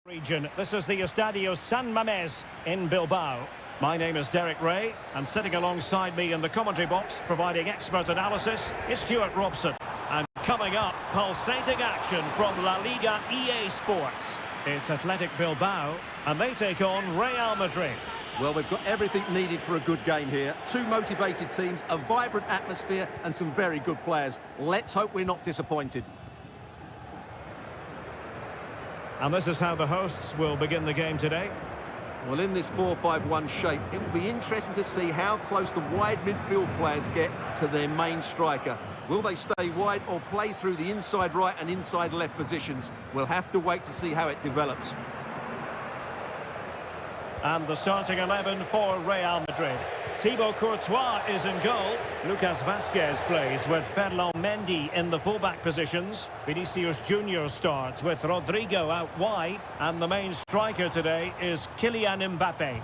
Region. This is the Estadio San Mamés in Bilbao. My name is Derek Ray, and sitting alongside me in the commentary box, providing expert analysis, is Stuart Robson. And coming up, pulsating action from La Liga EA Sports. It's Athletic Bilbao, and they take on Real Madrid. Well, we've got everything needed for a good game here. Two motivated teams, a vibrant atmosphere, and some very good players. Let's hope we're not disappointed. And this is how the hosts will begin the game today. Well, in this 4-5-1 shape, it will be interesting to see how close the wide midfield players get to their main striker. Will they stay wide or play through the inside right and inside left positions? We'll have to wait to see how it develops. And the starting 11 for Real Madrid. Thibaut Courtois is in goal. Lucas Vazquez plays with Ferland Mendy in the fullback positions. Vinicius Junior starts with Rodrigo out wide. And the main striker today is Kylian Mbappe.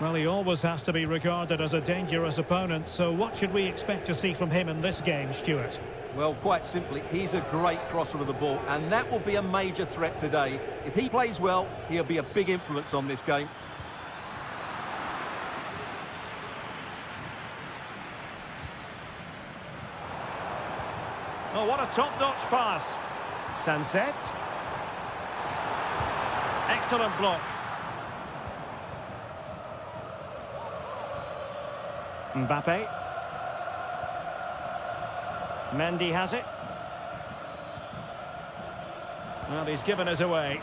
Well, he always has to be regarded as a dangerous opponent, so what should we expect to see from him in this game, Stuart? Well, quite simply, he's a great crosser of the ball, and that will be a major threat today. If he plays well, he'll be a big influence on this game. Oh, what a top-notch pass. Sunset. Excellent block. Mbappe. Mendy has it. Well, he's given us away.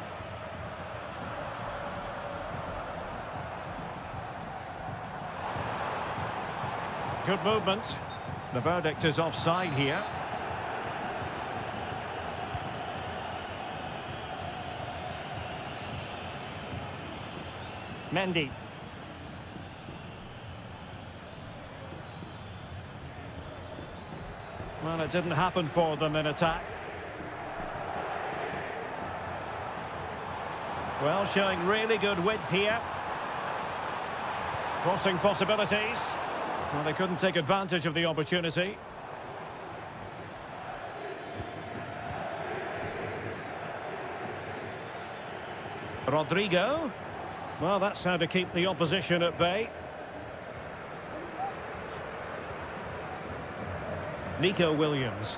Good movement. The verdict is offside here. Mendy. Well, it didn't happen for them in attack. Well, showing really good width here. Crossing possibilities. Well, they couldn't take advantage of the opportunity. Rodrigo. Well, that's how to keep the opposition at bay. Nico Williams.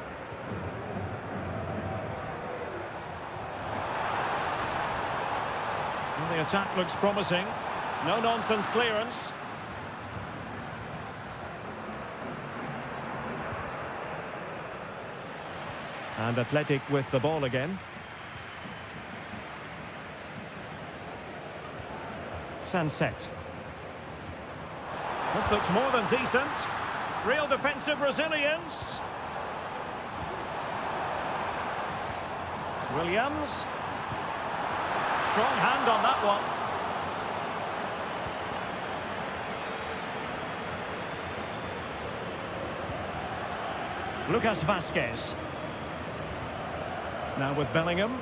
Well, the attack looks promising. No-nonsense clearance. And Athletic with the ball again. Sunset. This looks more than decent. Real defensive resilience. Williams. Strong hand on that one. Lucas Vazquez. Now with Bellingham.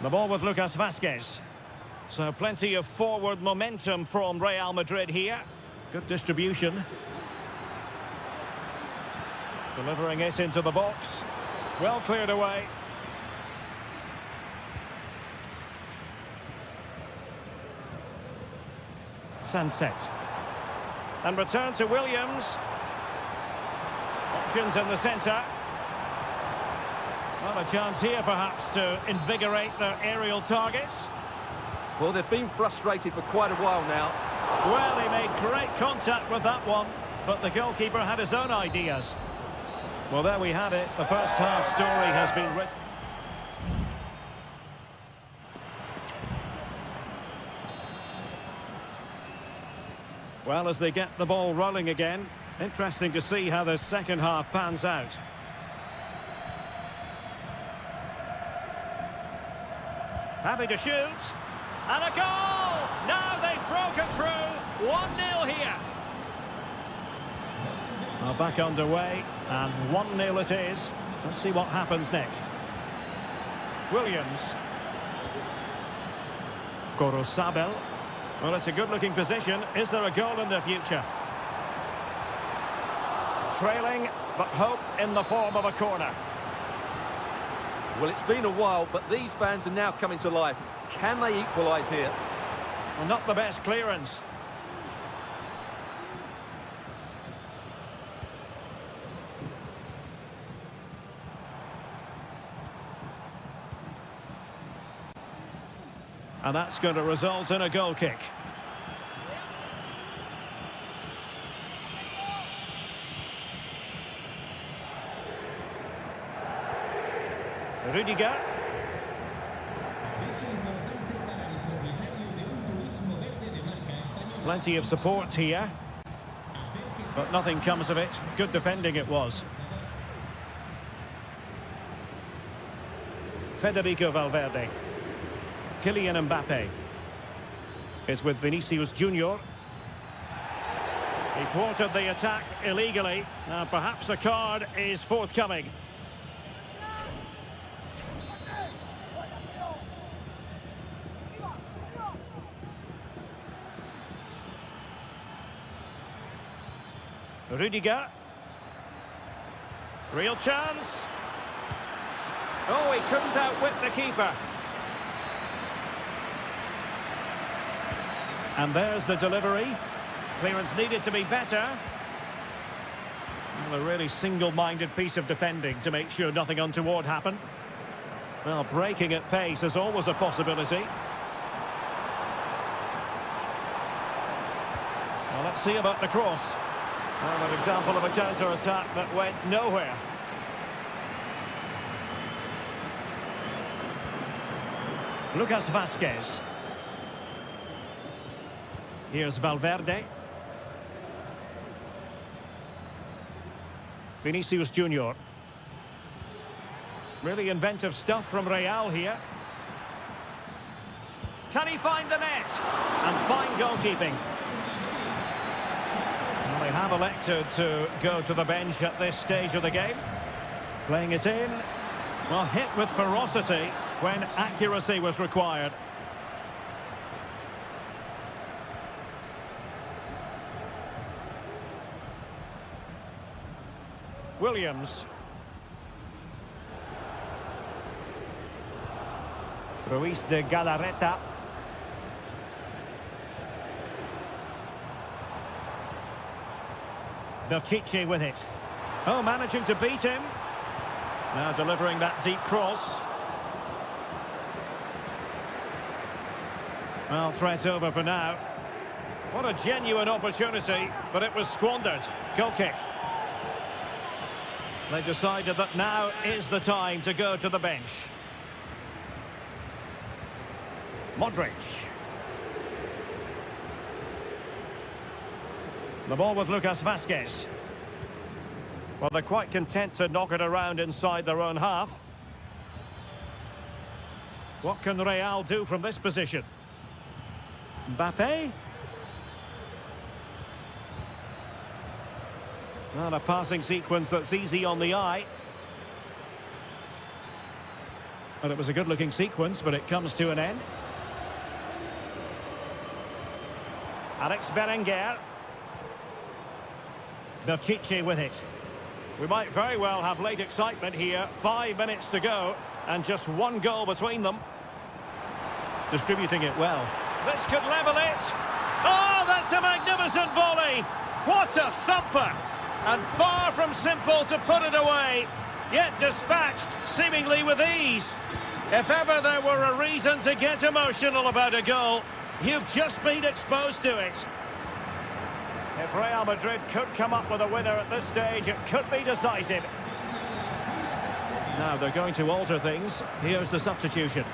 The ball with Lucas Vazquez. So plenty of forward momentum from Real Madrid here. Good distribution. Delivering it into the box. Well cleared away. Sunset. And return to Williams. Options in the centre. Well, a chance here, perhaps, to invigorate their aerial targets. Well, they've been frustrated for quite a while now. Well, he made great contact with that one, but the goalkeeper had his own ideas. Well, there we had it. The first half story has been written. Well, as they get the ball rolling again, interesting to see how the second half pans out. Happy to shoot. And a goal! Now they've broken through. 1-0 here. Well, back underway, and 1-0 it is. Let's see what happens next. Williams. Gorosabel. Well, it's a good-looking position. Is there a goal in the future? trailing, but hope in the form of a corner. Well, it's been a while, but these fans are now coming to life. Can they equalise here? Well, not the best clearance. And that's going to result in a goal kick. Rudiger. Plenty of support here, but nothing comes of it. Good defending it was. Federico Valverde. Kylian Mbappe is with Vinicius Junior. He thwarted the attack illegally. Now perhaps a card is forthcoming. Rudiger. Real chance. Oh, he couldn't outwit the keeper. And there's the delivery. Clearance needed to be better. Well, a really single-minded piece of defending to make sure nothing untoward happened. Well, breaking at pace is always a possibility. Well, let's see about the cross. Well, an example of a counter-attack that went nowhere. Lucas Vazquez. Here's Valverde. Vinicius Junior. Really inventive stuff from Real here. Can he find the net? And fine goalkeeping. Well, they have elected to go to the bench at this stage of the game. Playing it in. Well, hit with ferocity when accuracy was required. Williams. Ruiz de Galarreta. Pishit with it. Oh, managing to beat him. Now delivering that deep cross. Well, threat over for now. What a genuine opportunity, but it was squandered. Goal kick. They decided that now is the time to go to the bench. Modric. The ball with Lucas Vazquez. Well, they're quite content to knock it around inside their own half. What can Real do from this position? Mbappe. Not a passing sequence that's easy on the eye. Well, it was a good-looking sequence, but it comes to an end. Alex Berenguer. Pishit with it. We might very well have late excitement here. 5 minutes to go, and just one goal between them. Distributing it well. This could level it. Oh, that's a magnificent volley. What a thumper. And far from simple to put it away, yet dispatched seemingly with ease. If ever there were a reason to get emotional about a goal, you've just been exposed to it. If Real Madrid could come up with a winner at this stage, it could be decisive. Now they're going to alter things. Here's the substitution.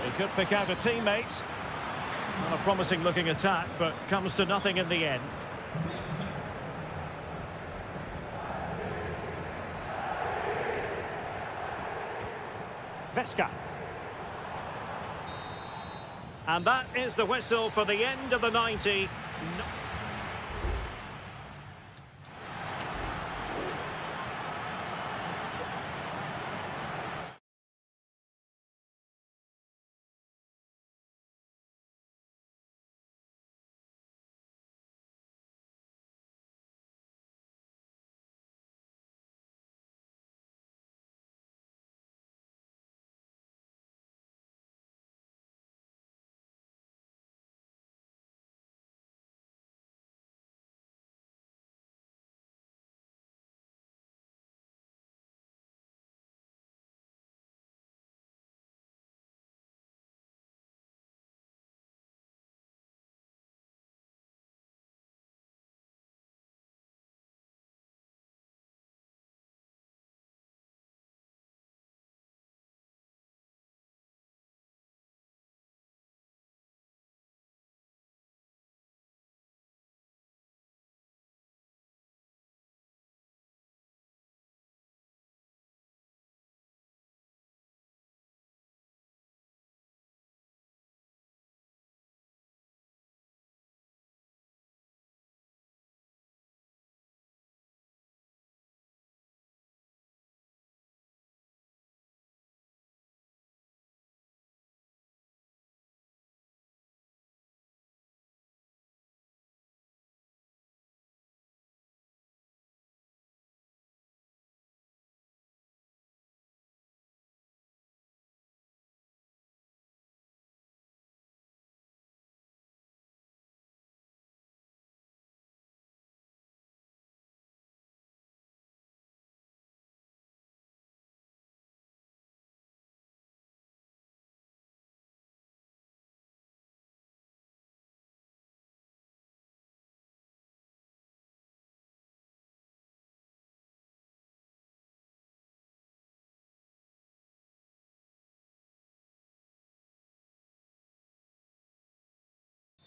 He could pick out a teammate. Not a promising looking attack, but comes to nothing in the end. Vesca. And that is the whistle for the end of the 90.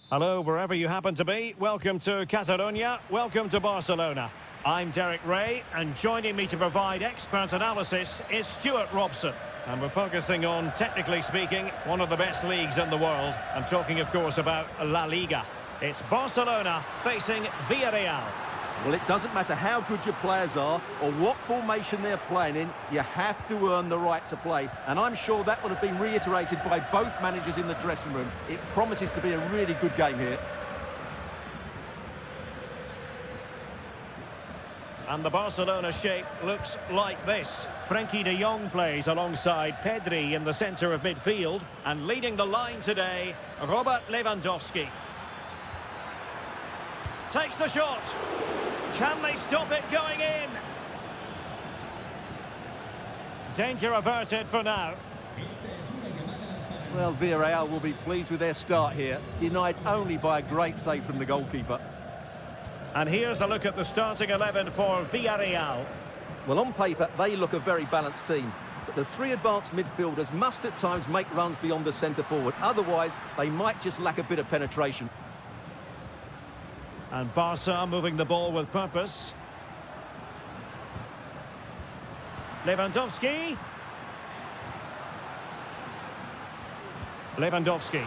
Hello, wherever you happen to be. Welcome to Catalonia. Welcome to Barcelona. I'm Derek Ray, and joining me to provide expert analysis is Stuart Robson. And we're focusing on, technically speaking, one of the best leagues in the world. I'm talking, of course, about La Liga. It's Barcelona facing Villarreal. Well, it doesn't matter how good your players are or what formation they're playing in, you have to earn the right to play. And I'm sure that would have been reiterated by both managers in the dressing room. It promises to be a really good game here. And the Barcelona shape looks like this. Frenkie de Jong plays alongside Pedri in the centre of midfield. And leading the line today, Robert Lewandowski. Takes the shot. Can they stop it going in? Danger averted for now. Well, Villarreal will be pleased with their start here, denied only by a great save from the goalkeeper. And here's a look at the starting 11 for Villarreal. Well, on paper, they look a very balanced team. But the three advanced midfielders must at times make runs beyond the centre-forward. Otherwise, they might just lack a bit of penetration. And Barca moving the ball with purpose. Lewandowski. Lewandowski.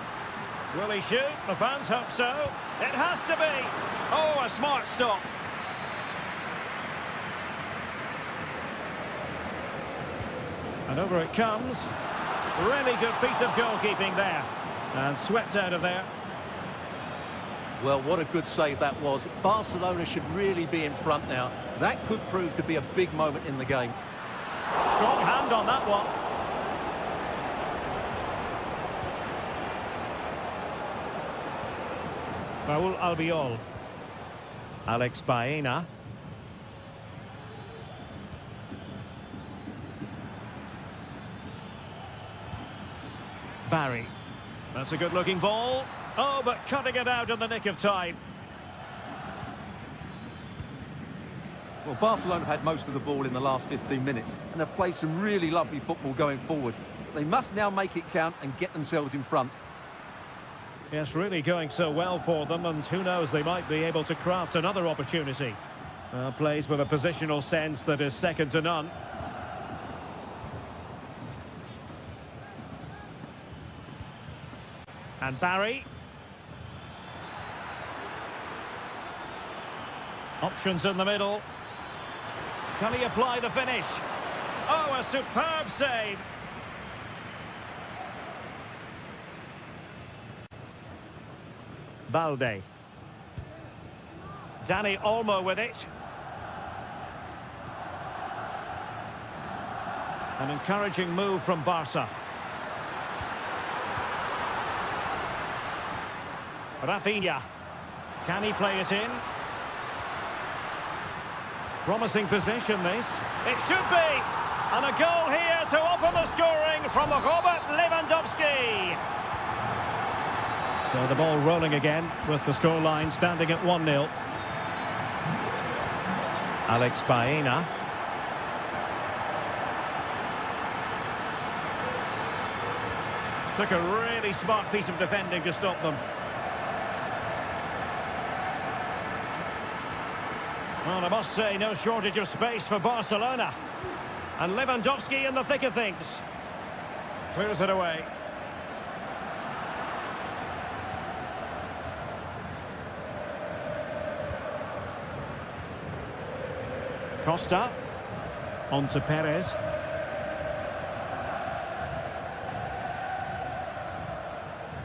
Will he shoot? The fans hope so. It has to be. Oh, a smart stop. And over it comes. Really good piece of goalkeeping there. And swept out of there. Well, what a good save that was. Barcelona should really be in front now. That could prove to be a big moment in the game. Strong hand on that one. Raul Albiol. Alex Baena. Barry. That's a good-looking ball. Oh, but cutting it out in the nick of time. Well, Barcelona have had most of the ball in the last 15 minutes and have played some really lovely football going forward. They must now make it count and get themselves in front. Yes, really going so well for them, and who knows, they might be able to craft another opportunity. Plays with a positional sense that is second to none. And Barry. Options in the middle. Can he apply the finish? Oh, a superb save. Balde. Dani Olmo with it. An encouraging move from Barca. Rafinha. Can he play it in? Promising position, this. It should be! And a goal here to open the scoring from Robert Lewandowski. So the ball rolling again with the scoreline standing at 1-0. Alex Baena. Took a really smart piece of defending to stop them. Well, I must say, no shortage of space for Barcelona. And Lewandowski in the thick of things. Clears it away. Costa. On to Perez.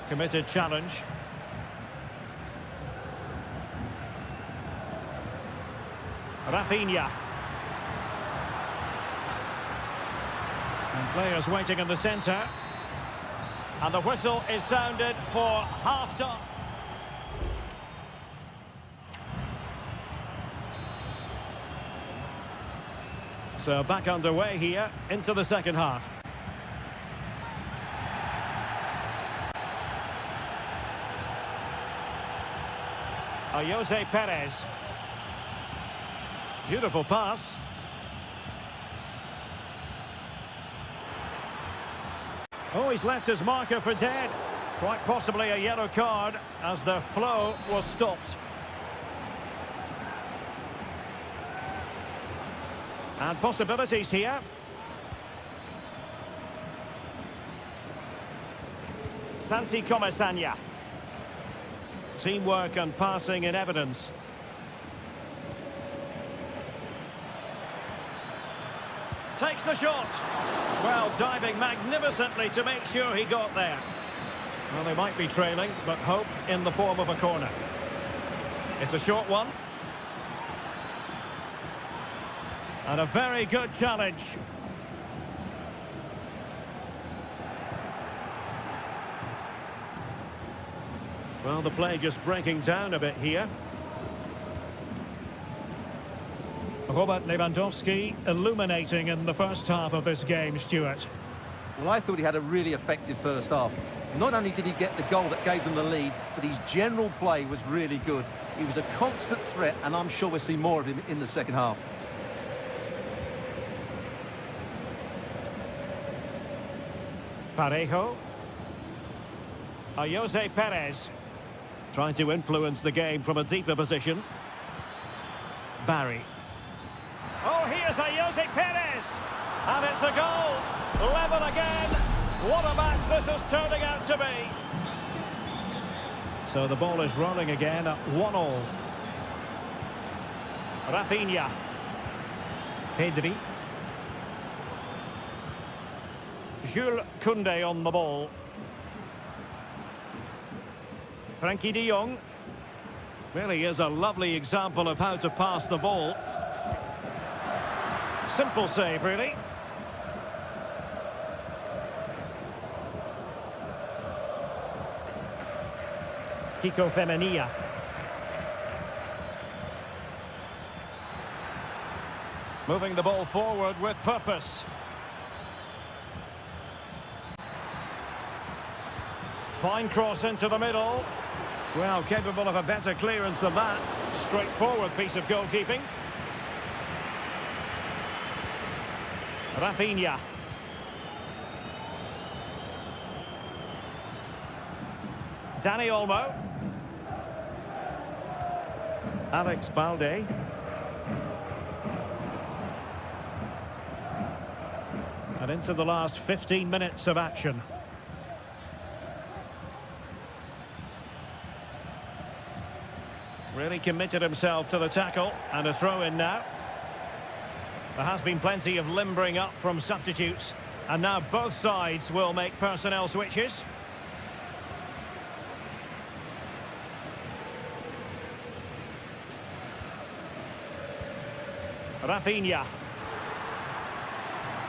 Committed challenge. Rafinha. And players waiting in the centre. And the whistle is sounded for half-time. So back underway here into the second half. Jose Perez. Beautiful pass. Oh, he's left his marker for dead. Quite possibly a yellow card as the flow was stopped. And possibilities here. Santi Comesaña. Teamwork and passing in evidence. Takes the shot. Well, diving magnificently to make sure he got there. Well, they might be trailing, but hope in the form of a corner. It's a short one. And a very good challenge. Well, the play just breaking down a bit here. Robert Lewandowski illuminating in the first half of this game, Stuart. Well, I thought he had a really effective first half. Not only did he get the goal that gave them the lead, but his general play was really good. He was a constant threat, and I'm sure we'll see more of him in the second half. Parejo. Jose Perez. Trying to influence the game from a deeper position. Barry. Oh, here's Jose Perez. And it's a goal. Level again. What a match this is turning out to be. So the ball is rolling again at 1-1. Rafinha. Pedri. Jules Koundé on the ball. Frankie de Jong. Really is a lovely example of how to pass the ball. Simple save, really. Kiko Femenia. Moving the ball forward with purpose. Fine cross into the middle. Well, capable of a better clearance than that. Straightforward piece of goalkeeping. Rafinha. Dani Olmo. Alex Balde. And into the last 15 minutes of action. Really committed himself to the tackle, and a throw in now. There has been plenty of limbering up from substitutes, and now both sides will make personnel switches. Rafinha.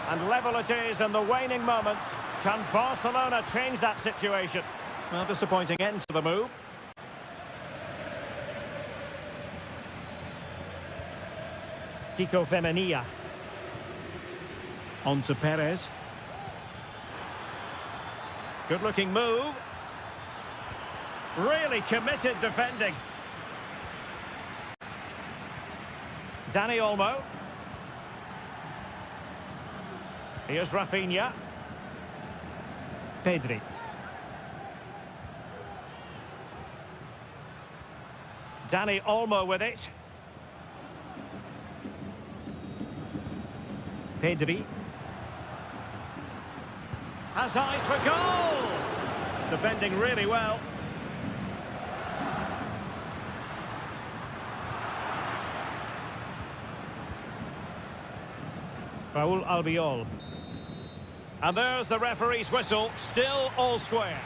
And level it is in the waning moments. Can Barcelona change that situation? Well, disappointing end to the move. Kiko Femenia. On to Perez. Good-looking move. Really committed defending. Dani Olmo. Here's Rafinha. Pedri. Dani Olmo with it. Pedri. Has eyes for goal! Defending really well. Raul Albiol. And there's the referee's whistle, still all square.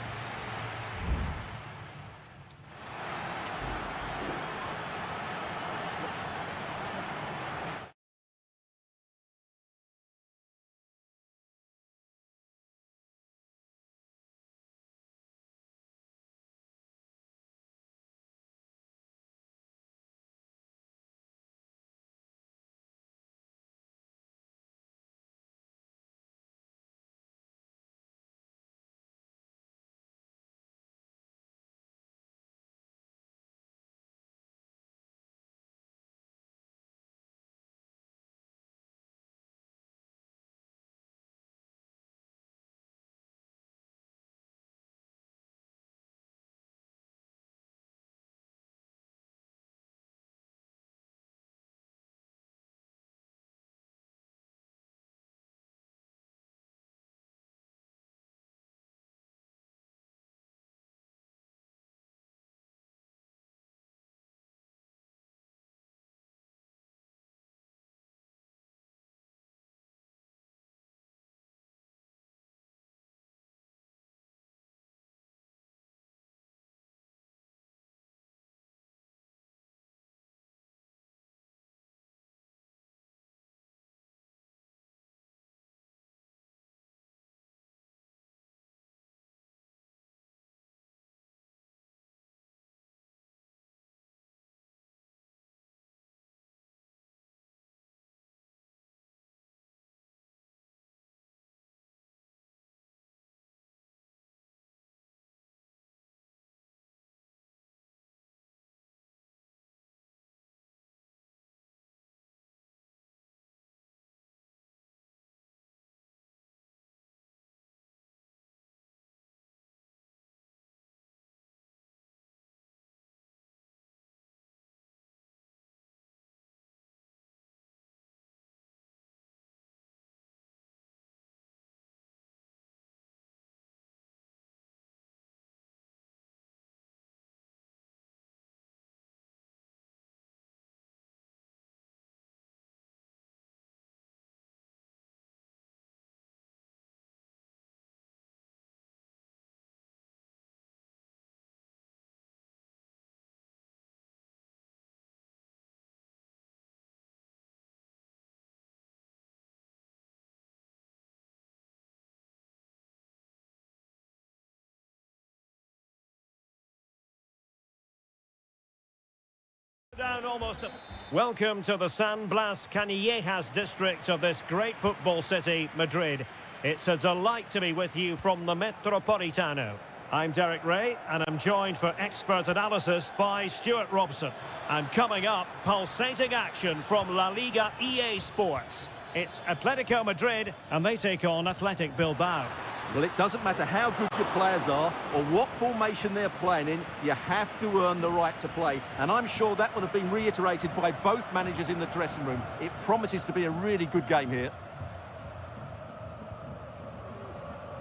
down almost. Welcome to the San Blas Canillejas district of this great football city, Madrid. It's a delight to be with you from the Metropolitano. I'm Derek Ray, and I'm joined for expert analysis by Stuart Robson. And coming up, pulsating action from La Liga EA Sports. It's Atletico Madrid, and they take on Athletic Bilbao. Well, it doesn't matter how good your players are or what formation they're playing in, you have to earn the right to play. And I'm sure that would have been reiterated by both managers in the dressing room. It promises to be a really good game here.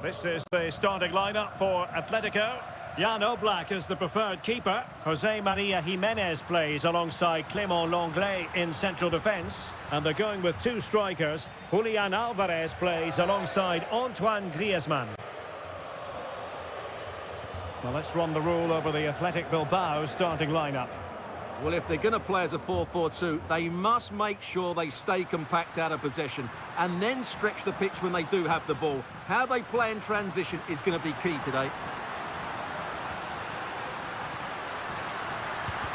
This is the starting lineup for Atletico. Jan Oblak is the preferred keeper. Jose Maria Jimenez plays alongside Clément Lenglet in central defence. And they're going with two strikers. Julian Alvarez plays alongside Antoine Griezmann. Well, let's run the rule over the Athletic Bilbao starting lineup. Well, if they're going to play as a 4-4-2, they must make sure they stay compact out of possession and then stretch the pitch when they do have the ball. How they play in transition is going to be key today.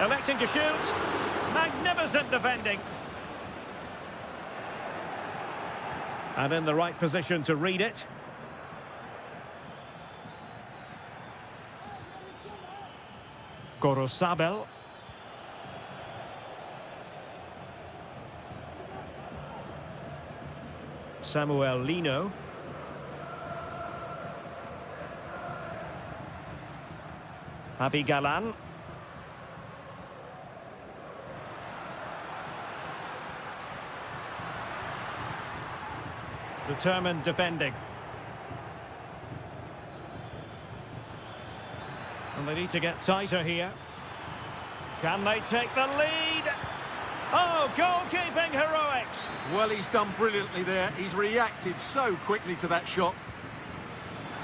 Electing to shoot. Magnificent defending. And in the right position to read it. Gorosabel. Samuel Lino. Javi Galan. Determined defending. And they need to get tighter here. Can they take the lead? Oh, goalkeeping heroics! Well, he's done brilliantly there. He's reacted so quickly to that shot.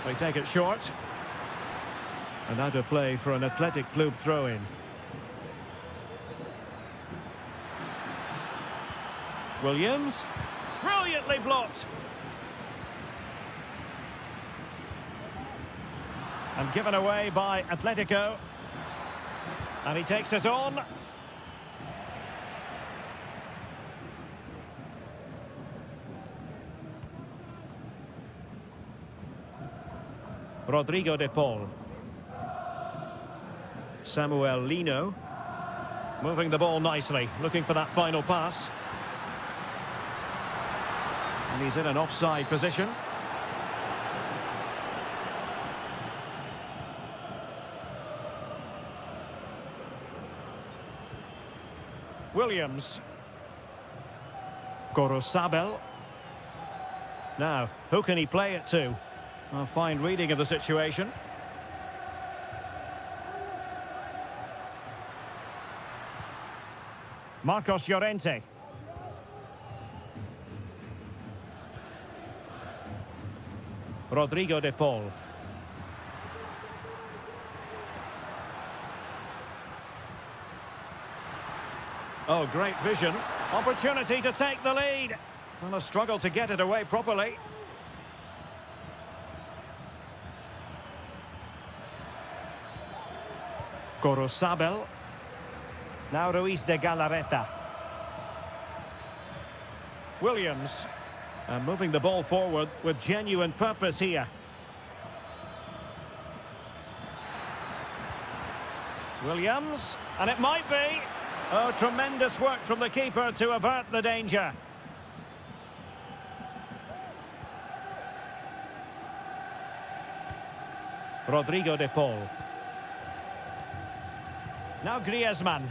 They take it short. And out of play for an Athletic Club throw-in. Williams. Brilliantly blocked. And given away by Atletico. And he takes it on. Rodrigo de Paul. Samuel Lino. Moving the ball nicely, looking for that final pass. And he's in an offside position. Williams. Gorosabel. Now, who can he play it to? A fine reading of the situation. Marcos Llorente. Rodrigo de Paul. Oh, great vision. Opportunity to take the lead. And a struggle to get it away properly. Gorosabel. Now Ruiz de Galarreta. Williams. And moving the ball forward with genuine purpose here. Williams. And it might be. Oh, tremendous work from the keeper to avert the danger. Rodrigo de Paul. Now Griezmann.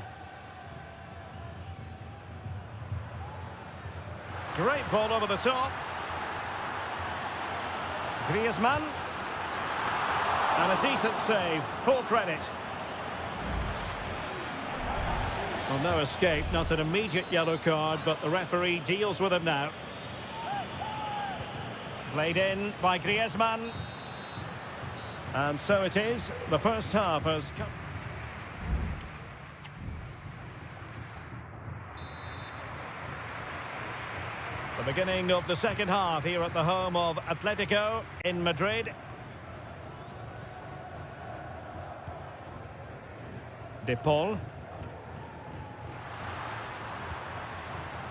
Great ball over the top. Griezmann. And a decent save. Full credit. Well, no escape, not an immediate yellow card, but the referee deals with him now. Played in by Griezmann. And so it is. The first half has come. The beginning of the second half here at the home of Atletico in Madrid. De Paul.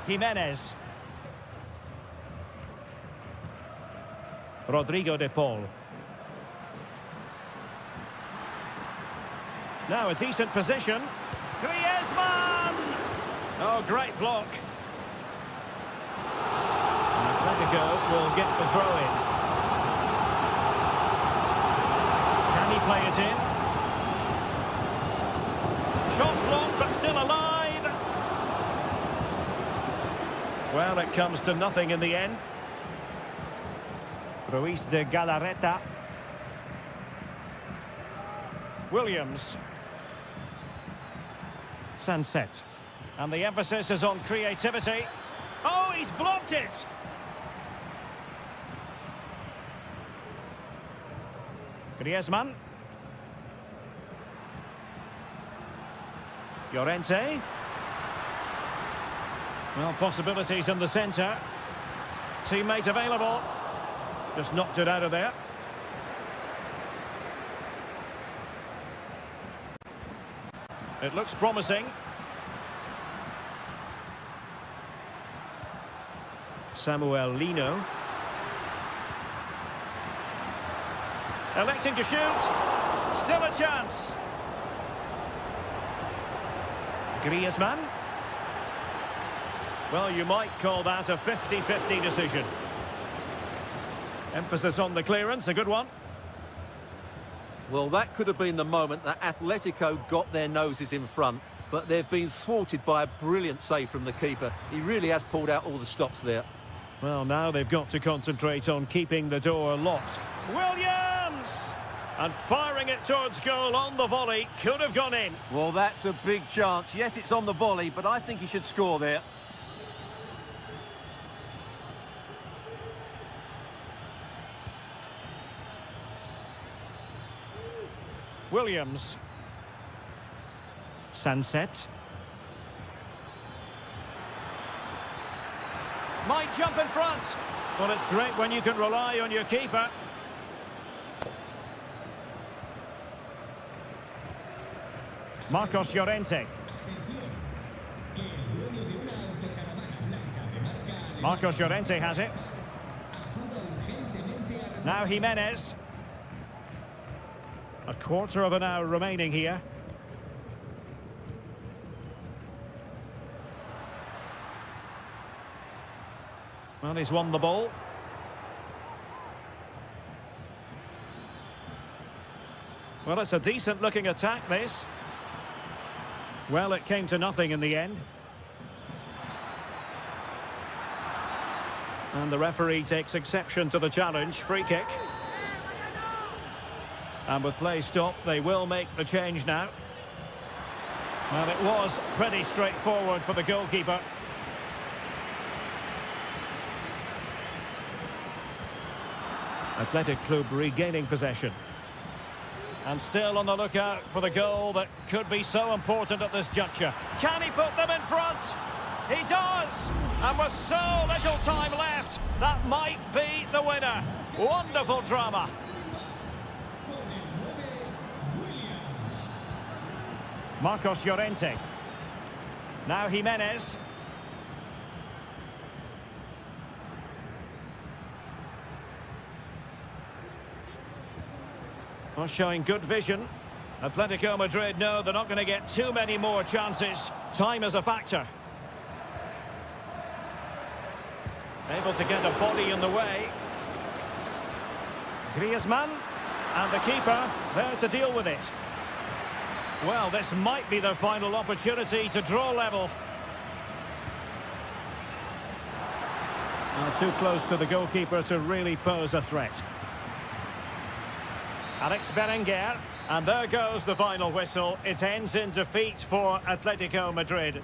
Jimenez. Rodrigo de Paul. Now a decent position. Griezmann! Oh, great block. Atletico will get the throw in. Can he play it in? Shot blocked, but still alive. Well, it comes to nothing in the end. Ruiz de Galarreta. Williams. Sunset. And the emphasis is on creativity. Oh, he's blocked it! Griezmann. Llorente. Well, possibilities in the centre. Teammate available. Just knocked it out of there. It looks promising. Samuel Lino. Electing to shoot. Still a chance. Griezmann. Well, you might call that a 50-50 decision. Emphasis on the clearance, a good one. Well, that could have been the moment that Atletico got their noses in front, but they've been thwarted by a brilliant save from the keeper. He really has pulled out all the stops there. Well, now they've got to concentrate on keeping the door locked. Williams! And firing it towards goal on the volley. Could have gone in. Well, that's a big chance. Yes, it's on the volley, but I think he should score there. Williams. Sunset. Might jump in front. Well, it's great when you can rely on your keeper. Marcos Llorente. Marcos Llorente has it. Now Jimenez. A quarter of an hour remaining here. Well, he's won the ball. Well, it's a decent-looking attack, this. Well, it came to nothing in the end. And the referee takes exception to the challenge. Free kick. And with play stopped, they will make the change now. Well, it was pretty straightforward for the goalkeeper. Athletic Club regaining possession. And still on the lookout for the goal that could be so important at this juncture. Can he put them in front? He does! And with so little time left, that might be the winner. Wonderful drama. Marcos Llorente. Now Jimenez. Well, showing good vision. Atletico Madrid know they're not going to get too many more chances. Time is a factor. Able to get a body in the way. Griezmann. And the keeper there to deal with it. Well, this might be their final opportunity to draw level. Well, too close to the goalkeeper to really pose a threat. Alex Berenguer, and there goes the final whistle. It ends in defeat for Atletico Madrid.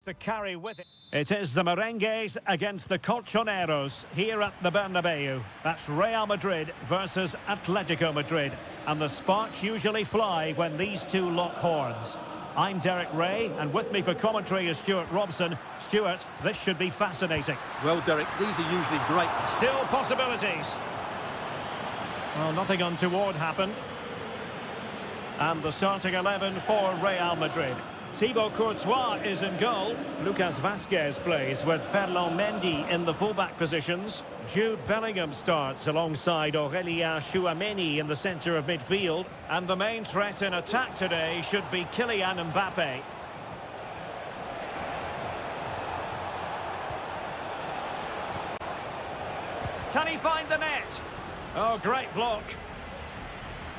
To carry with it. It is the Merengues against the Colchoneros here at the Bernabeu. That's Real Madrid versus Atletico Madrid. And the sparks usually fly when these two lock horns. I'm Derek Ray, and with me for commentary is Stuart Robson. Stuart, this should be fascinating. Well, Derek, these are usually great. Still possibilities. Well, nothing untoward happened. And the starting 11 for Real Madrid. Thibaut Courtois is in goal. Lucas Vazquez plays with Ferland Mendy in the fullback positions. Jude Bellingham starts alongside Aurélien Tchouameni in the centre of midfield. And the main threat in attack today should be Kylian Mbappe. Can he find the net? Oh, great block.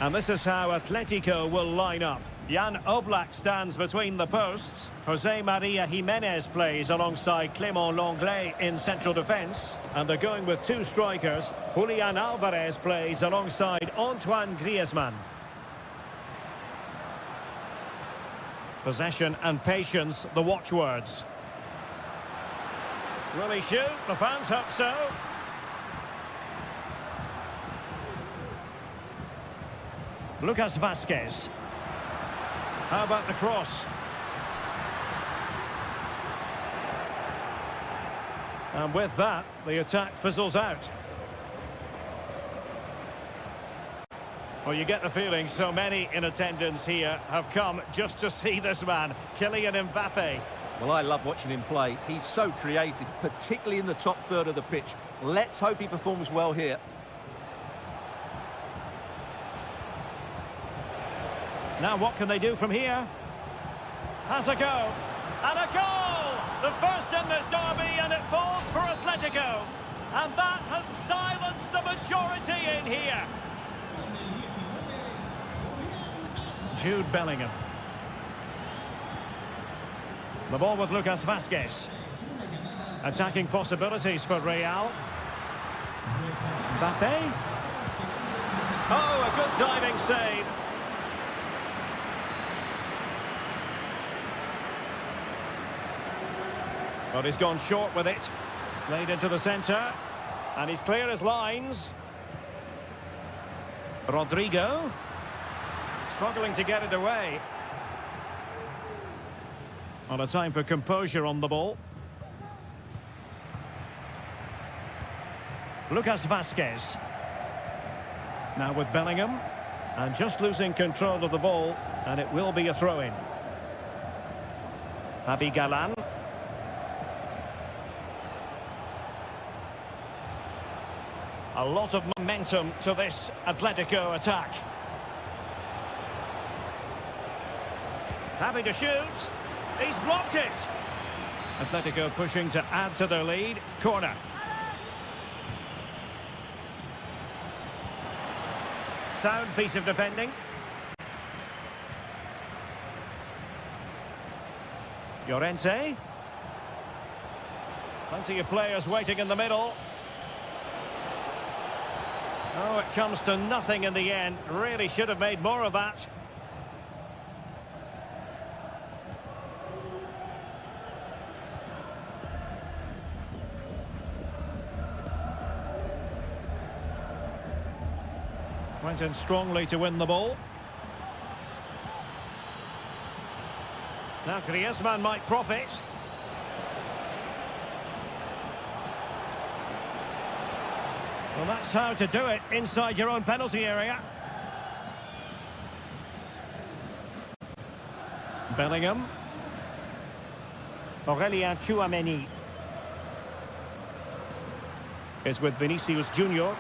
And this is how Atletico will line up. Jan Oblak stands between the posts. Jose Maria Jimenez plays alongside Clément Lenglet in central defence. And they're going with two strikers. Julian Alvarez plays alongside Antoine Griezmann. Possession and patience, the watchwords. Will he shoot? The fans hope so. Lucas Vazquez. How about the cross? And with that, the attack fizzles out. Well, you get the feeling so many in attendance here have come just to see this man, Kylian Mbappe. Well, I love watching him play. He's so creative, particularly in the top third of the pitch. Let's hope he performs well here. Now what can they do from here? Has a go. And a goal! The first in this derby, and it falls for Atletico. And that has silenced the majority in here. Jude Bellingham. The ball with Lucas Vazquez. Attacking possibilities for Real. Mbappe. Oh, a good diving save. But he's gone short with it. Laid into the centre. And he's clear as lines. Rodrigo. Struggling to get it away. Well, a time for composure on the ball. Lucas Vazquez. Now with Bellingham. And just losing control of the ball. And it will be a throw-in. Javi Galan. A lot of momentum to this Atletico attack. Having to shoot. He's blocked it. Atletico pushing to add to their lead. Corner. Sound piece of defending. Llorente. Plenty of players waiting in the middle. Oh, it comes to nothing in the end. Really should have made more of that. Went in strongly to win the ball. Now Griezmann might profit. Well, that's how to do it inside your own penalty area. Bellingham. Aurélien Tchouameni is with Vinicius Junior.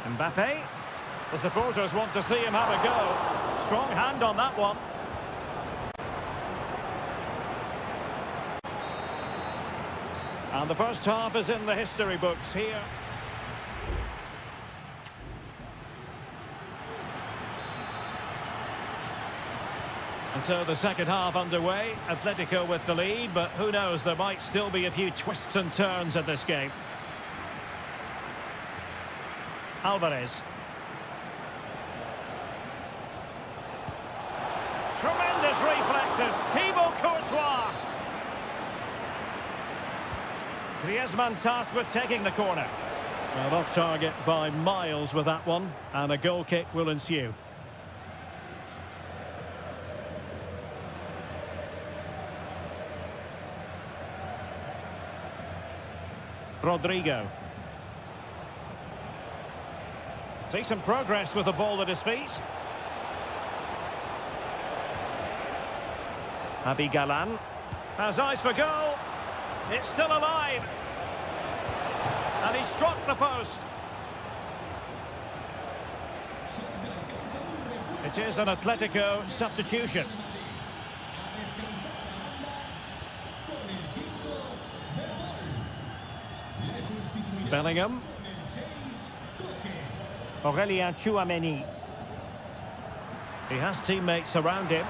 Mbappe. The supporters want to see him have a go. Strong hand on that one. And the first half is in the history books here. And so the second half underway. Atletico with the lead, but who knows, there might still be a few twists and turns in this game. Alvarez. Tremendous reflex. This is Thibaut Courtois. Griezmann tasked with taking the corner. Well, off target by miles with that one, and a goal kick will ensue. Rodrigo. Decent progress with the ball at his feet. Javi Galan has eyes for goal. It's still alive. And he struck the post. It is an Atletico substitution. Bellingham. Aurelien Tchouameni. He has teammates around him.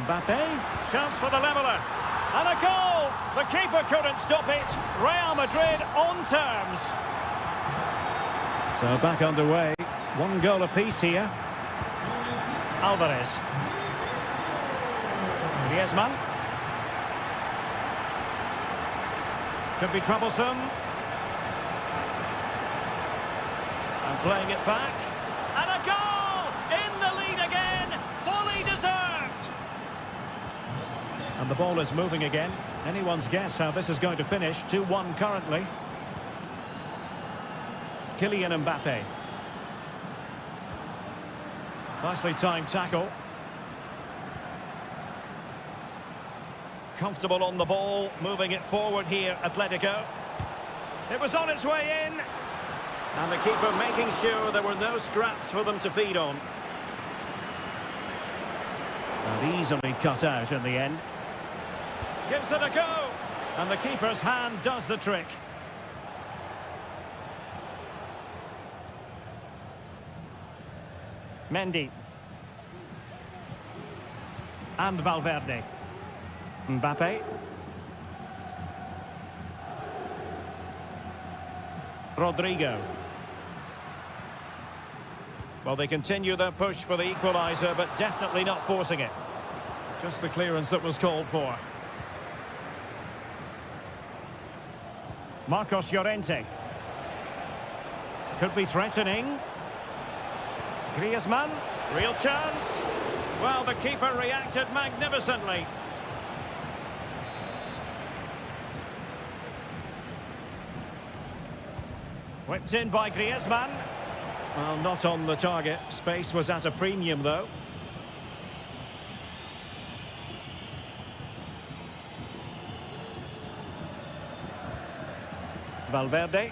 Mbappe. Chance for the leveller. And a goal! The keeper couldn't stop it. Real Madrid on terms. So back underway. One goal apiece here. Alvarez. Griezmann. Could be troublesome. And playing it back. And a goal! In the lead again! Fully deserved! And the ball is moving again. Anyone's guess how this is going to finish. 2-1 currently. Kylian Mbappe. Nicely timed tackle. Comfortable on the ball, moving it forward here, Atletico. It was on its way in. And the keeper making sure there were no scraps for them to feed on. And easily cut out in the end. Gives it a go. And the keeper's hand does the trick. Mendy. And Valverde. Mbappe. Rodrigo. Well, they continue their push for the equaliser, but definitely not forcing it. Just the clearance that was called for. Marcos Llorente. Could be threatening. Griezmann. Real chance. Well, the keeper reacted magnificently. Whipped in by Griezmann. Well, not on the target. Space was at a premium, though. Valverde.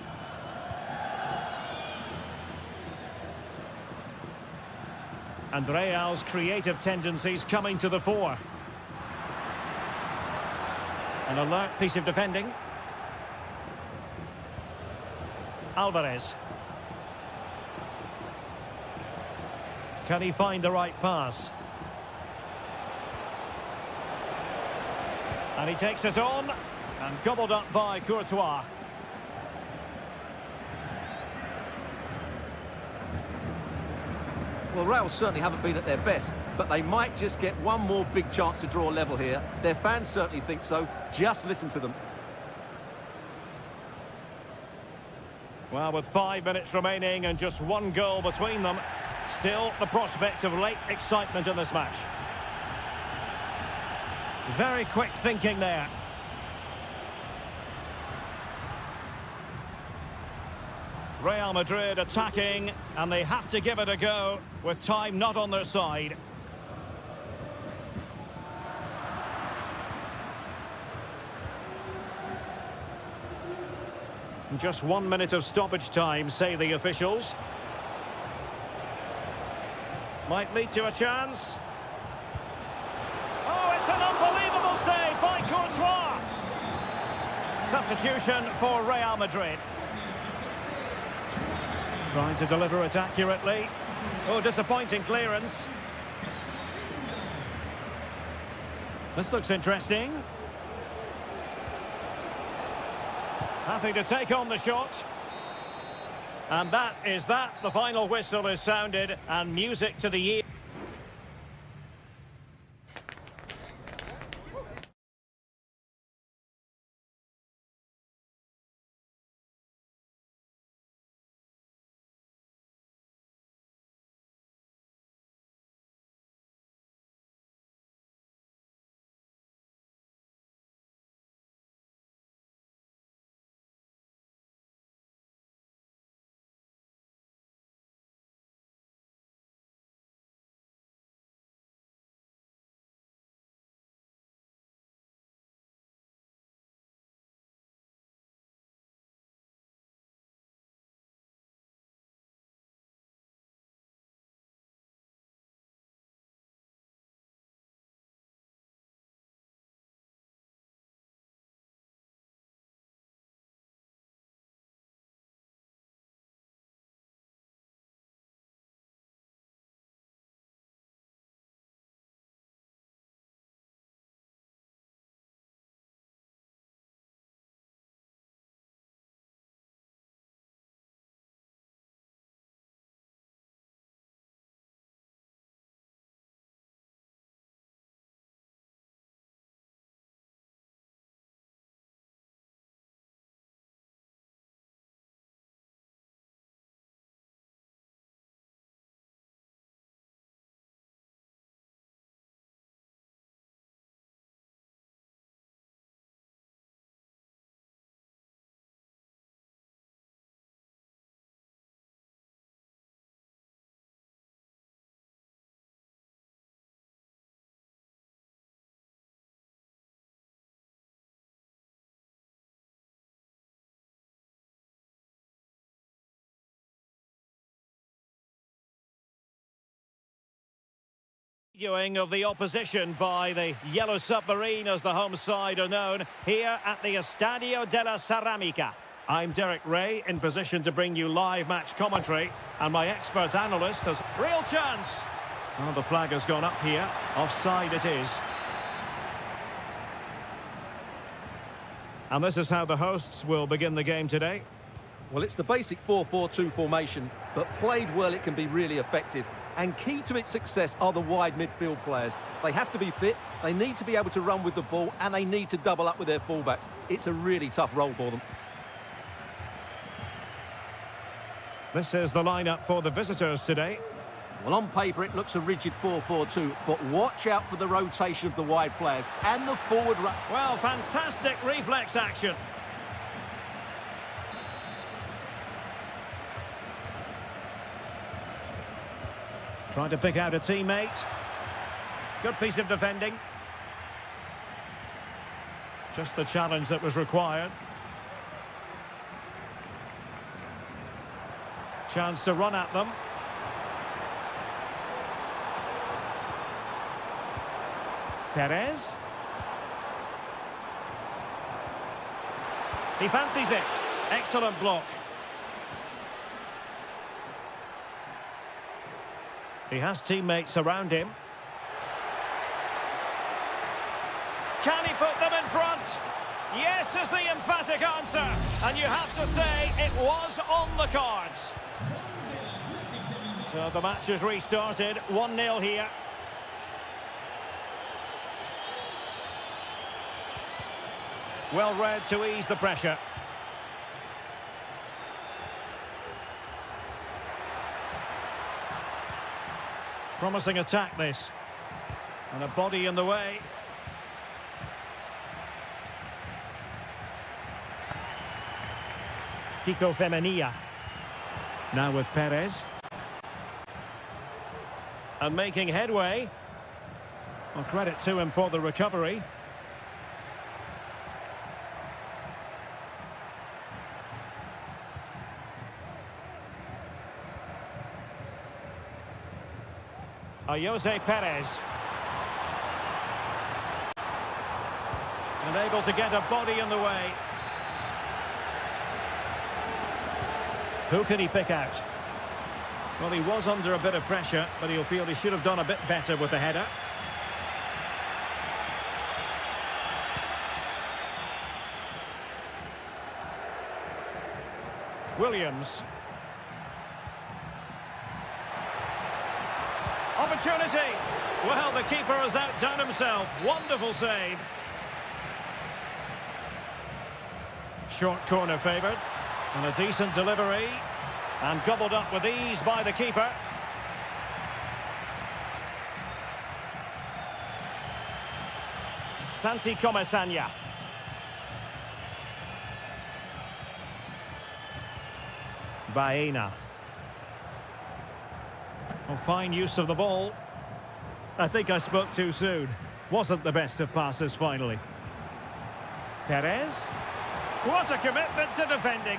And Real's creative tendencies coming to the fore. An alert piece of defending. Alvarez. Can he find the right pass? And he takes it on. And gobbled up by Courtois. Well, Real certainly haven't been at their best, but they might just get one more big chance to draw level here. Their fans certainly think so. Just listen to them. Well, with 5 minutes remaining and just one goal between them, still the prospect of late excitement in this match. Very quick thinking there. Real Madrid attacking, and they have to give it a go with time not on their side. Just 1 minute of stoppage time, say the officials. Might lead to a chance. Oh, it's an unbelievable save by Courtois. Substitution for Real Madrid. Trying to deliver it accurately. Oh, disappointing clearance. This looks interesting. Happy to take on the shot. And that is that. The final whistle is sounded and music to the ear. Viewing of the opposition by the Yellow Submarine, as the home side are known, here at the Estadio de la Ceramica. I'm Derek Ray, in position to bring you live match commentary, and my expert analyst has real chance. Oh, the flag has gone up here. Offside it is. And this is how the hosts will begin the game today. Well, it's the basic 4-4-2 formation, but played well it can be really effective. And key to its success are the wide midfield players. They have to be fit, they need to be able to run with the ball, and they need to double up with their fullbacks. It's a really tough role for them. This is the lineup for the visitors today. Well, on paper it looks a rigid 4-4-2, but watch out for the rotation of the wide players and the forward run. Well, fantastic reflex action. Trying to pick out a teammate. Good piece of defending. Just the challenge that was required. Chance to run at them. Perez. He fancies it. Excellent block. He has teammates around him. Can he put them in front? Yes is the emphatic answer. And you have to say it was on the cards. So the match has restarted. 1-0 here. Well read to ease the pressure. Promising attack, this. And a body in the way. Kiko Femenia. Now with Perez. And making headway. Well, credit to him for the recovery. Jose Perez. And able to get a body in the way. Who can he pick out? Well, he was under a bit of pressure, but he'll feel he should have done a bit better with the header. Williams. Opportunity. Well, the keeper has outdone himself. Wonderful save. Short corner favoured. And a decent delivery. And gobbled up with ease by the keeper. Santi Comesaña. Baena. Oh, fine use of the ball. I think I spoke too soon. Wasn't the best of passes finally. Perez. What a commitment to defending.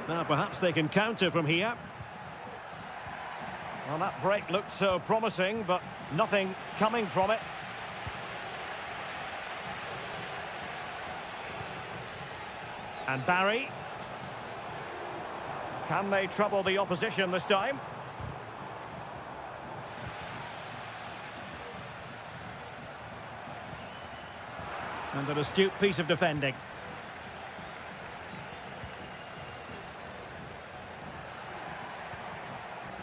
Now perhaps they can counter from here. Well, that break looked so promising, but nothing coming from it. And Barry. Can they trouble the opposition this time? And an astute piece of defending.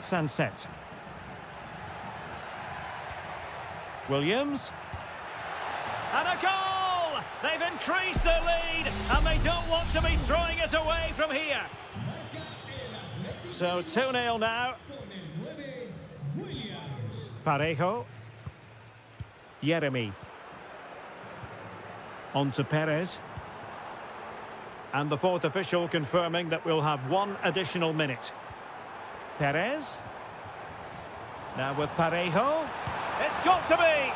Sunset. Williams. And a goal! They've increased their lead, and they don't want to be throwing it away from here. So 2-0 now. Parejo. Yeremy. On to Perez. And the fourth official confirming that we'll have one additional minute. Perez. Now with Parejo. It's got to be!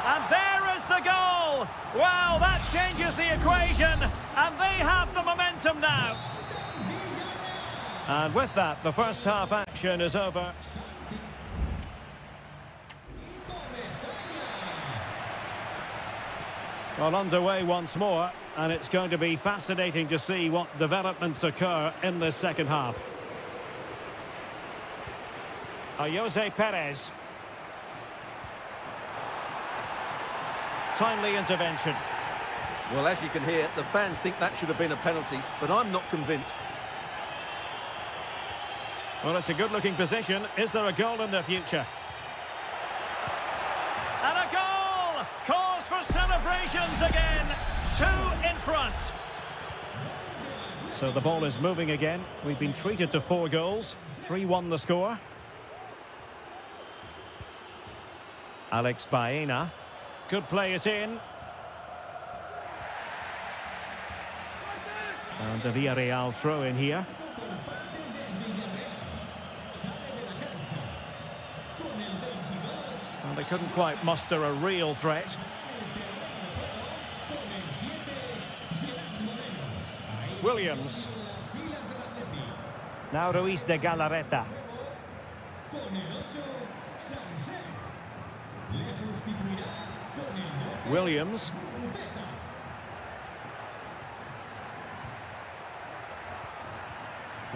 And there is the goal! Wow, that changes the equation. And they have the momentum now. And with that, the first half action is over. Well, underway once more, and it's going to be fascinating to see what developments occur in this second half. Jose Perez. Timely intervention. Well, as you can hear, the fans think that should have been a penalty, but I'm not convinced. Well, it's a good-looking position. Is there a goal in the future? And a goal! Cause for celebrations again. 2 in front. So the ball is moving again. We've been treated to 4 goals. 3-1 the score. Alex Baena. Could play it in. And a Villarreal throw in here. And they couldn't quite muster a real threat. Williams. Now Ruiz de Galarreta. Williams.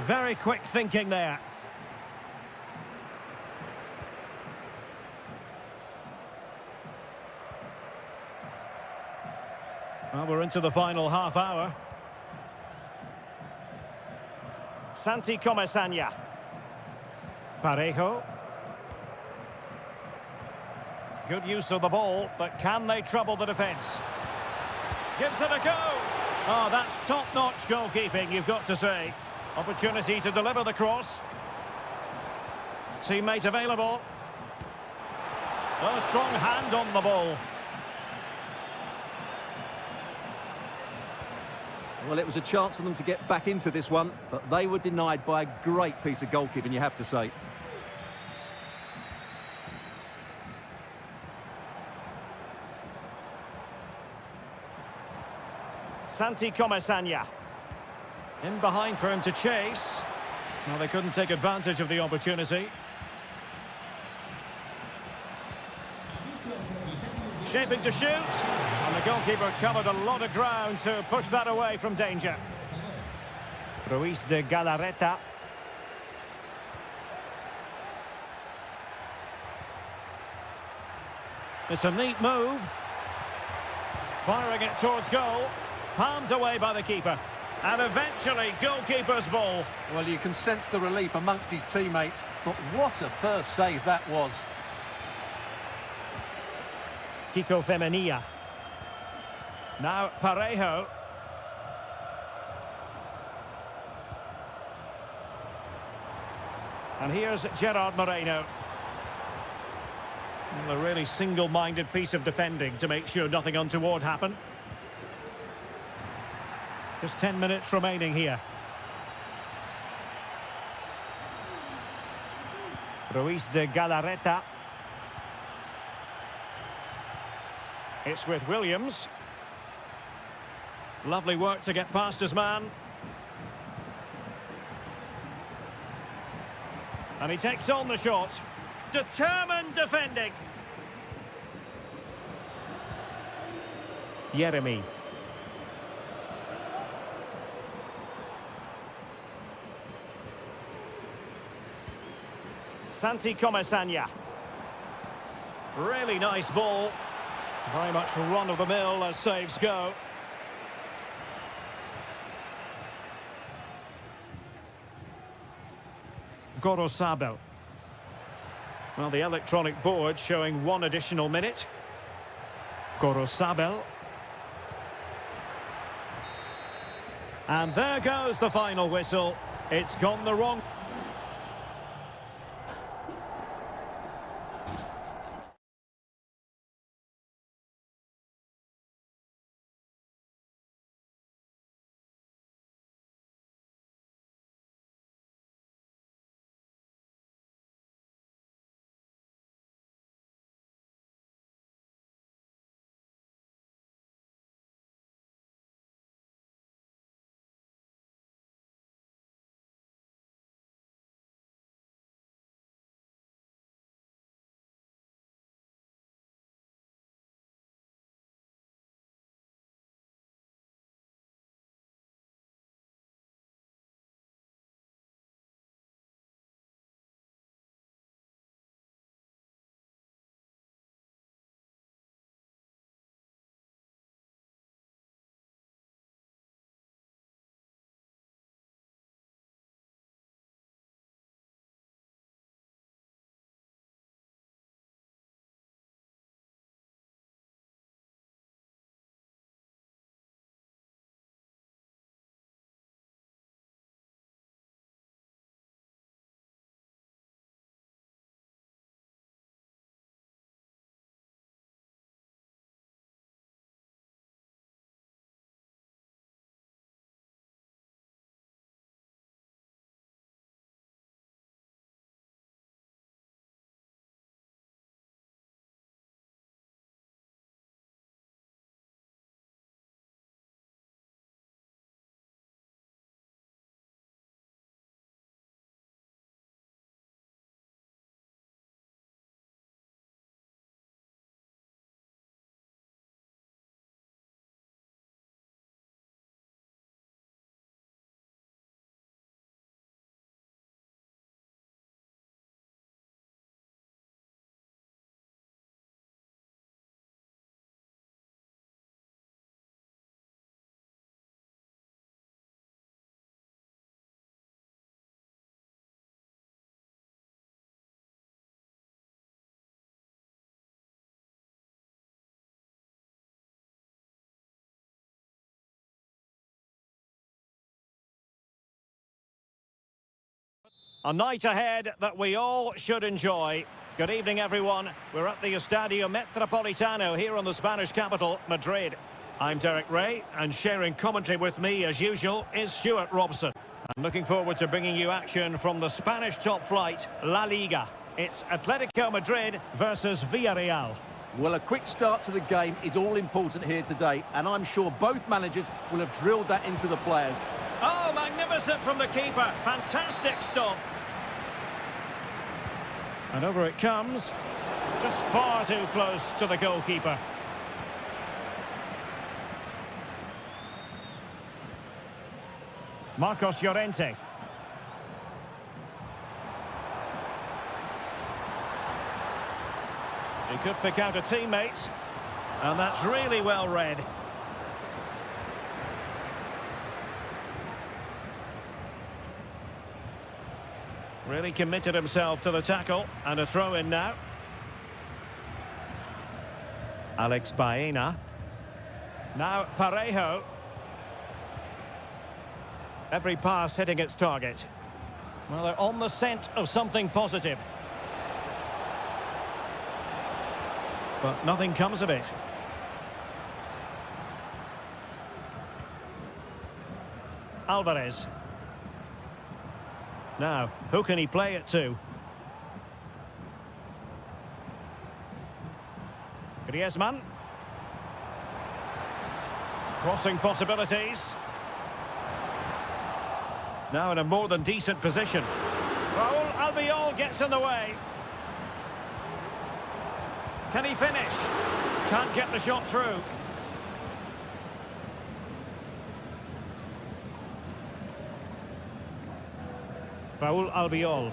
Very quick thinking there. Well, we're into the final half hour. Santi Comesaña. Parejo. Good use of the ball, but can they trouble the defence? Gives it a go. Oh, that's top-notch goalkeeping, you've got to say. Opportunity to deliver the cross. Teammate available. A strong hand on the ball. Well, it was a chance for them to get back into this one, but they were denied by a great piece of goalkeeping, you have to say. Santi Comesaña. In behind for him to chase. Well, they couldn't take advantage of the opportunity. Shaping to shoot. And the goalkeeper covered a lot of ground to push that away from danger. Ruiz de Galarreta. It's a neat move. Firing it towards goal. Palmed away by the keeper. And eventually, goalkeeper's ball. Well, you can sense the relief amongst his teammates, but what a first save that was. Kiko Femenia. Now Parejo. And here's Gerard Moreno. A really single-minded piece of defending to make sure nothing untoward happened. Just 10 minutes remaining here. Ruiz de Galarreta. It's with Williams. Lovely work to get past his man. And he takes on the shot. Determined defending. Yeremy. Santi Comesaña. Really nice ball. Very much run-of-the-mill as saves go. Gorosabel. Well, the electronic board showing one additional minute. Gorosabel. And there goes the final whistle. It's gone the wrong... A night ahead that we all should enjoy. Good evening, everyone. We're at the Estadio Metropolitano here in the Spanish capital, Madrid. I'm Derek Ray, and sharing commentary with me, as usual, is Stuart Robson. I'm looking forward to bringing you action from the Spanish top flight, La Liga. It's Atletico Madrid versus Villarreal. Well, a quick start to the game is all important here today, and I'm sure both managers will have drilled that into the players. Oh, magnificent from the keeper. Fantastic stop. And over it comes. Just far too close to the goalkeeper. Marcos Llorente. He could pick out a teammate. And that's really well read. Really committed himself to the tackle, and a throw in now. Alex Baena. Now Parejo. Every pass hitting its target. Well, they're on the scent of something positive. But nothing comes of it. Alvarez. Now, who can he play it to? Griezmann. Crossing possibilities. Now in a more than decent position. Raul Albiol gets in the way. Can he finish? Can't get the shot through. Raul Albiol.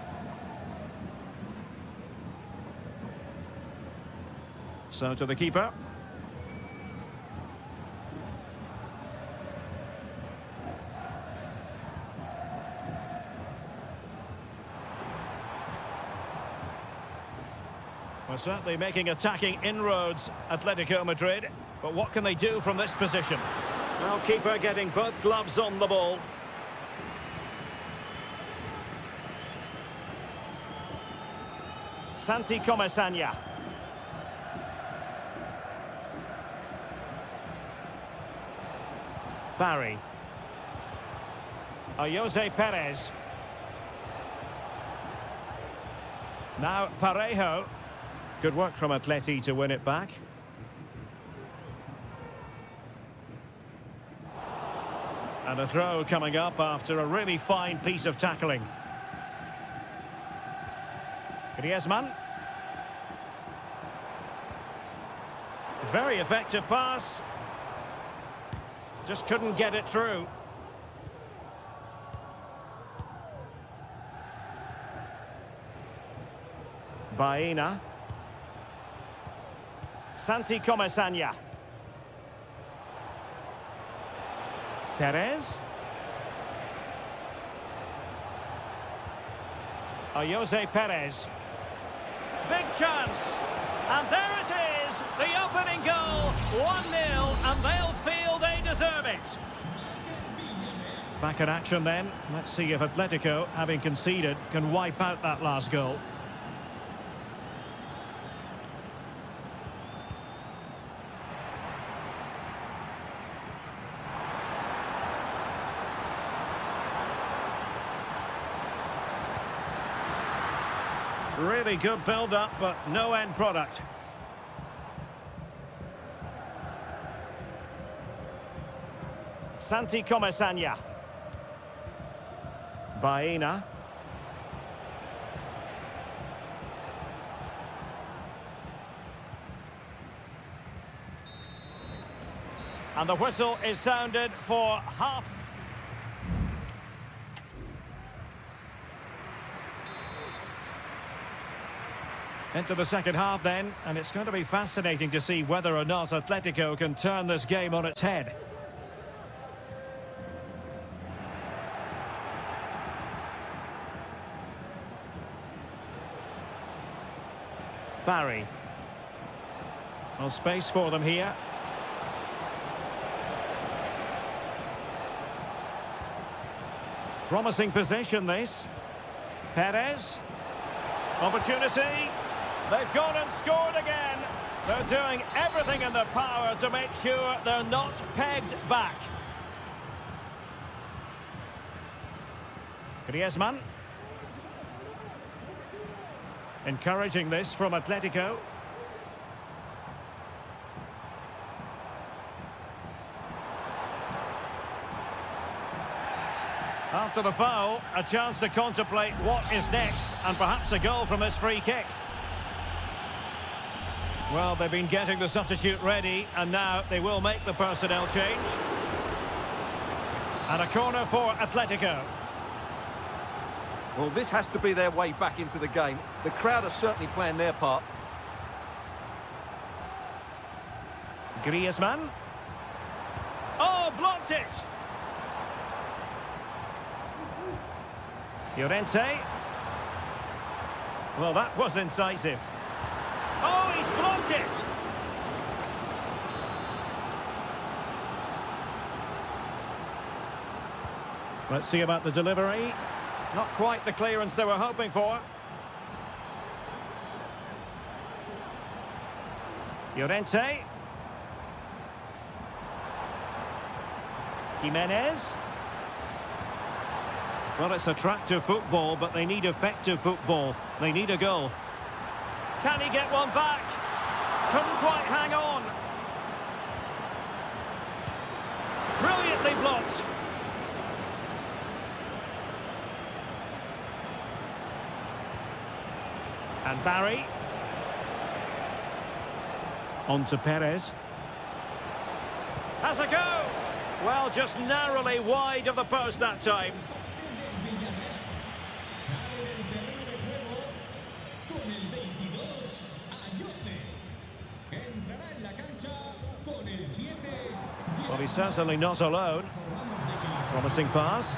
So to the keeper. Well, certainly making attacking inroads, Atletico Madrid. But what can they do from this position? Well, keeper getting both gloves on the ball. Santi Comesaña. Barry. Jose Perez. Now Parejo. Good work from Atleti to win it back. And a throw coming up after a really fine piece of tackling. Griezmann. Very effective pass. Just couldn't get it through. Baena. Santi Comesaña. Perez. Jose Perez. Big chance. And there it is. The opening goal. 1-0. And they'll feel they deserve it. Back in action then. Let's see if Atletico, having conceded, can wipe out that last goal. Really good build-up, but no end product. Santi Comesaña. Baena. And the whistle is sounded for half. Into the second half then, and it's going to be fascinating to see whether or not Atletico can turn this game on its head. Barry. Well, space for them here. Promising position this. Perez. Opportunity. They've gone and scored again. They're doing everything in their power to make sure they're not pegged back. Griezmann. Encouraging this from Atletico. After the foul, a chance to contemplate what is next, and perhaps a goal from this free kick. Well, they've been getting the substitute ready, and now they will make the personnel change. And a corner for Atletico. Well, this has to be their way back into the game. The crowd are certainly playing their part. Griezmann. Oh, blocked it! Llorente. Well, that was incisive. Oh, he's blocked it! Let's see about the delivery. Not quite the clearance they were hoping for. Llorente. Jimenez. Well, it's attractive football, but they need effective football. They need a goal. Can he get one back? Couldn't quite hang on. Brilliantly blocked. And Barry. On to Perez. Has a go! Well, just narrowly wide of the post that time. Well, he's certainly not alone. Promising pass.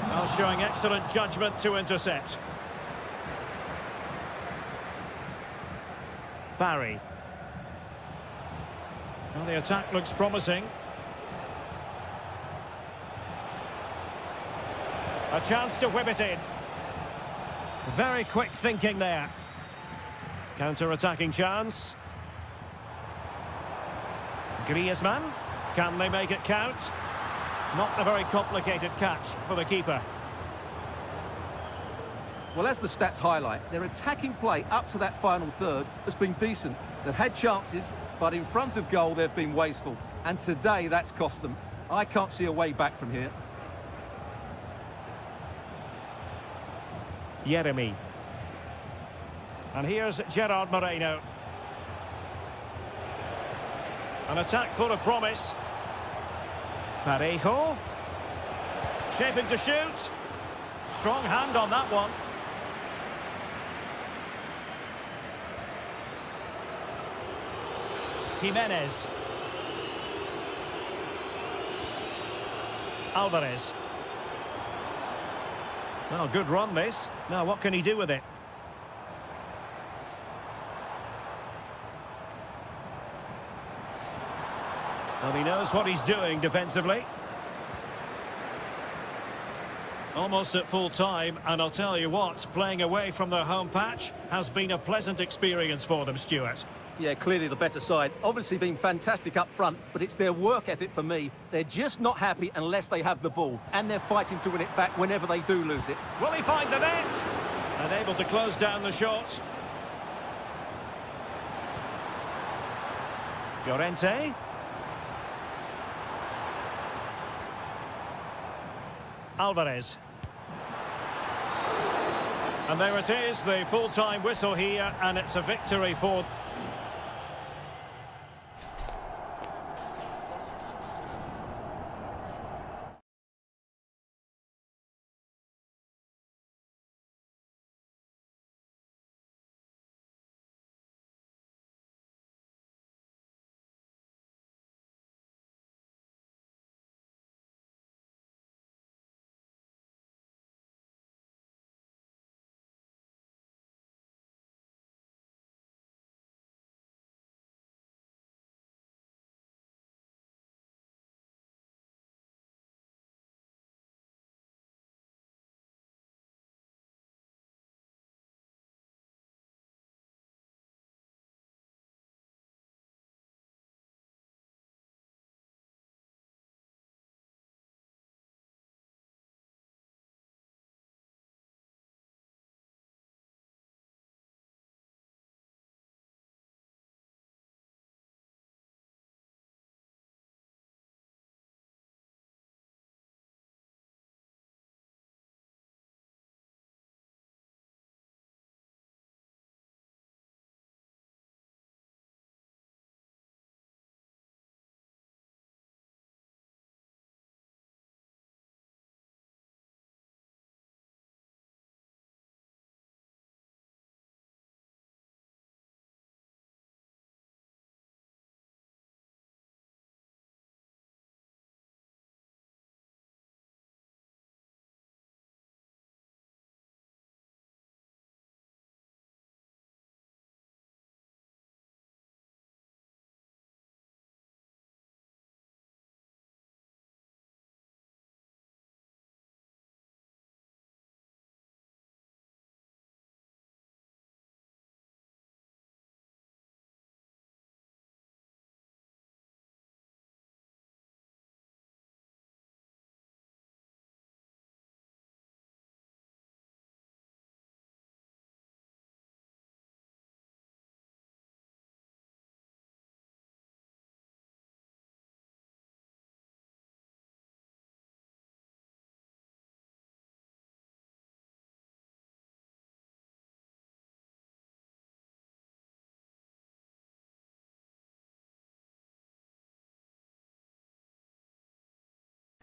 Well, showing excellent judgment to intercept. Barry. Well, the attack looks promising. A chance to whip it in. Very quick thinking there. Counter-attacking chance. Griezmann. Can they make it count? Not a very complicated catch for the keeper. Well, as the stats highlight, their attacking play up to that final third has been decent. They've had chances, but in front of goal they've been wasteful. And today that's cost them. I can't see a way back from here. Jeremy. And here's Gerard Moreno. An attack full of promise. Parejo. Shaping to shoot. Strong hand on that one. Jimenez. Alvarez. Well, good run this. Now what can he do with it? Well, he knows what he's doing defensively. Almost at full time, and I'll tell you what, playing away from their home patch has been a pleasant experience for them, Stuart. Yeah, clearly the better side. Obviously been fantastic up front, but it's their work ethic for me. They're just not happy unless they have the ball, and they're fighting to win it back whenever they do lose it. Will he find the net? And able to close down the shot. Llorente. Alvarez. And there it is, the full-time whistle here, and it's a victory for...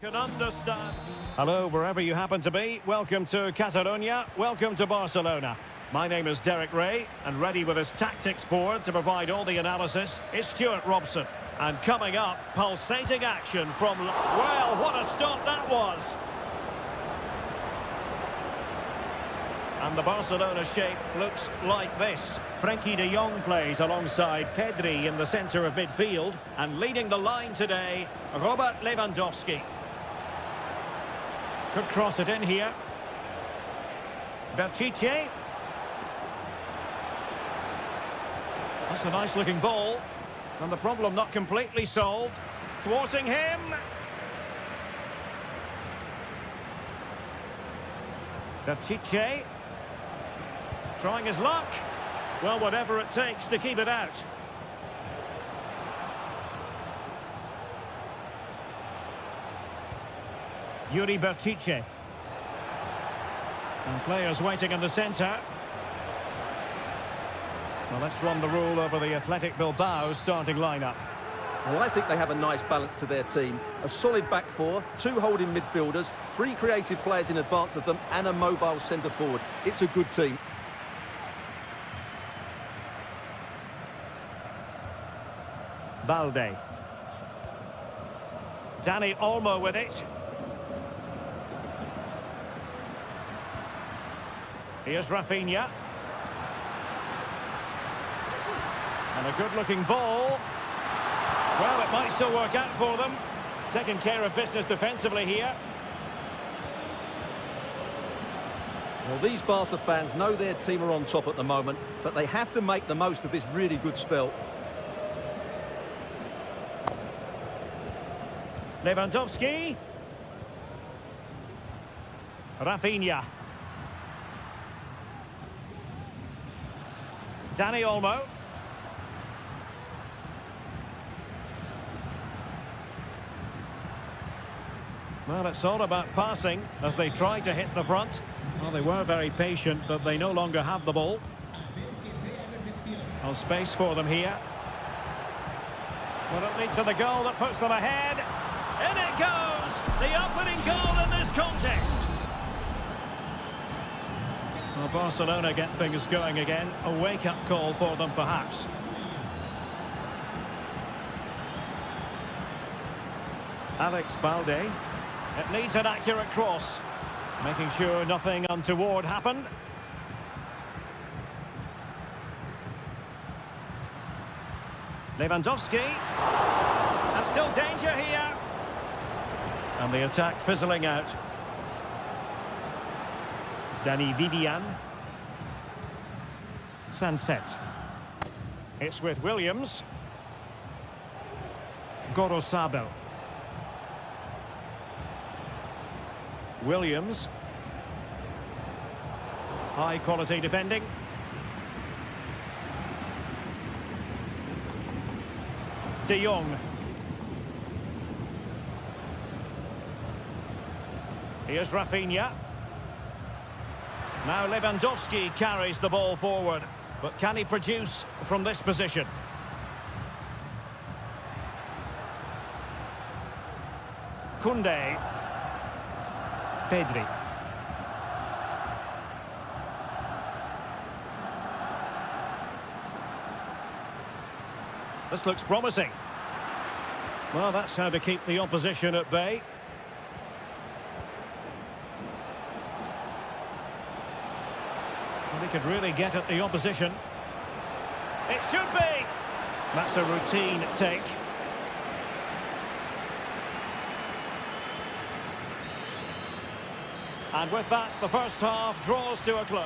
Can understand. Hello, wherever you happen to be. Welcome to Catalonia. Welcome to Barcelona. My name is Derek Ray, and ready with his tactics board to provide all the analysis is Stuart Robson. And coming up, pulsating action from... Well, what a stop that was! And the Barcelona shape looks like this. Frenkie de Jong plays alongside Pedri in the centre of midfield. And leading the line today, Robert Lewandowski. Could cross it in here. Pichetty. That's a nice-looking ball. And the problem not completely solved. Thwarting him. Pichetty. Trying his luck. Well, whatever it takes to keep it out. Yuri Pichetty. And players waiting in the centre. Well, let's run the rule over the Athletic Bilbao starting lineup. Well, I think they have a nice balance to their team. A solid back four, two holding midfielders, three creative players in advance of them, and a mobile centre forward. It's a good team. Balde. Dani Olmo with it. Here's Rafinha. And a good-looking ball. Well, it might still work out for them. Taking care of business defensively here. Well, these Barca fans know their team are on top at the moment, but they have to make the most of this really good spell. Lewandowski. Rafinha. Dani Olmo. Well, it's all about passing as they try to hit the front. Well, they were very patient, but they no longer have the ball. No space for them here. Will it lead to the goal that puts them ahead? In it goes! The opening goal in this contest. Well, Barcelona get things going again. A wake-up call for them, perhaps. Alex Balde. It needs an accurate cross. Making sure nothing untoward happened. Lewandowski. And still danger here. And the attack fizzling out. Dani Vivian. Sunset. It's with Williams. Gorosabel. Williams. High quality defending. De Jong. Here's Rafinha. Now Lewandowski carries the ball forward. But can he produce from this position? Koundé. Pedri. This looks promising. Well, that's how to keep the opposition at bay. They could really get at the opposition. It should be! That's a routine take. And with that, the first half draws to a close.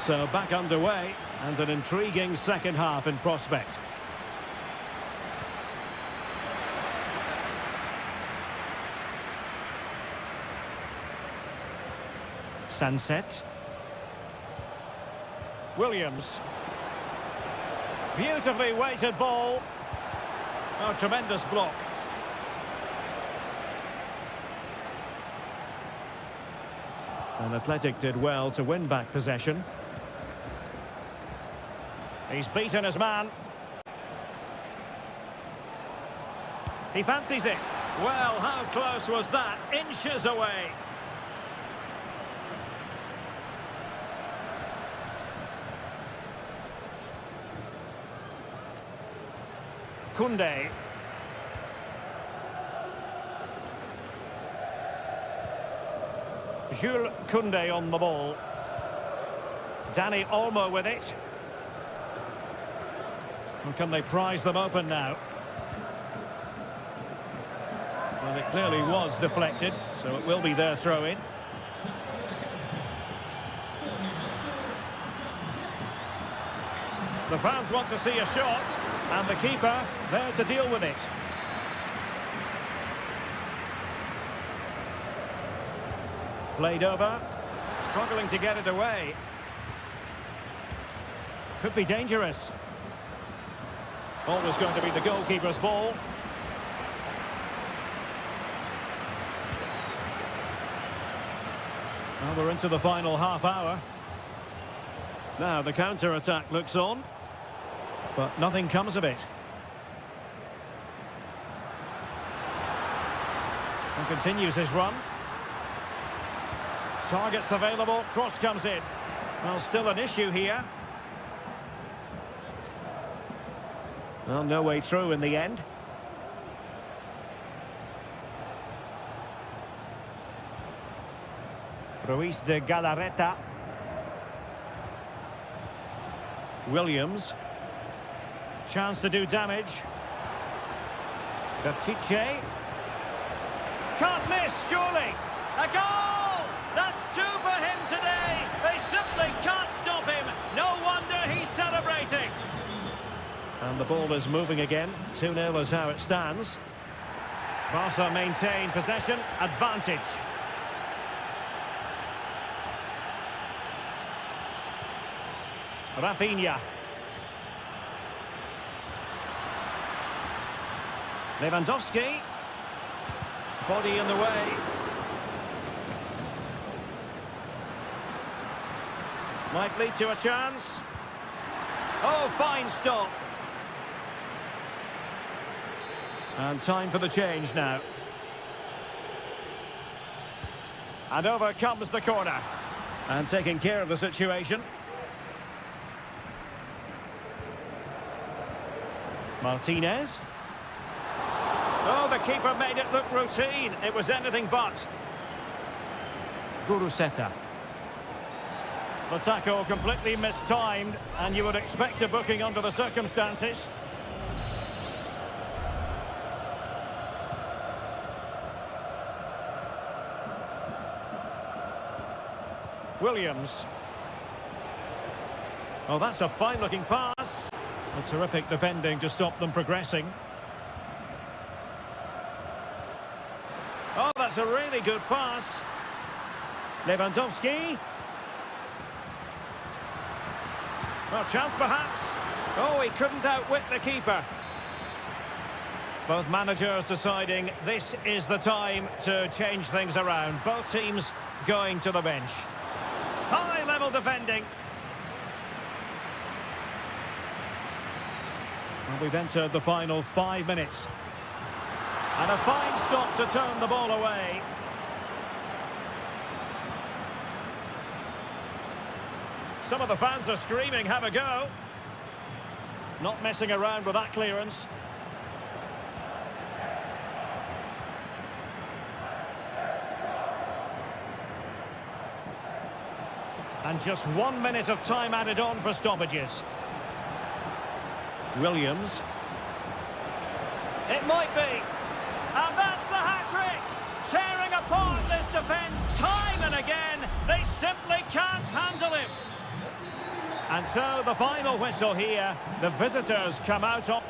So back underway, and an intriguing second half in prospect. Sunset. Williams. Beautifully weighted ball. Oh, tremendous block. And Athletic did well to win back possession. He's beaten his man. He fancies it. Well, how close was that? Inches away. Koundé. Jules Koundé on the ball. Danny Olmo with it. And can they prize them open now? Well, it clearly was deflected, so it will be their throw-in. The fans want to see a shot, and the keeper there to deal with it. Played over, struggling to get it away. Could be dangerous. Always going to be the goalkeeper's ball. Well, we're into the final half hour. Now the counter-attack looks on, but nothing comes of it. And continues his run. Targets available, cross comes in. Well, still an issue here. Well, no way through in the end. Ruiz de Galarreta. Williams. Chance to do damage. Berchiche. Can't miss, surely. A goal! That's two for him today. They simply can't stop him. No wonder he's celebrating. And the ball is moving again. 2-0 is how it stands. Barca maintain possession, advantage. Rafinha. Lewandowski. Body in the way. Might lead to a chance. Oh, fine stop. And time for the change now. And over comes the corner. And taking care of the situation. Martinez. Oh, the keeper made it look routine. It was anything but. Guruseta. The tackle completely mistimed, and you would expect a booking under the circumstances. Williams. Oh, that's a fine-looking pass. A terrific defending to stop them progressing. Oh, that's a really good pass. Lewandowski. Well, chance perhaps. Oh, he couldn't outwit the keeper. Both managers deciding this is the time to change things around. Both teams going to the bench. High-level defending. Well, we've entered the final 5 minutes. And a fine stop to turn the ball away. Some of the fans are screaming, have a go. Not messing around with that clearance. And just 1 minute of time added on for stoppages. Williams. It might be. And that's the hat-trick! Tearing apart this defence time and again. They simply can't handle him. And so the final whistle here. The visitors come out on...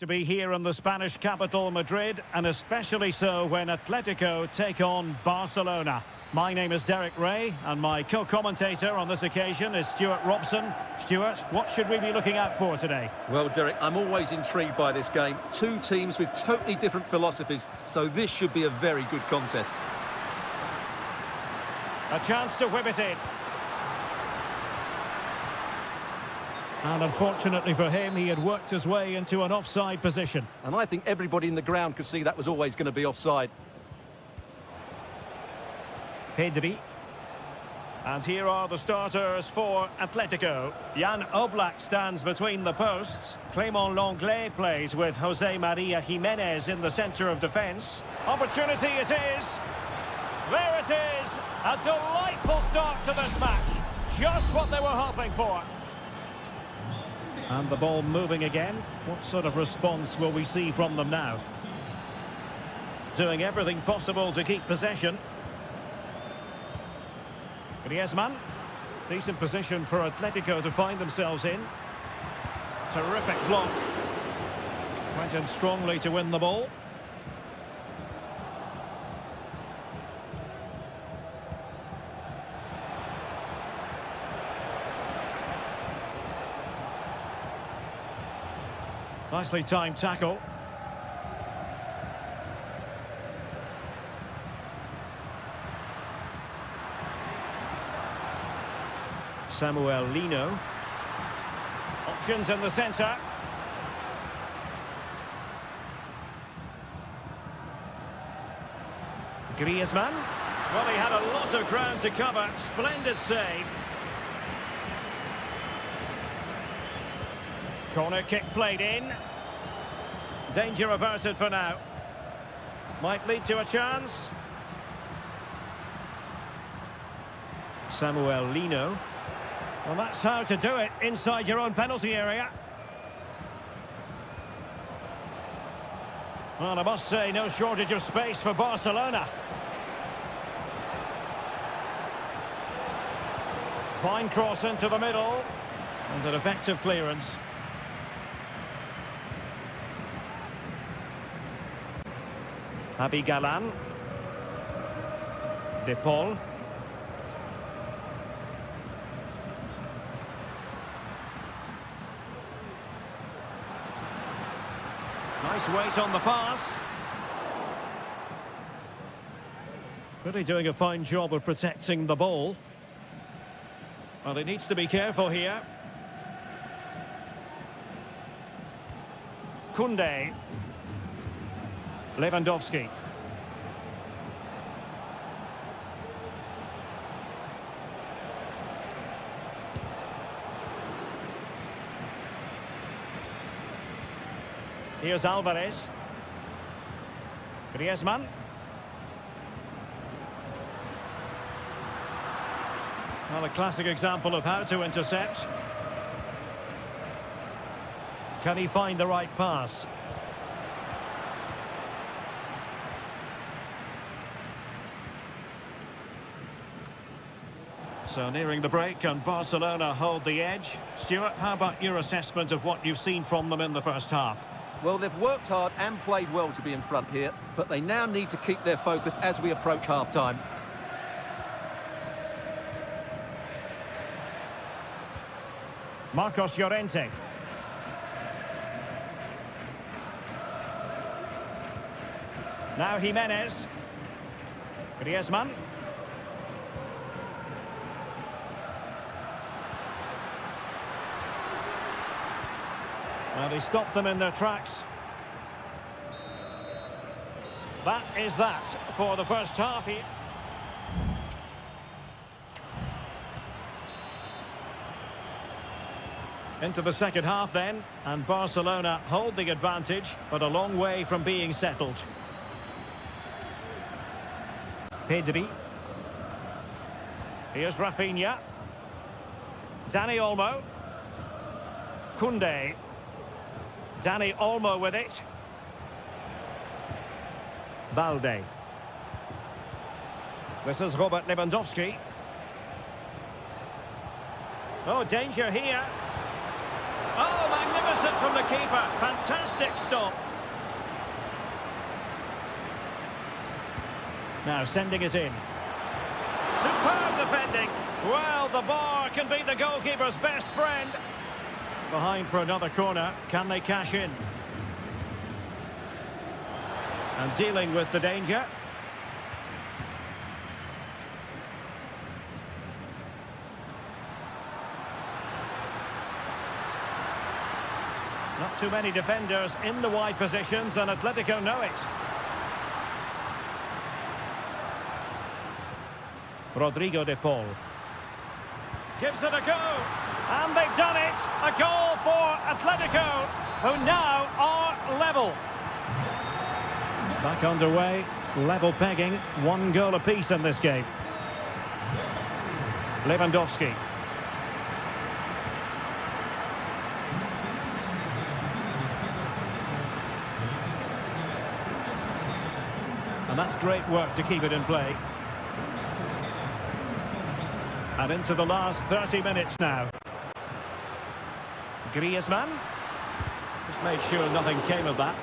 To be here in the Spanish capital, Madrid, and especially so when Atletico take on Barcelona. My name is Derek Ray, and my co-commentator on this occasion is Stuart Robson. Stuart, what should we be looking out for today? Well, Derek, I'm always intrigued by this game. Two teams with totally different philosophies, so this should be a very good contest. A chance to whip it in. And unfortunately for him, he had worked his way into an offside position. And I think everybody in the ground could see that was always going to be offside. Pedri. And here are the starters for Atletico. Jan Oblak stands between the posts. Clément Lenglet plays with Jose Maria Jimenez in the centre of defence. Opportunity it is. There it is. A delightful start to this match. Just what they were hoping for. And the ball moving again. What sort of response will we see from them now? Doing everything possible to keep possession. Griezmann. Decent position for Atletico to find themselves in. Terrific block. Went in strongly to win the ball. Nicely timed tackle. Samuel Lino. Options in the centre. Griezmann. Well, he had a lot of ground to cover. Splendid save. Corner kick played in. Danger averted for now. Might lead to a chance. Samuel Lino. Well, that's how to do it inside your own penalty area. Well, I must say, no shortage of space for Barcelona. Fine cross into the middle. And an effective clearance. Javi Galán. De Paul. Nice weight on the pass. Really doing a fine job of protecting the ball. Well, he needs to be careful here. Koundé. Lewandowski. Here's Alvarez. Griezmann. Well, a classic example of how to intercept. Can he find the right pass? So nearing the break, and Barcelona hold the edge. Stuart, how about your assessment of what you've seen from them in the first half? Well, they've worked hard and played well to be in front here, but they now need to keep their focus as we approach half-time. Marcos Llorente. Now Jimenez. Griezmann. Well, he stopped them in their tracks. That is that for the first half here. Into the second half then, and Barcelona hold the advantage, but a long way from being settled. Pedri. Here's Rafinha. Dani Olmo. Koundé. Dani Olmo with it. Balde. This is Robert Lewandowski. Oh, danger here. Oh, magnificent from the keeper. Fantastic. Fantastic stop. Now sending it in. Superb defending. Well, the bar can be the goalkeeper's best friend. Behind for another corner. Can they cash in? And dealing with the danger. Not too many defenders in the wide positions, and Atletico know it. Rodrigo de Paul. Gives it a go. And they've done it. A goal for Atletico, who now are level. Back underway. Level pegging. 1 goal apiece in this game. Lewandowski. And that's great work to keep it in play. And into the last 30 minutes now. Griezmann. Just made sure nothing came of that.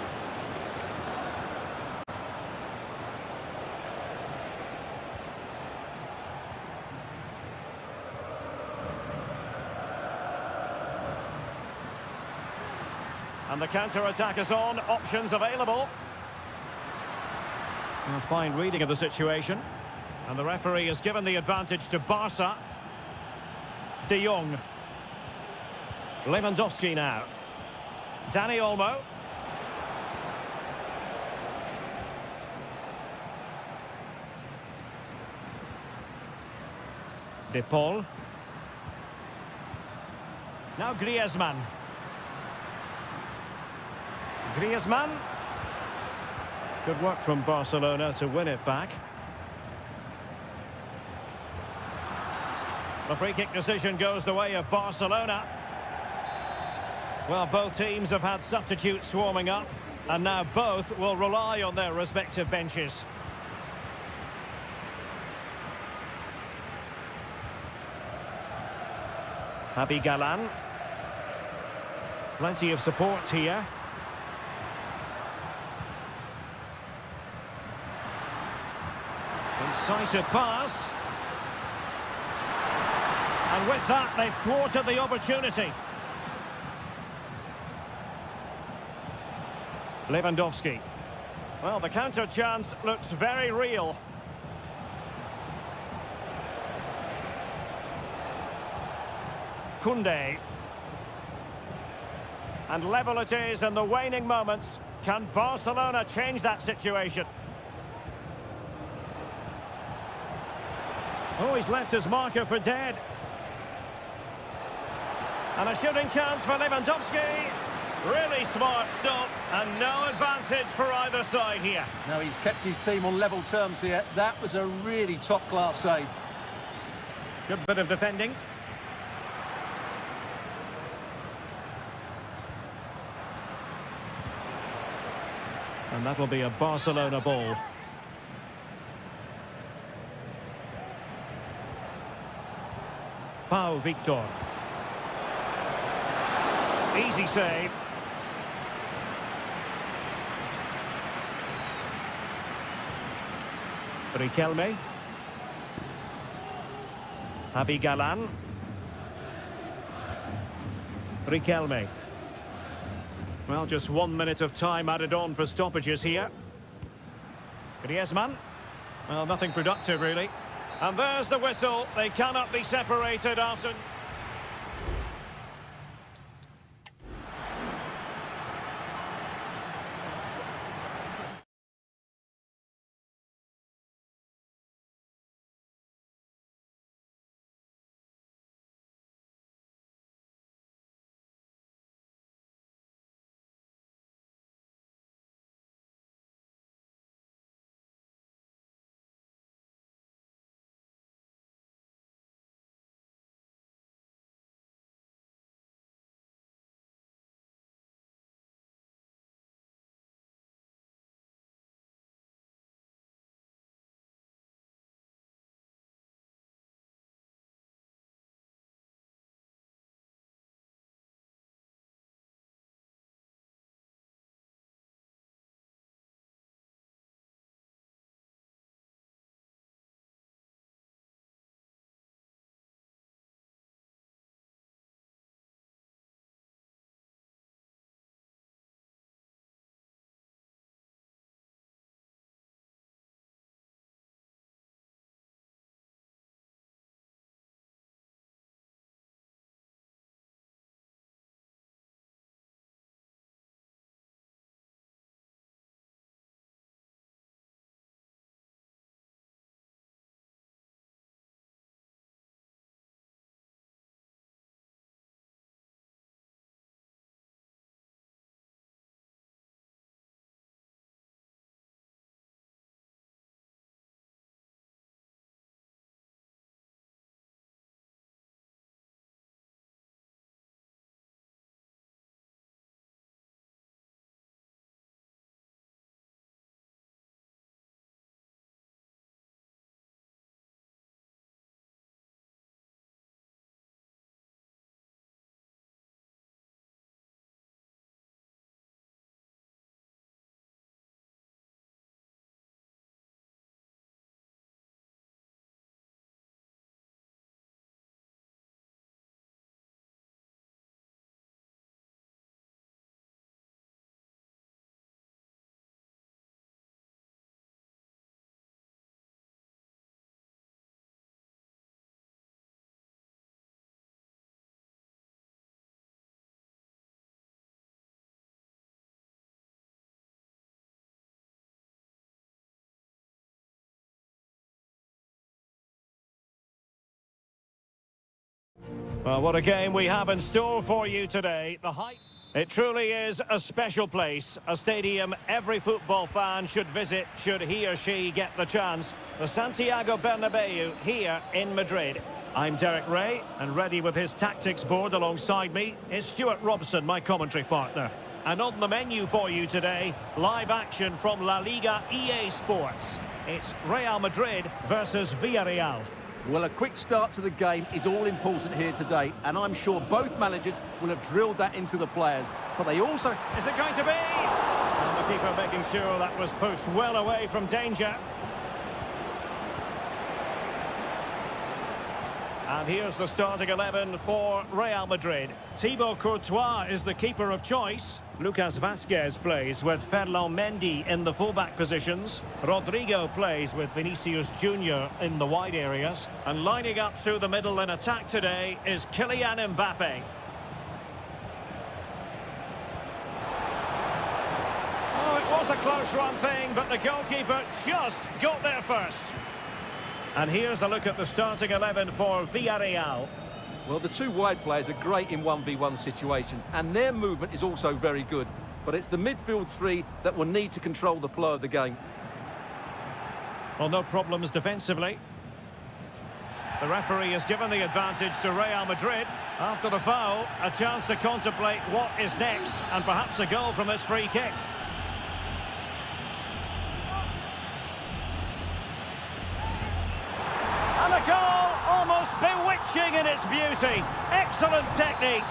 And the counter-attack is on. Options available. A fine reading of the situation. And the referee has given the advantage to Barca. De Jong. Lewandowski now. Dani Olmo. De Paul. Now Griezmann. Griezmann. Good work from Barcelona to win it back. The free kick decision goes the way of Barcelona. Well, both teams have had substitutes warming up, and now both will rely on their respective benches. Javi Galán. Plenty of support here. Incisive pass. And with that, they've thwarted the opportunity. Lewandowski. Well, the counter chance looks very real. Koundé. And level it is in the waning moments. Can Barcelona change that situation? Oh, he's left his marker for dead. And a shooting chance for Lewandowski. Really smart stop, and no advantage for either side here. No, he's kept his team on level terms here. That was a really top-class save. Good bit of defending. And that'll be a Barcelona ball. Pau Victor. Easy save. Riquelme. Javi Galán. Riquelme. Well, just 1 minute of time added on for stoppages here. Griezmann. Well, nothing productive, really. And there's the whistle. They cannot be separated after... Well, what a game we have in store for you today. The hype. It truly is a special place, a stadium every football fan should visit should he or she get the chance. The Santiago Bernabeu here in Madrid. I'm Derek Ray, and ready with his tactics board alongside me is Stuart Robson, my commentary partner. And on the menu for you today, live action from La Liga EA Sports. It's Real Madrid versus Villarreal. Well, a quick start to the game is all important here today, and I'm sure both managers will have drilled that into the players. But they also... Is it going to be? And the keeper making sure that was pushed well away from danger. And here's the starting 11 for Real Madrid. Thibaut Courtois is the keeper of choice. Lucas Vazquez plays with Ferland Mendy in the fullback positions. Rodrigo plays with Vinicius Junior in the wide areas. And lining up through the middle in attack today is Kylian Mbappe. Oh, it was a close run thing, but the goalkeeper just got there first. And here's a look at the starting 11 for Villarreal. Well, the two wide players are great in 1v1 situations, and their movement is also very good. But it's the midfield three that will need to control the flow of the game. Well, no problems defensively. The referee has given the advantage to Real Madrid. After the foul, a chance to contemplate what is next, and perhaps a goal from this free kick. And a goal, almost bewitching in its beauty. Excellent technique.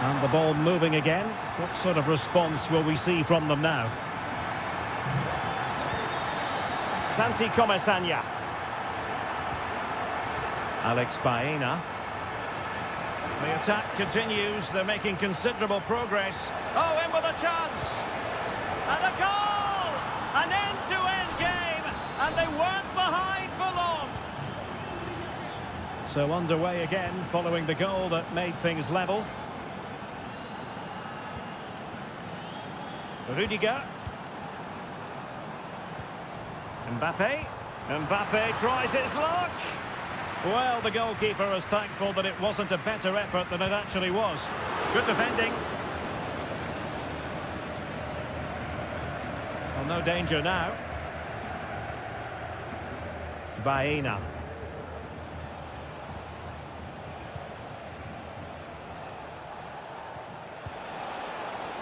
And the ball moving again. What sort of response will we see from them now? Santi Comesaña. Alex Baena. The attack continues. They're making considerable progress. Oh, in with a chance. And a goal! An end-to-end game. And they weren't behind for long. So underway again, following the goal that made things level. Rudiger. Mbappe. Mbappe tries his luck. Well, the goalkeeper is thankful that it wasn't a better effort than it actually was. Good defending. Well, no danger now. Baena.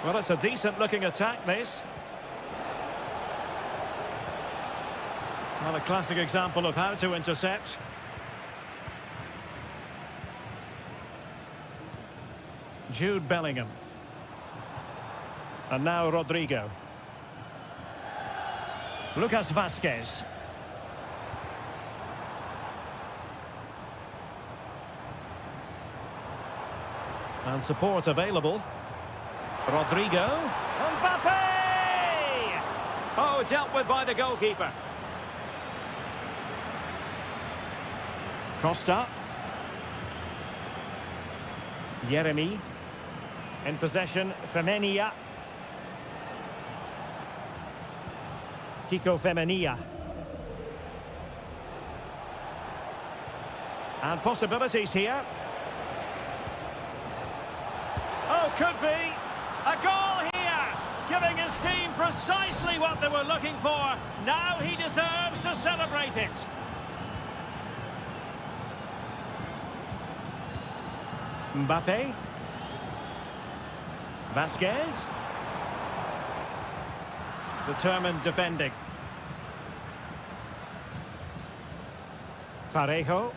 Well, it's a decent-looking attack, this. Well, a classic example of how to intercept. Jude Bellingham. And now Rodrigo. Lucas Vazquez. And support available. Rodrigo. Mbappe! Oh, dealt with by the goalkeeper. Costa. Yeremy. In possession, Femenia. Kiko Femenia. And possibilities here. Oh, could be. A goal here, giving his team precisely what they were looking for. Now he deserves to celebrate it. Mbappe. Vazquez. Determined defending. Parejo.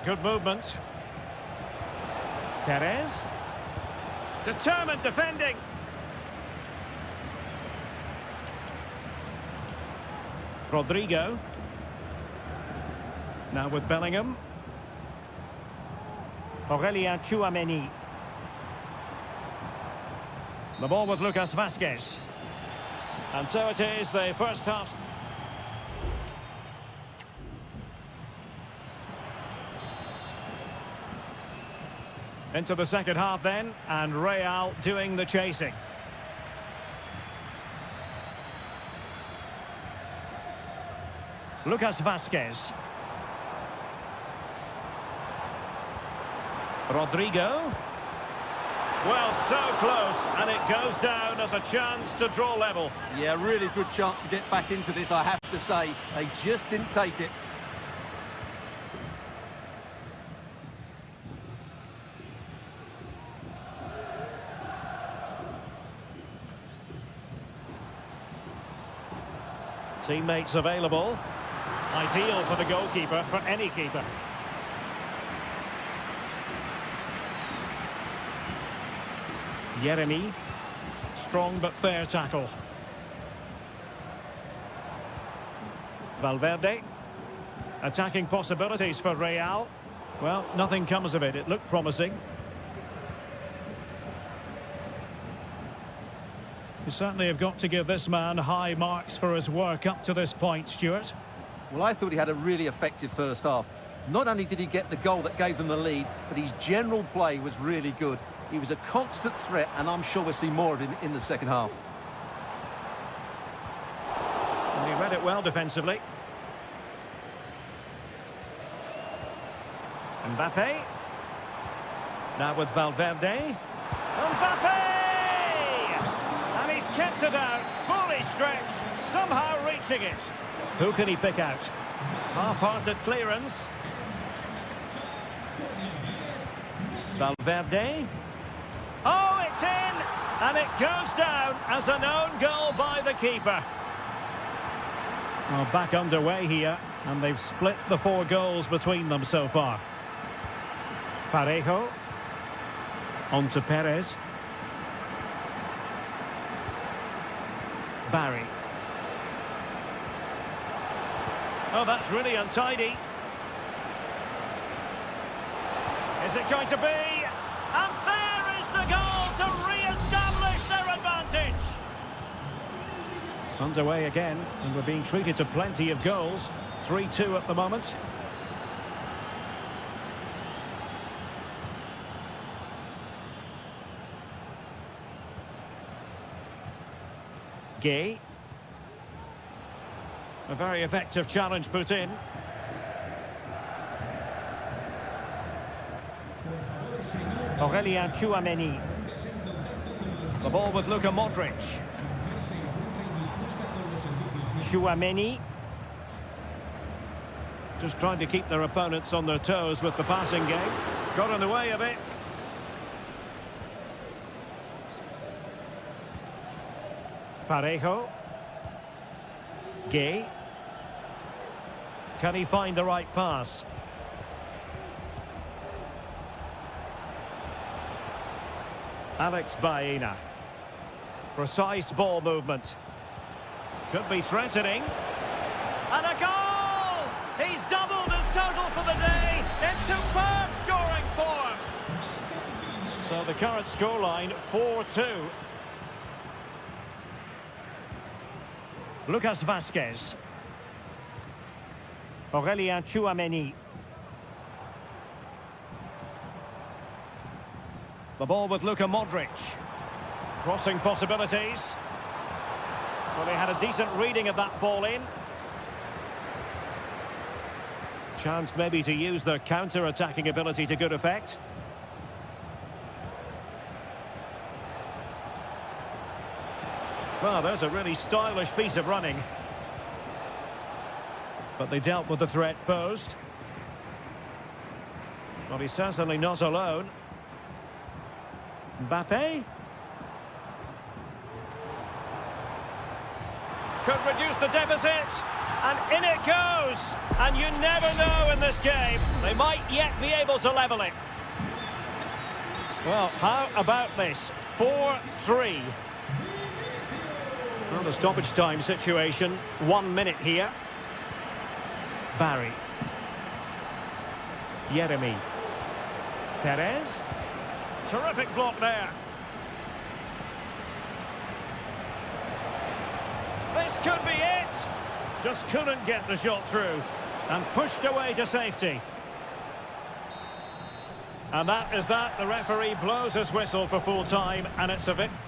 Good movement. Perez. Determined defending. Rodrigo. Now with Bellingham. Aurelien Tchouameni. The ball with Lucas Vazquez. And so it is, the first half. Into the second half then, and Real doing the chasing. Lucas Vazquez. Rodrigo. Well, so close, and it goes down as a chance to draw level. Yeah, really good chance to get back into this, I have to say. They just didn't take it. Teammates available. Ideal for the goalkeeper, for any keeper. Jeremy. Strong but fair tackle. Valverde. Attacking possibilities for Real. Well, nothing comes of it. It looked promising. You certainly have got to give this man high marks for his work up to this point, Stuart. Well, I thought he had a really effective first half. Not only did he get the goal that gave them the lead, but his general play was really good. He was a constant threat, and I'm sure we'll see more of him in the second half. And he read it well defensively. Mbappe. Now with Valverde. Mbappe! And he's kept it out, fully stretched, somehow reaching it. Who can he pick out? Half-hearted clearance. Valverde. Oh, it's in! And it goes down as an own goal by the keeper. Well, back underway here, and they've split the 4 goals between them so far. Parejo. On to Perez. Barry. Oh, that's really untidy. Is it going to be? And there is the goal to re-establish their advantage. Underway again, and we're being treated to plenty of goals. 3-2 at the moment. Gay. A very effective challenge put in. Aurelien Tchouameni. The ball with Luka Modric. Tchouameni. Just trying to keep their opponents on their toes with the passing game. Got in the way of it. Parejo. Gay. Can he find the right pass? Alex Baena. Precise ball movement. Could be threatening. And a goal! He's doubled his total for the day in superb scoring form. So the current scoreline, 4-2. Lucas Vazquez. Aurelien Tchouameni. The ball with Luka Modric. Crossing possibilities. Well, they had a decent reading of that ball in. Chance maybe to use their counter-attacking ability to good effect. Well, there's a really stylish piece of running. But they dealt with the threat posed. Well, he's certainly not alone. Mbappe. Could reduce the deficit. And in it goes. And you never know in this game. They might yet be able to level it. Well, how about this? 4-3. Well, the stoppage time situation. 1 minute here. Barry. Jeremy. Perez. Terrific block there. This could be it. Just couldn't get the shot through. And pushed away to safety. And that is that. The referee blows his whistle for full time, and it's a victory.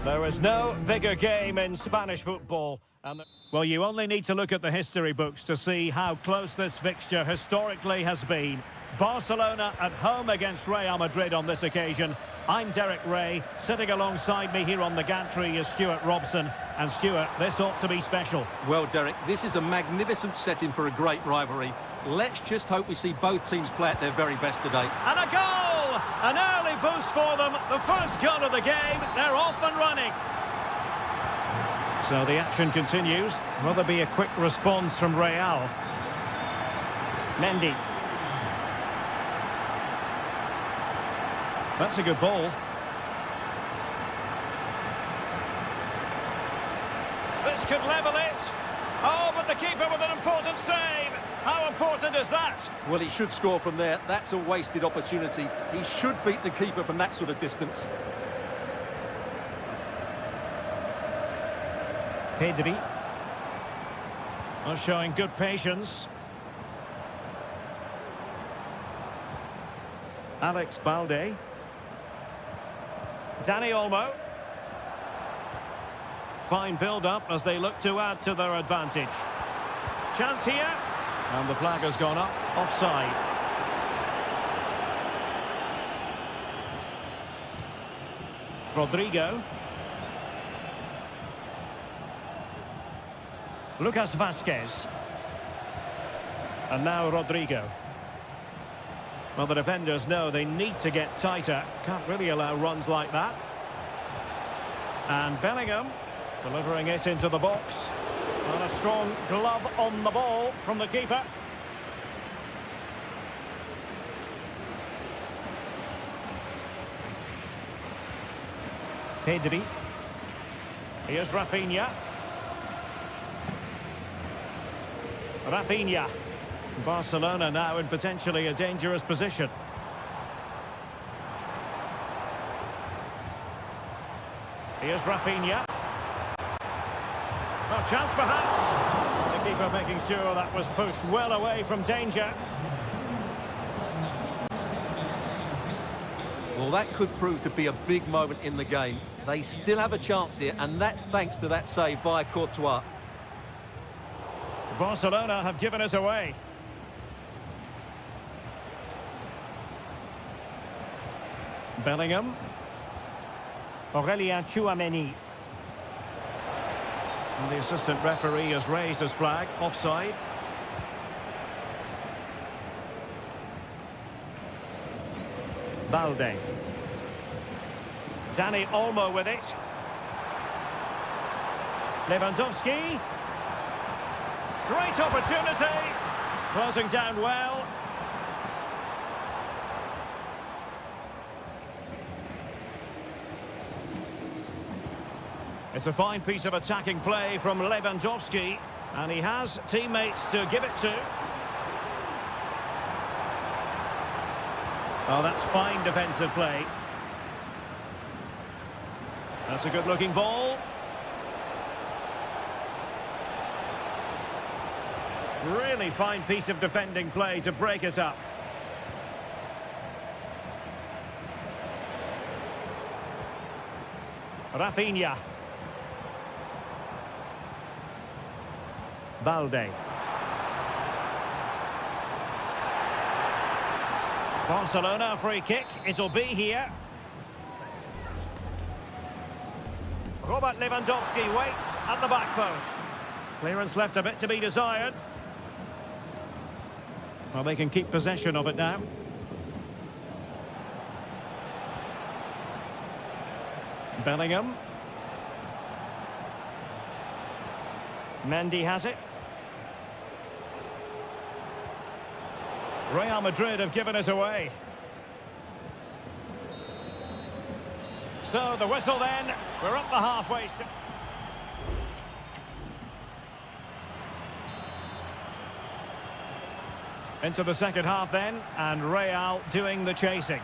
There is no bigger game in Spanish football. Well, you only need to look at the history books to see how close this fixture historically has been. Barcelona at home against Real Madrid on this occasion. I'm Derek Ray. Sitting alongside me here on the gantry is Stuart Robson. And Stuart, this ought to be special. Well, Derek, this is a magnificent setting for a great rivalry. Let's just hope we see both teams play at their very best today. And a goal! An early boost for them. The first goal of the game. They're off and running. So the action continues. Will there be a quick response from Real? Mendy. That's a good ball. This could level it. Oh, but the keeper with an important save. How important is that? Well, he should score from there. That's a wasted opportunity. He should beat the keeper from that sort of distance. Pedri. Showing good patience. Alex Balde. Dani Olmo. Fine build-up as they look to add to their advantage. Chance here. And the flag has gone up. Offside. Rodrigo. Lucas Vazquez. And now Rodrigo. Well, the defenders know they need to get tighter. Can't really allow runs like that. And Bellingham delivering it into the box. And a strong glove on the ball from the keeper. Pedri. Here's Rafinha. Rafinha. Barcelona now in potentially a dangerous position. Here's Rafinha. Well, chance perhaps. The keeper making sure that was pushed well away from danger. Well, that could prove to be a big moment in the game. They still have a chance here, and that's thanks to that save by Courtois. Barcelona have given us away. Bellingham. Aurelien Tchouameni. And the assistant referee has raised his flag. Offside. Balde. Dani Olmo with it. Lewandowski. Great opportunity. Closing down well. It's a fine piece of attacking play from Lewandowski, and he has teammates to give it to. Oh, that's fine defensive play. That's a good-looking ball. Really fine piece of defending play to break us up. Rafinha. Balde. Barcelona free kick. It'll be here. Robert Lewandowski waits at the back post. Clearance left a bit to be desired. Well, they can keep possession of it now. Bellingham. Mendy has it. Real Madrid have given us away. So the whistle then. We're up the halfway. Into the second half then, and Real doing the chasing.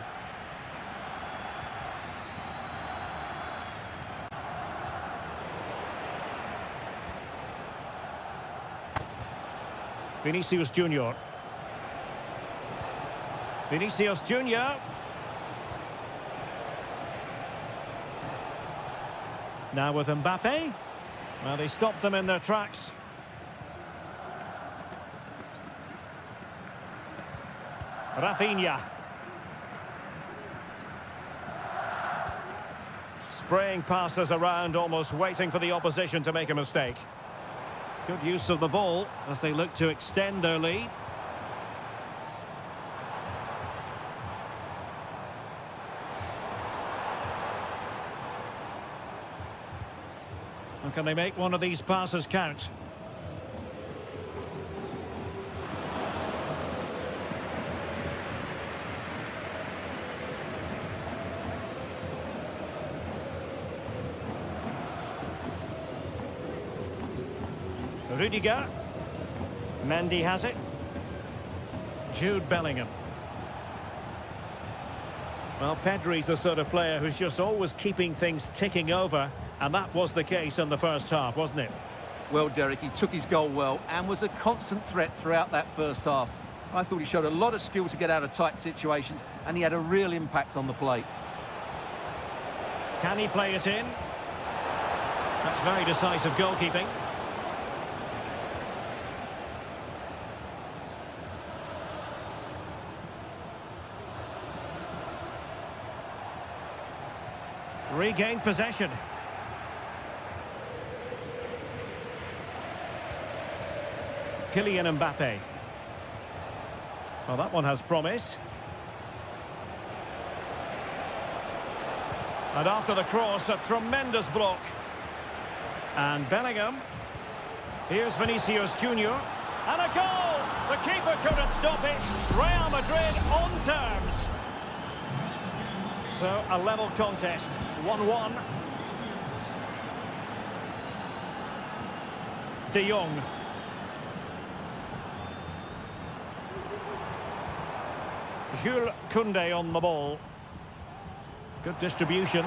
Vinicius Junior. Vinicius Junior. Now with Mbappe. Well, they stopped them in their tracks. Rafinha. Spraying passes around, almost waiting for the opposition to make a mistake. Good use of the ball as they look to extend their lead. And can they make one of these passes count? Rudiger. Mendy has it. Jude Bellingham. Well, Pedri's the sort of player who's just always keeping things ticking over, and that was the case in the first half, wasn't it? Well, Derek, he took his goal well and was a constant threat throughout that first half. I thought he showed a lot of skill to get out of tight situations, and he had a real impact on the plate. Can he play it in? That's very decisive goalkeeping. Regained possession. Kylian Mbappe. Well, that one has promise. And after the cross, a tremendous block. And Bellingham. Here's Vinicius Junior. And a goal! The keeper couldn't stop it. Real Madrid on terms. So, a level contest, 1-1. De Jong. Jules Koundé on the ball. Good distribution.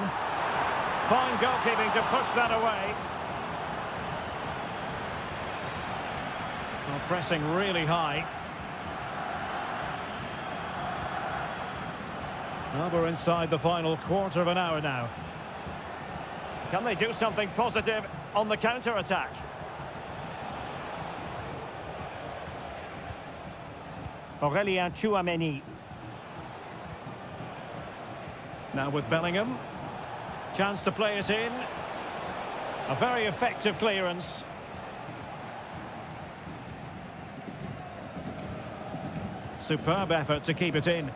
Fine goalkeeping to push that away. Well, pressing really high. Well, we're inside the final quarter of an hour now. Can they do something positive on the counter-attack? Aurélien Tchouameni. Now with Bellingham. Chance to play it in. A very effective clearance. Superb effort to keep it in.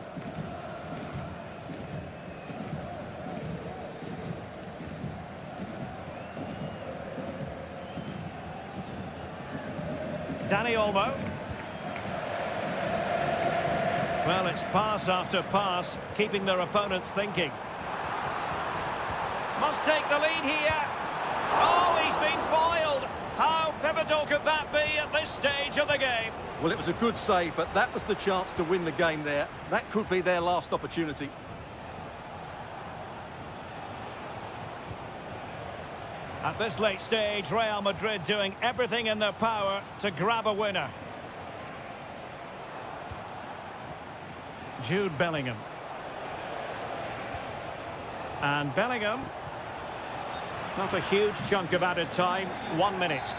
Dani Olmo. Well, it's pass after pass, keeping their opponents thinking. Must take the lead here. Oh, he's been foiled. How pivotal could that be at this stage of the game? Well, it was a good save, but that was the chance to win the game there. That could be their last opportunity. At this late stage, Real Madrid doing everything in their power to grab a winner. Jude Bellingham. And Bellingham. Not a huge chunk of added time, 1 minute.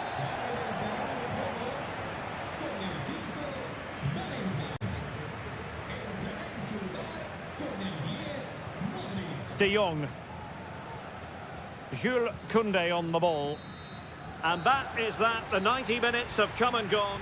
De Jong. Jules Koundé on the ball. And that is that. The 90 minutes have come and gone.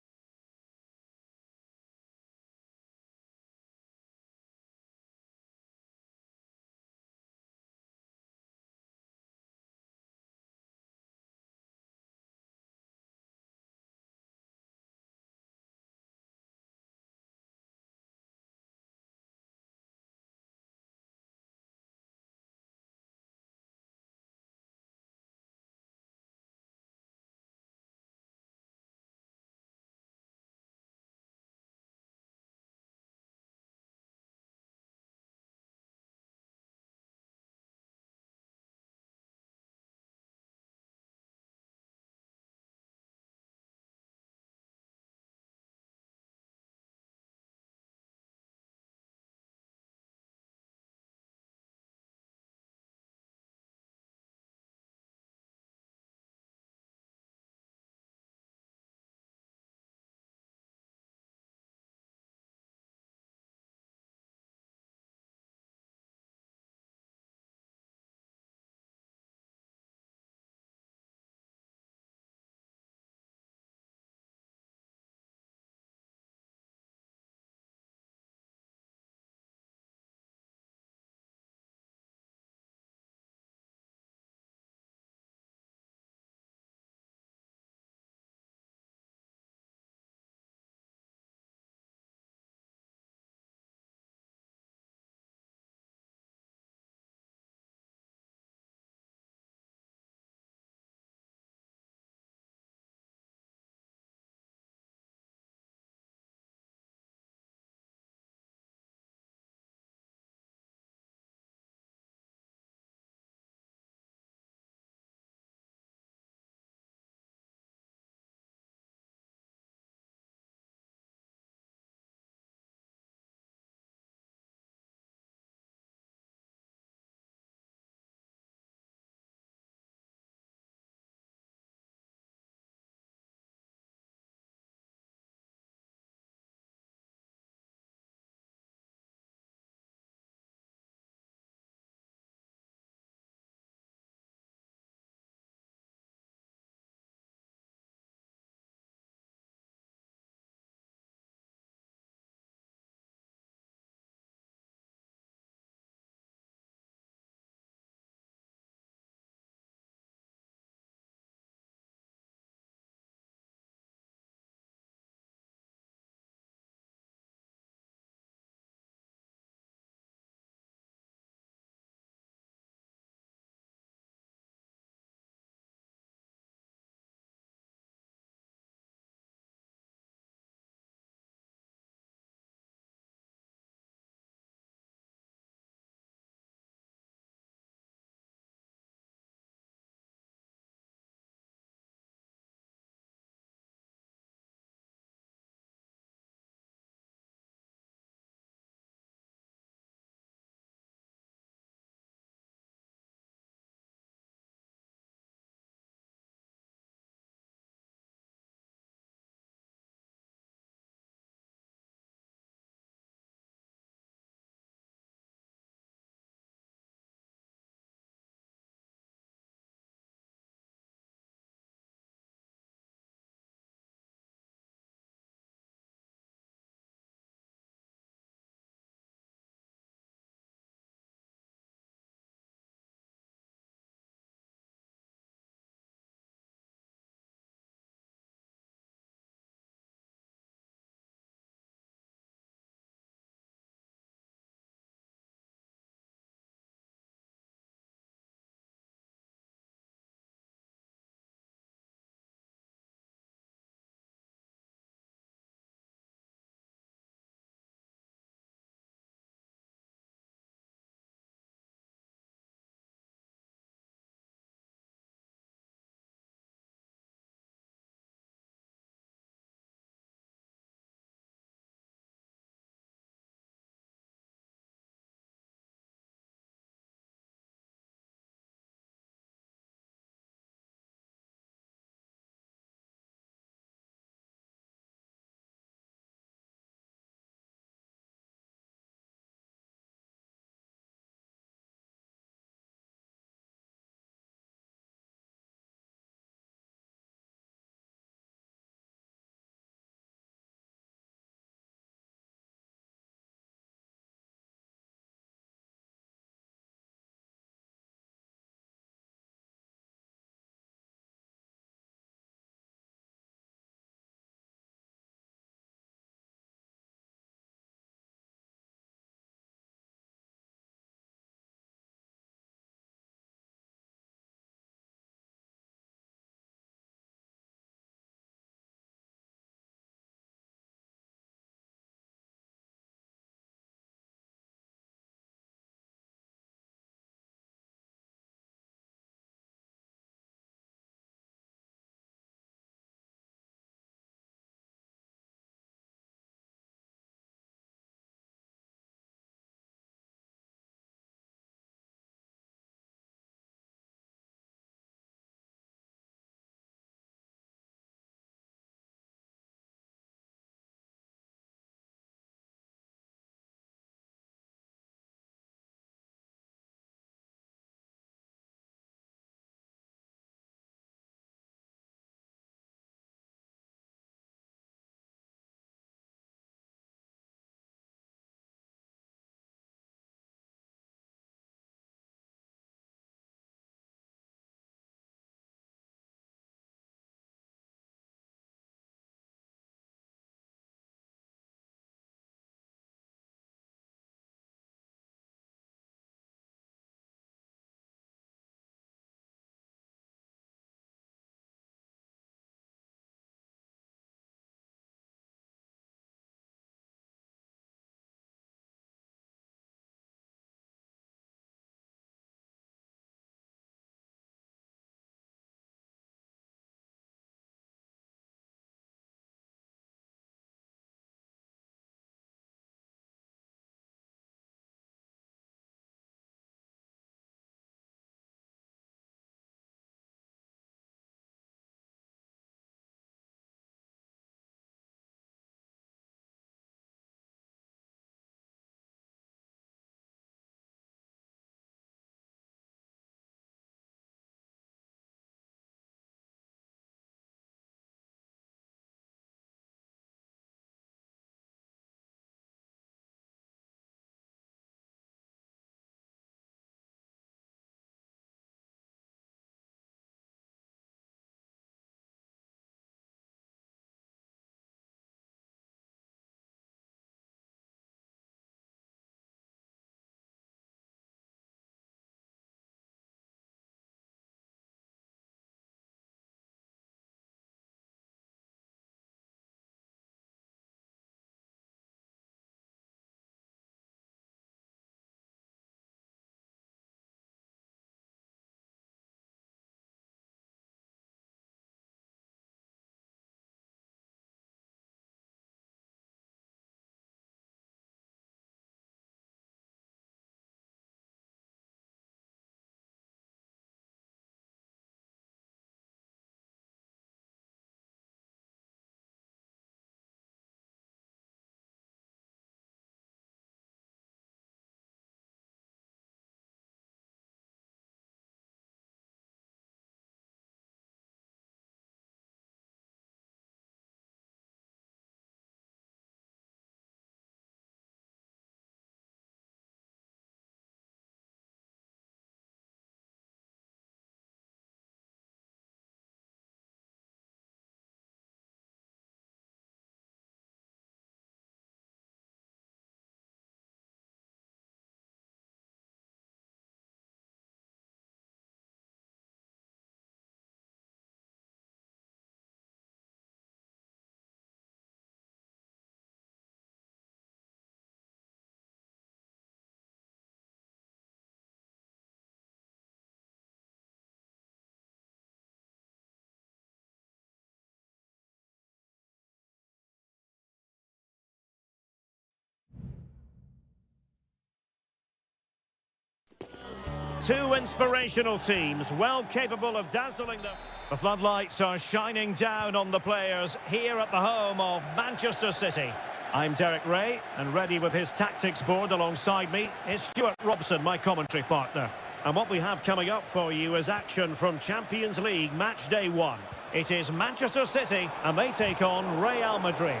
Two inspirational teams, well capable of dazzling them. The floodlights are shining down on the players here at the home of Manchester City. I'm Derek Ray, and ready with his tactics board alongside me is Stuart Robson, my commentary partner. And what we have coming up for you is action from Champions League Match Day 1. It is Manchester City, and they take on Real Madrid.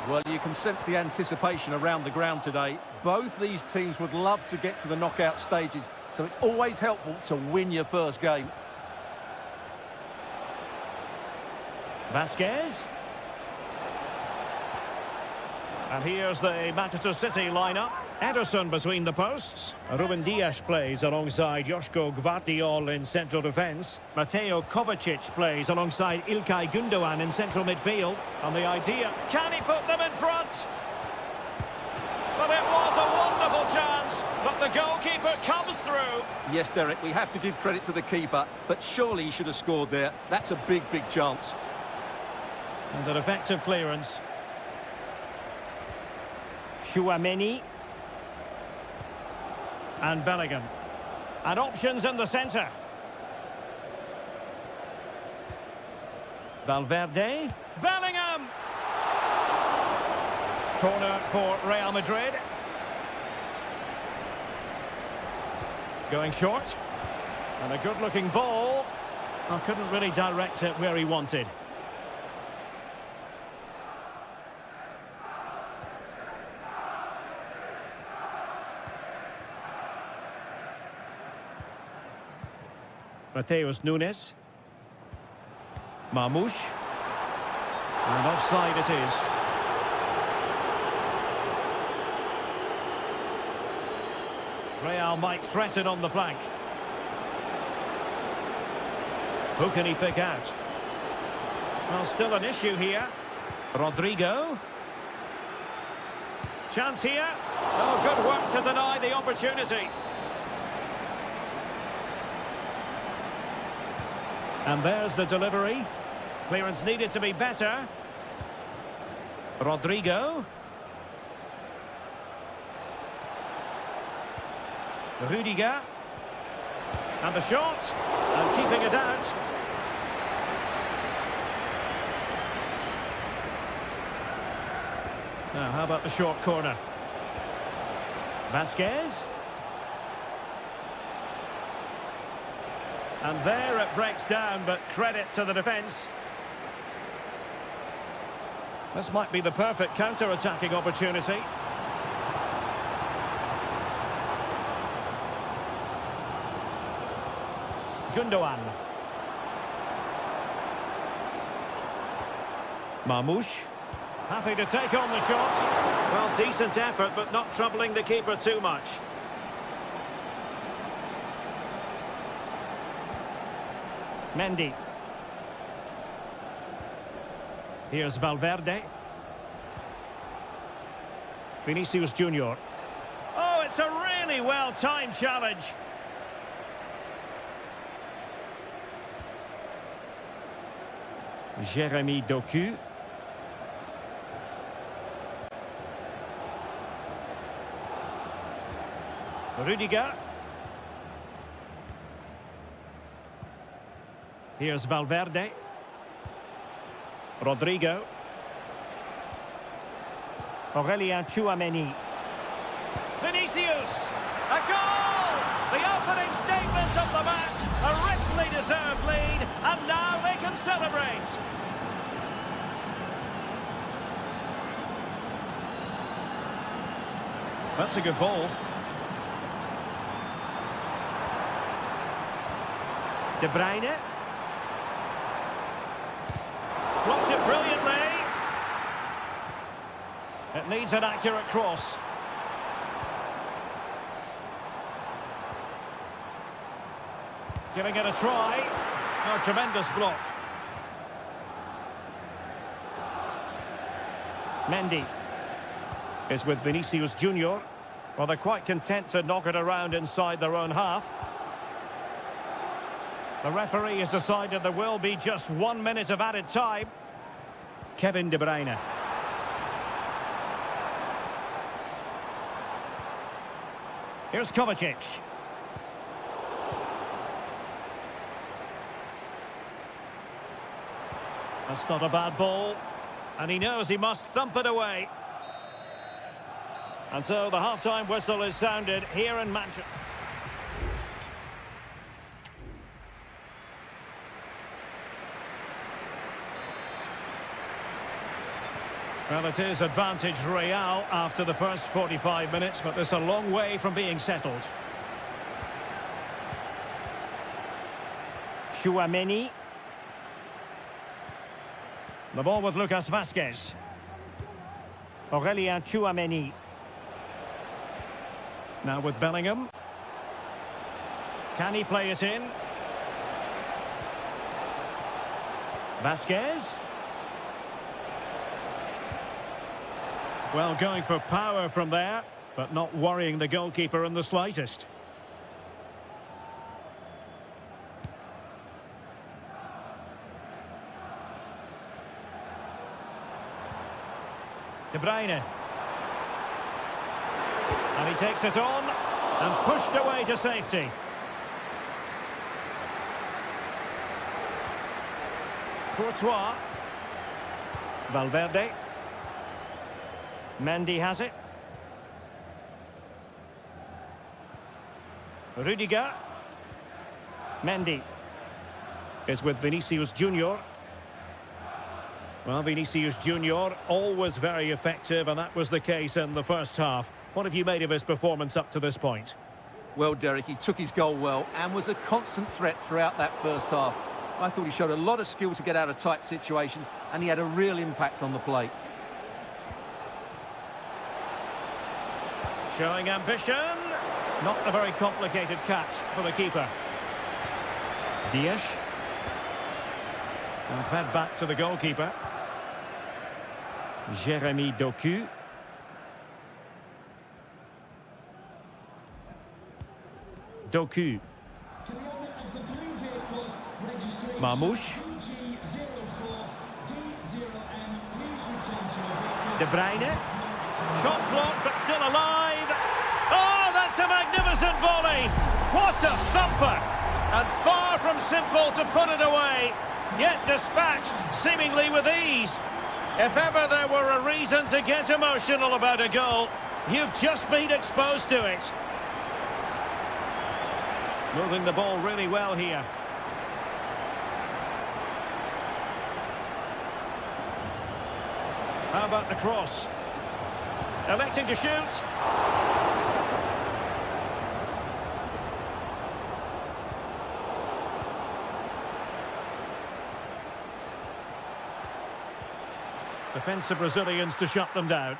Well, you can sense the anticipation around the ground today. Both these teams would love to get to the knockout stages, so it's always helpful to win your first game. Vasquez. And here's the Manchester City lineup. Ederson between the posts. Ruben Dias plays alongside Joško Gvardiol in central defence. Mateo Kovacic plays alongside İlkay Gündoğan in central midfield. And the idea, can he put them in front? Well, it was a wonderful chance, but the goalkeeper comes through. Yes, Derek, we have to give credit to the keeper, but surely he should have scored there. That's a big, big chance. And an effective clearance. Tchouaméni. And Bellingham. And options in the centre. Valverde. Bellingham! Corner for Real Madrid. Going short. And a good-looking ball. I couldn't really direct it where he wanted. Mateus Nunes. Marmoush. And offside it is. Real might threaten on the flank. Who can he pick out? Well, still an issue here. Rodrigo. Chance here. Oh, good work to deny the opportunity. And there's the delivery. Clearance needed to be better. Rodrigo. Rudiger. And the shot. And keeping it out. Now, how about the short corner? Vasquez. And there it breaks down, but credit to the defence. This might be the perfect counter-attacking opportunity. Gündoğan. Marmoush. Happy to take on the shot. Well, decent effort, but not troubling the keeper too much. Mendy. Here's Valverde. Vinicius Junior. Oh, it's a really well-timed challenge. Jeremy Doku. Rudiger. Here's Valverde. Rodrigo. Aurélien Tchouaméni. Vinicius! A goal! The opening statement of the match. A richly deserved lead, and now they can celebrate. That's a good ball. De Bruyne. Blocked it brilliantly. It needs an accurate cross. Giving it a try. Oh, tremendous block. Mendy is with Vinicius Junior. Well, they're quite content to knock it around inside their own half. The referee has decided there will be just 1 minute of added time. Kevin De Bruyne. Here's Kovacic. That's not a bad ball. And he knows he must thump it away. And so the half-time whistle is sounded here in Manchester. Well, it is advantage Real after the first 45 minutes, but there's a long way from being settled. Tchouaméni. The ball with Lucas Vázquez. Aurélien Tchouaméni. Now with Bellingham. Can he play it in? Vázquez. Well, going for power from there, but not worrying the goalkeeper in the slightest. De Bruyne. And he takes it on and pushed away to safety. Courtois. Valverde. Mendy has it. Rudiger. Mendy is with Vinicius Junior. Well, Vinicius Junior, always very effective, and that was the case in the first half. What have you made of his performance up to this point? Well, Derek, he took his goal well and was a constant threat throughout that first half. I thought he showed a lot of skill to get out of tight situations, and he had a real impact on the plate. Showing ambition. Not a very complicated catch for the keeper. Dias. And fed back to the goalkeeper. Jeremy Doku. Doku. Mamouche. De Bruyne. Shot blocked, but still alive. Oh, that's a magnificent volley. What a thumper. And far from simple to put it away. Yet dispatched, seemingly with ease. If ever there were a reason to get emotional about a goal, you've just been exposed to it. Moving the ball really well here. How about the cross? Electing to shoot. Defensive Brazilians to shut them down.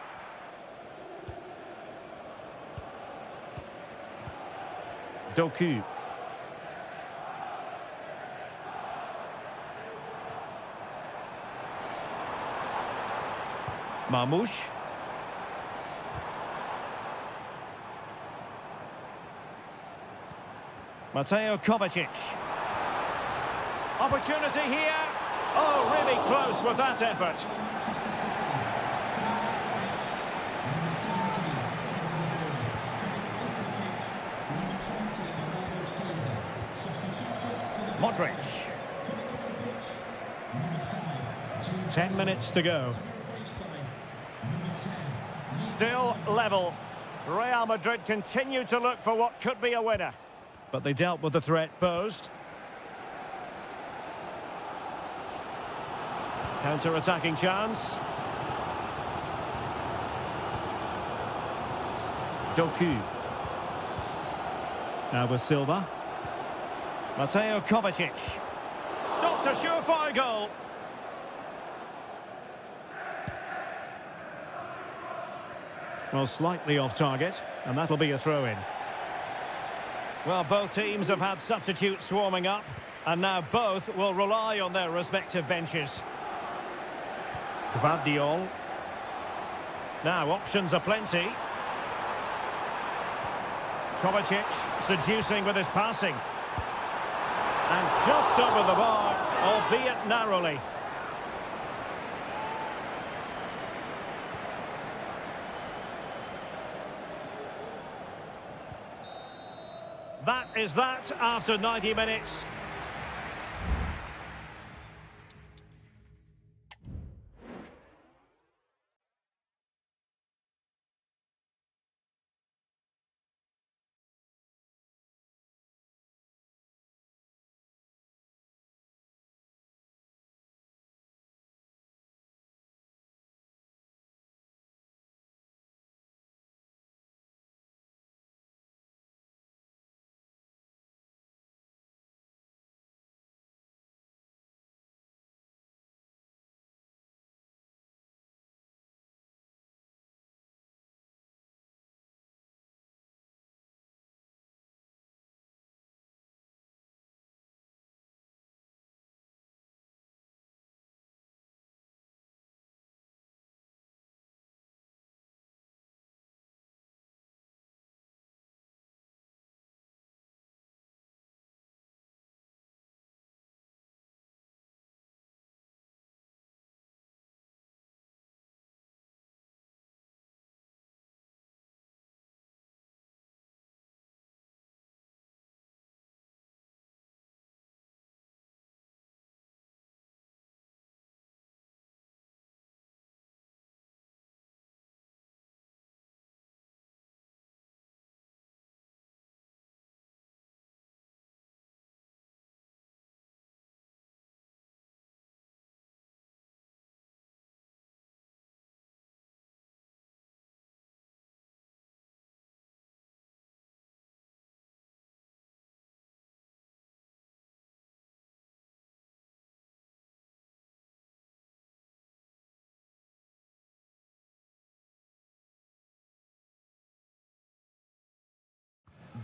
Doku. Mamouche. Mateo Kovacic. Opportunity here. Oh, really close with that effort. Modric. 10 minutes to go. Still level. Real Madrid continue to look for what could be a winner. But they dealt with the threat posed. Counter-attacking chance. Doku. Now with Silva. Mateo Kovacic. Stopped a surefire goal. Well, slightly off target, and that'll be a throw-in. Well, both teams have had substitutes swarming up, and now both will rely on their respective benches. Gvardiol. Now, options are plenty. Kovacic seducing with his passing. And just over the bar, albeit narrowly. That is that after 90 minutes.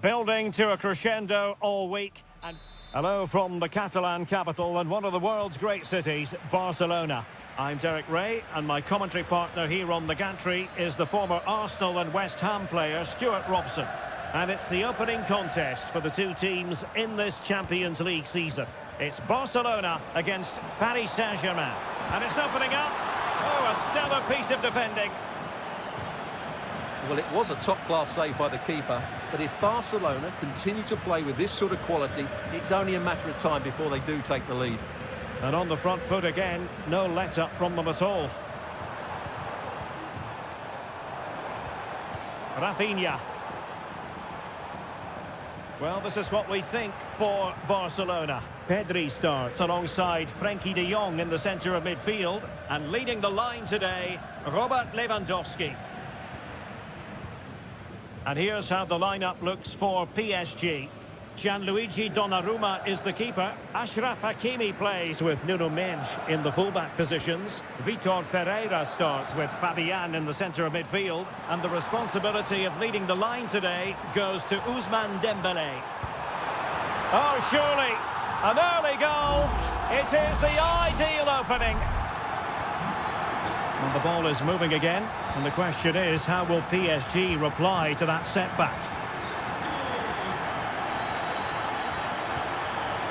Building to a crescendo all week. And hello from the Catalan capital and one of the world's great cities, Barcelona. I'm Derek Ray, and my commentary partner here on the gantry is the former Arsenal and West Ham player, Stuart Robson. And it's the opening contest for the two teams in this Champions League season. It's Barcelona against Paris Saint-Germain. And it's opening up. Oh, a stellar piece of defending. Well, it was a top-class save by the keeper, but if Barcelona continue to play with this sort of quality, it's only a matter of time before they do take the lead. And on the front foot again, no let-up from them at all. Rafinha. Well, this is what we think for Barcelona. Pedri starts alongside Frenkie de Jong in the centre of midfield. And leading the line today, Robert Lewandowski. And here's how the lineup looks for PSG. Gianluigi Donnarumma is the keeper. Achraf Hakimi plays with Nuno Mendes in the fullback positions. Vitor Ferreira starts with Fabian in the centre of midfield. And the responsibility of leading the line today goes to Ousmane Dembélé. Oh, surely, an early goal. It is the ideal opening. And the ball is moving again. And the question is, how will PSG reply to that setback?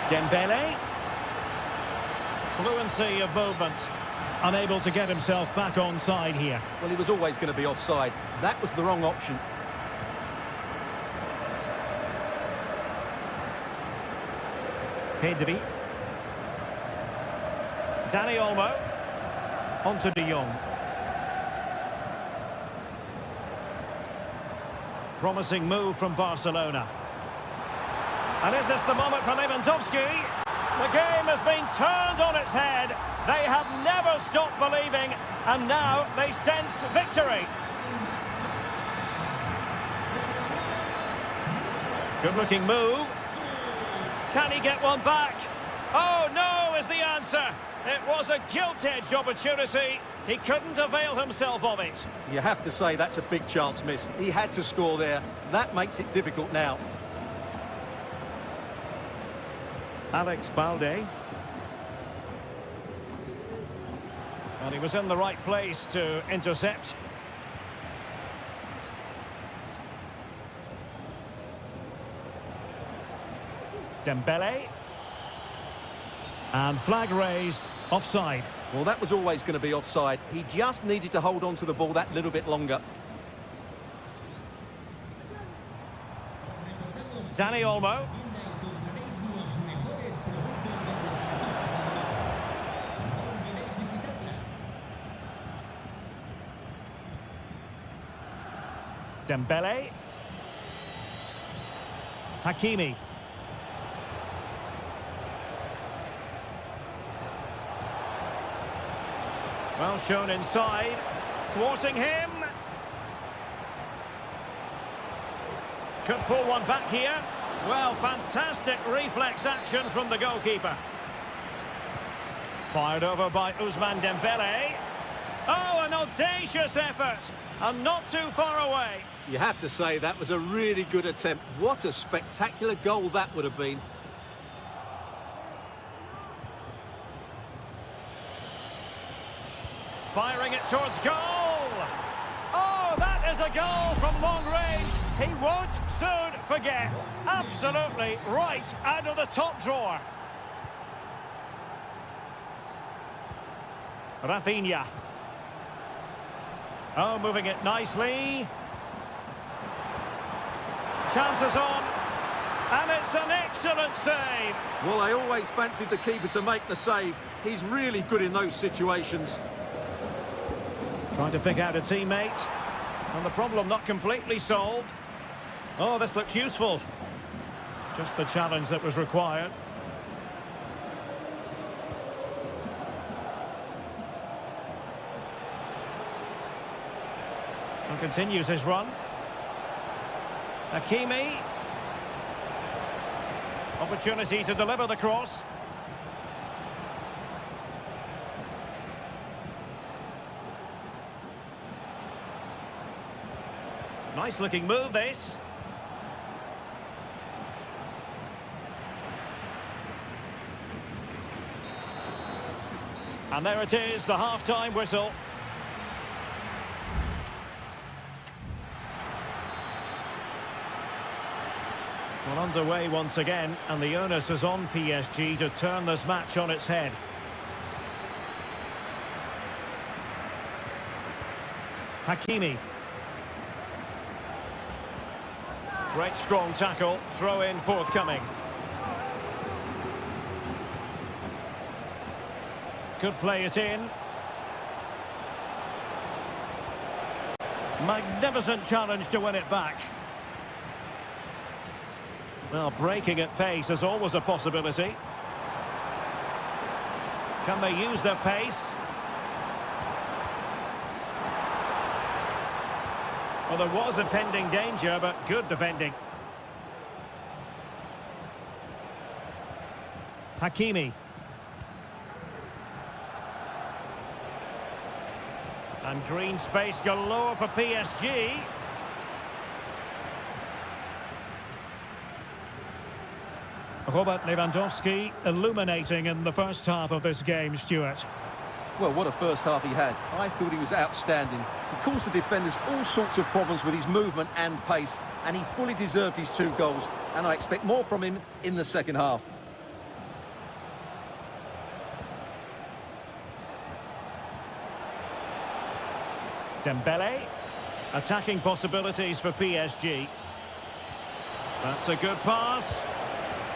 Dembélé. Fluency of movement. Unable to get himself back onside here. Well, he was always going to be offside. That was the wrong option. Pedri. Dani Olmo. Onto de Jong. Promising move from Barcelona. And is this the moment for Lewandowski? The game has been turned on its head. They have never stopped believing, and now they sense victory. Good-looking move. Can he get one back? Oh, no is the answer. It was a gilt-edged opportunity. He couldn't avail himself of it. You have to say that's a big chance missed. He had to score there. That makes it difficult now. Alex Balde. And he was in the right place to intercept. Dembélé. And flag raised, offside. Well, that was always going to be offside. He just needed to hold on to the ball that little bit longer. Dani Olmo. Dembélé. Hakimi. Well shown inside, thwarting him. Could pull one back here. Well, fantastic reflex action from the goalkeeper. Fired over by Ousmane Dembélé. Oh, an audacious effort, and not too far away. You have to say that was a really good attempt. What a spectacular goal that would have been. Firing it towards goal. Oh, that is a goal from long range. He won't soon forget. Absolutely right out of the top drawer. Rafinha. Oh, moving it nicely. Chances on. And it's an excellent save. Well, I always fancied the keeper to make the save. He's really good in those situations. Trying to pick out a teammate. And the problem not completely solved. Oh, this looks useful. Just the challenge that was required. And continues his run. Hakimi. Opportunity to deliver the cross. Nice looking move, this. And there it is, the half-time whistle. Well, underway once again, and the onus is on PSG to turn this match on its head. Hakimi. Great strong tackle, throw in forthcoming. Could play it in. Magnificent challenge to win it back. Well, breaking at pace is always a possibility. Can they use their pace? Well, there was a pending danger, but good defending. Hakimi. And green space galore for PSG. Robert Lewandowski illuminating in the first half of this game, Stuart. Well, what a first half he had. I thought he was outstanding. He caused the defenders all sorts of problems with his movement and pace, and he fully deserved his 2 goals, and I expect more from him in the second half. Dembele, attacking possibilities for PSG. That's a good pass.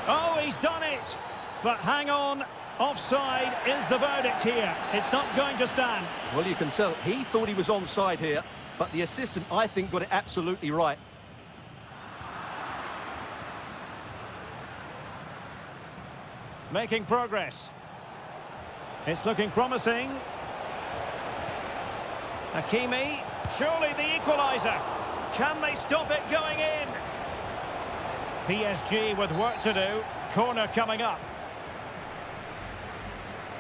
Oh, he's done it! But hang on, offside is the verdict here. It's not going to stand. Well, you can tell he thought he was onside here, but the assistant, I think, got it absolutely right. Making progress. It's looking promising. Hakimi, surely the equaliser. Can they stop it going in? PSG with work to do. Corner coming up.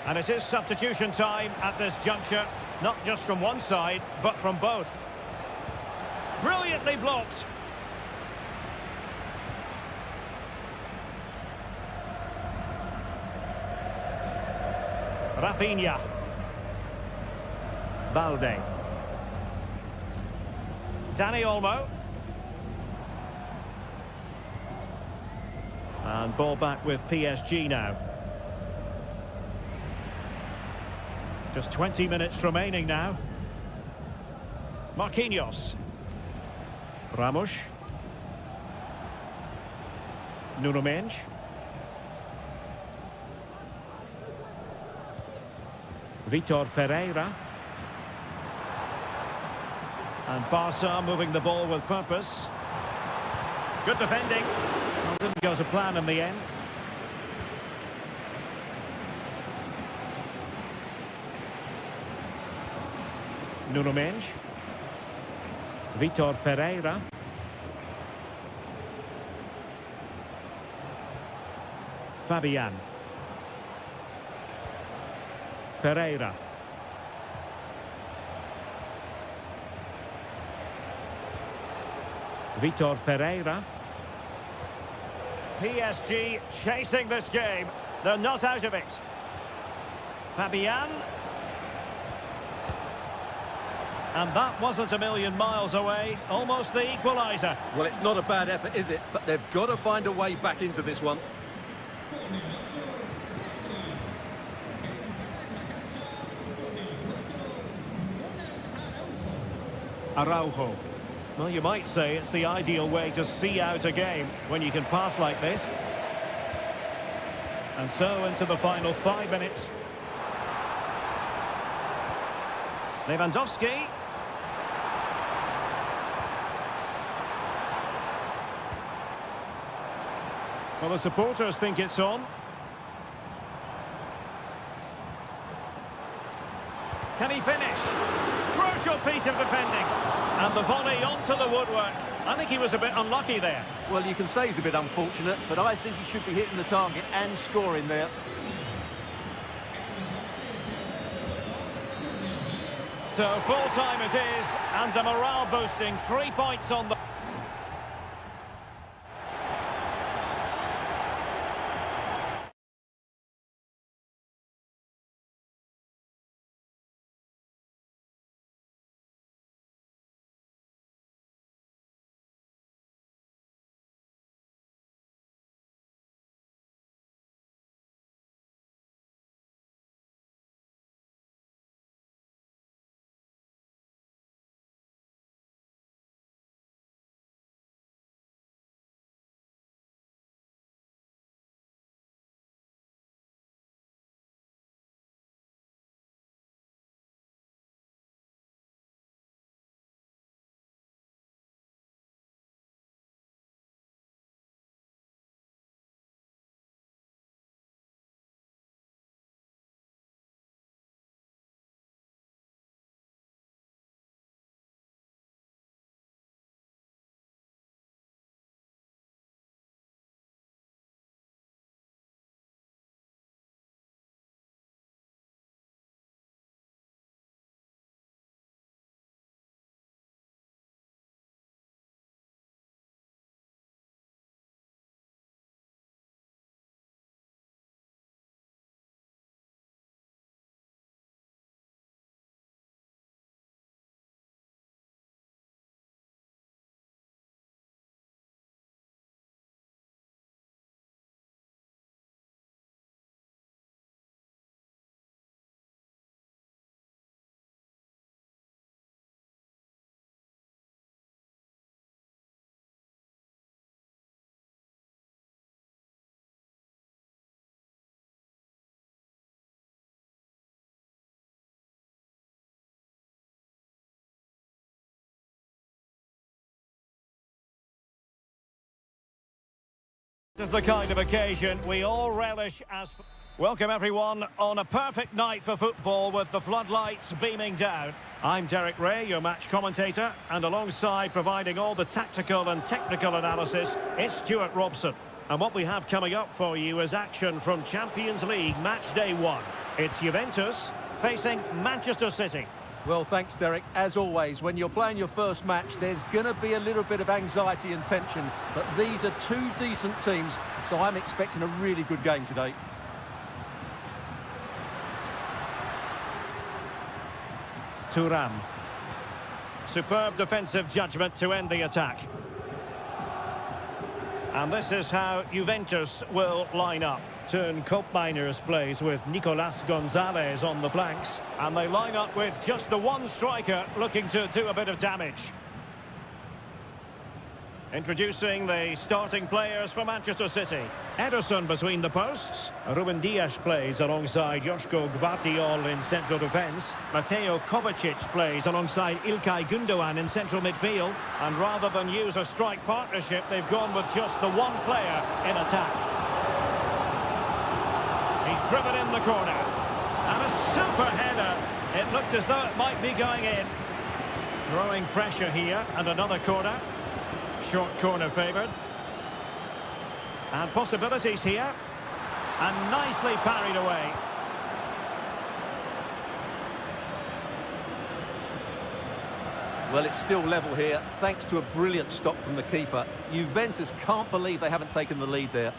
And it is substitution time at this juncture. Not just from one side, but from both. Brilliantly blocked. Rafinha. Balde. Dani Olmo. And ball back with PSG now. Just 20 minutes remaining now. Marquinhos. Ramos. Nuno Mendes. Vitor Ferreira. And Barca moving the ball with purpose. Good defending. Well, didn't go to plan in the end. Nuno Mendes. Vitor Ferreira. Fabian. Ferreira. Vitor Ferreira. PSG chasing this game. They're not out of it. Fabian. And that wasn't a million miles away. Almost the equaliser. Well, it's not a bad effort, is it? But they've got to find a way back into this one. Araujo. Well, you might say it's the ideal way to see out a game when you can pass like this. And so into the final 5 minutes. Lewandowski. Well, the supporters think it's on. Can he finish? Crucial piece of defending. And the volley onto the woodwork. I think he was a bit unlucky there. Well, you can say he's a bit unfortunate, but I think he should be hitting the target and scoring there. So full time it is, and a morale boosting 3 points on the... This is the kind of occasion we all relish as... Welcome everyone on a perfect night for football with the floodlights beaming down. I'm Derek Ray, your match commentator, and alongside providing all the tactical and technical analysis, it's Stuart Robson. And what we have coming up for you is action from Champions League match day 1. It's Juventus facing Manchester City. Well, thanks, Derek. As always, when you're playing your first match, there's going to be a little bit of anxiety and tension. But these are two decent teams, so I'm expecting a really good game today. Thuram. Superb defensive judgment to end the attack. And this is how Juventus will line up. Turn Koopmeiners plays with Nicolas Gonzalez on the flanks. And they line up with just the one striker looking to do a bit of damage. Introducing the starting players for Manchester City. Ederson between the posts. Ruben Dias plays alongside Joško Gvardiol in central defence. Mateo Kovacic plays alongside İlkay Gündoğan in central midfield. And rather than use a strike partnership, they've gone with just the one player in attack. He's driven in the corner. And a super header. It looked as though it might be going in. Growing pressure here, and another corner. Short corner favoured. And possibilities here. And nicely parried away. Well, it's still level here, thanks to a brilliant stop from the keeper. Juventus can't believe they haven't taken the lead there.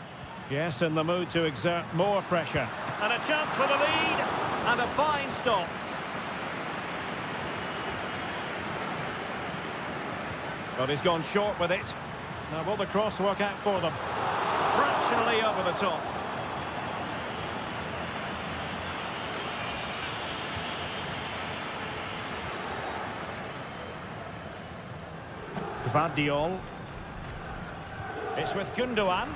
Yes, in the mood to exert more pressure. And a chance for the lead. And a fine stop. But he's gone short with it. Now will the cross work out for them? Fractionally over the top. Gvardiol. It's with Gündoğan.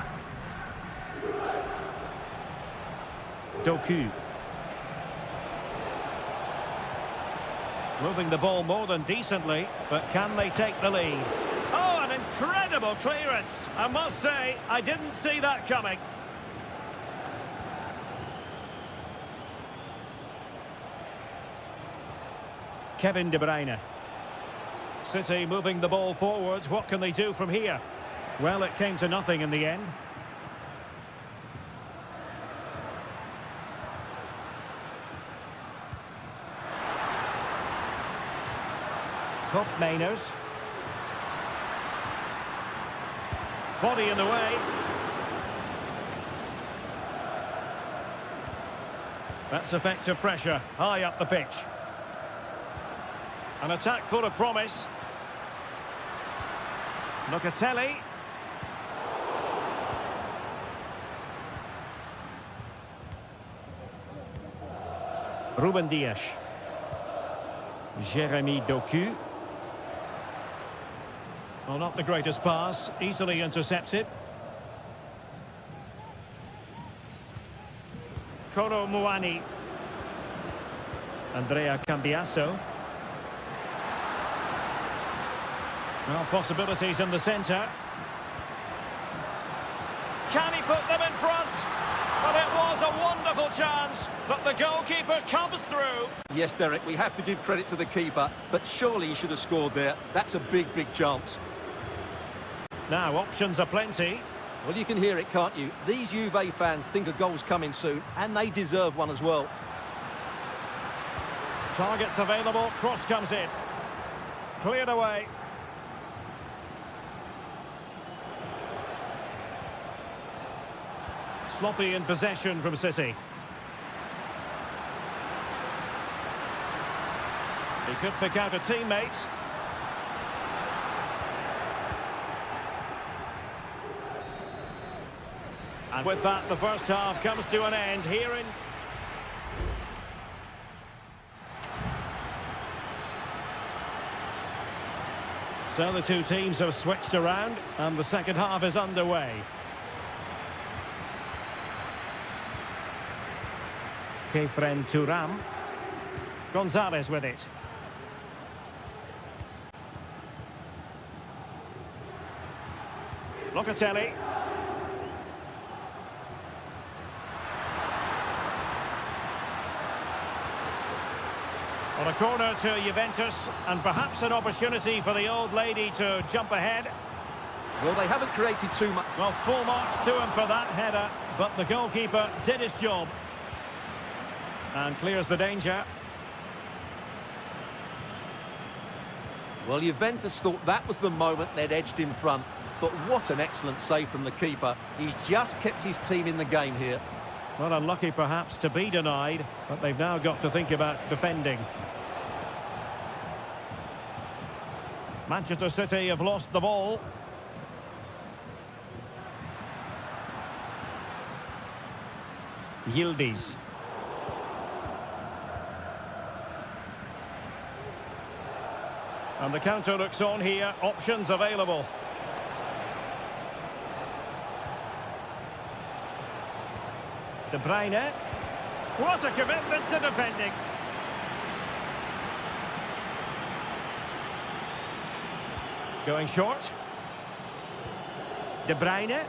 Doku. Moving the ball more than decently, but can they take the lead? Oh, an incredible clearance! I must say, I didn't see that coming. Kevin De Bruyne. City moving the ball forwards. What can they do from here? Well, it came to nothing in the end. Koopmeiners. Body in the way. That's effective pressure, high up the pitch. An attack full of promise. Locatelli. Ruben Dias. Jeremy Doku. Well, not the greatest pass, easily intercepted. Kolo Muani. Andrea Cambiasso. Well, possibilities in the centre. Can he put them in front? But it was a wonderful chance, but the goalkeeper comes through. Yes, Derek, we have to give credit to the keeper, but surely he should have scored there. That's a big, big chance. Now, options are plenty. Well, you can hear it, can't you? These Juve fans think a goal's coming soon, and they deserve one as well. Targets available, cross comes in. Cleared away. Sloppy in possession from City. He could pick out a teammate. And with that, the first half comes to an end here in... So the two teams have switched around, and the second half is underway. Kefren Thuram. Gonzalez with it. Locatelli. On a corner to Juventus, and perhaps an opportunity for the old lady to jump ahead. Well, they haven't created too much. Well, full marks to him for that header, but the goalkeeper did his job. And clears the danger. Well, Juventus thought that was the moment they'd edged in front. But what an excellent save from the keeper. He's just kept his team in the game here. Well, unlucky perhaps to be denied, but they've now got to think about defending. Manchester City have lost the ball. Yildiz. And the counter looks on here. Options available. De Bruyne. What a commitment to defending. Going short. De Bruyne.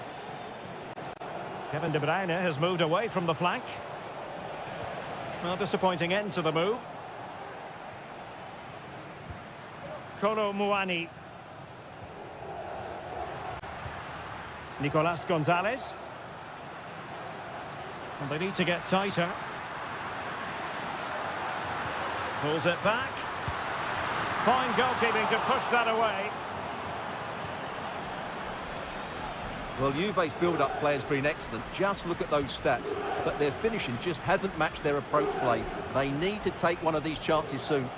Kevin De Bruyne has moved away from the flank. Well, disappointing end to the move. Kolo Muani. Nicolas Gonzalez. And they need to get tighter. Pulls it back. Fine goalkeeping to push that away. Well, Juve's build-up play has been excellent. Just look at those stats. But their finishing just hasn't matched their approach play. They need to take one of these chances soon.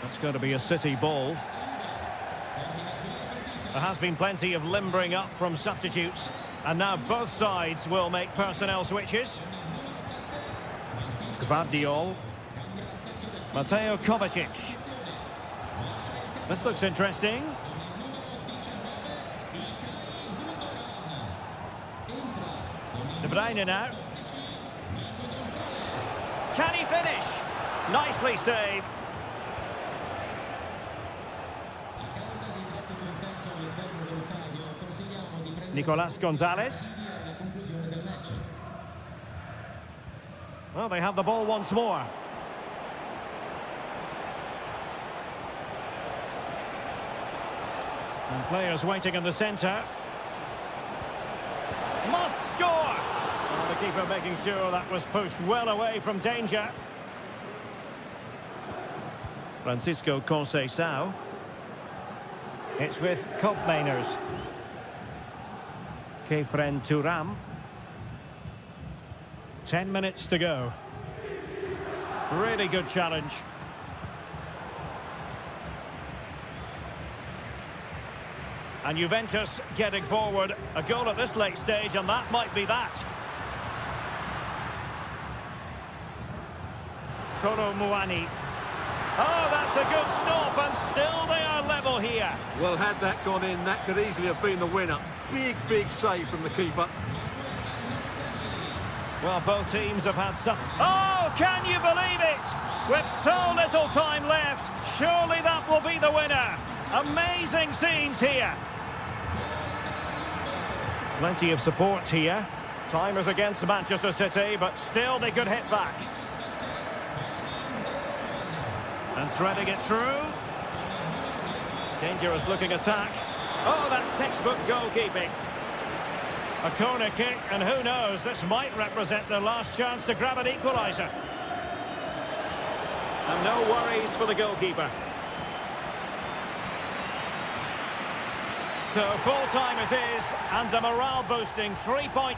That's going to be a City ball. There has been plenty of limbering up from substitutes. And now both sides will make personnel switches. Gvardiol. Mateo Kovacic. This looks interesting. De Bruyne now. Can he finish? Nicely saved. Nicolas Gonzalez. Well, they have the ball once more. And players waiting in the centre. Must score! Well, the keeper making sure that was pushed well away from danger. Francisco Conceição. It's with Koopmeiners. Kefren Turam. 10 minutes to go. Really good challenge. And Juventus getting forward. A goal at this late stage, and that might be that. Kolo Muani. Oh, that's a good stop, and still they are level here. Well, had that gone in, that could easily have been the winner. Big save from the keeper. Well, both teams have had some... Oh, can you believe it? With so little time left, surely that will be the winner. Amazing scenes here. Plenty of support here. Time is against Manchester City, but still they could hit back. And threading it through. Dangerous looking attack. Oh, that's textbook goalkeeping. A corner kick, and who knows, this might represent their last chance to grab an equaliser. And no worries for the goalkeeper. So full time it is, and a morale boosting 3-point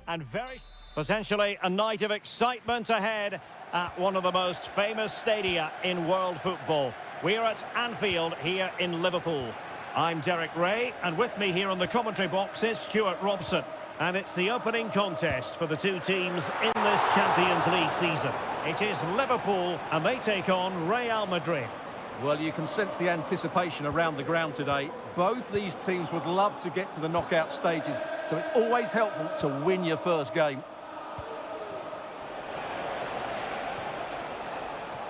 And very potentially a night of excitement ahead at one of the most famous stadia in world football. We're at Anfield here in Liverpool. I'm Derek Ray, and with me here on the commentary box is Stuart Robson. And it's the opening contest for the two teams in this Champions League season. It is Liverpool, and they take on Real Madrid. Well, you can sense the anticipation around the ground today. Both these teams would love to get to the knockout stages, so it's always helpful to win your first game.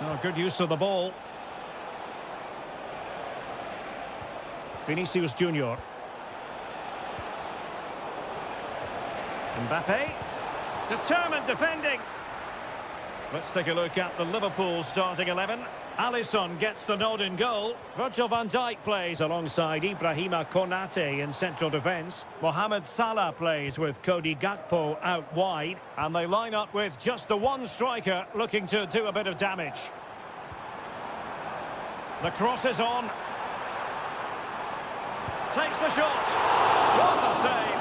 Oh, good use of the ball. Vinicius Junior. Mbappe. Determined defending. Let's take a look at the Liverpool starting 11. Alisson gets the nod in goal. Virgil van Dijk plays alongside Ibrahima Konate in central defence. Mohamed Salah plays with Cody Gakpo out wide. And they line up with just the one striker looking to do a bit of damage. The cross is on. Takes the shot. What a save.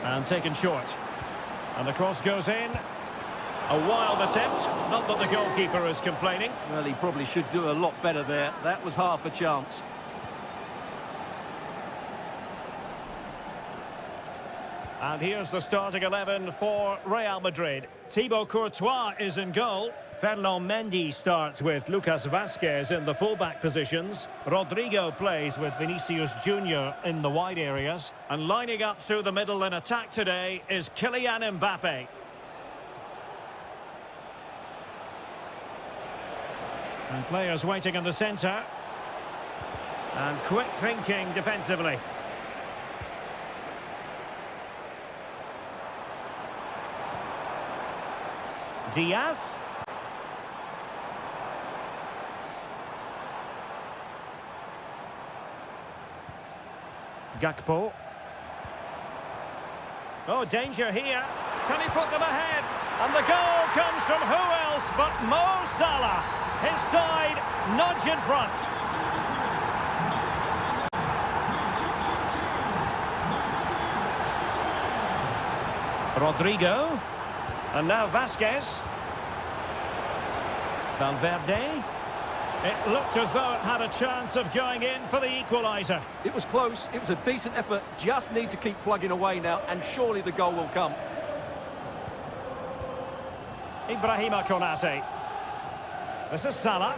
And taken short. And the cross goes in. A wild attempt. Not that the goalkeeper is complaining. Well, he probably should do a lot better there. That was half a chance. And here's the starting 11 for Real Madrid. Thibaut Courtois is in goal. Ferland Mendy starts with Lucas Vazquez in the fullback positions. Rodrigo plays with Vinicius Junior in the wide areas. And lining up through the middle in attack today is Kylian Mbappe. And players waiting in the centre. And quick thinking defensively. Diaz. Gakpo. Oh, danger here. Can he put them ahead? And the goal comes from who else but Mo Salah. His side nudge in front. Rodrigo. And now Vazquez. Valverde. It looked as though it had a chance of going in for the equaliser. It was close. It was a decent effort. Just need to keep plugging away now, and surely the goal will come. Ibrahima Konate. This is Salah.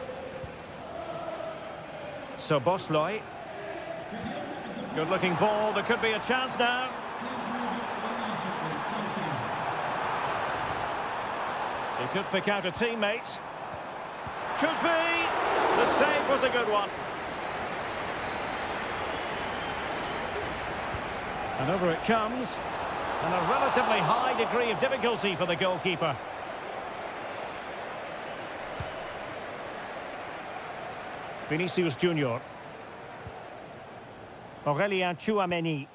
So Bosloi. Good-looking ball. There could be a chance now. He could pick out a teammate. Could be. The save was a good one. And over it comes. And a relatively high degree of difficulty for the goalkeeper. Vinicius Junior. Aurélien Tchouameni.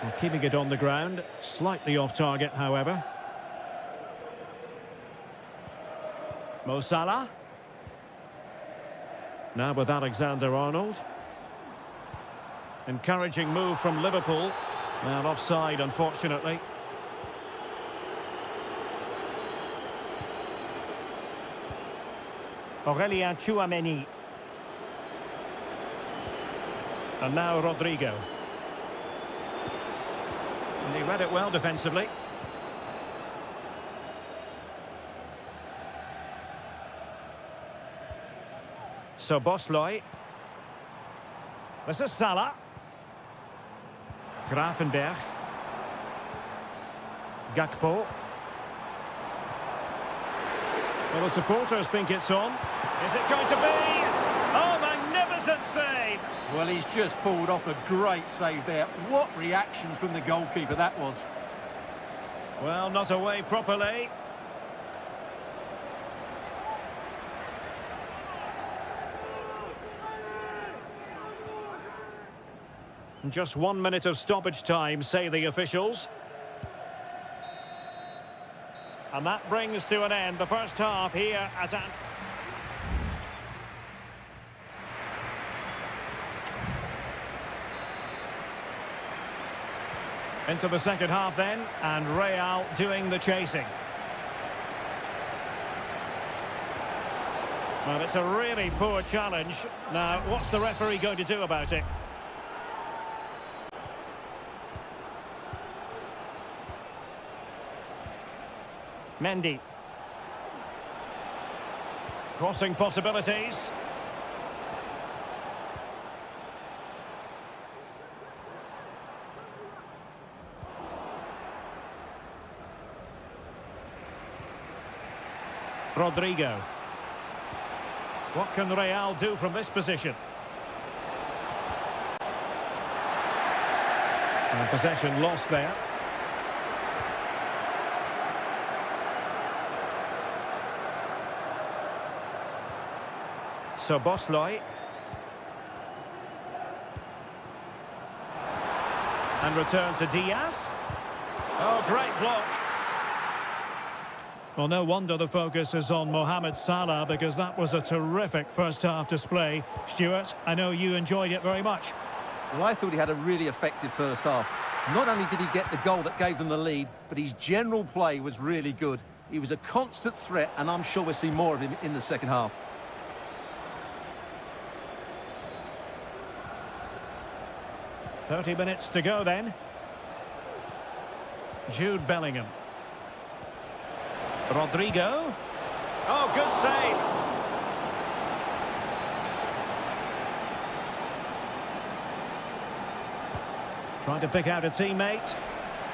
And keeping it on the ground. Slightly off target, however. Mo Salah. Now with Alexander-Arnold. Encouraging move from Liverpool. Now offside, unfortunately. Aurélien Tchouameni. And now Rodrigo. And he read it well defensively. So Bosloi. This is Salah. Grafenberg. Gakpo. Well, the supporters think it's on. Is it going to be? Oh, magnificent save! Well, he's just pulled off a great save there. What reaction from the goalkeeper that was. Well, not away properly. Just 1 minute of stoppage time, say the officials. And that brings to an end the first half here at Into the second half then, and Real doing the chasing. Well, it's a really poor challenge. Now, what's the referee going to do about it? Mendy. Crossing possibilities. Rodrigo. What can Real do from this position? And possession lost there. So Bosley. And return to Diaz. Oh, great block. Well, no wonder the focus is on Mohamed Salah, because that was a terrific first-half display. Stuart, I know you enjoyed it very much. Well, I thought he had a really effective first half. Not only did he get the goal that gave them the lead, but his general play was really good. He was a constant threat, and I'm sure we'll see more of him in the second half. .30 to go then. Jude Bellingham. Rodrigo. Oh, good save. Trying to pick out a teammate.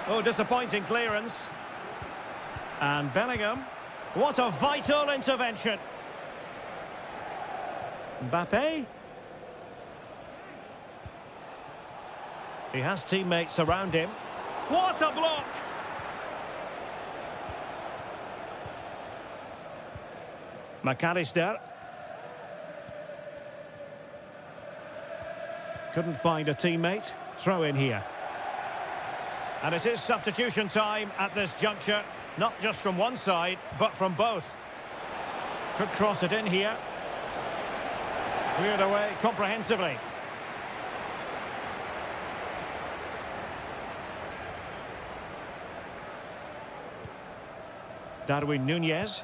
Oh, disappointing clearance. And Bellingham. What a vital intervention. Mbappe. He has teammates around him. What a block! McAllister. Couldn't find a teammate. Throw in here. And it is substitution time at this juncture. Not just from one side, but from both. Could cross it in here. Cleared away comprehensively. Darwin Núñez.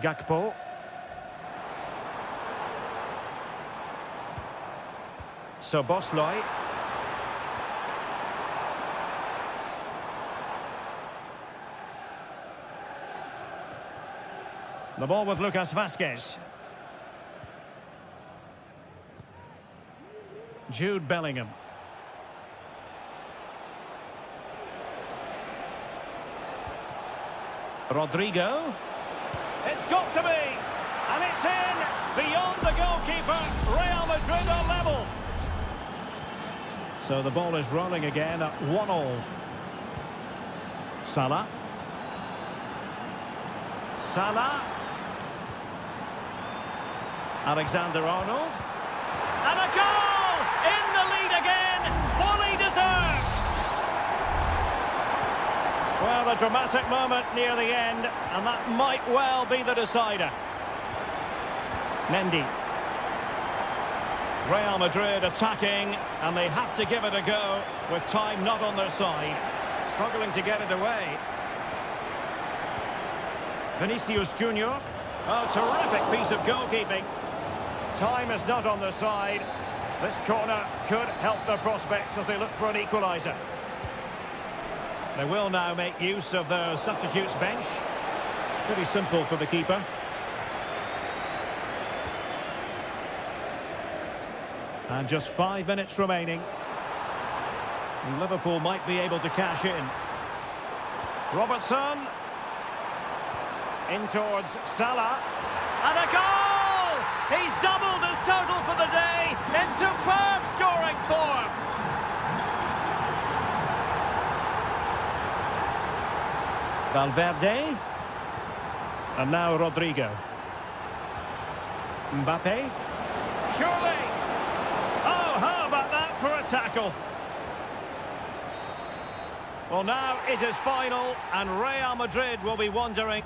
Gakpo. So Bosley. The ball with Lucas Vazquez. Jude Bellingham. Rodrigo. It's got to be, and it's in, beyond the goalkeeper. Real Madrid are level. So the ball is rolling again at 1-1. Salah. Salah. Alexander-Arnold. And a goal! In the lead again, fully deserved. Well, a dramatic moment near the end, and that might well be the decider. Mendy. Real Madrid attacking, and they have to give it a go with time not on their side. Struggling to get it away. Vinicius Junior. Oh, terrific piece of goalkeeping. Time is not on their side. This corner could help their prospects as they look for an equaliser. They will now make use of their substitutes bench. Pretty simple for the keeper. And just 5 minutes remaining. And Liverpool might be able to cash in. Robertson. In towards Salah. And a goal! He's doubled his total for the day in superb scoring form. Valverde. And now Rodrigo. Mbappe. Surely. Oh, how about that for a tackle? Well, now it is final, and Real Madrid will be wondering.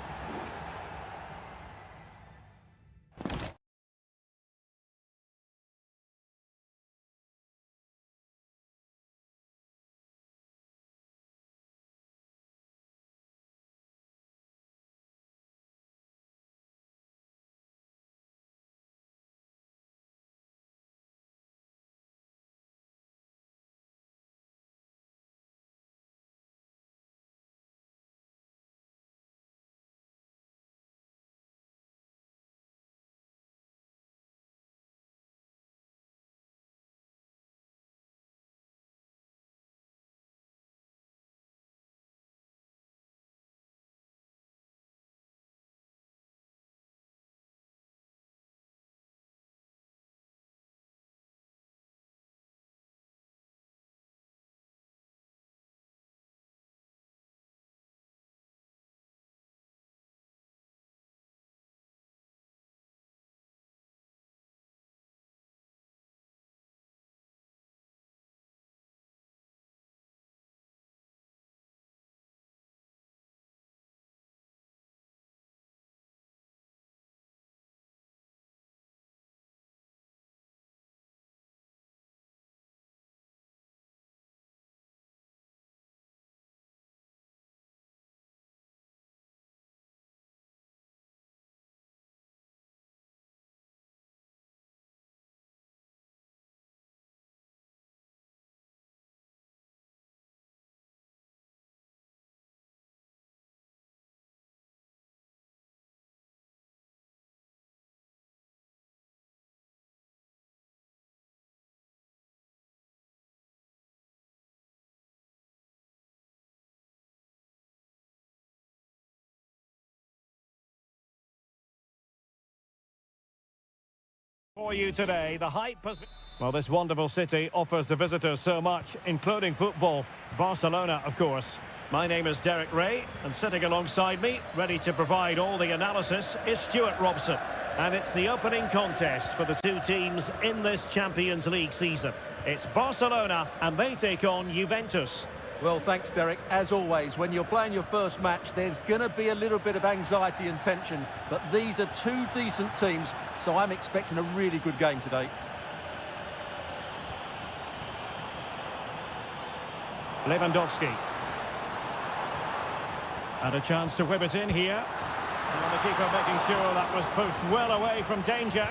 For you today, the hype has been... Well, this wonderful city offers the visitors so much, including football. Barcelona, of course. My name is Derek Ray, and sitting alongside me, ready to provide all the analysis, is Stuart Robson. And it's the opening contest for the two teams in this Champions League season. It's Barcelona, and they take on Juventus. Well, thanks, Derek. As always, when you're playing your first match, there's going to be a little bit of anxiety and tension. But these are two decent teams, so I'm expecting a really good game today. Lewandowski. And a chance to whip it in here. And the keeper making sure that was pushed well away from danger.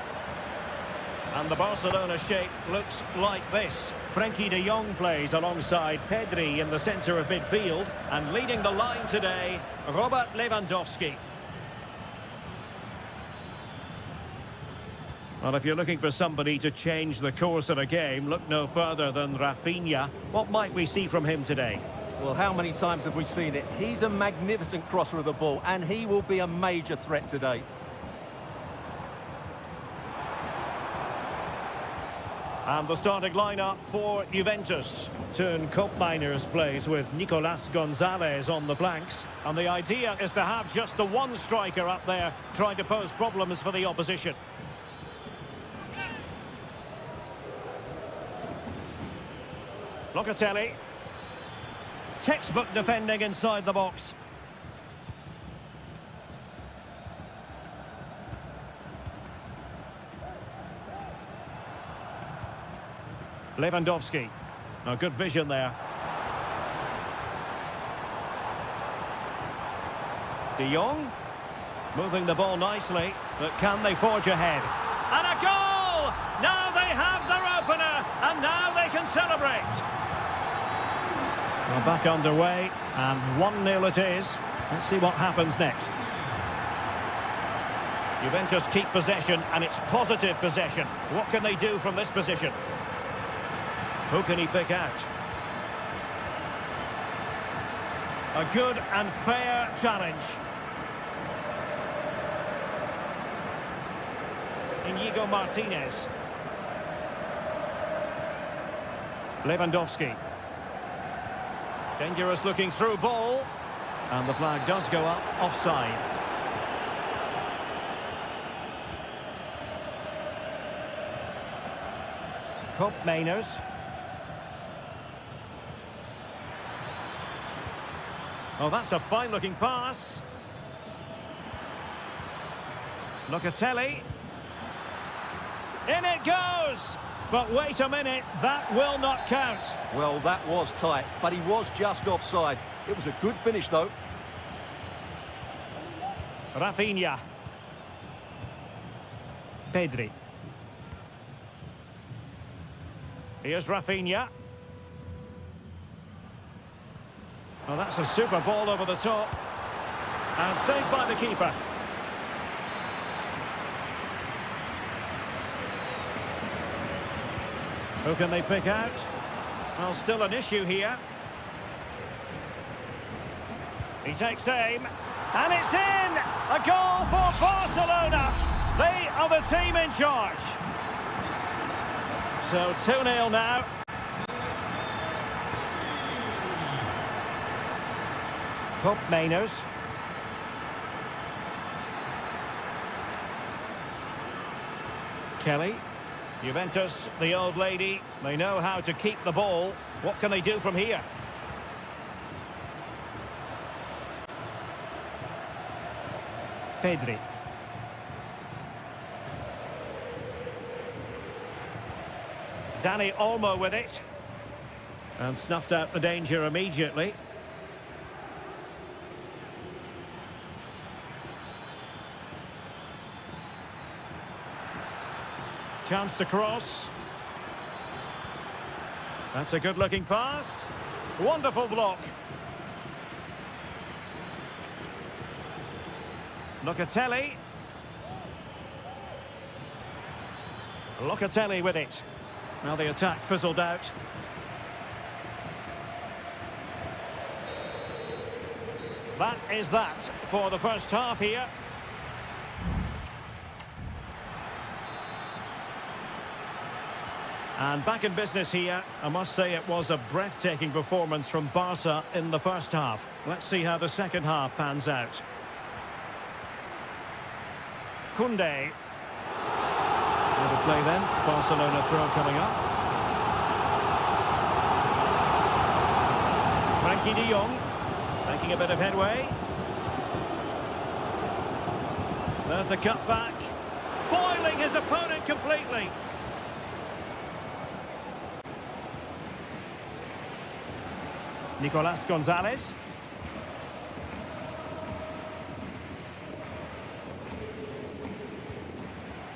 And the Barcelona shape looks like this. Frenkie de Jong plays alongside Pedri in the centre of midfield. And leading the line today, Robert Lewandowski. Well, if you're looking for somebody to change the course of a game, look no further than Rafinha. What might we see from him today? Well, how many times have we seen it? He's a magnificent crosser of the ball, and he will be a major threat today. And the starting lineup for Juventus. Turn Miners plays with Nicolas Gonzalez on the flanks. And the idea is to have just the one striker up there trying to pose problems for the opposition. Locatelli. Textbook defending inside the box. Lewandowski. A good vision there. De Jong. Moving the ball nicely, but can they forge ahead? And a goal! Now they have their opener, and now they can celebrate. Well, back underway, and 1-0 it is. Let's see what happens next. Juventus keep possession, and it's positive possession. What can they do from this position? Who can he pick out? A good and fair challenge. Inigo Martinez. Lewandowski. Dangerous looking through ball. And the flag does go up, offside. Mainers. Oh, that's a fine-looking pass. Locatelli. In it goes! But wait a minute, that will not count. Well, that was tight, but he was just offside. It was a good finish, though. Rafinha. Pedri. Here's Rafinha. Well, that's a super ball over the top. And saved by the keeper. Who can they pick out? Well, still an issue here. He takes aim. And it's in! A goal for Barcelona! They are the team in charge. So 2-0 now. Mainers. Kelly. Juventus, the old lady, they know how to keep the ball. What can they do from here? Pedri. Dani Olmo with it. And snuffed out the danger immediately. Chance to cross. That's a good-looking pass. Wonderful block. Locatelli. Locatelli with it. Well, the attack fizzled out. That is that for the first half here. And back in business here, I must say it was a breathtaking performance from Barca in the first half. Let's see how the second half pans out. Koundé. Into play then. Barcelona throw coming up. Frankie de Jong making a bit of headway. There's the cutback. Foiling his opponent completely. Nicolas Gonzalez.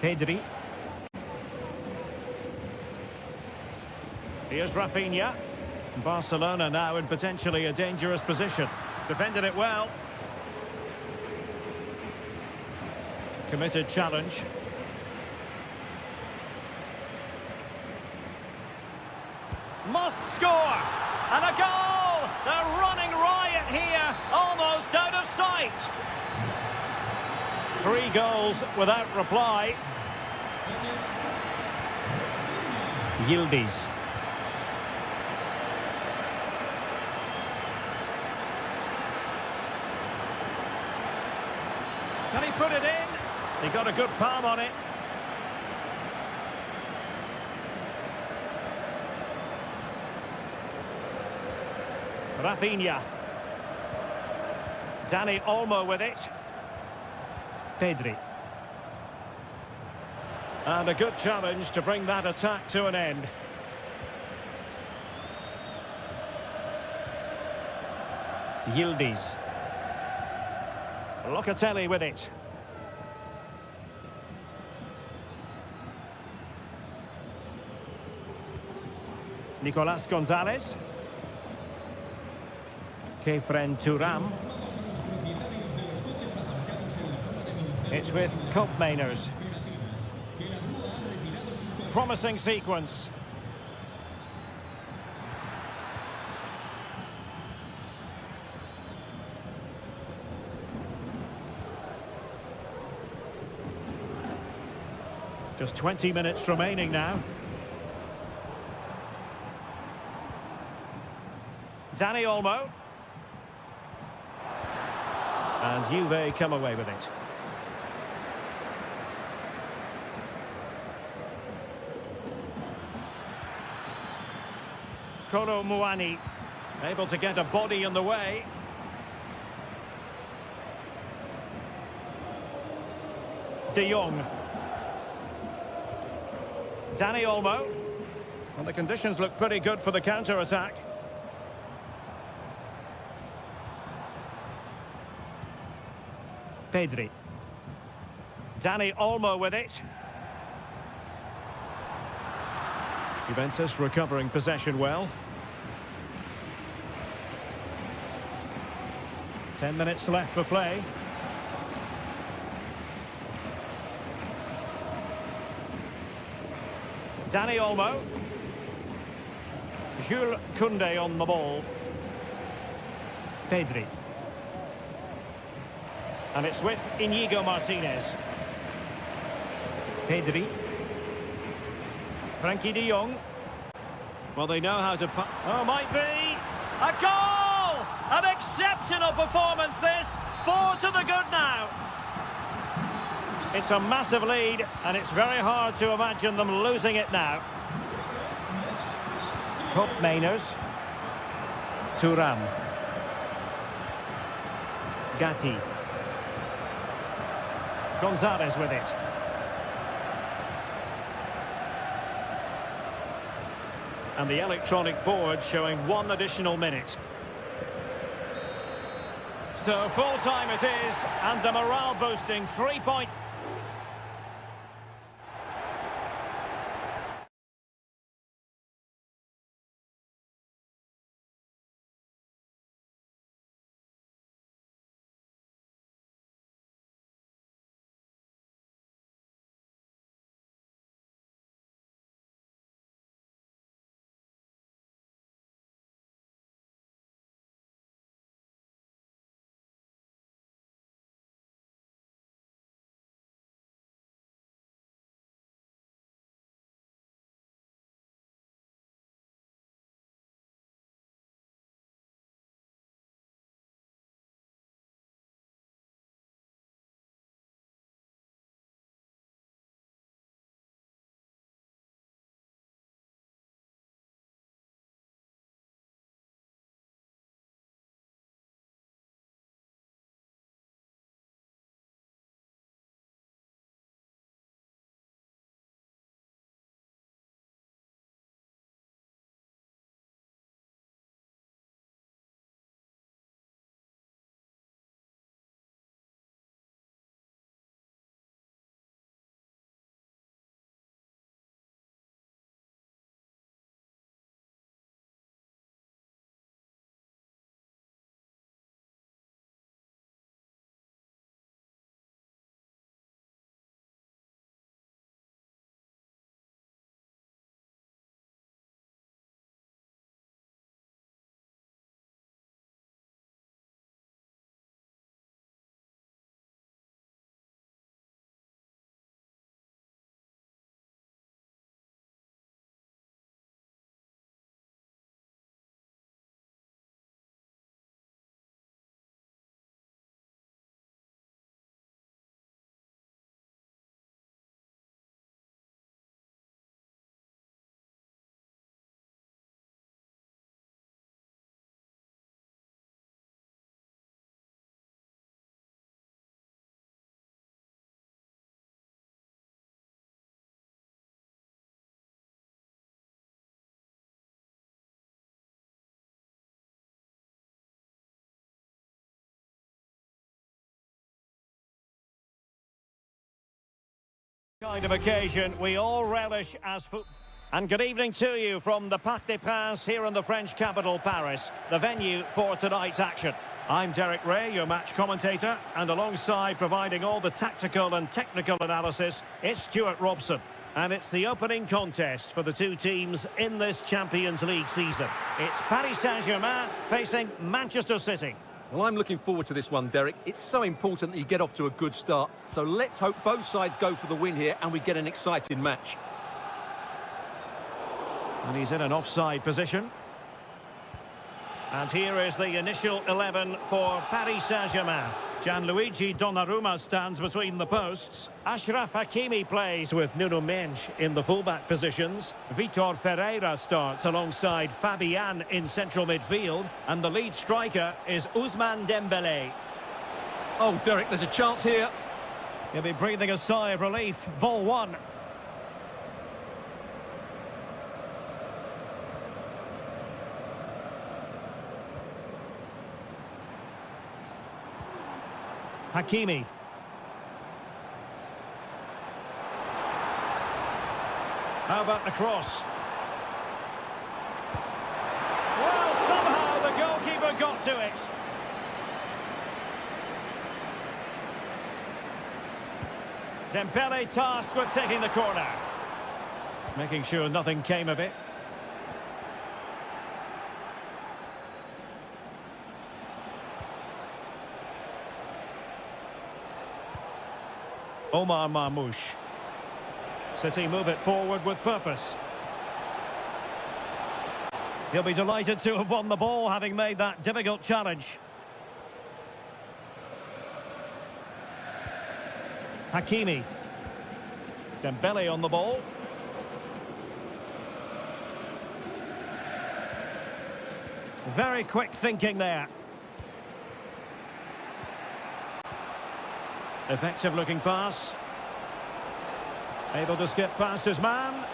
Pedri. Here's Rafinha. Barcelona now in potentially a dangerous position. Defended it well. Committed challenge. Must score! And a goal! They're running riot here, almost out of sight. 3 goals without reply. Yildiz. Can he put it in? He got a good palm on it. Rafinha. Dani Olmo with it. Pedri. And a good challenge to bring that attack to an end. Yildiz. Locatelli with it. Nicolas Gonzalez. Kefren Turam. It's with Koopmeiners. Promising sequence. Just 20 minutes remaining now. Dani Olmo. And Juve come away with it. Kolo Muani able to get a body in the way. De Jong. Dani Olmo. Well, the conditions look pretty good for the counter-attack. Pedri. Dani Olmo with it. Juventus recovering possession well. 10 minutes left for play. Dani Olmo. Jules Koundé on the ball. Pedri. And it's with Inigo Martinez. Pedri. Frankie de Jong. Well, they know how to... Oh, might be! A goal! An exceptional performance, this. 4 to the good now. It's a massive lead, and it's very hard to imagine them losing it now. Koopmeiners. Turam. Gatti. Gonzalez with it. And the electronic board showing 1 additional minute. So full time it is, and a morale boosting 3-point. Kind of occasion we all relish as foot. And good evening to you from the Parc des Princes here in the French capital, Paris, the venue for tonight's action. I'm Derek Ray, your match commentator, and alongside providing all the tactical and technical analysis, it's Stuart Robson. And it's the opening contest for the two teams in this Champions League season. It's Paris Saint-Germain facing Manchester City. Well, I'm looking forward to this one, Derek. It's so important that you get off to a good start. So let's hope both sides go for the win here and we get an exciting match. And he's in an offside position. And here is the initial 11 for Paris Saint-Germain. Gianluigi Donnarumma stands between the posts. Achraf Hakimi plays with Nuno Mendes in the fullback positions. Vitor Ferreira starts alongside Fabian in central midfield. And the lead striker is Ousmane Dembélé. Oh, Derek, there's a chance here. He'll be breathing a sigh of relief. Ball one. Hakimi. How about the cross? Well, somehow the goalkeeper got to it. Dembélé tasked with taking the corner. Making sure nothing came of it. Omar Marmoush. City move it forward with purpose. He'll be delighted to have won the ball, having made that difficult challenge. Hakimi. Dembélé on the ball. Very quick thinking there. Effective looking pass. Able to skip past his man.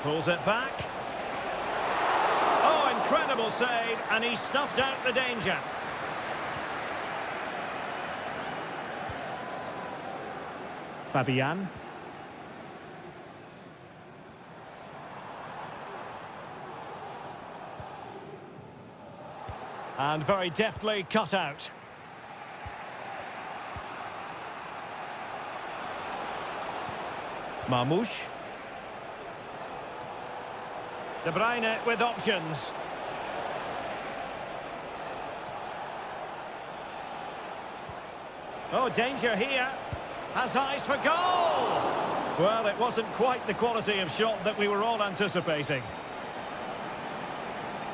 Pulls it back. Oh, incredible save, and he snuffed out the danger. Fabian. And very deftly cut out. Marmoush. De Bruyne with options. Oh, danger here. Has eyes for goal! Well, it wasn't quite the quality of shot that we were all anticipating.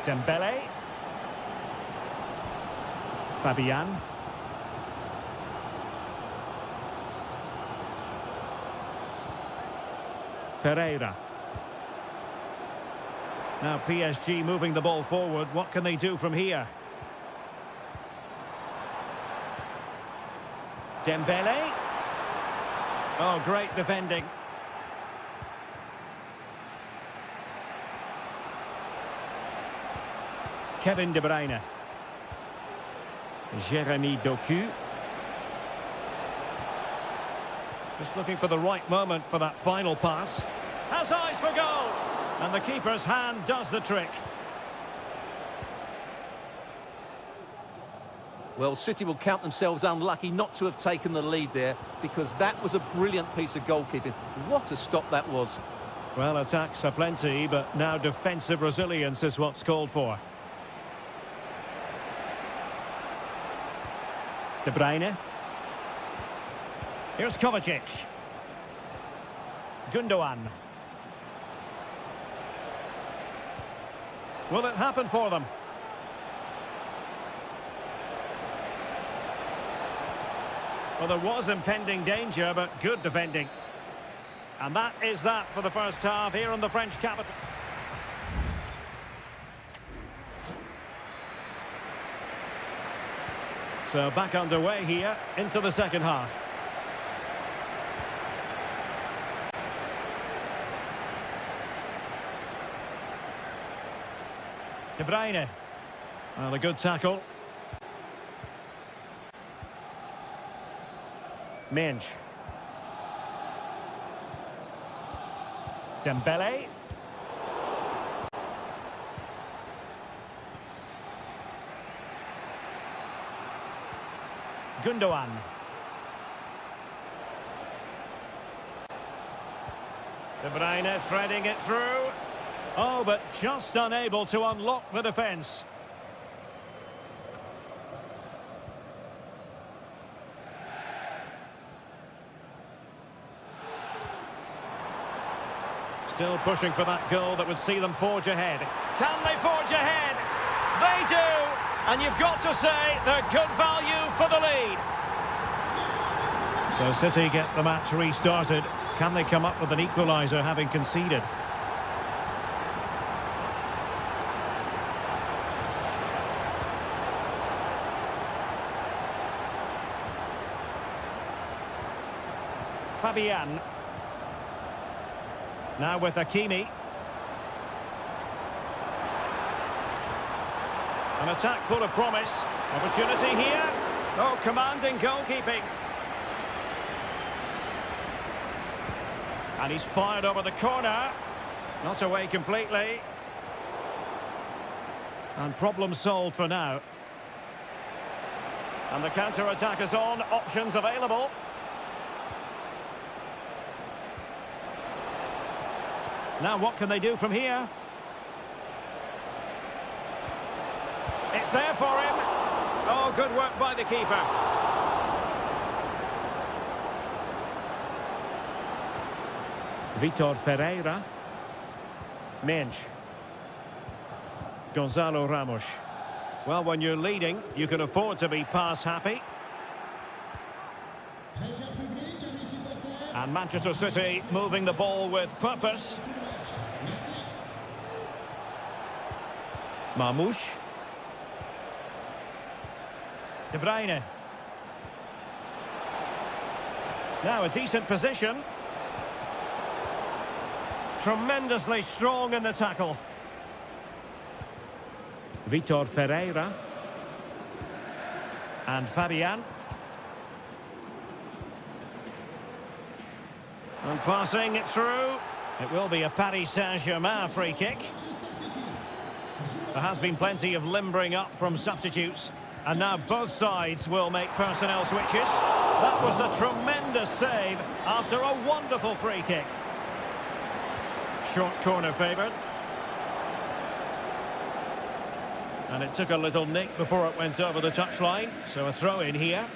Dembélé. Fabian. Ferreira. Now PSG moving the ball forward. What can they do from here? Dembélé. Oh, great defending. Kevin De Bruyne. Jérémy Doku. Just looking for the right moment for that final pass. Has eyes for goal! And the keeper's hand does the trick. Well, City will count themselves unlucky not to have taken the lead there, because that was a brilliant piece of goalkeeping. What a stop that was. Well, attacks are plenty, but now defensive resilience is what's called for. De Bruyne. Here's Kovacic. Gundogan. Will it happen for them? Well, there was impending danger, but good defending. And that is that for the first half here in the French capital. So back underway here into the second half. De Bruyne. Well, a good tackle. Mendes. Dembele. Gundogan. De Bruyne threading it through. Oh, but just unable to unlock the defence. Still pushing for that goal that would see them forge ahead. Can they forge ahead? They do! And you've got to say they're good value for the lead. So City get the match restarted. Can they come up with an equaliser having conceded? Fabian. Now with Hakimi. An attack full of promise. Opportunity here. Oh, commanding goalkeeping. And he's fired over the corner. Not away completely. And problem solved for now. And the counter-attack is on. Options available. Now what can they do from here? It's there for him. Oh, good work by the keeper. Vitor Ferreira. Mensch. Gonzalo Ramos. Well, when you're leading, you can afford to be pass happy. And Manchester City moving the ball with purpose. Marmoush. De Bruyne. Now a decent position. Tremendously strong in the tackle. Vitor Ferreira. And Fabian. And passing it through. It will be a Paris Saint-Germain free kick. There has been plenty of limbering up from substitutes. And now both sides will make personnel switches. That was a tremendous save after a wonderful free kick. Short corner favoured. And it took a little nick before it went over the touchline. So a throw in here.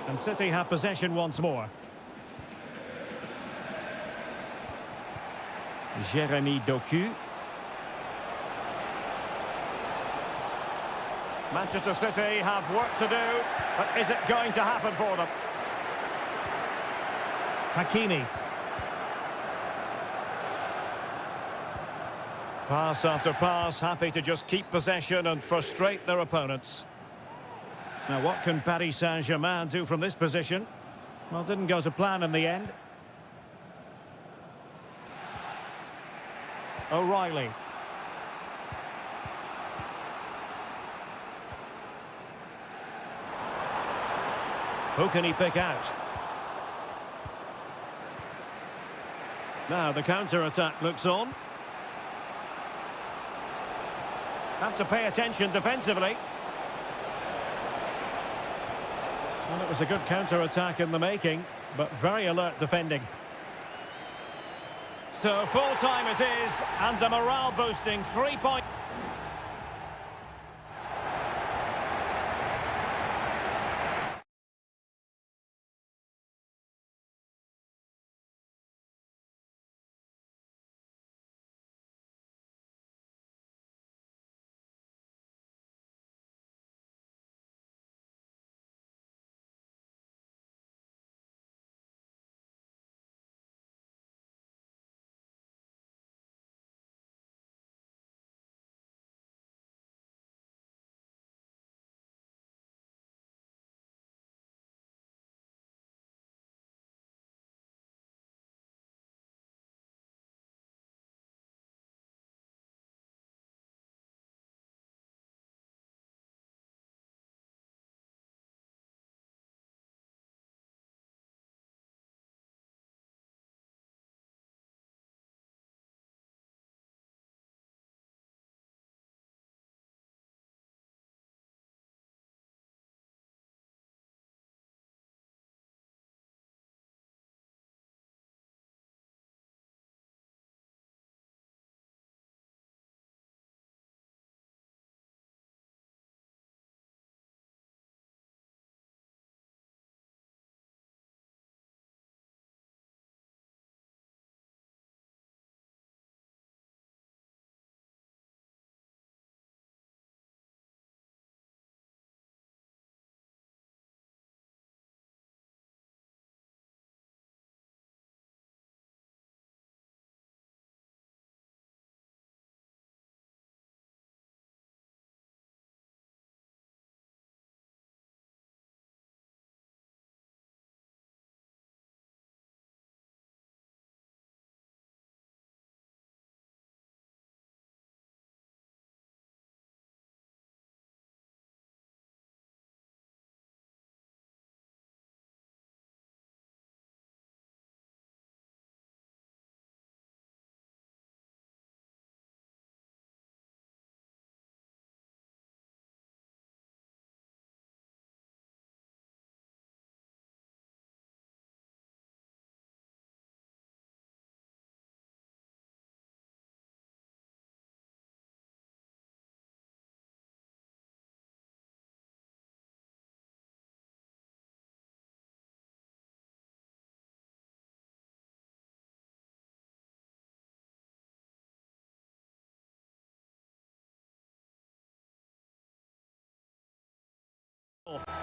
And City have possession once more. Jeremy Doku. Manchester City have work to do, but is it going to happen for them? Hakimi. Pass after pass, happy to just keep possession and frustrate their opponents. Now what can Paris Saint-Germain do from this position? Well, it didn't go to plan in the end. O'Reilly. Who can he pick out? Now the counter-attack looks on. Have to pay attention defensively. Well, it was a good counter-attack in the making, but very alert defending. So full-time it is, and a morale-boosting 3-point...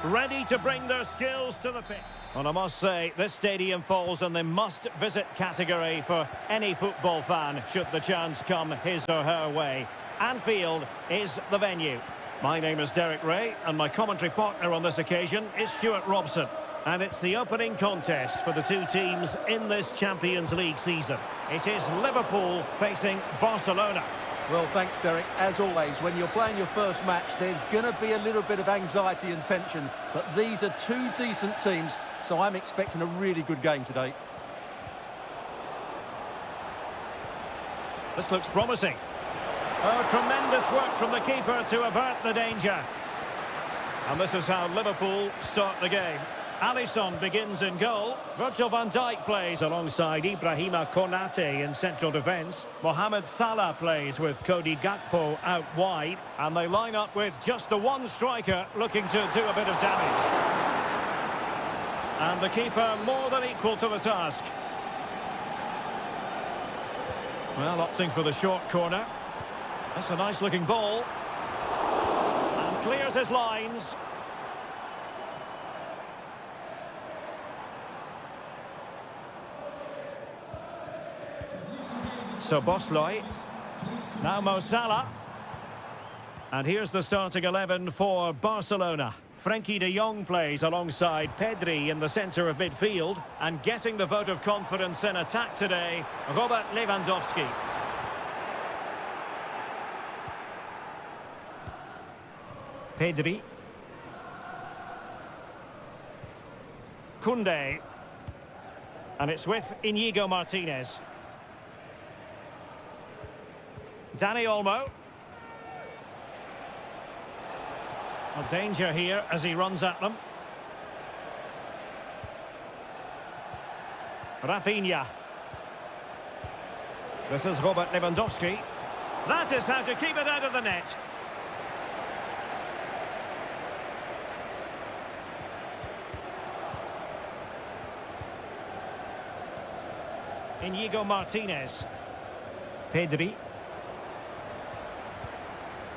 ready to bring their skills to the pitch. Well, I must say, this stadium falls in the must-visit category for any football fan, should the chance come his or her way. Anfield is the venue. My name is Derek Ray, and my commentary partner on this occasion is Stuart Robson. And it's the opening contest for the two teams in this Champions League season. It is Liverpool facing Barcelona. Well, thanks, Derek. As always, when you're playing your first match, there's going to be a little bit of anxiety and tension. But these are two decent teams, so I'm expecting a really good game today. This looks promising. Oh, tremendous work from the keeper to avert the danger. And this is how Liverpool start the game. Alisson begins in goal. Virgil van Dijk plays alongside Ibrahima Konate in central defence. Mohamed Salah plays with Cody Gakpo out wide. And they line up with just the one striker looking to do a bit of damage. And the keeper more than equal to the task. Well, opting for the short corner. That's a nice looking ball. And clears his lines. So Bosley, now Mo Salah. And here's the starting 11 for Barcelona. Frenkie de Jong plays alongside Pedri in the centre of midfield. And getting the vote of confidence in attack today, Robert Lewandowski. Pedri. Koundé. And it's with Inigo Martinez. Dani Olmo. A danger here as he runs at them. Rafinha. This is Robert Lewandowski. That is how to keep it out of the net. Inigo Martinez. Pedri.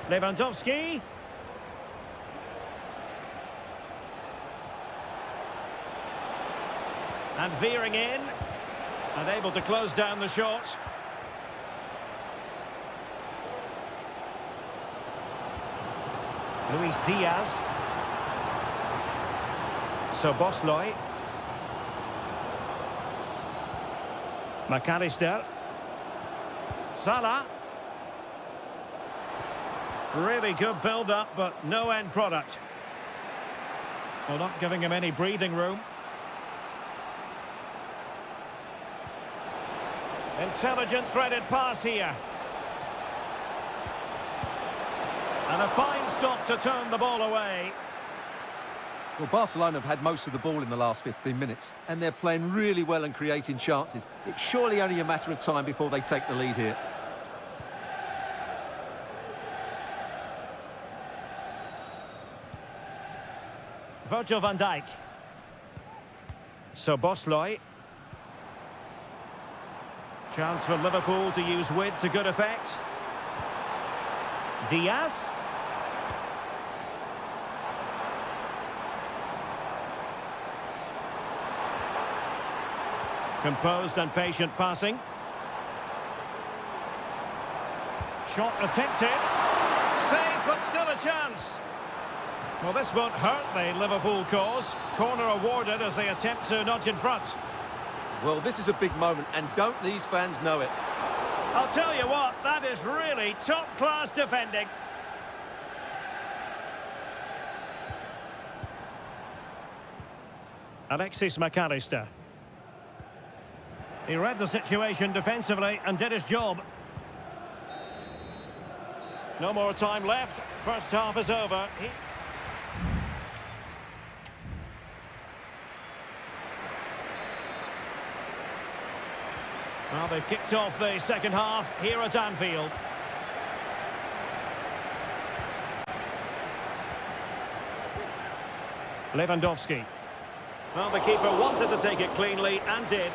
Lewandowski. And veering in. And able to close down the shot. Luis Diaz. So Bosley. McAllister. Salah. Really good build-up, but no end product. Well, not giving him any breathing room. Intelligent threaded pass here. And a fine stop to turn the ball away. Well, Barcelona have had most of the ball in the last 15 minutes, and they're playing really well and creating chances. It's surely only a matter of time before they take the lead here. Virgil van Dijk. So Bosley. Chance for Liverpool to use width to good effect. Diaz. Composed and patient passing. Shot attempted. Save, but still a chance. Well, this won't hurt the Liverpool cause. Corner awarded as they attempt to nudge in front. Well, this is a big moment, and don't these fans know it? I'll tell you what, that is really top-class defending. Alexis McAllister. He read the situation defensively and did his job. No more time left. First half is over. Well, they've kicked off the second half here at Anfield. Lewandowski. Well, the keeper wanted to take it cleanly and did.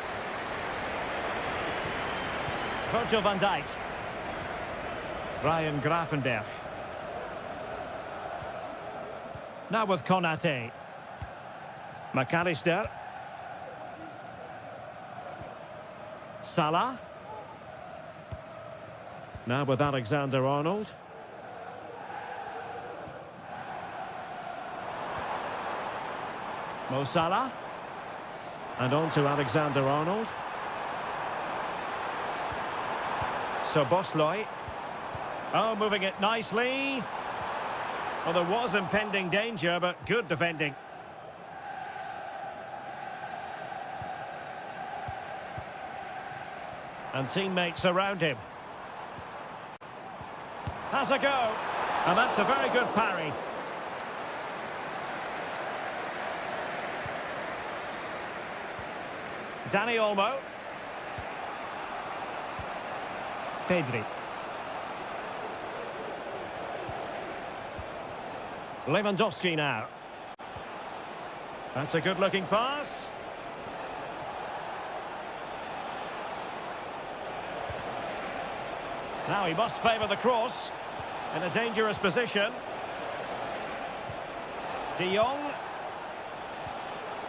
Virgil van Dijk. Ryan Gravenberch. Now with Konate. McAllister. Salah. Now with Alexander-Arnold. Mo Salah. And on to Alexander-Arnold. Szoboszlai. Oh, moving it nicely. Well, there was impending danger, but good defending. And teammates around him. Has a go. And that's a very good parry. Dani Olmo. Pedri. Lewandowski now. That's a good-looking pass. Now he must favour the cross. In a dangerous position. De Jong.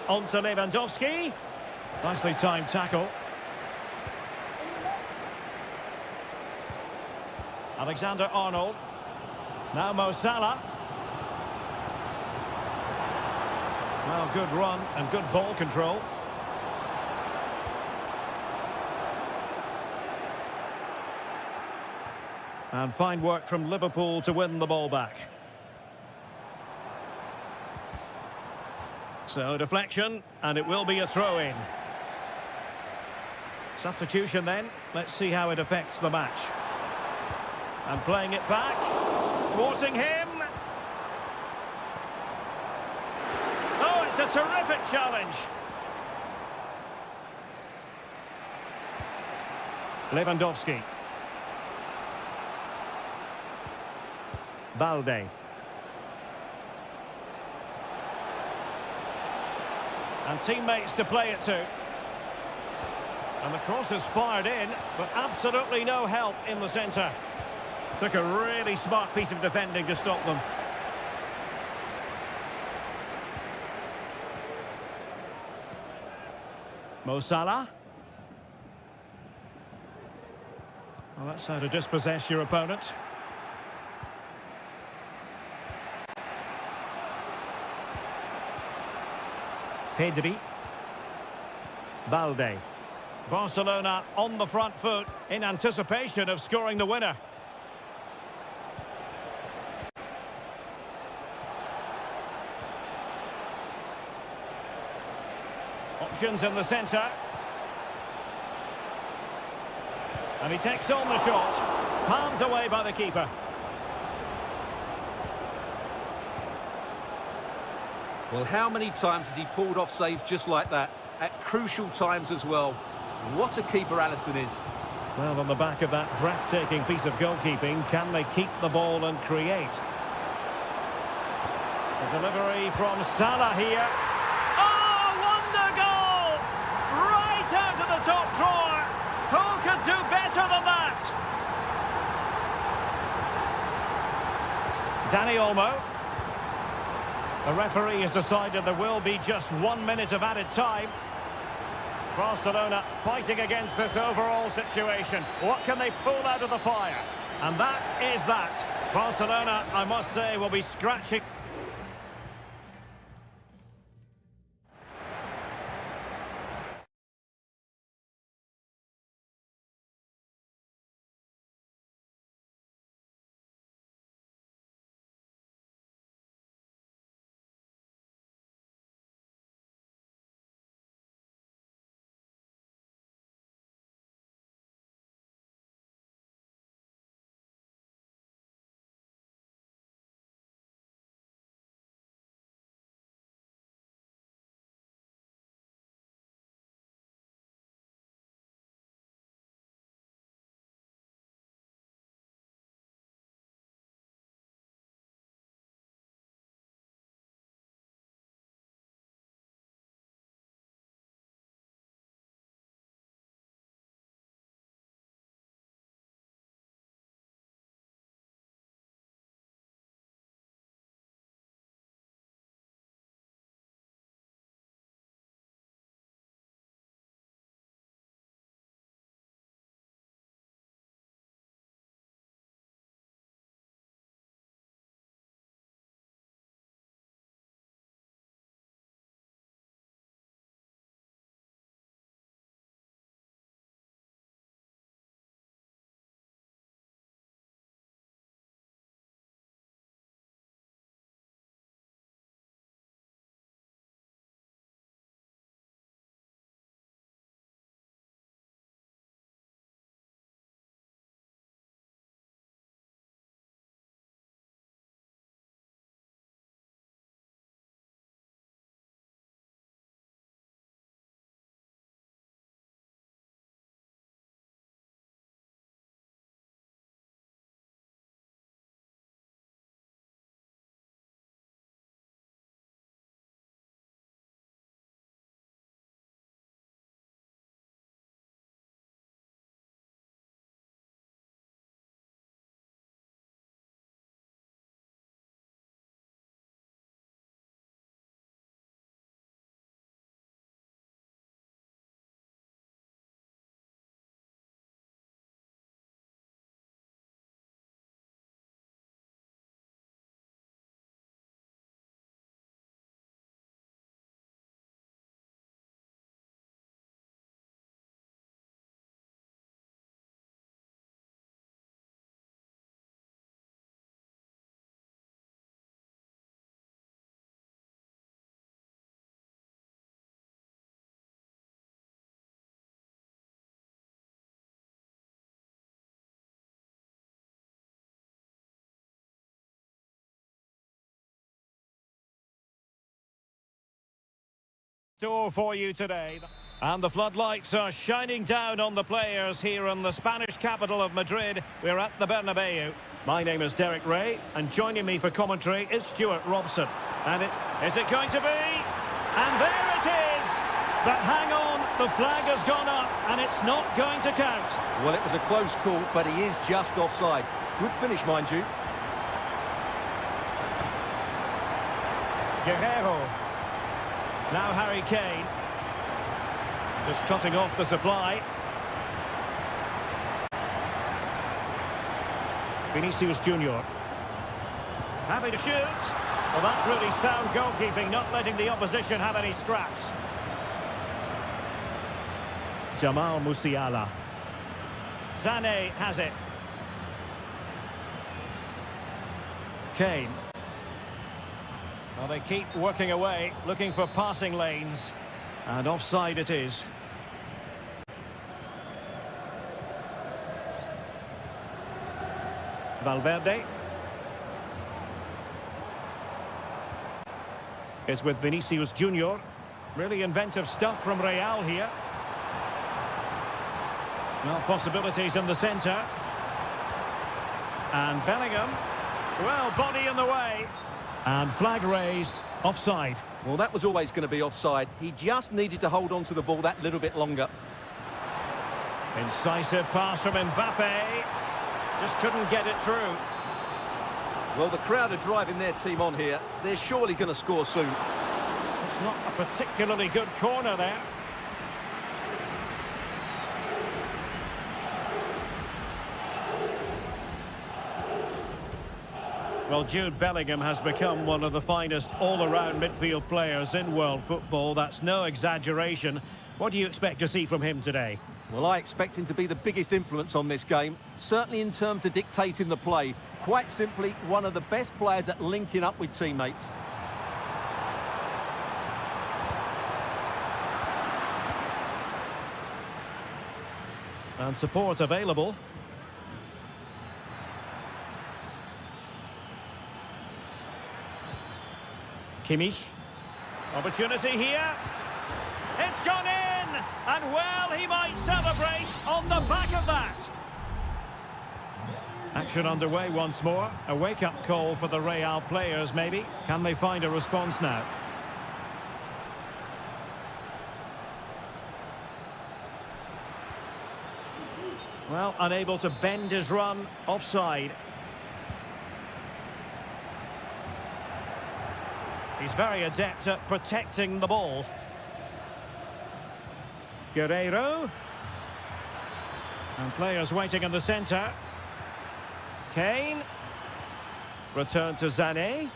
On to Lewandowski. Nicely timed tackle. Alexander-Arnold. Now Mo Salah. Well, good run and good ball control. And fine work from Liverpool to win the ball back. So, deflection, and it will be a throw-in. Substitution then. Let's see how it affects the match. And playing it back. Thwarting him. Oh, it's a terrific challenge. Lewandowski. Balde. And teammates to play it to. And the cross is fired in, but absolutely no help in the centre. Took a really smart piece of defending to stop them. Mo Salah. Well, that's how to dispossess your opponent. Pedri. Balde. Barcelona on the front foot in anticipation of scoring the winner. Options in the centre. And he takes on the shot. Palmed away by the keeper. Well, how many times has he pulled off saves just like that? At crucial times as well. What a keeper Alisson is. Well, on the back of that breathtaking piece of goalkeeping, can they keep the ball and create? The delivery from Salah here. Oh, wonder goal! Right out of the top drawer. Who could do better than that? Dani Olmo. The referee has decided there will be just 1 minute of added time. Barcelona fighting against this overall situation. What can they pull out of the fire? And that is that. Barcelona, I must say, will be scratching store for you today. And the floodlights are shining down on the players here in the Spanish capital of Madrid. We're at the Bernabeu. My name is Derek Ray, and joining me for commentary is Stuart Robson. And is it going to be? And there it is! But hang on, the flag has gone up, and it's not going to count. Well, it was a close call, but he is just offside. Good finish, mind you. Guerrero. Now Harry Kane. Just cutting off the supply. Vinicius Junior. Happy to shoot. Well, that's really sound goalkeeping, not letting the opposition have any scraps. Jamal Musiala. Sané has it. Kane. Well, they keep working away, looking for passing lanes. And offside it is. Valverde. It's with Vinicius Junior. Really inventive stuff from Real here. Well, possibilities in the centre. And Bellingham. Well, body in the way. And flag raised, offside. Well, that was always going to be offside. He just needed to hold on to the ball that little bit longer. Incisive pass from Mbappe. Just couldn't get it through. Well, the crowd are driving their team on here. They're surely going to score soon. It's not a particularly good corner there. Well, Jude Bellingham has become one of the finest all-around midfield players in world football. That's no exaggeration. What do you expect to see from him today? Well, I expect him to be the biggest influence on this game, certainly in terms of dictating the play. Quite simply, one of the best players at linking up with teammates. And support available. Kimmich. Opportunity here. It's gone in! And well, he might celebrate on the back of that. Action underway once more. A wake-up call for the Real players, maybe. Can they find a response now? Well, unable to bend his run. Offside. He's very adept at protecting the ball. Guerrero. And players waiting in the centre. Kane. Return to Sané.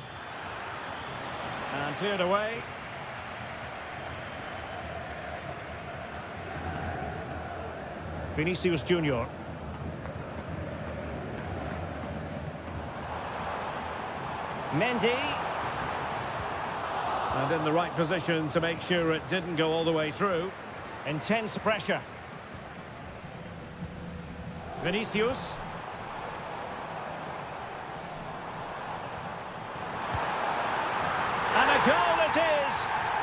And cleared away. Vinicius Junior. Mendy. And in the right position to make sure it didn't go all the way through. Intense pressure. Vinicius. And a goal it is!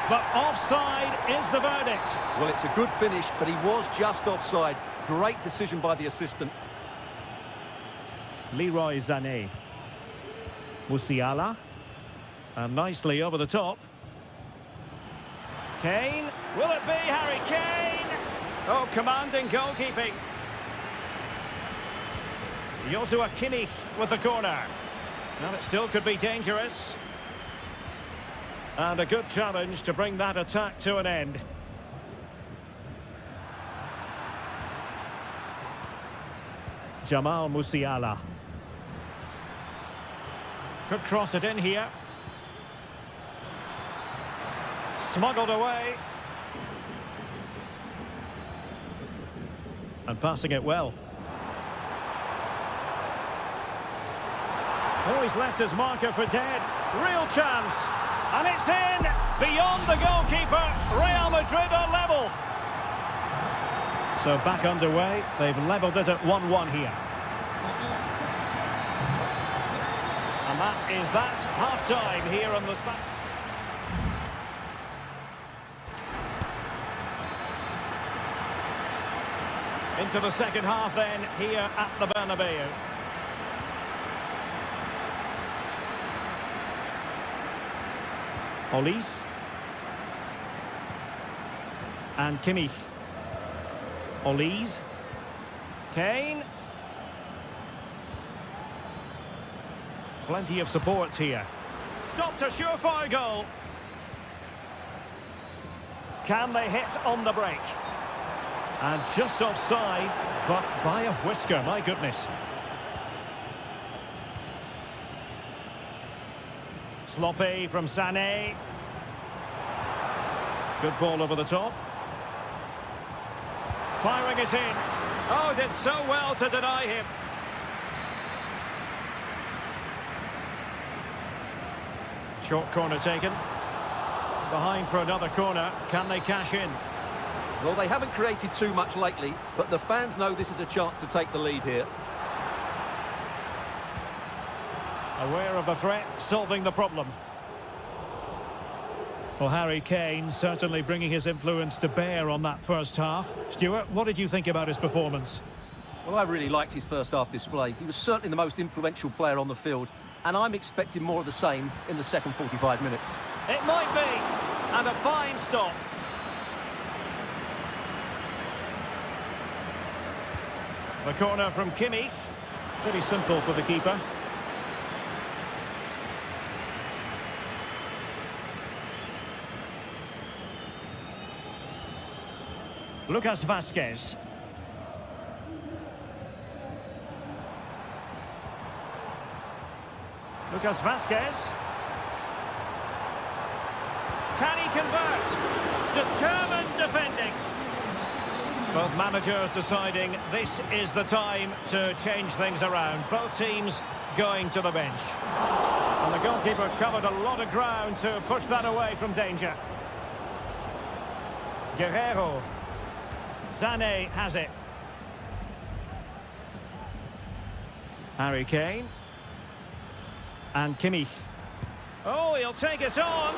But offside is the verdict. Well, it's a good finish, but he was just offside. Great decision by the assistant. Leroy Sané. Musiala. And nicely over the top. Kane. Will it be Harry Kane? Oh, commanding goalkeeping. Joshua Kimmich with the corner. Well, it still could be dangerous. And a good challenge to bring that attack to an end. Jamal Musiala. Could cross it in here. Smuggled away. And passing it well. Oh, he's left his marker for dead. Real chance. And it's in. Beyond the goalkeeper. Real Madrid are level. So back underway. They've levelled it at 1-1 here. And that is that. Half-time here on the spot. Into the second half then, here at the Bernabeu. Olise. And Kimmich. Olise. Kane. Plenty of support here. Stopped a surefire goal. Can they hit on the break? And just offside, but by a whisker, my goodness. Sloppy from Sané. Good ball over the top. Firing it in. Oh, did so well to deny him. Short corner taken. Behind for another corner. Can they cash in? Well, they haven't created too much lately, but the fans know this is a chance to take the lead here. Aware of the threat, solving the problem. Well, Harry Kane certainly bringing his influence to bear on that first half. Stuart, what did you think about his performance? Well, I really liked his first half display. He was certainly the most influential player on the field, and I'm expecting more of the same in the second 45 minutes. It might be, and a fine stop. The corner from Kimmich. Pretty simple for the keeper. Lucas Vázquez. Lucas Vázquez. Can he convert? Determined defending. Both managers deciding this is the time to change things around. Both teams going to the bench. And the goalkeeper covered a lot of ground to push that away from danger. Guerrero. Sané has it. Harry Kane. And Kimmich. Oh, he'll take it on.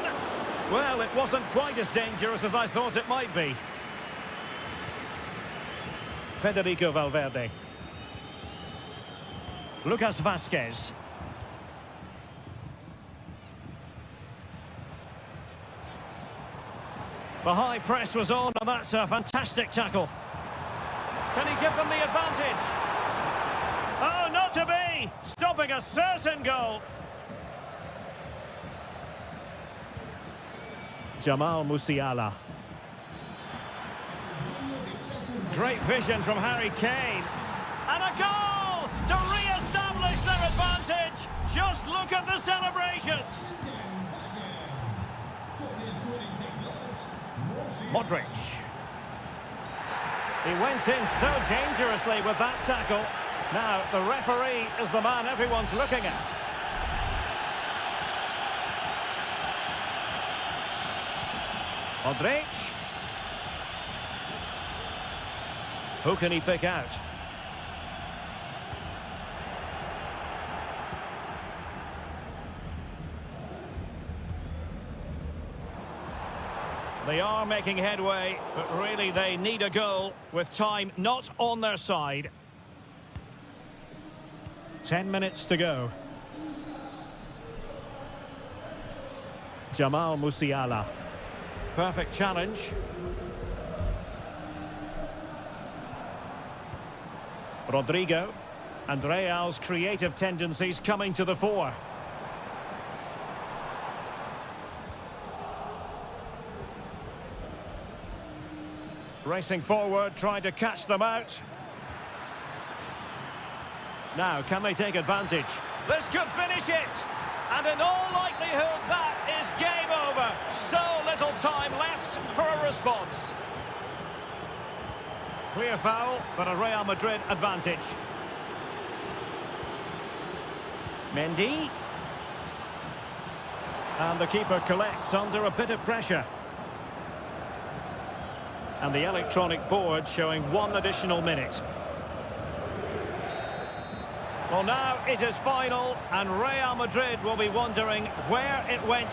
Well, it wasn't quite as dangerous as I thought it might be. Federico Valverde. Lucas Vázquez. The high press was on, and that's a fantastic tackle. Can he give them the advantage? Oh, not to be! Stopping a certain goal. Jamal Musiala. Great vision from Harry Kane. And a goal to re-establish their advantage. Just look at the celebrations. Modric. He went in so dangerously with that tackle. Now, the referee is the man everyone's looking at. Modric. Who can he pick out? They are making headway, but really they need a goal with time not on their side. 10 minutes to go. Jamal Musiala. Perfect challenge. Rodrigo. And Real's creative tendencies coming to the fore. Racing forward, trying to catch them out. Now, can they take advantage? This could finish it! And in all likelihood, that is game over. So little time left for a response. Clear foul, but a Real Madrid advantage. Mendy. And the keeper collects under a bit of pressure. And the electronic board showing 1 additional minute. Well, now it is final, and Real Madrid will be wondering where it went.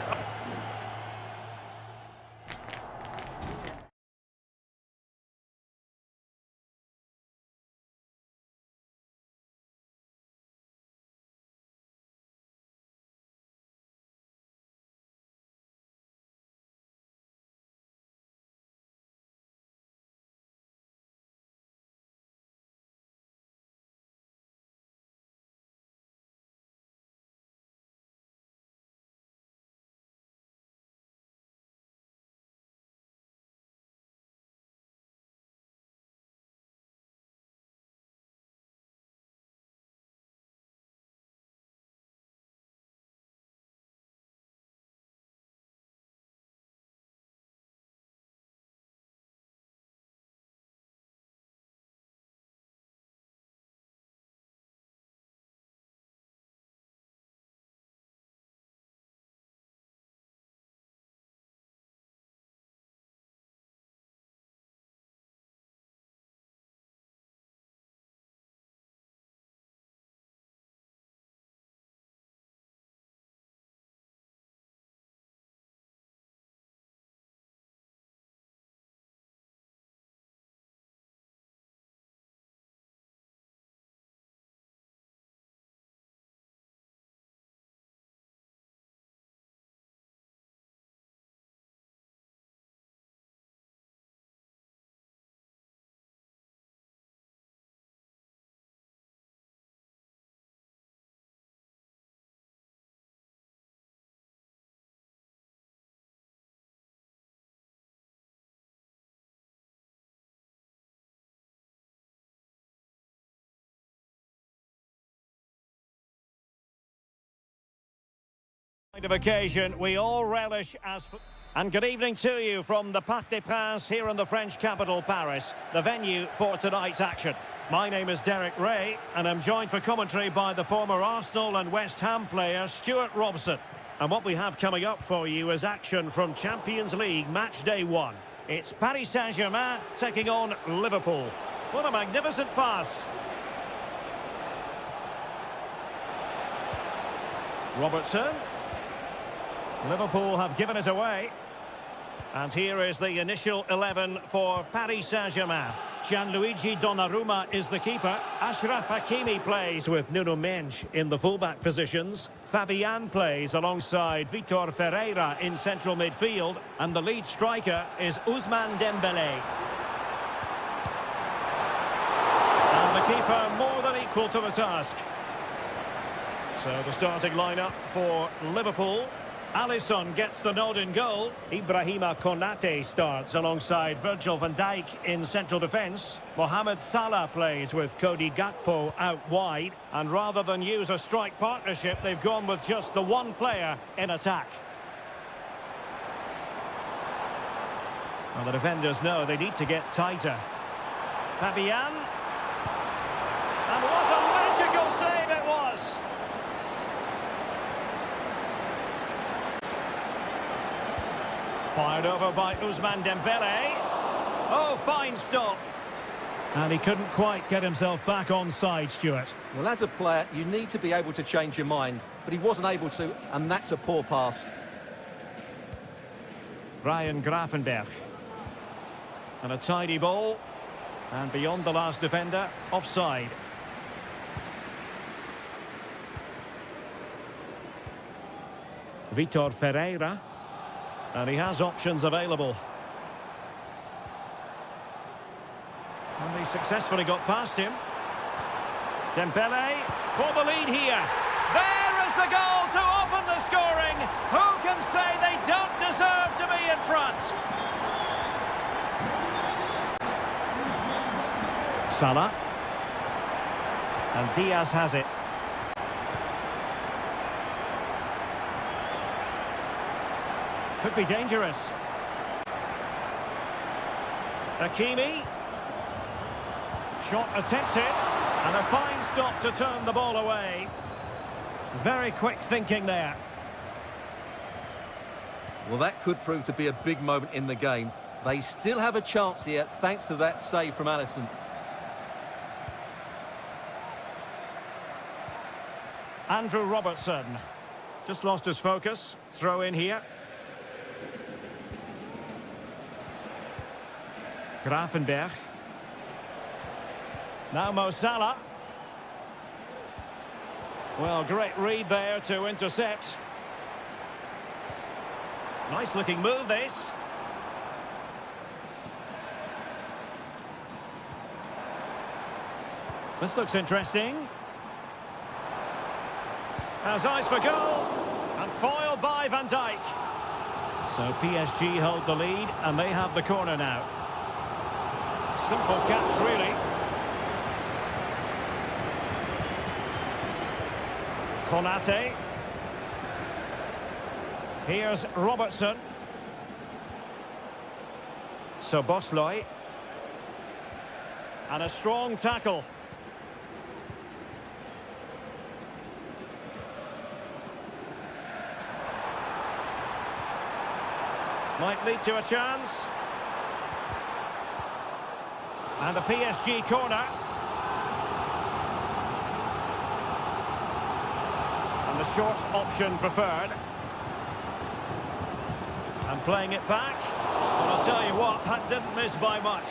Of occasion we all relish as... And good evening to you from the Parc des Princes here in the French capital, Paris, the venue for tonight's action. My name is Derek Ray, and I'm joined for commentary by the former Arsenal and West Ham player Stuart Robson. And what we have coming up for you is action from Champions League match day 1. It's Paris Saint-Germain taking on Liverpool. What a magnificent pass. Robertson. Liverpool have given it away. And here is the initial 11 for Paris Saint-Germain. Gianluigi Donnarumma is the keeper. Achraf Hakimi plays with Nuno Mendes in the fullback positions. Fabian plays alongside Vitor Ferreira in central midfield. And the lead striker is Ousmane Dembélé. And the keeper more than equal to the task. So the starting lineup for Liverpool. Alisson gets the nod in goal. Ibrahima Konate starts alongside Virgil van Dijk in central defence. Mohamed Salah plays with Cody Gakpo out wide. And rather than use a strike partnership, they've gone with just the one player in attack. Well, the defenders know they need to get tighter. Fabian. And what a magical save it was! Fired over by Ousmane Dembélé. Oh, fine stop. And he couldn't quite get himself back on side, Stuart. Well, as a player, you need to be able to change your mind, but he wasn't able to, and that's a poor pass. Ryan Gravenberch. And a tidy ball. And beyond the last defender, offside. Vitor Ferreira. And he has options available. And he successfully got past him. Dembélé for the lead here. There is the goal to open the scoring. Who can say they don't deserve to be in front? Salah. And Diaz has it. Could be dangerous. Hakimi. Shot attempted. And a fine stop to turn the ball away. Very quick thinking there. Well, that could prove to be a big moment in the game. They still have a chance here, thanks to that save from Alisson. Andrew Robertson. Just lost his focus. Throw in here. Gravenberch. Now Mo Salah. Well, great read there to intercept. Nice looking move, this. This looks interesting. Has eyes for goal. And foiled by Van Dijk. So PSG hold the lead and they have the corner now. Simple catch, really. Konate. Here's Robertson. Szoboszlai. And a strong tackle. Might lead to a chance. And the PSG corner. And the short option preferred. And playing it back. But I'll tell you what, that didn't miss by much.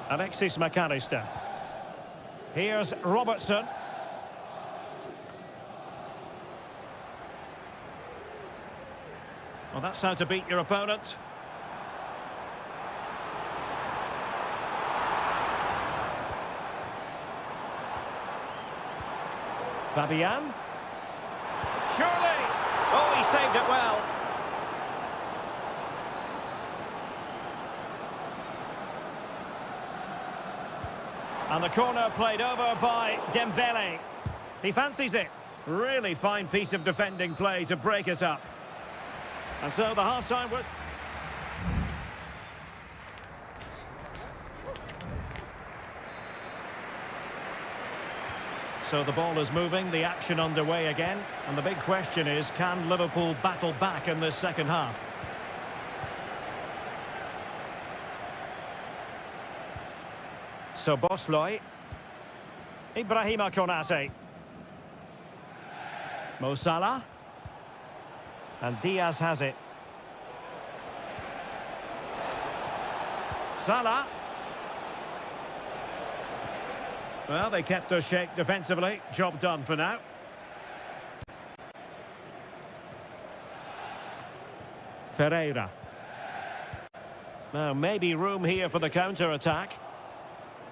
Alexis McAllister. Here's Robertson. Well, that's how to beat your opponent. Fabian. Surely! Oh, he saved it well. And the corner played over by Dembele. He fancies it. Really fine piece of defending play to break us up. And so the half-time was... So the ball is moving, the action underway again. And the big question is, can Liverpool battle back in this second half? So Bosley. Ibrahima Konate. Mo Salah. And Diaz has it. Salah. Well, they kept their shape defensively. Job done for now. Ferreira. Now, maybe room here for the counter-attack.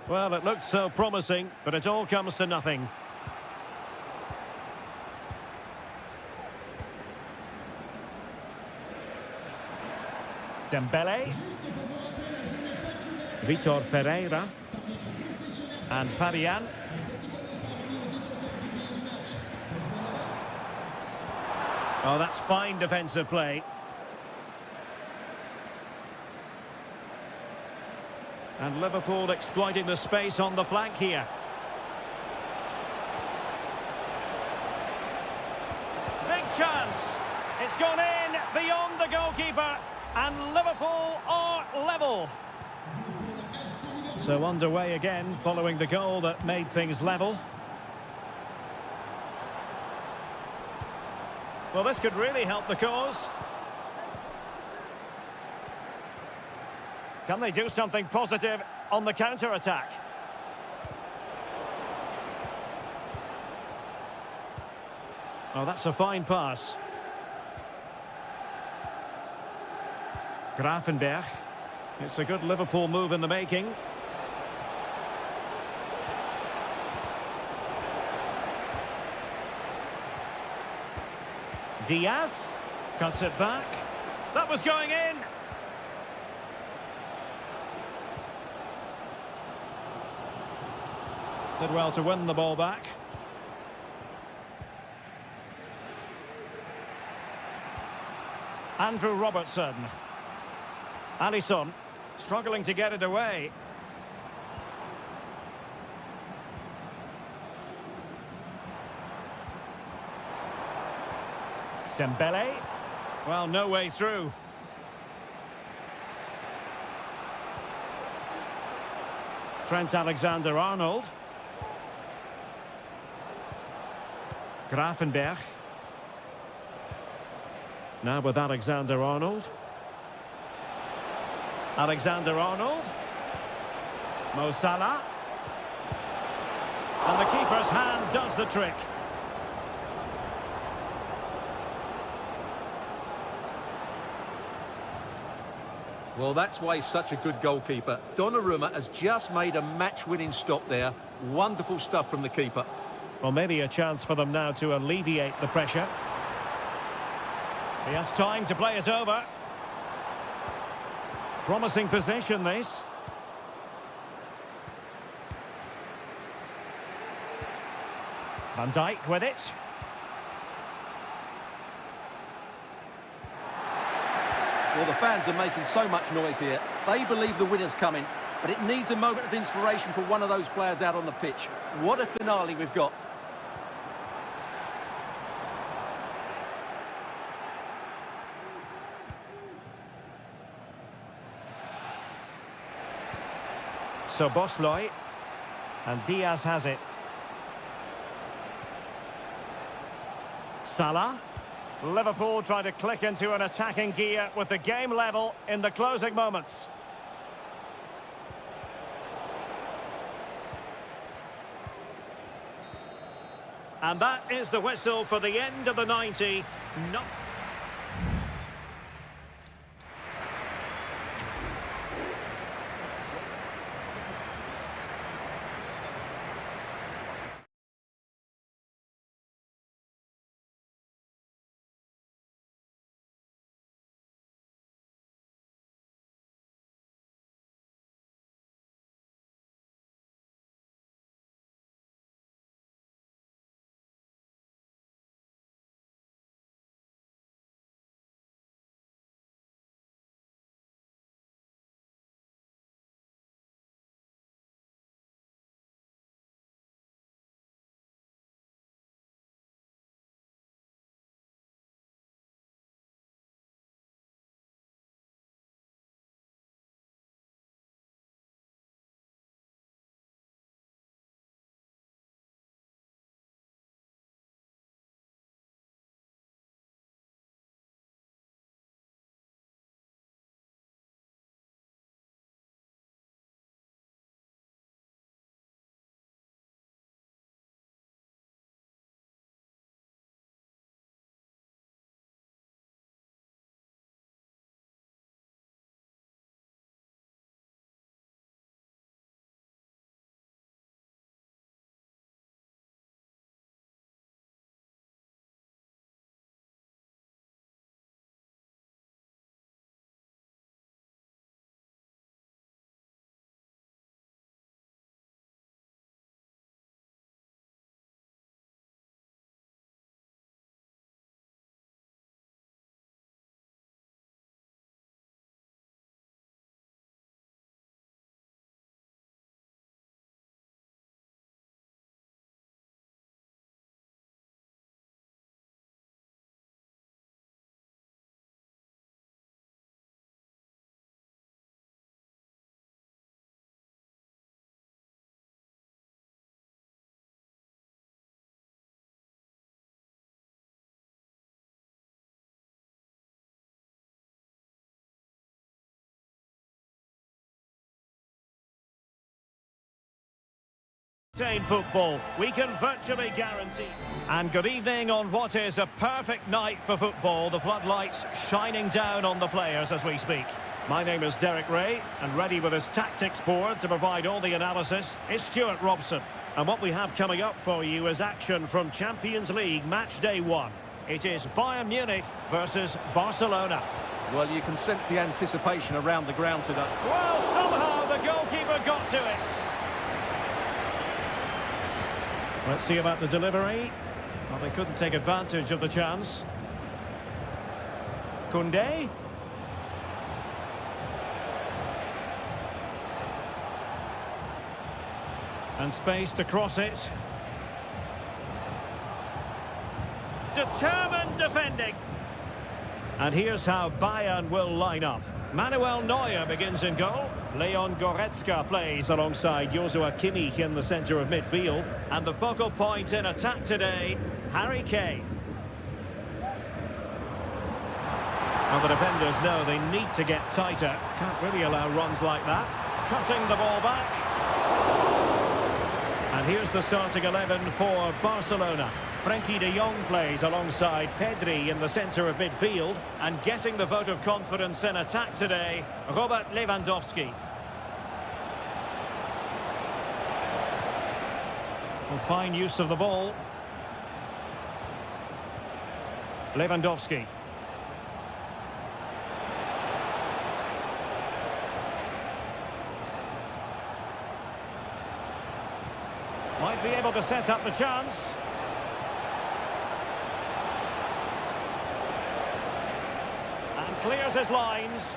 Well, it looked so promising, but it all comes to nothing. Dembele. Vitor Ferreira. And Fabian. Oh, that's fine defensive play. And Liverpool exploiting the space on the flank here. Big chance. It's gone in beyond the goalkeeper. And Liverpool are level. So underway again, following the goal that made things level. Well, this could really help the cause. Can they do something positive on the counter-attack? Oh, that's a fine pass. Grafenberg. It's a good Liverpool move in the making. Diaz cuts it back. That was going in. Did well to win the ball back. Andrew Robertson. Alisson struggling to get it away. Dembele. Well, no way through. Trent Alexander-Arnold. Grafenberg. Now with Alexander-Arnold. Alexander-Arnold. Mo Salah. And the keeper's hand does the trick. Well, that's why he's such a good goalkeeper. Donnarumma has just made a match-winning stop there. Wonderful stuff from the keeper. Well, maybe a chance for them now to alleviate the pressure. He has time to play it over. Promising position, this. Van Dijk with it. Well, the fans are making so much noise here. They believe the winner's coming, but it needs a moment of inspiration for one of those players out on the pitch. What a finale we've got. So Bosley, and Diaz has it. Salah. Liverpool trying to click into an attacking gear with the game level in the closing moments. And that is the whistle for the end of the 90. Not Football, we can virtually guarantee. And good evening on what is a perfect night for football. The floodlights shining down on the players as we speak. My name is Derek Ray, and ready with his tactics board to provide all the analysis is Stuart Robson. And what we have coming up for you is action from Champions League match day 1. It is Bayern Munich versus Barcelona. Well, you can sense the anticipation around the ground today. Well, somehow the goalkeeper got to it. Let's see about the delivery. Well, they couldn't take advantage of the chance. Koundé. And space to cross it. Determined defending. And here's how Bayern will line up. Manuel Neuer begins in goal. Leon Goretzka plays alongside Joshua Kimmich in the centre of midfield. And the focal point in attack today, Harry Kane. Well, the defenders know they need to get tighter. Can't really allow runs like that. Cutting the ball back. And here's the starting 11 for Barcelona. Frenkie de Jong plays alongside Pedri in the centre of midfield. And getting the vote of confidence in attack today, Robert Lewandowski. Well, fine use of the ball. Lewandowski. Might be able to set up the chance. And clears his lines.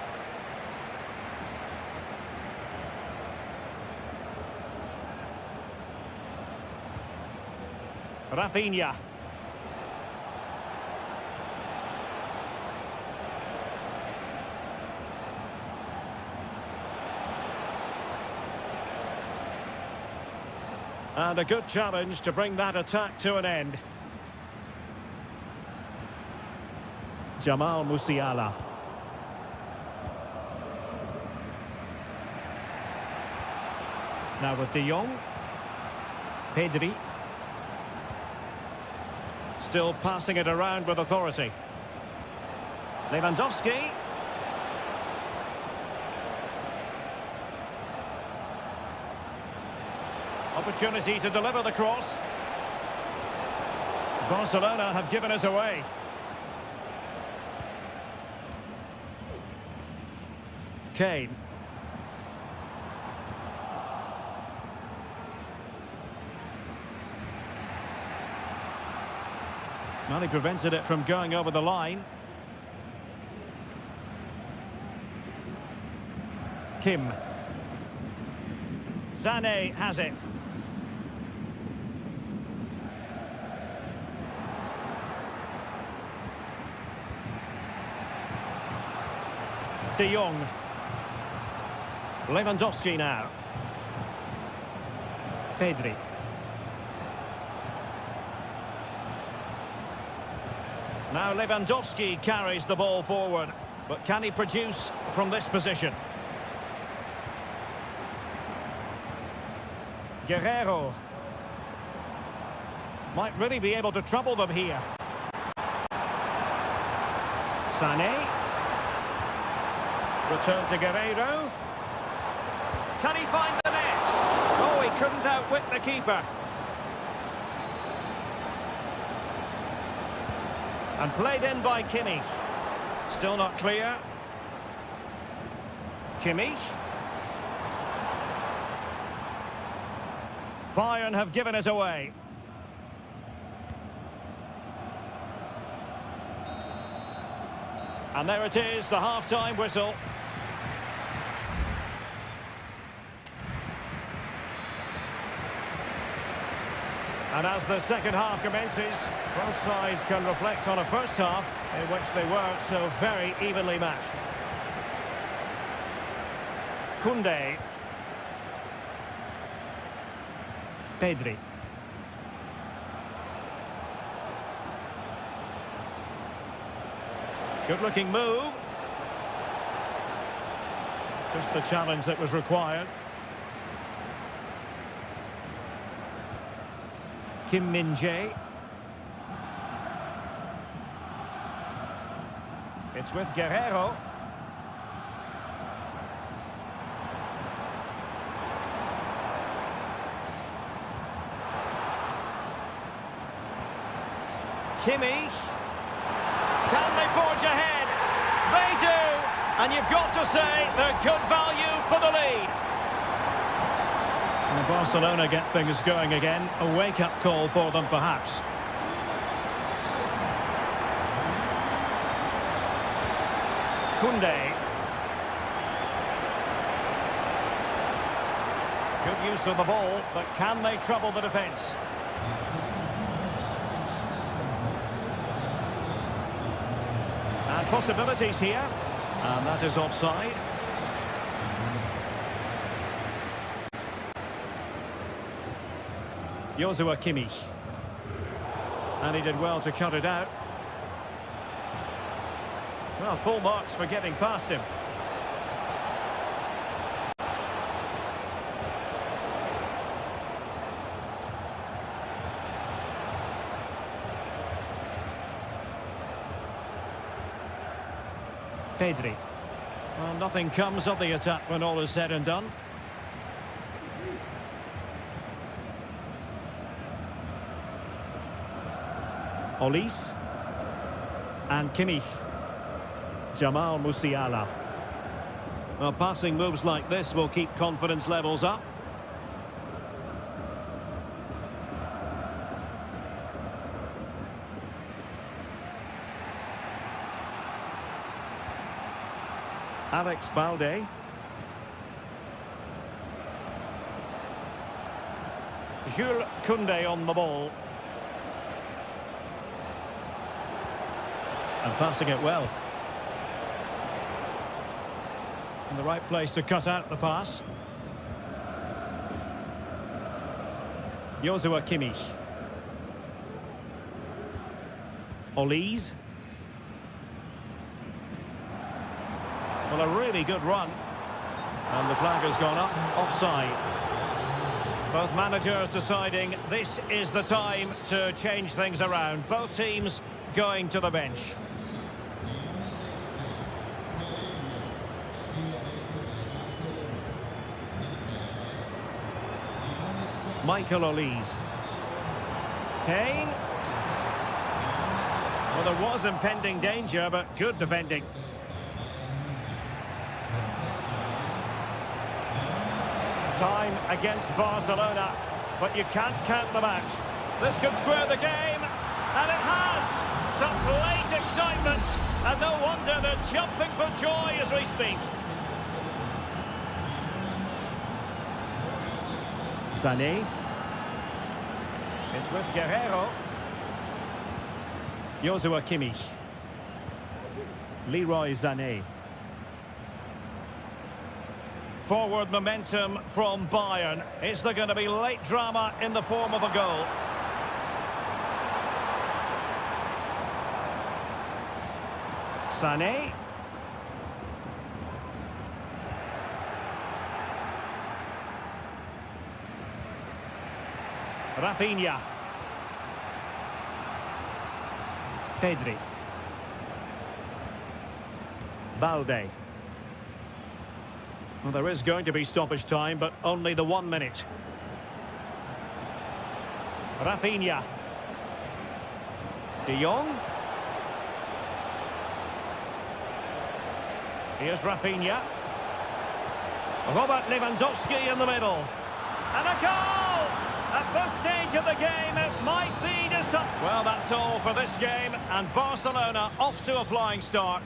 Rafinha. And a good challenge to bring that attack to an end. Jamal Musiala. Now with de Jong. Pedri. Still passing it around with authority. Lewandowski. Opportunity to deliver the cross. Barcelona have given us away. Kane. Well, he prevented it from going over the line. Kim. Sané has it. De Jong. Lewandowski now. Pedri. Now Lewandowski carries the ball forward, but can he produce from this position? Guerrero. Might really be able to trouble them here. Sané. Return to Guerrero. Can he find the net? Oh, he couldn't outwit the keeper. And played in by Kimmich. Still not clear. Kimmich. Bayern have given us away. And there it is, the half-time whistle. And as the second half commences, both sides can reflect on a first half in which they weren't so very evenly matched. Koundé. Pedri. Good-looking move. Just the challenge that was required. Kim Min-jae. It's with Guerrero. Kimmich. Can they forge ahead? They do! And you've got to say they're good value for the lead. And Barcelona get things going again. A wake-up call for them, perhaps. Koundé. Good use of the ball, but can they trouble the defence? And possibilities here. And that is offside. Joshua Kimmich. And he did well to cut it out. Well, full marks for getting past him. Pedri. Well, nothing comes of the attack when all is said and done. Olise. And Kimmich. Jamal Musiala. Well, passing moves like this will keep confidence levels up. Alex Balde. Jules Koundé on the ball. And passing it well. In the right place to cut out the pass. Joshua Kimmich. Olise. Well, a really good run. And the flag has gone up, offside. Both managers deciding this is the time to change things around. Both teams going to the bench. Michael Olise. Kane. Well, there was impending danger, but good defending. Time against Barcelona, but you can't count them out. This could square the game, and it has! Such late excitement, and no wonder they're jumping for joy as we speak. Sané. It's with Guerrero. Joshua Kimmich. Leroy Sané. Forward momentum from Bayern. Is there going to be late drama in the form of a goal? Sané. Rafinha. Pedri. Balde. Well, there is going to be stoppage time, but only the 1 minute. Rafinha. De Jong. Here's Rafinha. Robert Lewandowski in the middle. And a goal! At this stage of the game, it might be decided. Well, that's all for this game, and Barcelona off to a flying start.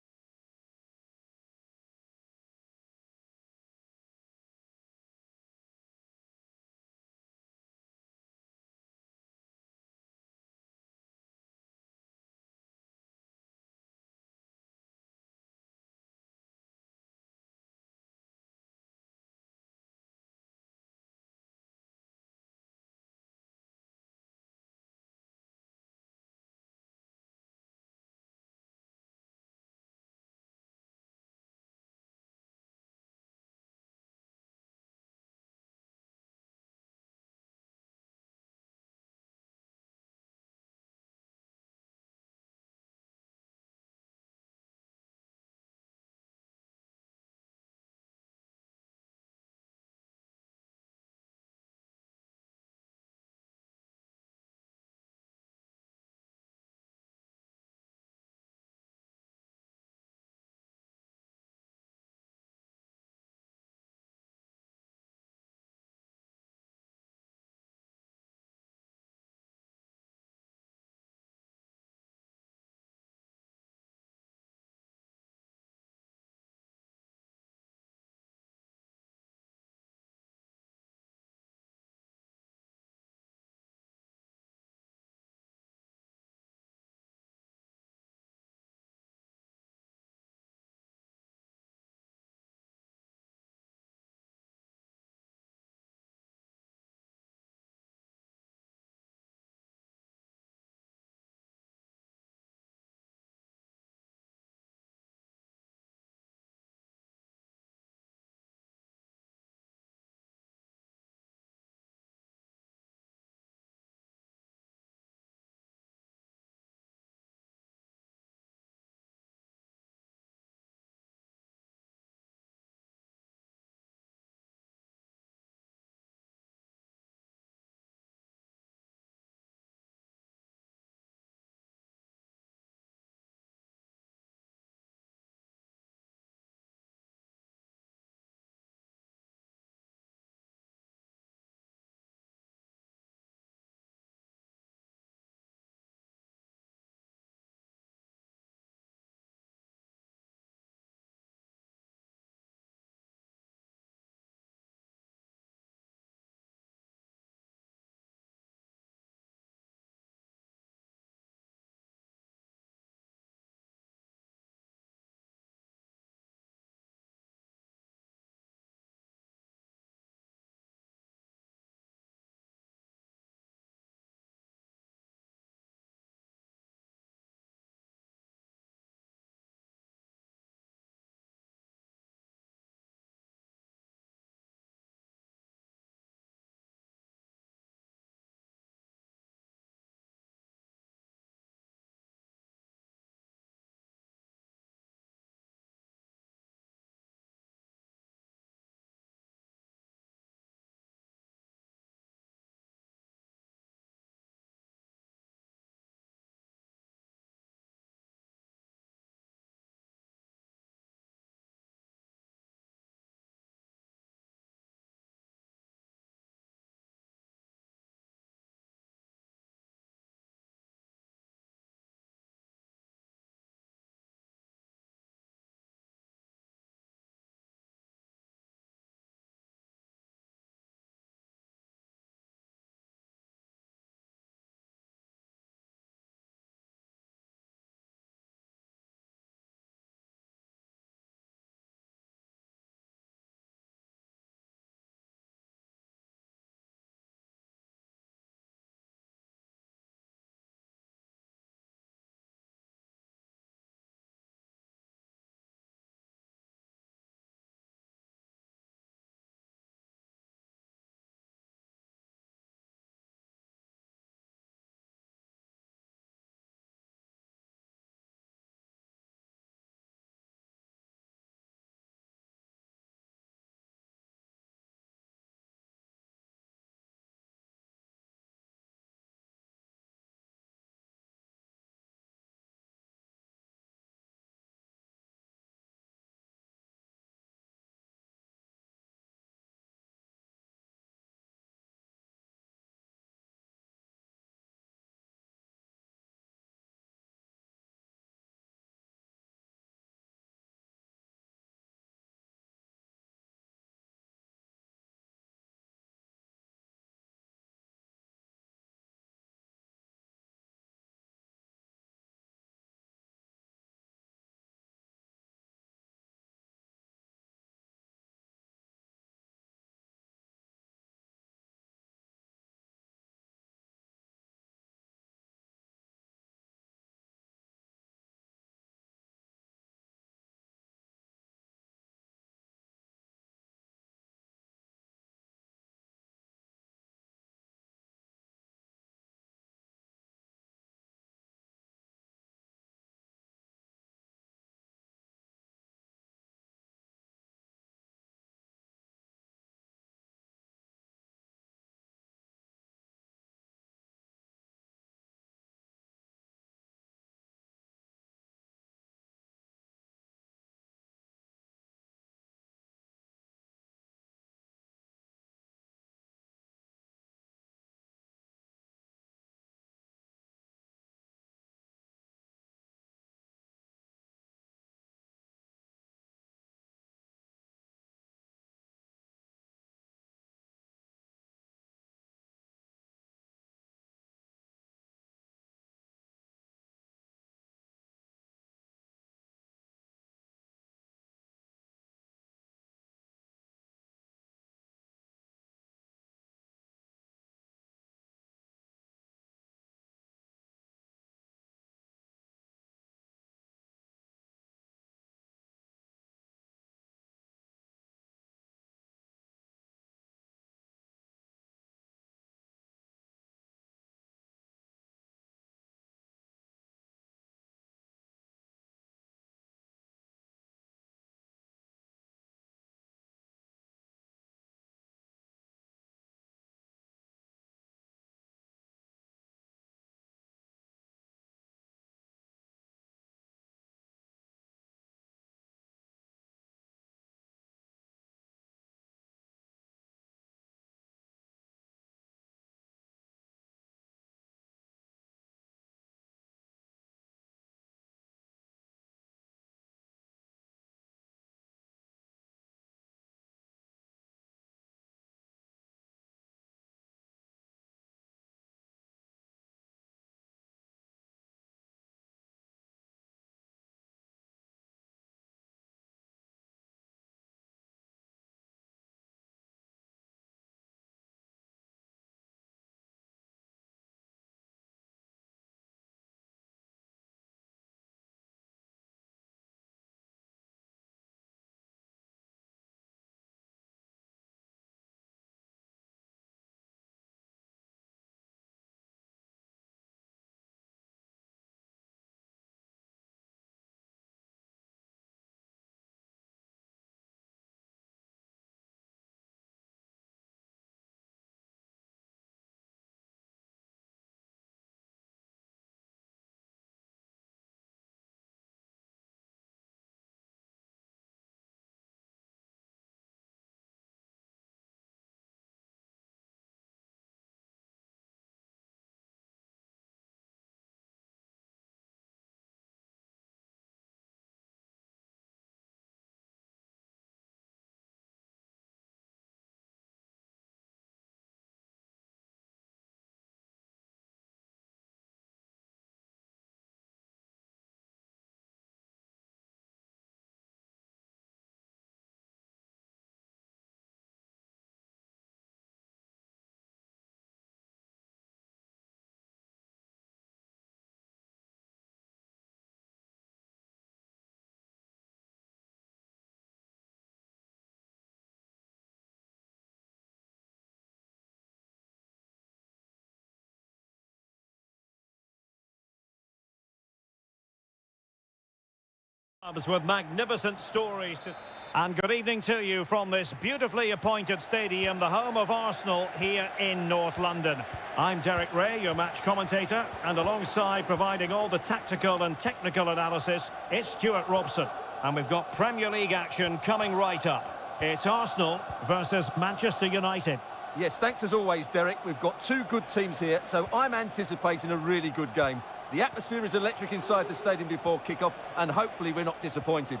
Clubs with magnificent stories to... And good evening to you from this beautifully appointed stadium, the home of Arsenal here in North London. I'm Derek Ray, your match commentator, and alongside providing all the tactical and technical analysis, it's Stuart Robson. And we've got Premier League action coming right up. It's Arsenal versus Manchester United. Yes, thanks as always, Derek. We've got two good teams here, so I'm anticipating a really good game. The atmosphere is electric inside the stadium before kick-off, and hopefully we're not disappointed.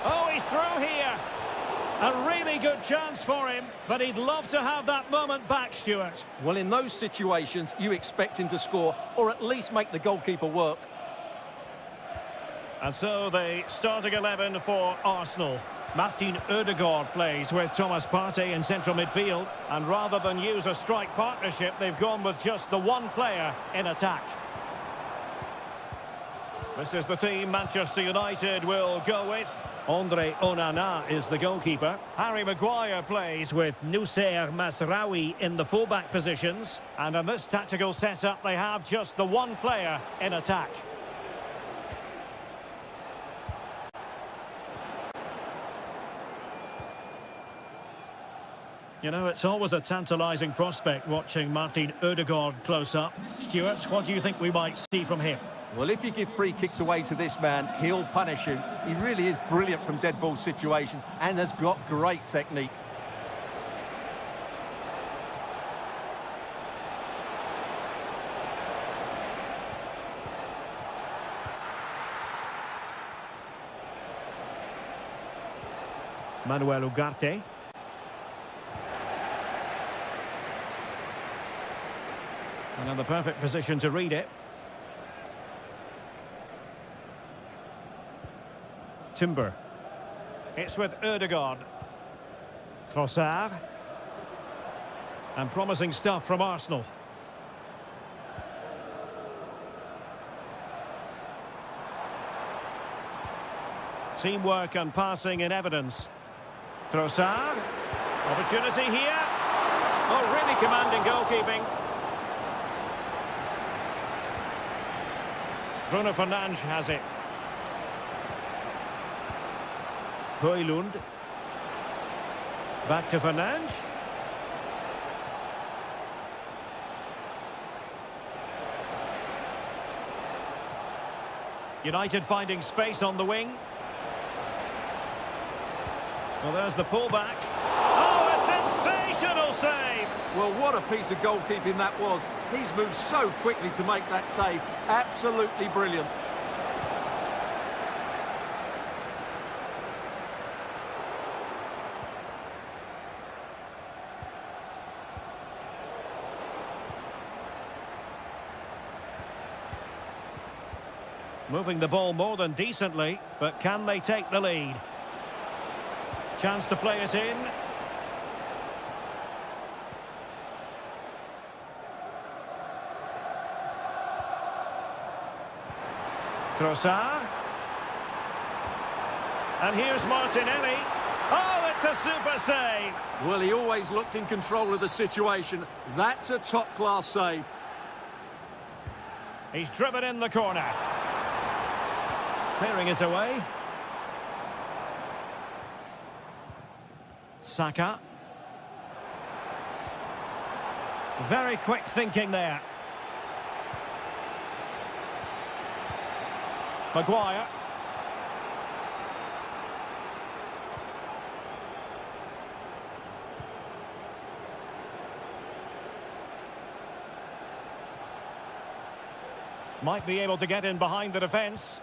Oh, he's through here. A really good chance for him, but he'd love to have that moment back, Stuart. Well, in those situations, you expect him to score, or at least make the goalkeeper work. And so the starting 11 for Arsenal. Martin Ødegaard plays with Thomas Partey in central midfield, and rather than use a strike partnership, they've gone with just the one player in attack. This is the team Manchester United will go with. Andre Onana is the goalkeeper. Harry Maguire plays with Noussair Masraoui in the fullback positions. And in this tactical setup, they have just the one player in attack. You know, it's always a tantalising prospect watching Martin Ødegaard close up. Stuart, what do you think we might see from him? Well, if you give free kicks away to this man, he'll punish him. He really is brilliant from dead ball situations and has got great technique. Manuel Ugarte. And in the perfect position to read it. Timber. It's with Ødegaard. Trossard. And promising stuff from Arsenal. Teamwork and passing in evidence. Trossard. Opportunity here. Oh, really commanding goalkeeping. Bruno Fernandes has it. Højlund. Back to Fernandes. United finding space on the wing. Well, there's the pullback. Oh, a sensational save! Well, what a piece of goalkeeping that was. He's moved so quickly to make that save. Absolutely brilliant. Moving the ball more than decently, but can they take the lead? Chance to play it in. Trossard. And here's Martinelli. Oh, it's a super save. Well, he always looked in control of the situation. That's a top-class save. He's driven in the corner. Clearing it away. Saka. Very quick thinking there. Maguire. Might be able to get in behind the defence.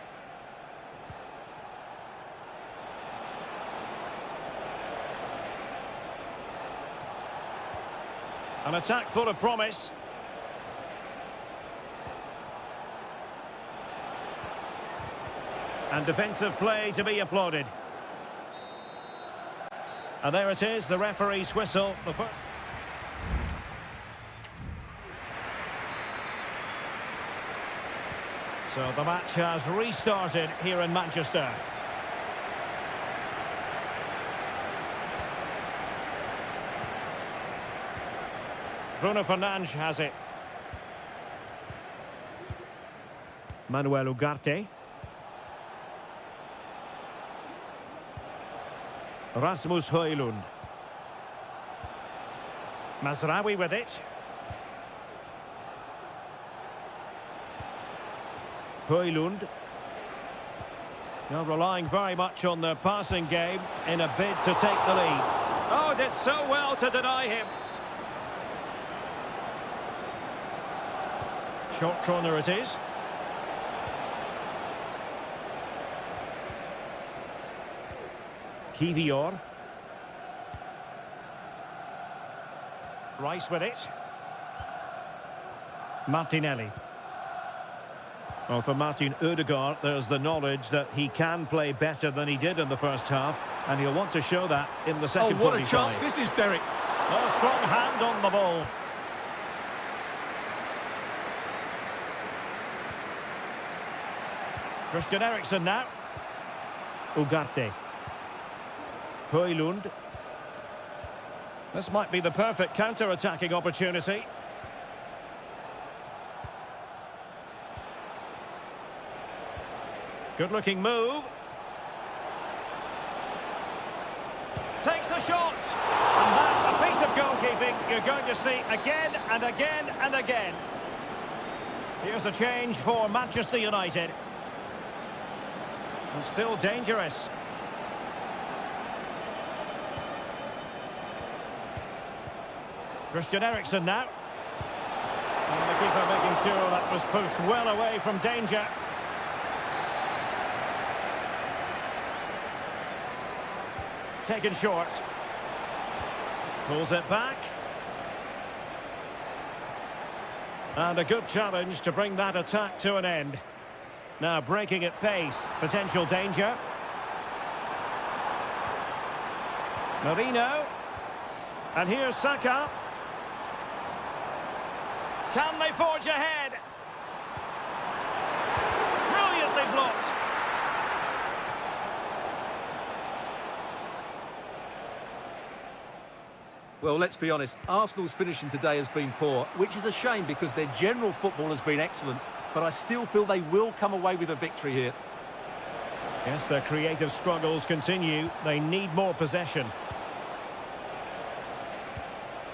An attack full of promise. And defensive play to be applauded. And there it is, the referee's whistle. So the match has restarted here in Manchester. Bruno Fernandes has it. Manuel Ugarte. Rasmus Højlund. Mazraoui with it. Højlund. Now relying very much on their passing game in a bid to take the lead. Oh, did so well to deny him. Short corner it is. Kivior. Rice with it. Martinelli. Well, for Martin Ødegaard, there's the knowledge that he can play better than he did in the first half, and he'll want to show that in the second 45. Oh, what a chance this is, Derek. Oh, strong hand on the ball. Christian Eriksen now. Ugarte. Højlund. This might be the perfect counter-attacking opportunity. Good-looking move. Takes the shot. And that, a piece of goalkeeping you're going to see again and again and again. Here's a change for Manchester United. And still dangerous. Christian Eriksen now. And the keeper making sure that was pushed well away from danger. Taken short. Pulls it back. And a good challenge to bring that attack to an end. Now breaking at pace. Potential danger. Marino. And here's Saka. Can they forge ahead? Brilliantly blocked. Well, let's be honest, Arsenal's finishing today has been poor, which is a shame because their general football has been excellent, but I still feel they will come away with a victory here. Yes, their creative struggles continue. They need more possession.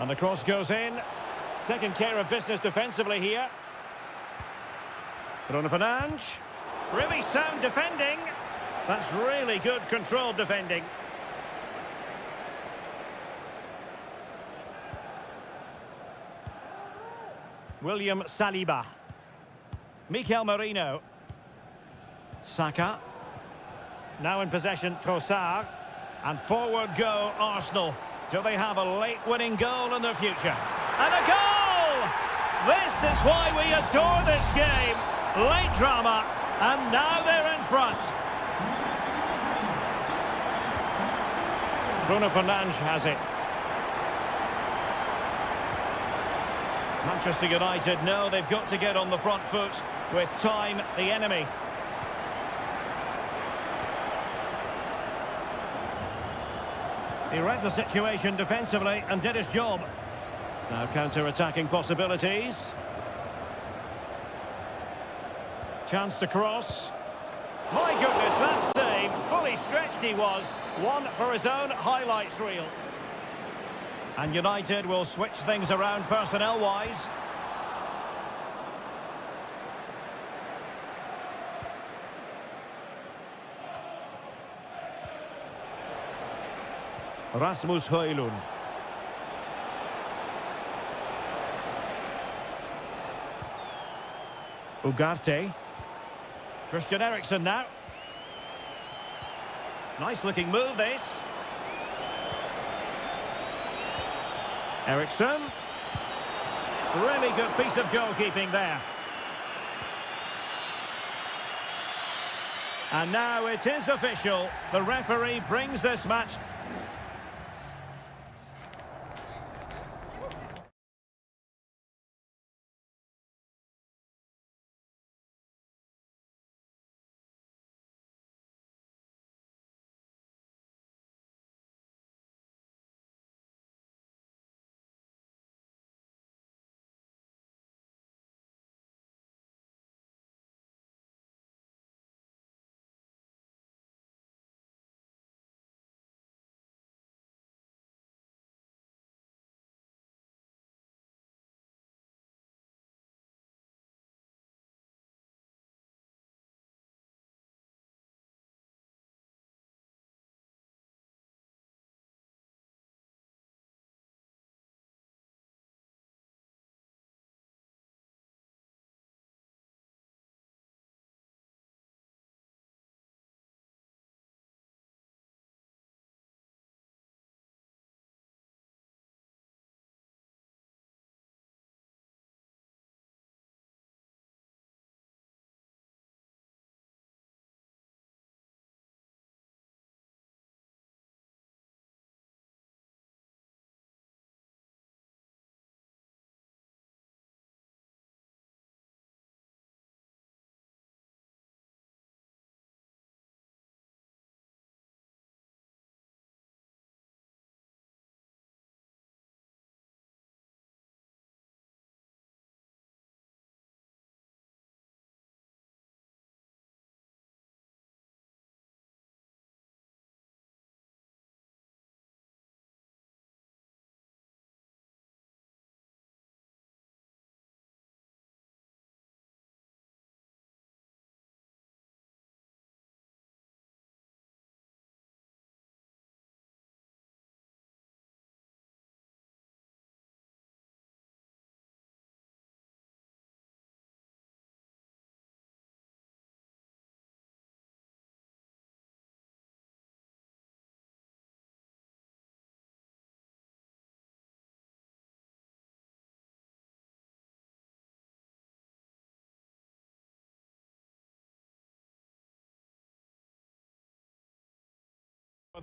And the cross goes in. Taking care of business defensively here. Bruno Fernandes. Really sound defending. That's really good controlled defending. William Saliba. Mikel Merino. Saka. Now in possession, Trossard. And forward go Arsenal. Do they have a late winning goal in their future? And a goal! This is why we adore this game. Late drama, and now they're in front. Bruno Fernandes has it. Manchester United know they've got to get on the front foot with time the enemy. He read the situation defensively and did his job. Now counter-attacking possibilities. Chance to cross. My goodness, that save. Fully stretched he was. One for his own highlights reel. And United will switch things around personnel-wise. Rasmus Højlund. Ugarte. Christian Eriksen now. Nice looking move this. Eriksen. Really good piece of goalkeeping there. And now it is official. The referee brings this match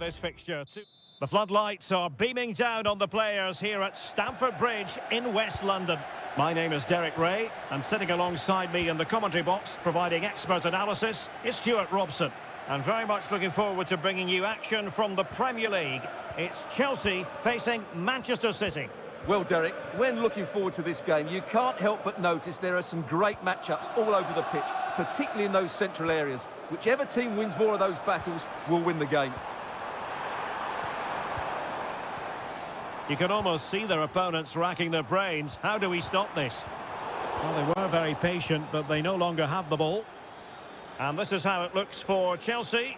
this fixture. The floodlights are beaming down on the players here at Stamford Bridge in West London. My name is Derek Ray, and sitting alongside me in the commentary box, providing expert analysis, is Stuart Robson. And very much looking forward to bringing you action from the Premier League. It's Chelsea facing Manchester City. Well, Derek, when looking forward to this game, you can't help but notice there are some great matchups all over the pitch, particularly in those central areas. Whichever team wins more of those battles will win the game. You can almost see their opponents racking their brains. How do we stop this? Well, they were very patient, but they no longer have the ball. And this is how it looks for Chelsea.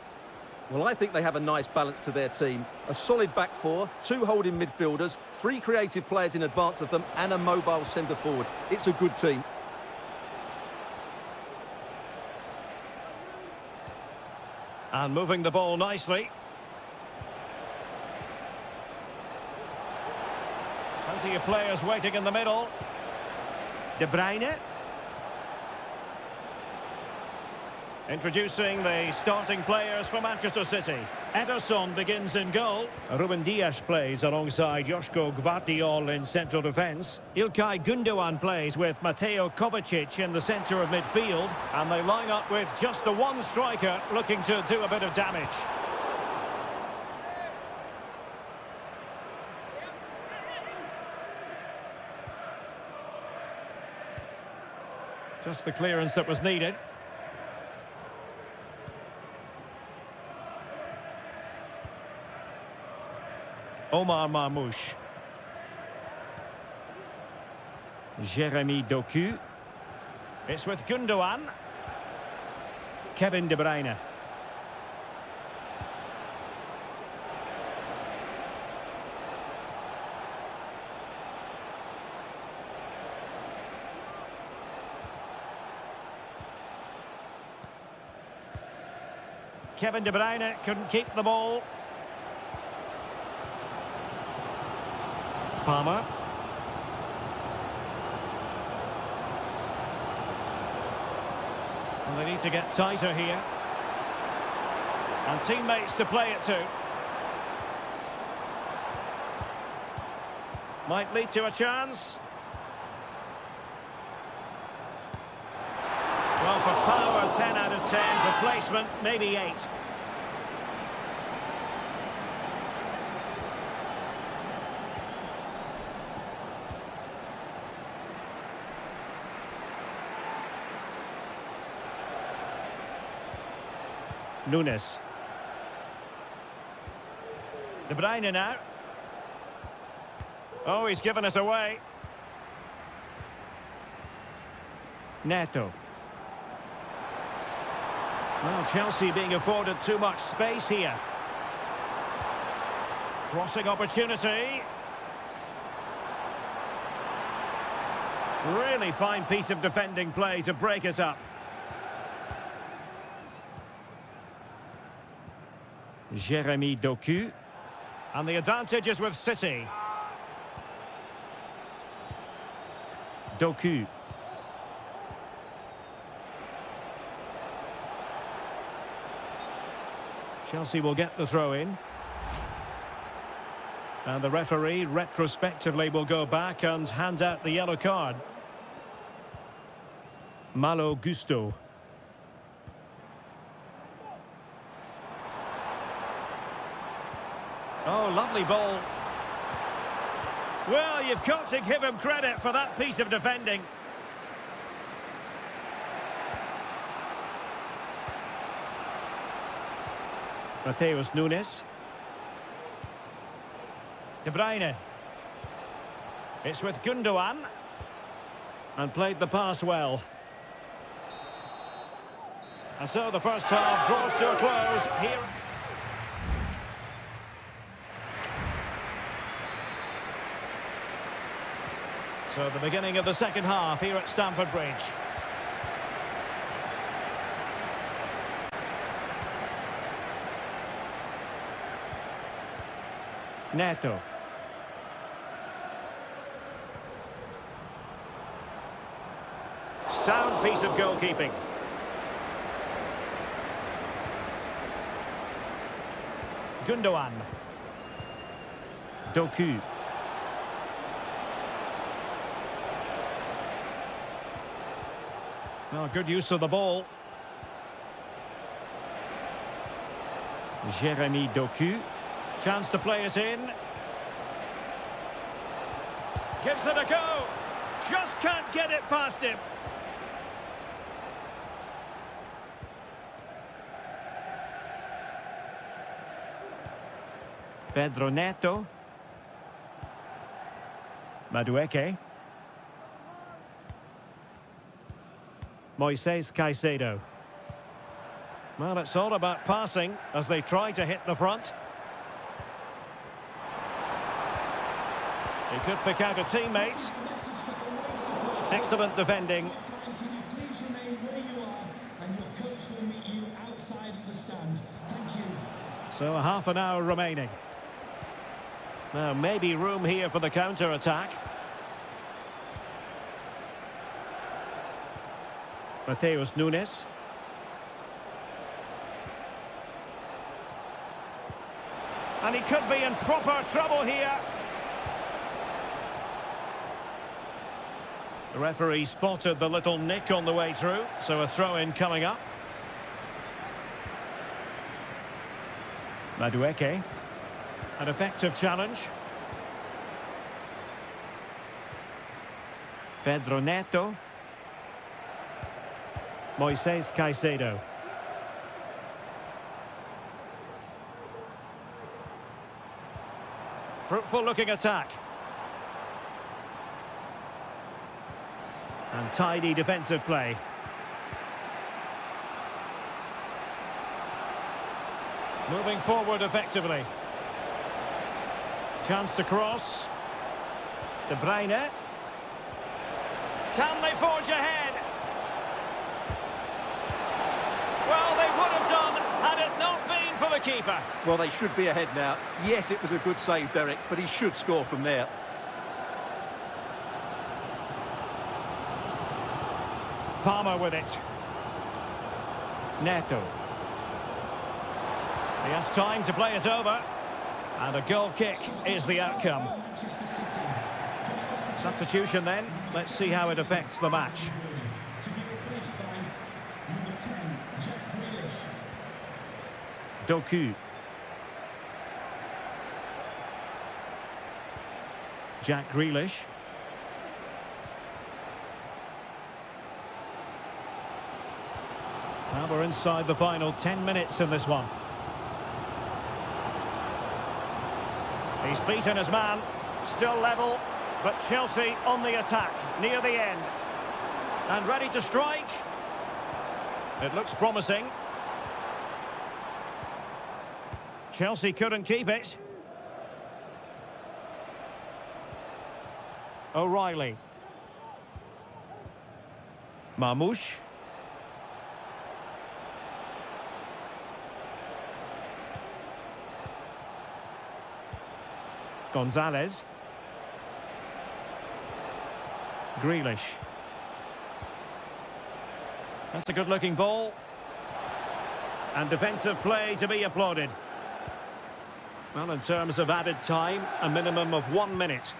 Well, I think they have a nice balance to their team. A solid back four, two holding midfielders, three creative players in advance of them, and a mobile centre forward. It's a good team. And moving the ball nicely. Plenty of players waiting in the middle. De Bruyne. Introducing the starting players for Manchester City. Ederson begins in goal. Ruben Dias plays alongside Joško Gvardiol in central defence. Ilkay Gundogan plays with Mateo Kovacic in the centre of midfield. And they line up with just the one striker looking to do a bit of damage. Just the clearance that was needed. Omar Marmoush. Jeremy Doku. It's with Gundogan. Kevin De Bruyne. Kevin De Bruyne couldn't keep the ball. Palmer. And they need to get tighter here. And teammates to play it to. Might lead to a chance. Well, for power, 10 out of 10. For placement, maybe 8. Nunes. De Bruyne now. Oh, he's given us away. Neto. Well, Chelsea being afforded too much space here. Crossing opportunity. Really fine piece of defending play to break us up. Jeremy Doku. And the advantage is with City. Doku. Chelsea will get the throw in. And the referee retrospectively will go back and hand out the yellow card. Malo Gusto. Oh, lovely ball. Well, you've got to give him credit for that piece of defending. Mateus Nunes. De Bruyne. It's with Gundogan. And played the pass well. And so the first half draws to a close here. So the beginning of the second half here at Stamford Bridge. Neto. Sound piece of goalkeeping. Gundogan. Doku. Well, good use of the ball. Jeremy Doku. Chance to play it in. Gives it a go. Just can't get it past him. Pedro Neto. Madueke. Moises Caicedo. Well, it's all about passing as they try to hit the front. He could pick out a teammate. Excellent defending. So a half an hour remaining. Now maybe room here for the counter-attack. Mateus Nunes. And he could be in proper trouble here. The referee spotted the little nick on the way through, so a throw-in coming up. Madueke. An effective challenge. Pedro Neto. Moises Caicedo. Fruitful looking attack. And tidy defensive play. Moving forward effectively. Chance to cross. De Bruyne. Can they forge ahead? Well, they would have done had it not been for the keeper. Well, they should be ahead now. Yes, it was a good save, Derek, but he should score from there. Palmer with it. Neto. He has time to play it over. And a goal kick is the outcome. Substitution then. Let's see how it affects the match. Doku. Jack Grealish. Now we're inside the final 10 minutes in this one. He's beaten his man. Still level, but Chelsea on the attack near the end. And ready to strike. It looks promising. Chelsea couldn't keep it. O'Reilly. Marmoush. Gonzalez. Grealish. That's a good-looking ball. And defensive play to be applauded. Well, in terms of added time, a minimum of 1 minute.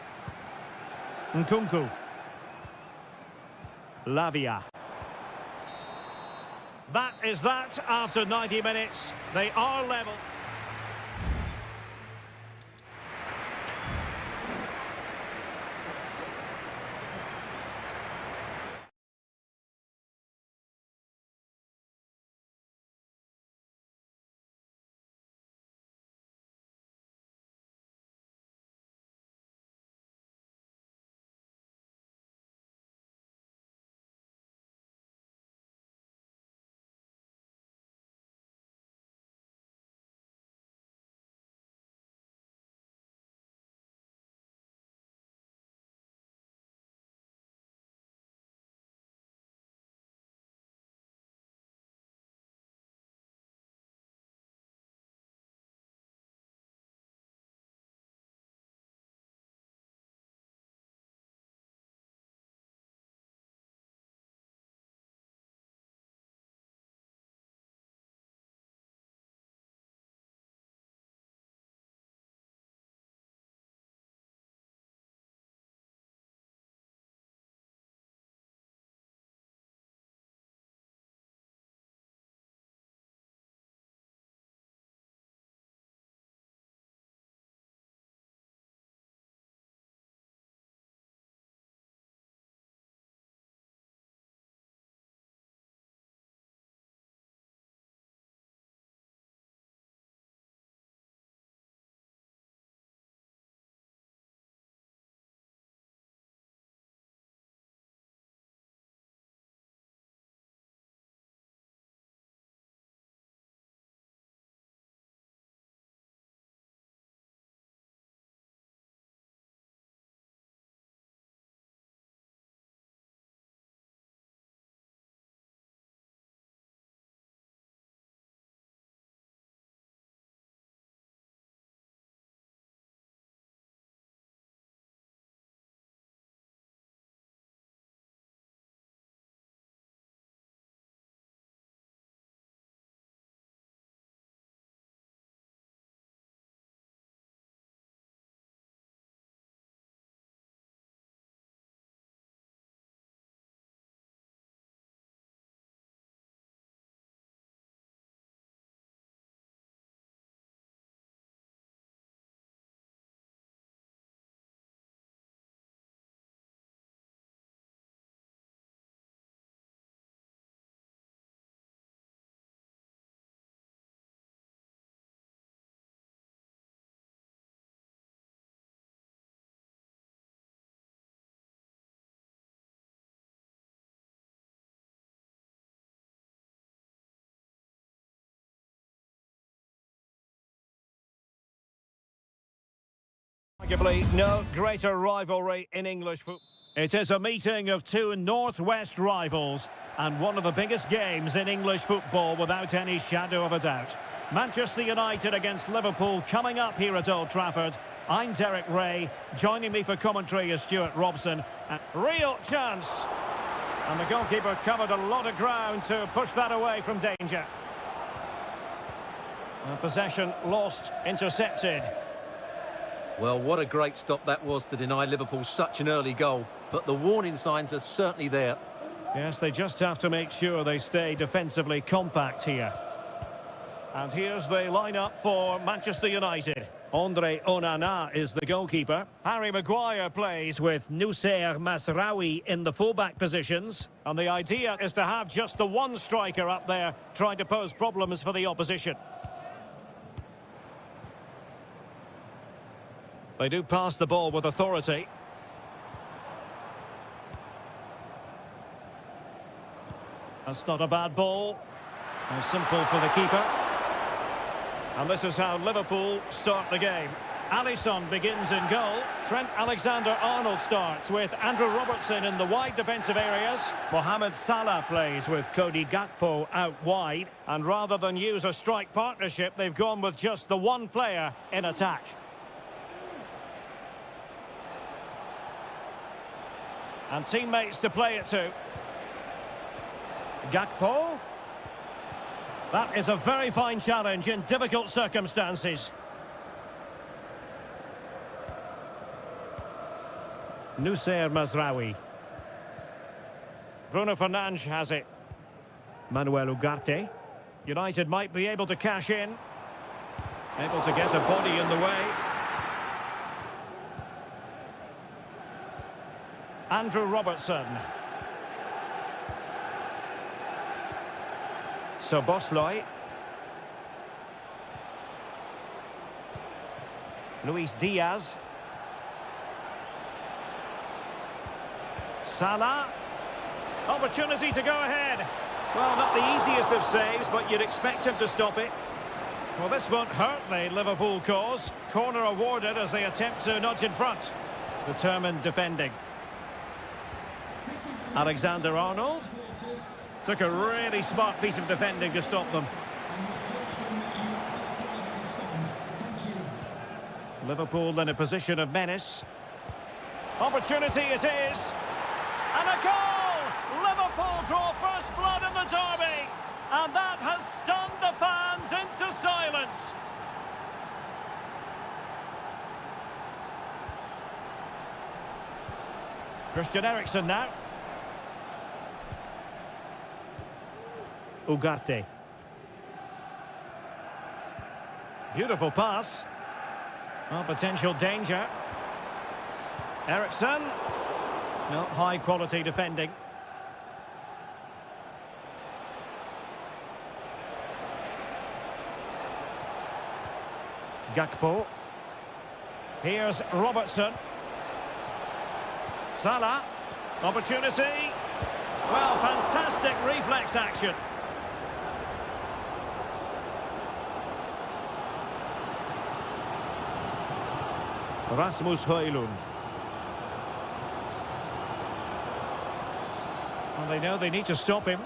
Nkunku. Lavia. That is that after 90 minutes. They are level. Arguably no greater rivalry in English football. It is a meeting of two northwest rivals and one of the biggest games in English football without any shadow of a doubt. Manchester United against Liverpool coming up here at Old Trafford. I'm Derek Ray. Joining me for commentary is Stuart Robson. Real chance. And the goalkeeper covered a lot of ground to push that away from danger. Possession lost, intercepted. Well, what a great stop that was to deny Liverpool such an early goal. But the warning signs are certainly there. Yes, they just have to make sure they stay defensively compact here. And here's the lineup for Manchester United. Andre Onana is the goalkeeper. Harry Maguire plays with Noussair Mazraoui in the fullback positions. And the idea is to have just the one striker up there trying to pose problems for the opposition. They do pass the ball with authority. That's not a bad ball. And simple for the keeper. And this is how Liverpool start the game. Alisson begins in goal. Trent Alexander-Arnold starts with Andrew Robertson in the wide defensive areas. Mohamed Salah plays with Cody Gakpo out wide. And rather than use a strike partnership, they've gone with just the one player in attack. And teammates to play it to. Gakpo. That is a very fine challenge in difficult circumstances. Noussair Mazraoui. Bruno Fernandes has it. Manuel Ugarte. United might be able to cash in. Able to get a body in the way. Andrew Robertson. Bosley. Luis Diaz. Salah. Opportunity to go ahead. Well, not the easiest of saves, but you'd expect him to stop it. Well, this won't hurt the Liverpool cause. Corner awarded as they attempt to nudge in front. Determined defending. Alexander-Arnold. Took a really smart piece of defending to stop them. Liverpool in a position of menace. Opportunity it is. And a goal! Liverpool draw first blood in the derby. And that has stunned the fans into silence. Christian Eriksen now. Ugarte. Beautiful pass. Oh, potential danger. Eriksen. No, high quality defending. Gakpo. Here's Robertson. Salah. Opportunity. Well, fantastic reflex action. Rasmus Højlund. Well, they know they need to stop him.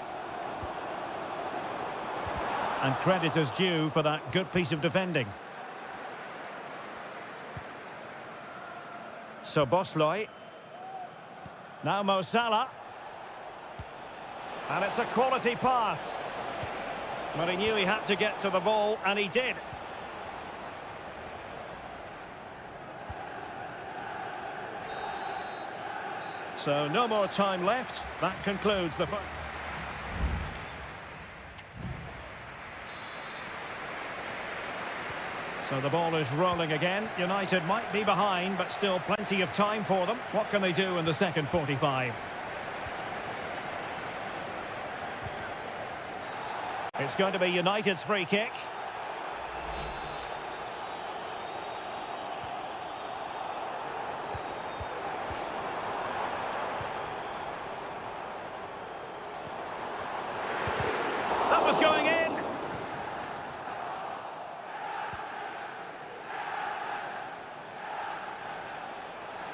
And credit is due for that good piece of defending. Bosley. Now Mo Salah. And it's a quality pass. But he knew he had to get to the ball, and he did. So no more time left. That concludes the... So the ball is rolling again. United might be behind, but still plenty of time for them. What can they do in the second 45? It's going to be United's free kick. That was going in.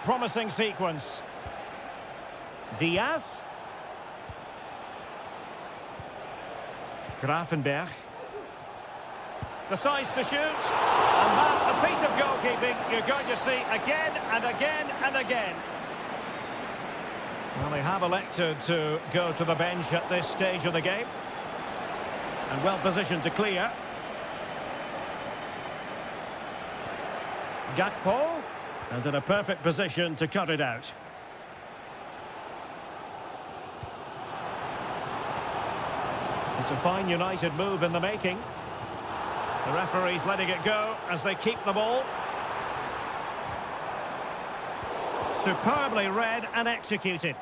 promising sequence. Diaz. Grafenberg. Decides to shoot. And that, a piece of goalkeeping you're going to see again and again and again. Well, they have elected to go to the bench at this stage of the game. And well positioned to clear. Gakpo. And in a perfect position to cut it out. It's a fine United move in the making. The referee's letting it go as they keep the ball. Superbly read and executed.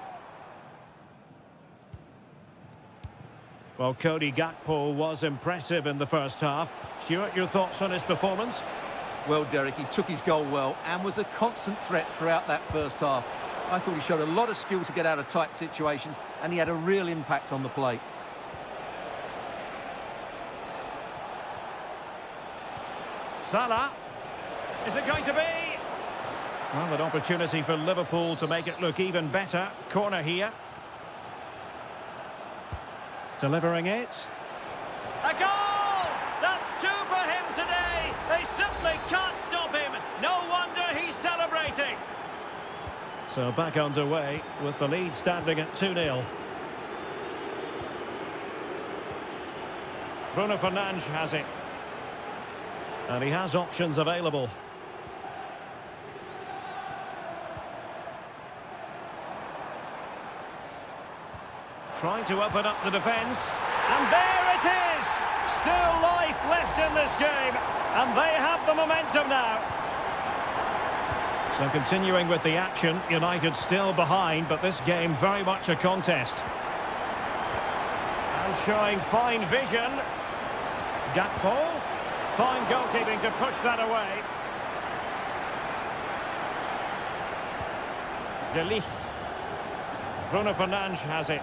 Well, Cody Gakpo was impressive in the first half. Stuart, your thoughts on his performance? Well, Derek, he took his goal well and was a constant threat throughout that first half. I thought he showed a lot of skill to get out of tight situations, and he had a real impact on the plate. Salah. Is it going to be? Well, an opportunity for Liverpool to make it look even better. Corner here. Delivering it. A goal! That's two for him today. They simply can't stop him. No wonder he's celebrating. So back underway with the lead standing at 2-0. Bruno Fernandes has it. And he has options available. Trying to open up the defence. And there it is! Still life left in this game. And they have the momentum now. So continuing with the action, United still behind, but this game very much a contest. And showing fine vision. Gakpo. Fine goalkeeping to push that away. De Ligt. Bruno Fernandes has it.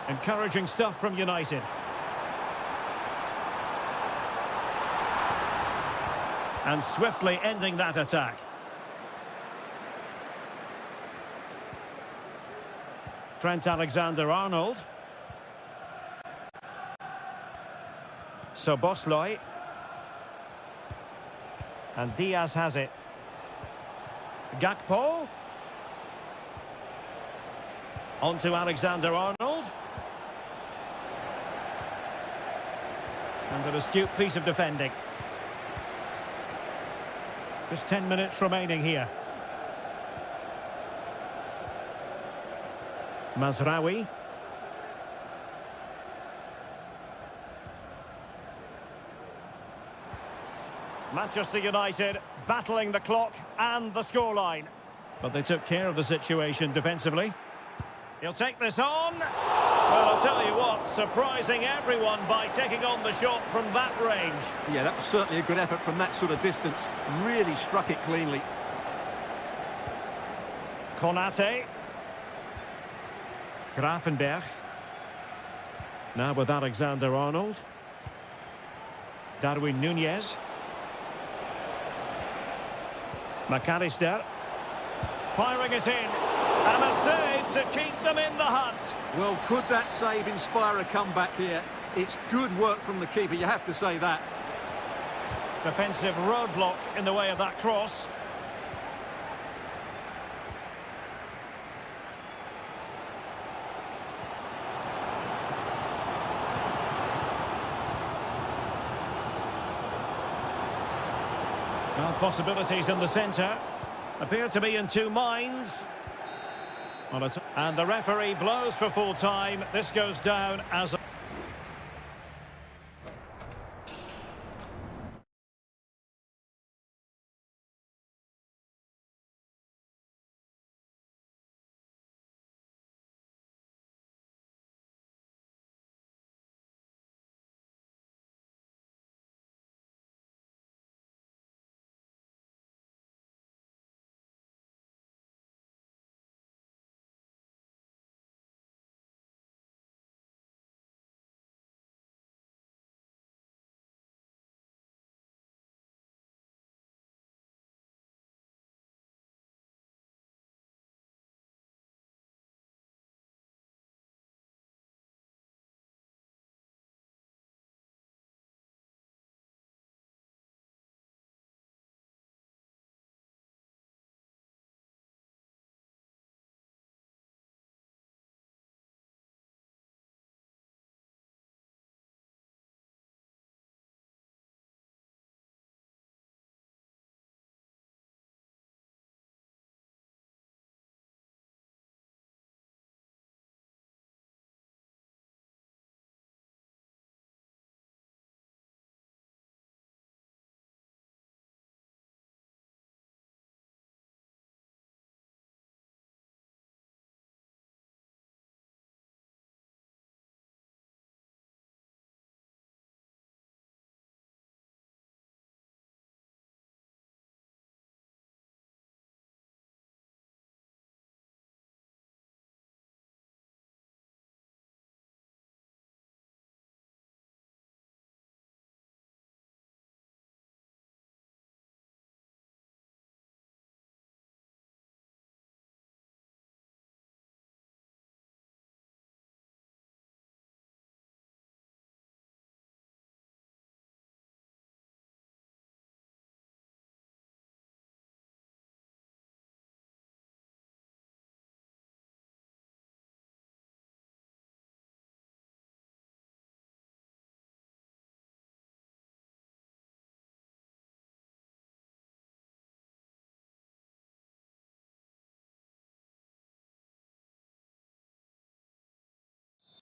Encouraging stuff from United. And swiftly ending that attack. Trent Alexander-Arnold. Szoboszlai. And Diaz has it. Gakpo. On to Alexander-Arnold. And an astute piece of defending. Just 10 minutes remaining here. Mazraoui. Manchester United battling the clock and the scoreline. But they took care of the situation defensively. He'll take this on. Well, I'll tell you what, surprising everyone by taking on the shot from that range. Yeah, that was certainly a good effort from that sort of distance. Really struck it cleanly. Konate. Grafenberg. Now with Alexander-Arnold. Darwin Núñez. McAllister. Firing it in. And a save to keep them in the hunt. Well, could that save inspire a comeback here? It's good work from the keeper, you have to say that. Defensive roadblock in the way of that cross. Well, possibilities in the centre. Appear to be in two minds. And the referee blows for full time. This goes down as a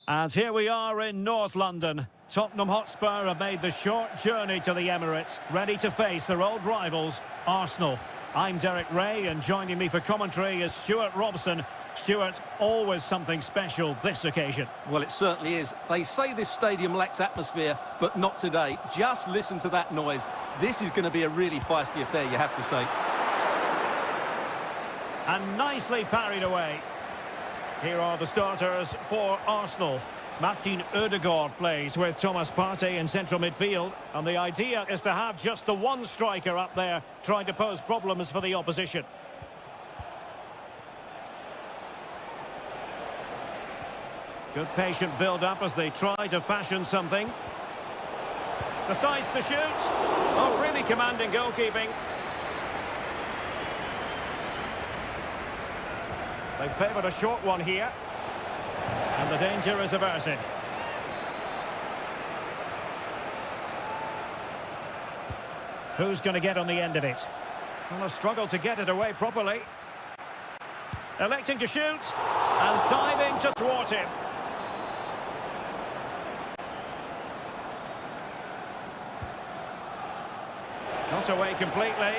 And here we are in North London. Tottenham Hotspur have made the short journey to the Emirates, ready to face their old rivals, Arsenal. I'm Derek Ray, and joining me for commentary is Stuart Robson. Stuart, always something special this occasion. Well, it certainly is. They say this stadium lacks atmosphere, but not today. Just listen to that noise. This is going to be a really feisty affair, you have to say. And nicely parried away. Here are the starters for Arsenal. Martin Ødegaard plays with Thomas Partey in central midfield. And the idea is to have just the one striker up there trying to pose problems for the opposition. Good patient build-up as they try to fashion something. Decides to shoot. Oh, really commanding goalkeeping. They favoured a short one here. And the danger is averted. Who's going to get on the end of it? Well, a struggle to get it away properly. Electing to shoot. And diving to thwart him. Not away completely.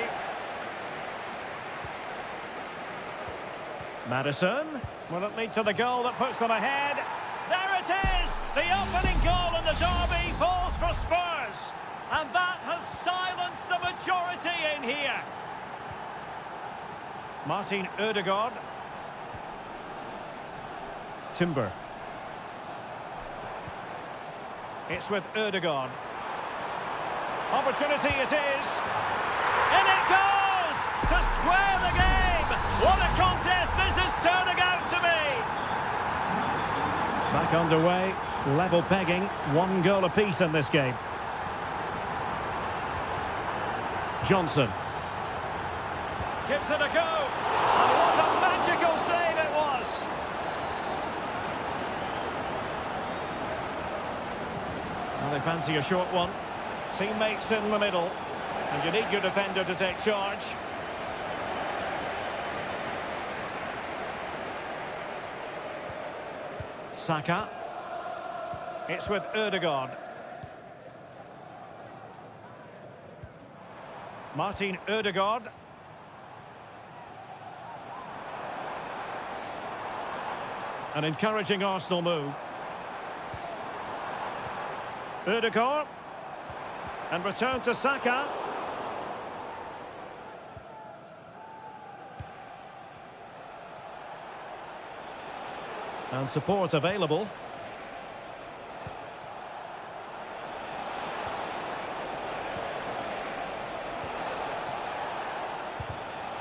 Maddison. Will it lead to the goal that puts them ahead? There it is! The opening goal in the derby falls for Spurs. And that has silenced the majority in here. Martin Ødegaard. Timber. It's with Ødegaard. Opportunity it is. In it goes! To square the game! What a contest this is turning out to be! Back underway, level pegging, 1 goal apiece in this game. Johnson. Gives it a go! And what a magical save it was! Well, they fancy a short one. Teammates in the middle. And you need your defender to take charge. Saka. It's with Ødegaard. Martin Ødegaard. An encouraging Arsenal move. Ødegaard. And return to Saka. And support available.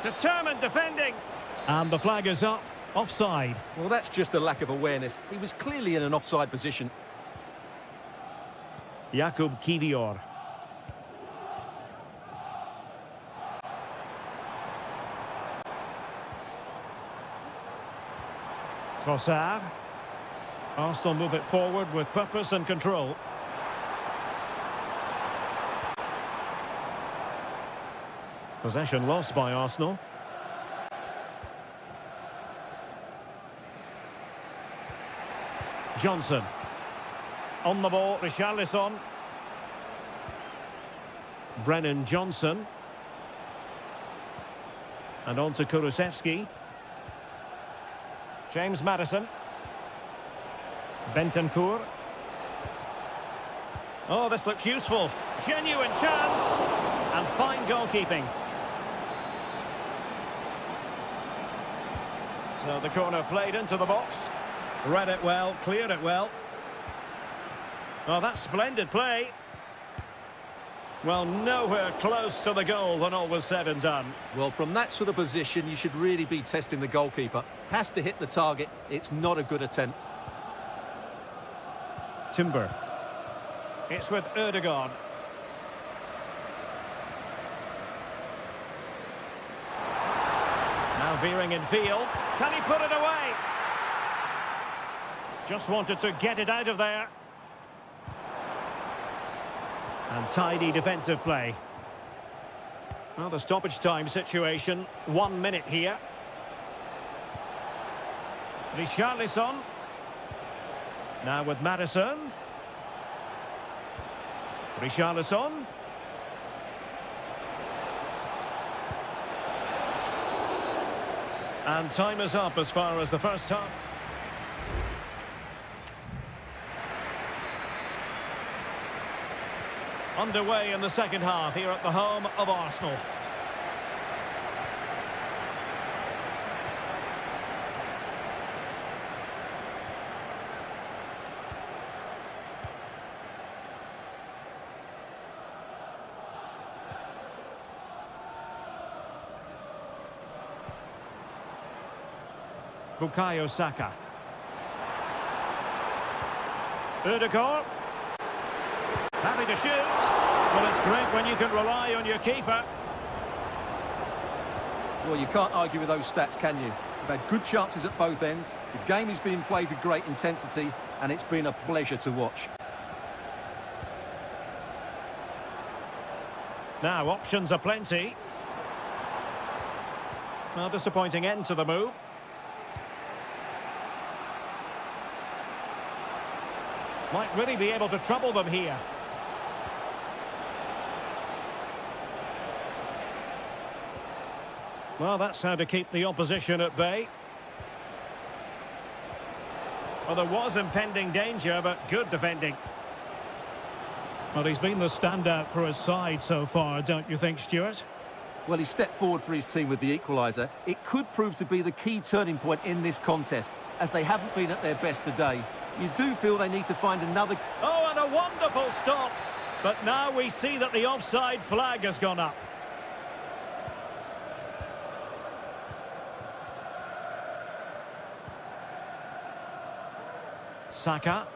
Determined defending. And the flag is up. Offside. Well, that's just a lack of awareness. He was clearly in an offside position. Jakub Kivior. Trossard. Arsenal move it forward with purpose and control. Possession lost by Arsenal. Johnson. On the ball, Richarlison. Brennan Johnson. And on to Kulusevski. James Maddison. Bentancur. Oh, this looks useful. Genuine chance. And fine goalkeeping. So the corner played into the box. Read it well, cleared it well. Oh, that's splendid play. Well, nowhere close to the goal when all was said and done. Well, from that sort of position, you should really be testing the goalkeeper. Has to hit the target. It's not a good attempt. Timber. It's with Ødegaard. Now veering in field. Can he put it away? Just wanted to get it out of there. And tidy defensive play. Well, the stoppage time situation, 1 minute here. Richarlison. Now with Madison. Richarlison. And time is up as far as the first half. Underway in the second half here at the home of Arsenal. Bukayo Saka. Ødegaard. Happy to shoot. Well, it's great when you can rely on your keeper. Well, you can't argue with those stats, can you? They've had good chances at both ends. The game is being played with great intensity, and it's been a pleasure to watch. Now, options are plenty. Well, disappointing end to the move. Might really be able to trouble them here. Well, that's how to keep the opposition at bay. Well, there was impending danger, but good defending. Well, he's been the standout for his side so far, don't you think, Stuart? Well, he stepped forward for his team with the equaliser. It could prove to be the key turning point in this contest, as they haven't been at their best today. You do feel they need to find another... Oh, and a wonderful stop. But now we see that the offside flag has gone up. Saka.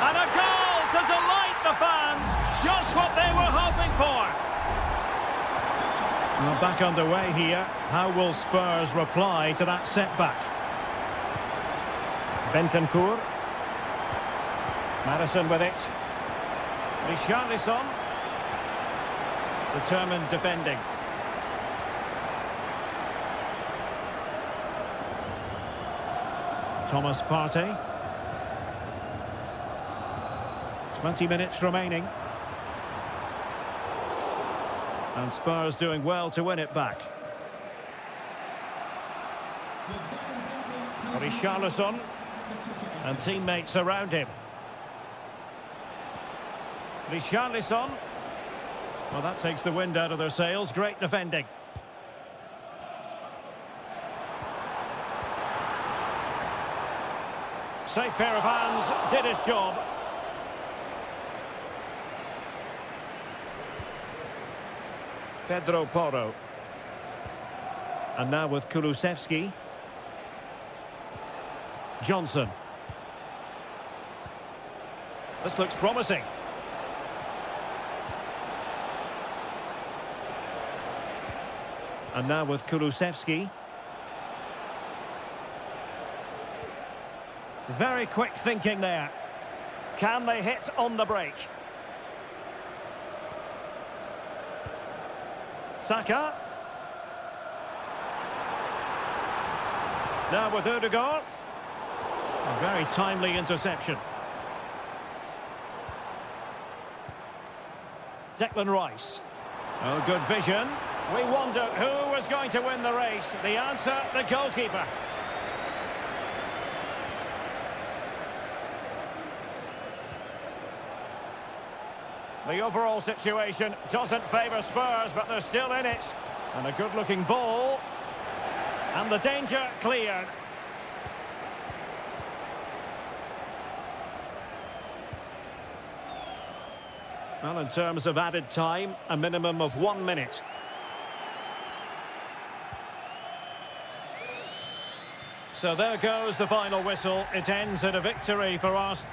And a goal to delight the fans. Just what they were hoping for. Well, back underway here. How will Spurs reply to that setback? Bentancur. Madison with it. Richarlison. Determined defending. Thomas Partey. 20 minutes remaining. And Spurs doing well to win it back. Richarlison. And teammates around him. Richarlison. Well, that takes the wind out of their sails. Great defending. Safe pair of hands, did his job. Pedro Porro. And now with Kulusevski. Johnson. This looks promising. And now with Kulusevski. Very quick thinking there. Can they hit on the break? Saka. Now with Ødegaard. A very timely interception. Declan Rice. Oh, good vision. We wonder who was going to win the race. The answer, the goalkeeper. The overall situation doesn't favour Spurs, but they're still in it. And a good-looking ball. And the danger cleared. Well, in terms of added time, a minimum of 1 minute. So there goes the final whistle. It ends in a victory for Arsenal.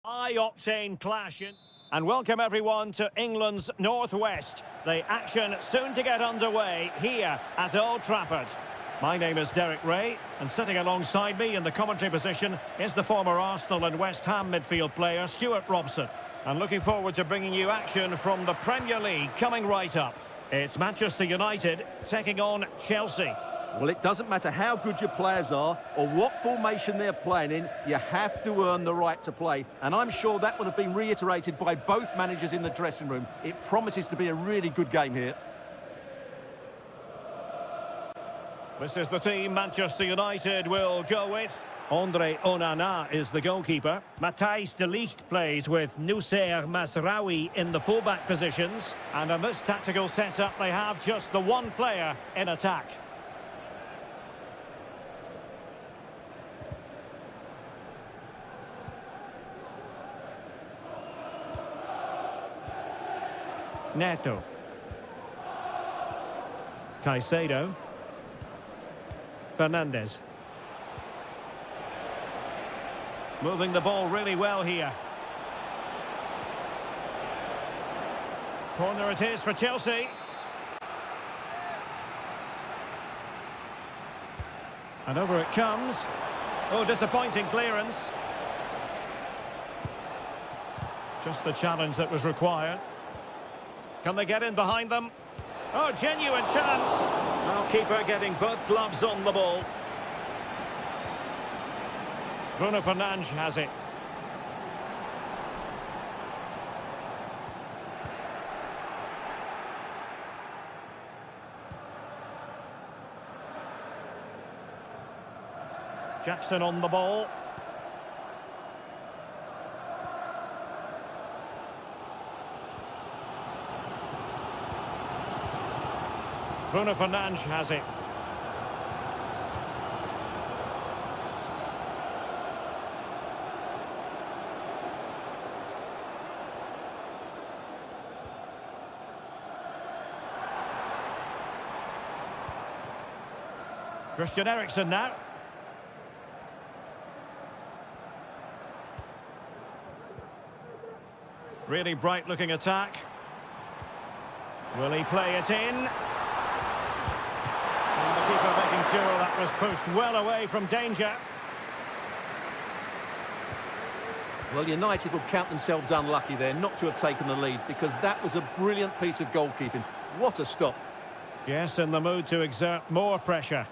High-octane clash. And welcome everyone to England's Northwest. The action soon to get underway here at Old Trafford. My name is Derek Ray, and sitting alongside me in the commentary position is the former Arsenal and West Ham midfield player Stuart Robson. And looking forward to bringing you action from the Premier League coming right up. It's Manchester United taking on Chelsea. Well, it doesn't matter how good your players are or what formation they're playing in, you have to earn the right to play. And I'm sure that would have been reiterated by both managers in the dressing room. It promises to be a really good game here. This is the team Manchester United will go with. Andre Onana is the goalkeeper. Matthijs de Ligt plays with Noussair Mazraoui in the fullback positions. And in this tactical setup, they have just the one player in attack. Neto. Caicedo. Fernandes. Moving the ball really well here. Corner it is for Chelsea. And over it comes. Oh, disappointing clearance. Just the challenge that was required. Can they get in behind them? Oh, genuine chance. Well, keeper getting both gloves on the ball. Bruno Fernandes has it. Jackson on the ball. Bruno Fernandes has it. Christian Eriksen now. Really bright looking attack. Will he play it in? Keeper making sure that was pushed well away from danger. Well, United will count themselves unlucky there not to have taken the lead, because that was a brilliant piece of goalkeeping. What a stop. Yes, in the mood to exert more pressure.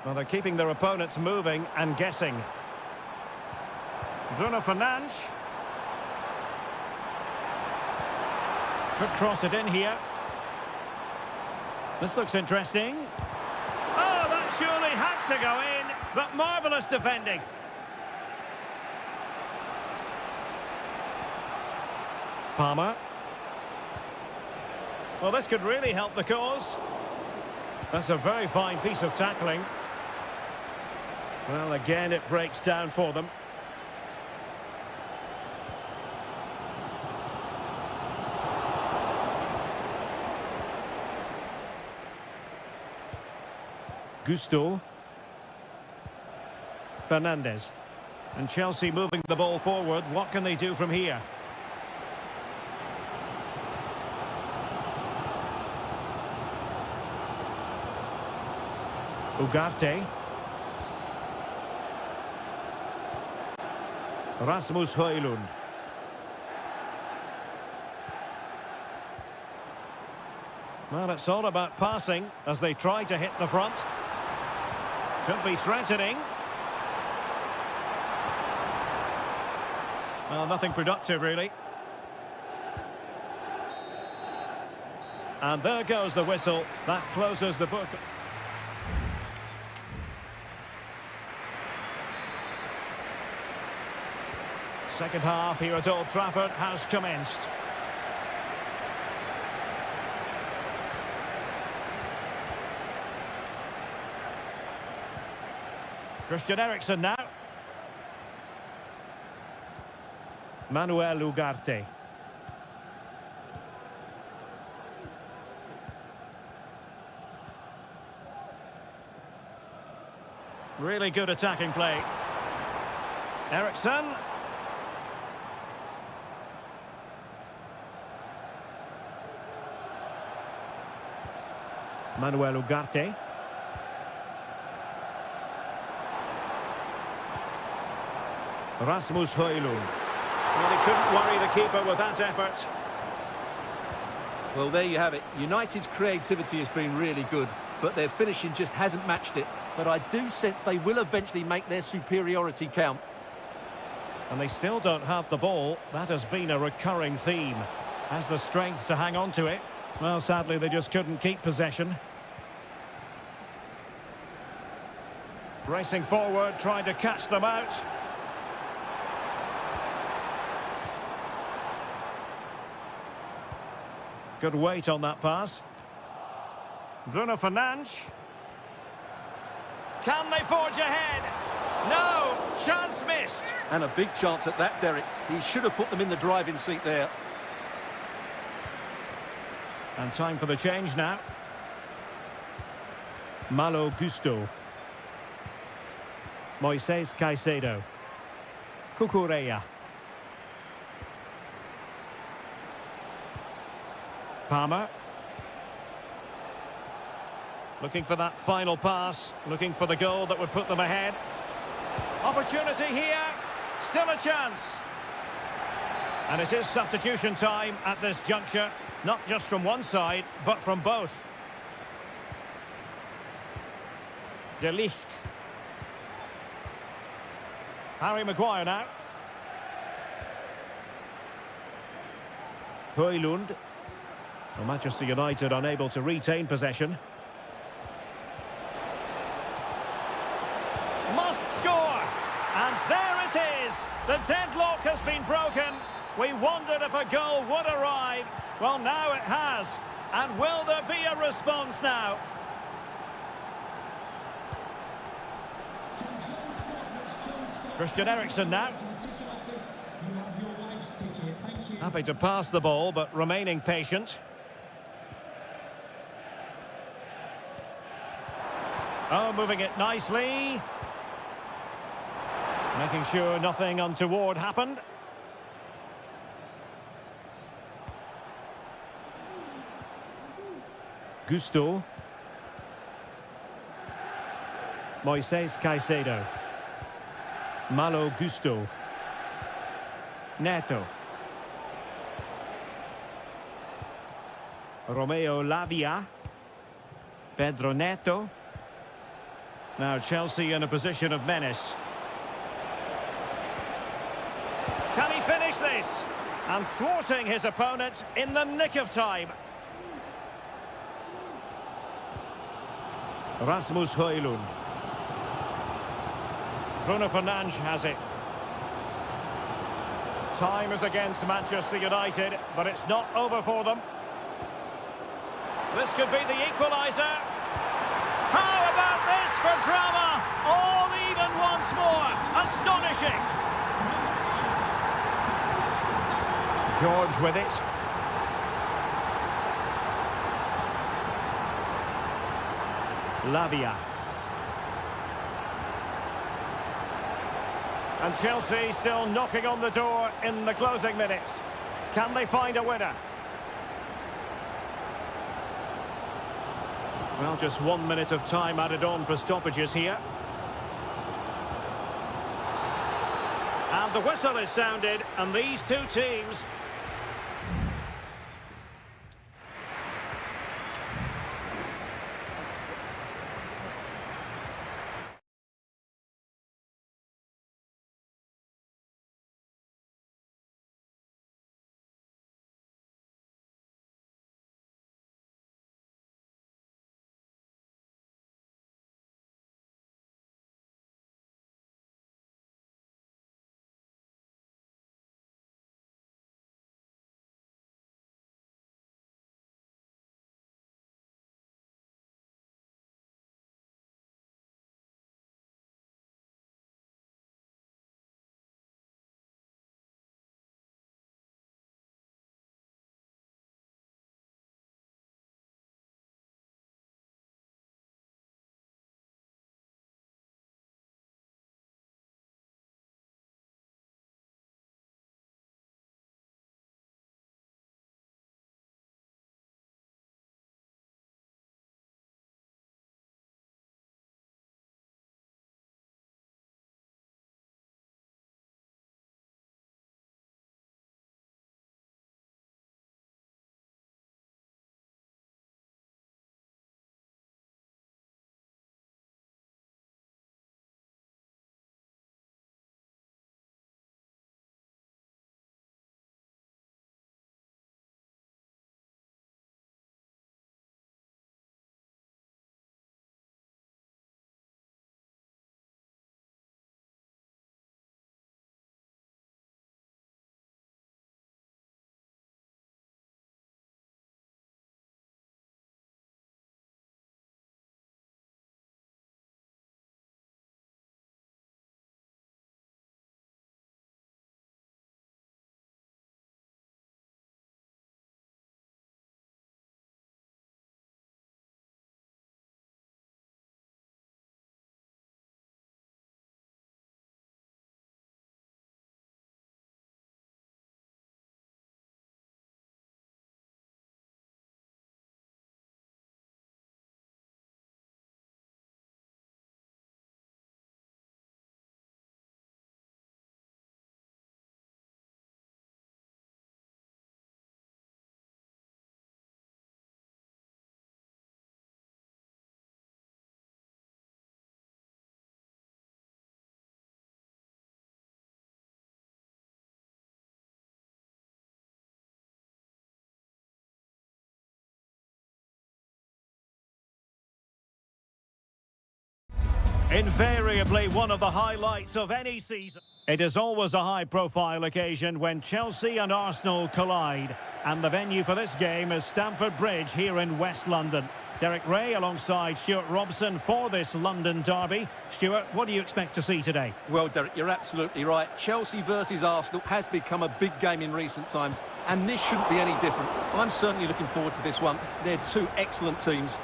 Well, they're keeping their opponents moving and guessing. Bruno Fernandes. Could cross it in here. This looks interesting. Oh, that surely had to go in, but marvellous defending. Palmer. Well, this could really help the cause. That's a very fine piece of tackling. Well, again, it breaks down for them. Gusto. Fernandes. And Chelsea moving the ball forward. What can they do from here? Ugarte. Rasmus Højlund. Well, it's all about passing as they try to hit the front. Could be threatening. Well, nothing productive, really. And there goes the whistle. That closes the book. Second half here at Old Trafford has commenced. Christian Eriksen now. Manuel Ugarte. Really good attacking play. Ericsson. Manuel Ugarte. Rasmus Højlund. Well, he couldn't worry the keeper with that effort. Well, there you have it. United's creativity has been really good, but their finishing just hasn't matched it. But I do sense they will eventually make their superiority count. And they still don't have the ball. That has been a recurring theme. Has the strength to hang on to it. Well, sadly, they just couldn't keep possession. Racing forward, trying to catch them out. Good weight on that pass. Bruno Fernandes. Can they forge ahead? No! Chance missed! And a big chance at that, Derek. He should have put them in the driving seat there. And time for the change now. Malo Gusto. Moises Caicedo. Cucurella. Palmer. Looking for that final pass. Looking for the goal that would put them ahead. Opportunity here. Still a chance. And it is substitution time at this juncture. Not just from one side, but from both. De Ligt. Harry Maguire now. Højlund. Well, Manchester United unable to retain possession. Must score! And there it is! The deadlock has been broken. We wondered if a goal would arrive. Well, now it has. And will there be a response now? Christian Eriksen now. Happy to pass the ball, but remaining patient. Oh, moving it nicely. Making sure nothing untoward happened. Gusto. Moises Caicedo. Malo Gusto. Neto. Romeo Lavia. Pedro Neto. Now Chelsea in a position of menace. Can he finish this? And thwarting his opponent in the nick of time. Rasmus Højlund. Bruno Fernandes has it. Time is against Manchester United, but it's not over for them. This could be the equaliser. How about this for drama? All even once more. Astonishing. George with it. Lavia. And Chelsea still knocking on the door in the closing minutes. Can they find a winner? Well, just 1 minute of time added on for stoppages here. And the whistle is sounded, and these two teams Invariably one of the highlights of any season. It is always a high-profile occasion when Chelsea and Arsenal collide. And the venue for this game is Stamford Bridge here in West London. Derek Ray alongside Stuart Robson for this London derby. Stuart, what do you expect to see today? Well, Derek, you're absolutely right. Chelsea versus Arsenal has become a big game in recent times, and this shouldn't be any different. I'm certainly looking forward to this one. They're two excellent teams.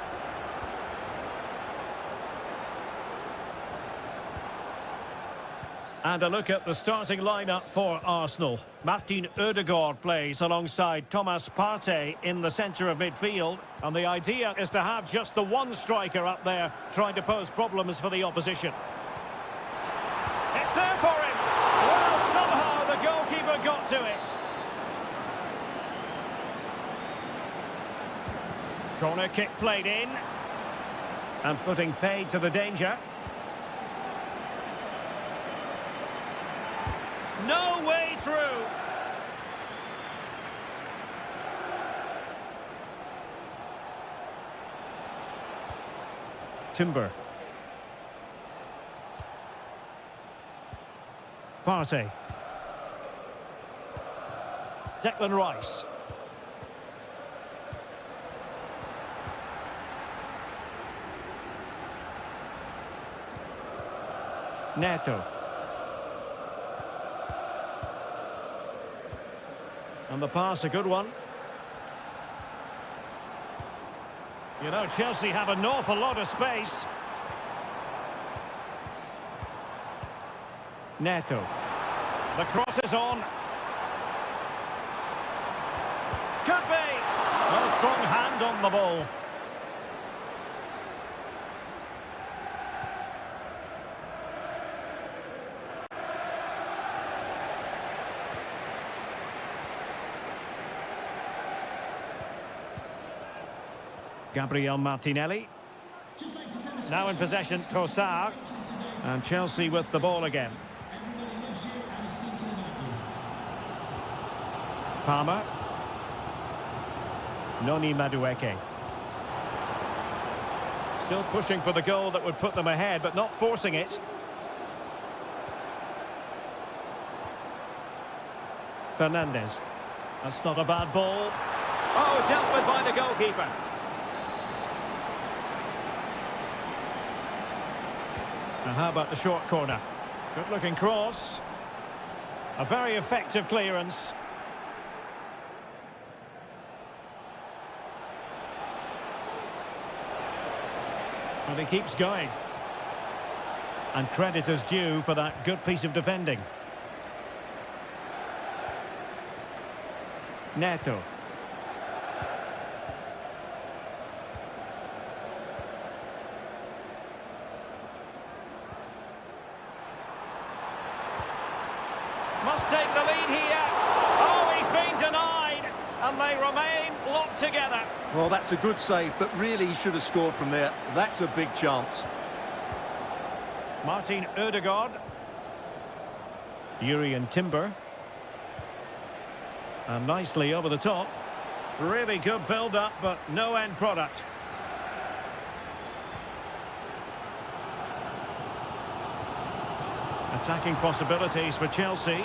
And a look at the starting lineup for Arsenal. Martin Ødegaard plays alongside Thomas Partey in the centre of midfield. And the idea is to have just the one striker up there trying to pose problems for the opposition. It's there for him. Well, somehow the goalkeeper got to it. Corner kick played in. And putting paid to the danger. No way through. Timber. Partey. Declan Rice. Neto. And the pass, a good one. You know, Chelsea have an awful lot of space. Neto. The cross is on. Could be. No strong hand on the ball. Gabriel Martinelli. Now in possession, Trossard. And Chelsea with the ball again. Palmer. Noni Madueke. Still pushing for the goal that would put them ahead, but not forcing it. Fernandez. That's not a bad ball. Oh, dealt with by the goalkeeper. And how about the short corner? Good looking cross. A very effective clearance. And he keeps going. And credit is due for that good piece of defending. Neto. Must take the lead here. Oh, he's been denied. And they remain locked together. Well, that's a good save, but really he should have scored from there. That's a big chance. Martin Ødegaard. Urian Timber. And nicely over the top. Really good build-up, but no end product. Attacking possibilities for Chelsea.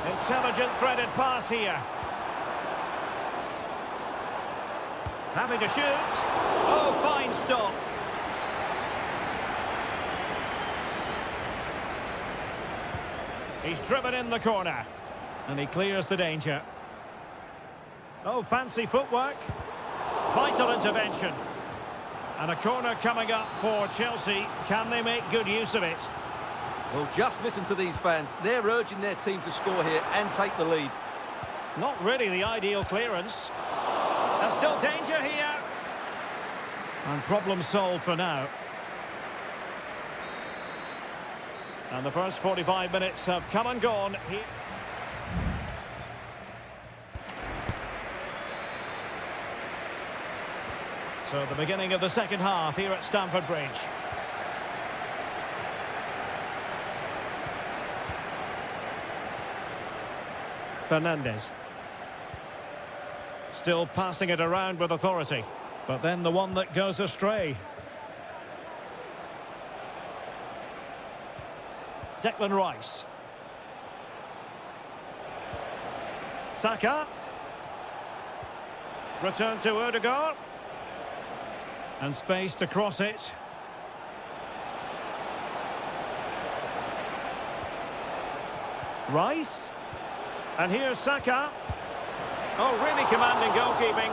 Intelligent threaded pass here. Having to shoot. Oh, fine stop. He's driven in the corner. And he clears the danger. Oh, fancy footwork. Vital intervention. And a corner coming up for Chelsea. Can they make good use of it? Well, just listen to these fans. They're urging their team to score here and take the lead. Not really the ideal clearance. There's still danger here. And problem solved for now. And the first 45 minutes have come and gone here. So the beginning of the second half here at Stamford Bridge. Fernandez. Still passing it around with authority. But then the one that goes astray. Declan Rice. Saka. Return to Odegaard. And space to cross it. Rice. And here's Saka. Oh, really commanding goalkeeping.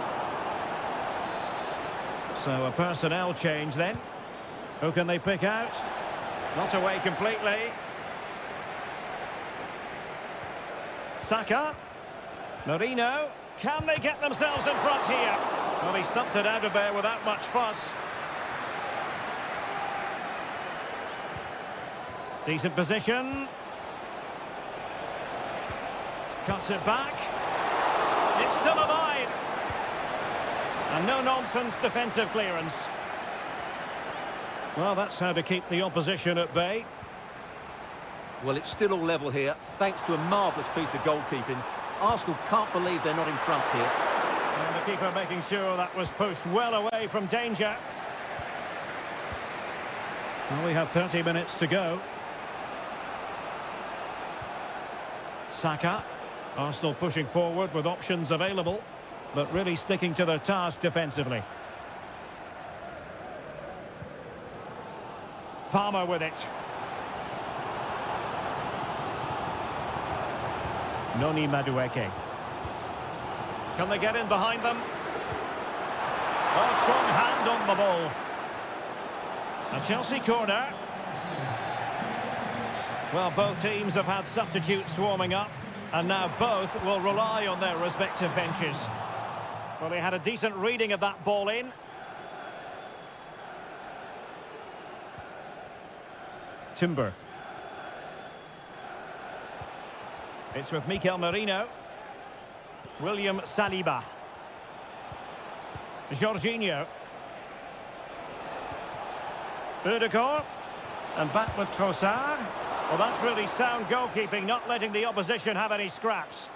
So a personnel change then. Who can they pick out? Not away completely. Saka. Marino. Can they get themselves in front here? Well, he stumped it out of there without much fuss. Decent position. Cuts it back. It's still alive. And no-nonsense defensive clearance. Well, that's how to keep the opposition at bay. Well, it's still all level here, thanks to a marvellous piece of goalkeeping. Arsenal can't believe they're not in front here. And the keeper making sure that was pushed well away from danger. Well, we have 30 minutes to go. Saka. Arsenal pushing forward with options available, but really sticking to their task defensively. Palmer with it. Noni Madueke. Can they get in behind them? Oh, strong hand on the ball. A Chelsea corner. Well, both teams have had substitutes warming up, and now both will rely on their respective benches. Well, they had a decent reading of that ball in. Timber. It's with Mikel Merino. William Saliba. Jorginho. Odegaard. And back with Trossard. Well, that's really sound goalkeeping, not letting the opposition have any scraps.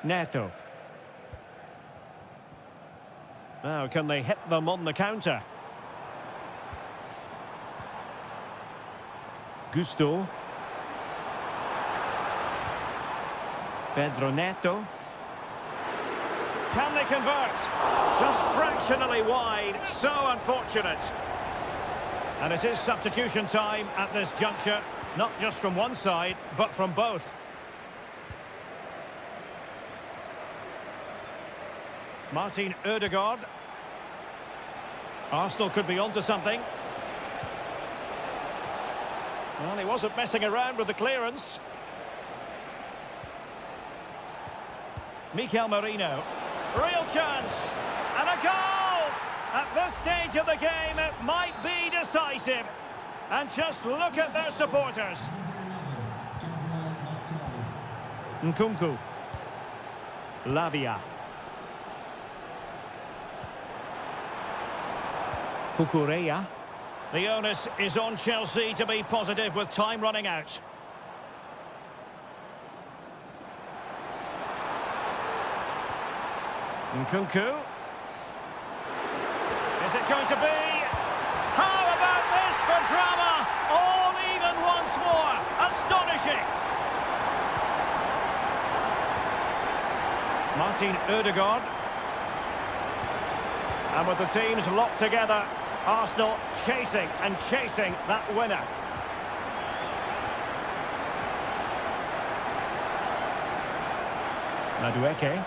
Neto. Now, can they hit them on the counter? Gusto. Pedro Neto. Can they convert? Just fractionally wide. So unfortunate. And it is substitution time at this juncture. Not just from one side, but from both. Martin Odegaard. Arsenal could be onto something. Well, he wasn't messing around with the clearance. Mikel Merino. Real chance. And a goal! At this stage of the game, it might be decisive. And just look at their supporters. Nkunku. Lavia. Kukureya. The onus is on Chelsea to be positive with time running out. Nkunku. Is it going to be? How about this for drama? All even once more. Astonishing. Martin Odegaard. And with the teams locked together, Arsenal chasing and chasing that winner. Madueke.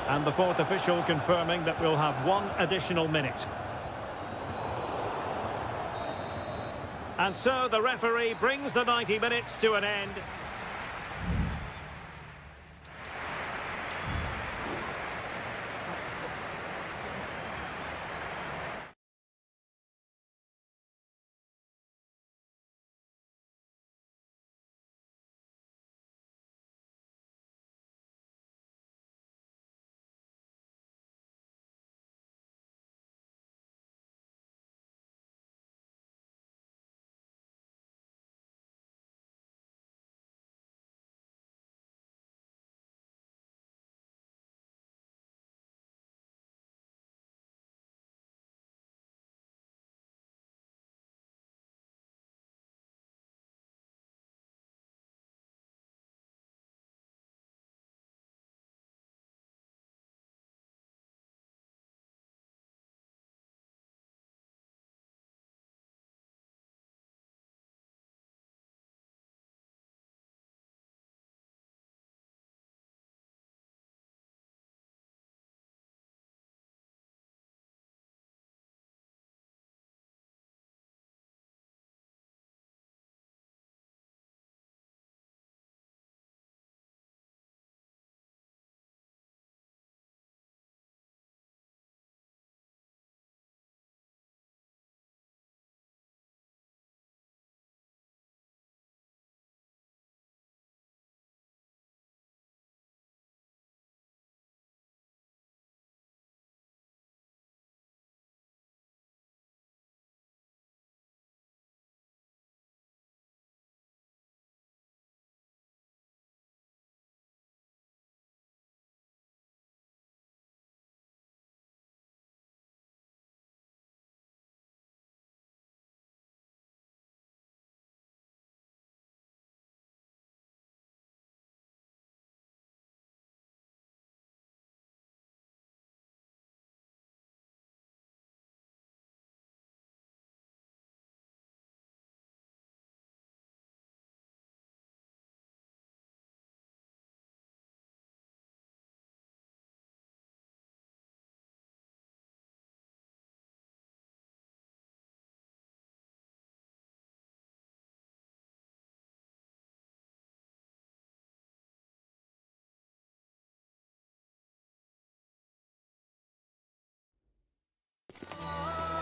And the fourth official confirming that we'll have one additional minute. And so the referee brings the 90 minutes to an end.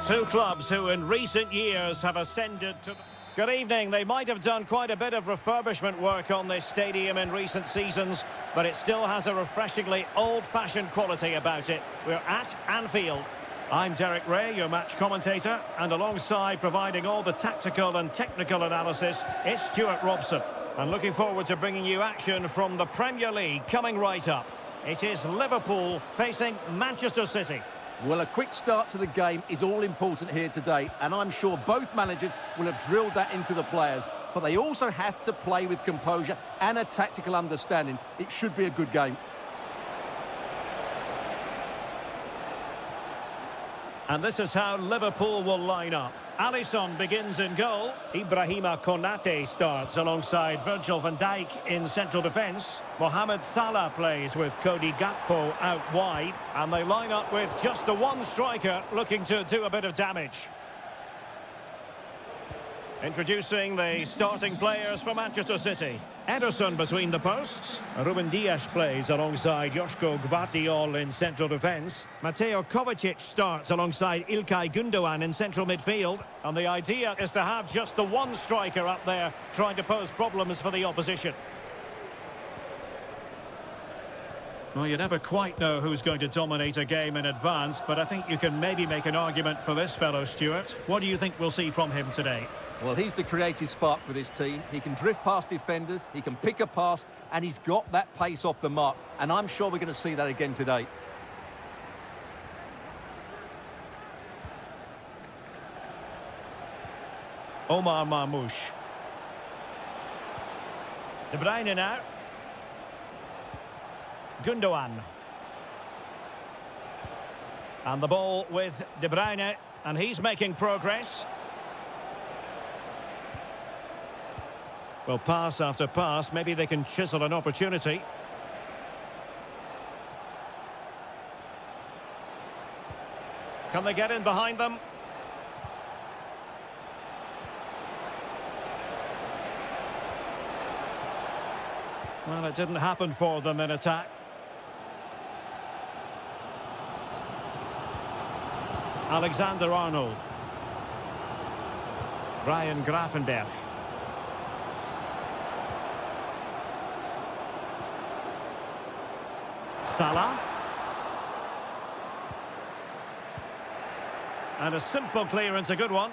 Two clubs who in recent years have ascended to... Good evening. They might have done quite a bit of refurbishment work on this stadium in recent seasons, but it still has a refreshingly old-fashioned quality about it. We're at Anfield. I'm Derek Ray, your match commentator, and alongside providing all the tactical and technical analysis, it's Stuart Robson. And looking forward to bringing you action from the Premier League coming right up. It is Liverpool facing Manchester City. Well, a quick start to the game is all important here today, and I'm sure both managers will have drilled that into the players. But they also have to play with composure and a tactical understanding. It should be a good game. And this is how Liverpool will line up. Alisson begins in goal. Ibrahima Konate starts alongside Virgil van Dijk in central defence. Mohamed Salah plays with Cody Gakpo out wide. And they line up with just the one striker looking to do a bit of damage. Introducing the starting players for Manchester City. Ederson between the posts. Ruben Dias plays alongside Joško Gvardiol in central defence. Mateo Kovacic starts alongside Ilkay Gundogan in central midfield. And the idea is to have just the one striker up there trying to pose problems for the opposition. Well, you never quite know who's going to dominate a game in advance, but I think you can maybe make an argument for this fellow, Stuart. What do you think we'll see from him today? Well, he's the creative spark for this team. He can drift past defenders, he can pick a pass, and he's got that pace off the mark. And I'm sure we're going to see that again today. Omar Marmoush. De Bruyne now. Gundogan. And the ball with De Bruyne, and he's making progress. Well, pass after pass, maybe they can chisel an opportunity. Can they get in behind them? Well, it didn't happen for them in attack. Alexander-Arnold. Ryan Gravenberch. Salah. And a simple clearance, a good one.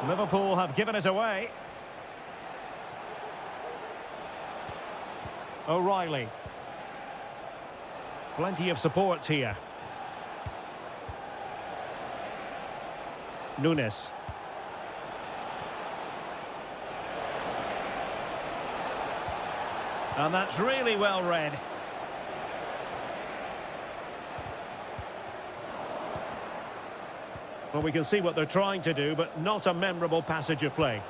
Liverpool have given it away. O'Reilly. Plenty of support here. Nunes. And that's really well read. Well, we can see what they're trying to do, but not a memorable passage of play.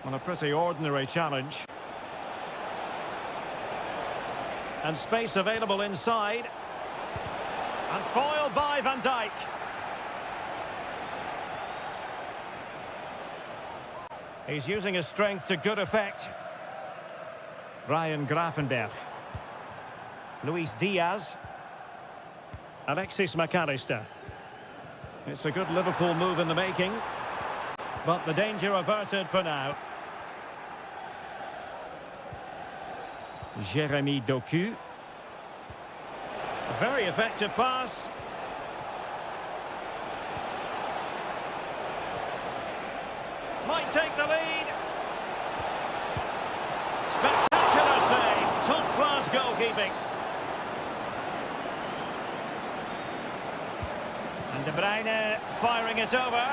On a pretty ordinary challenge. And space available inside. And foiled by Van Dijk. He's using his strength to good effect. Ryan Gravenberch. Luis Diaz. Alexis McAllister. It's a good Liverpool move in the making. But the danger averted for now. Jeremy Doku. A very effective pass. Might take the lead. Spectacular save. Top-class goalkeeping. And De Bruyne firing it over.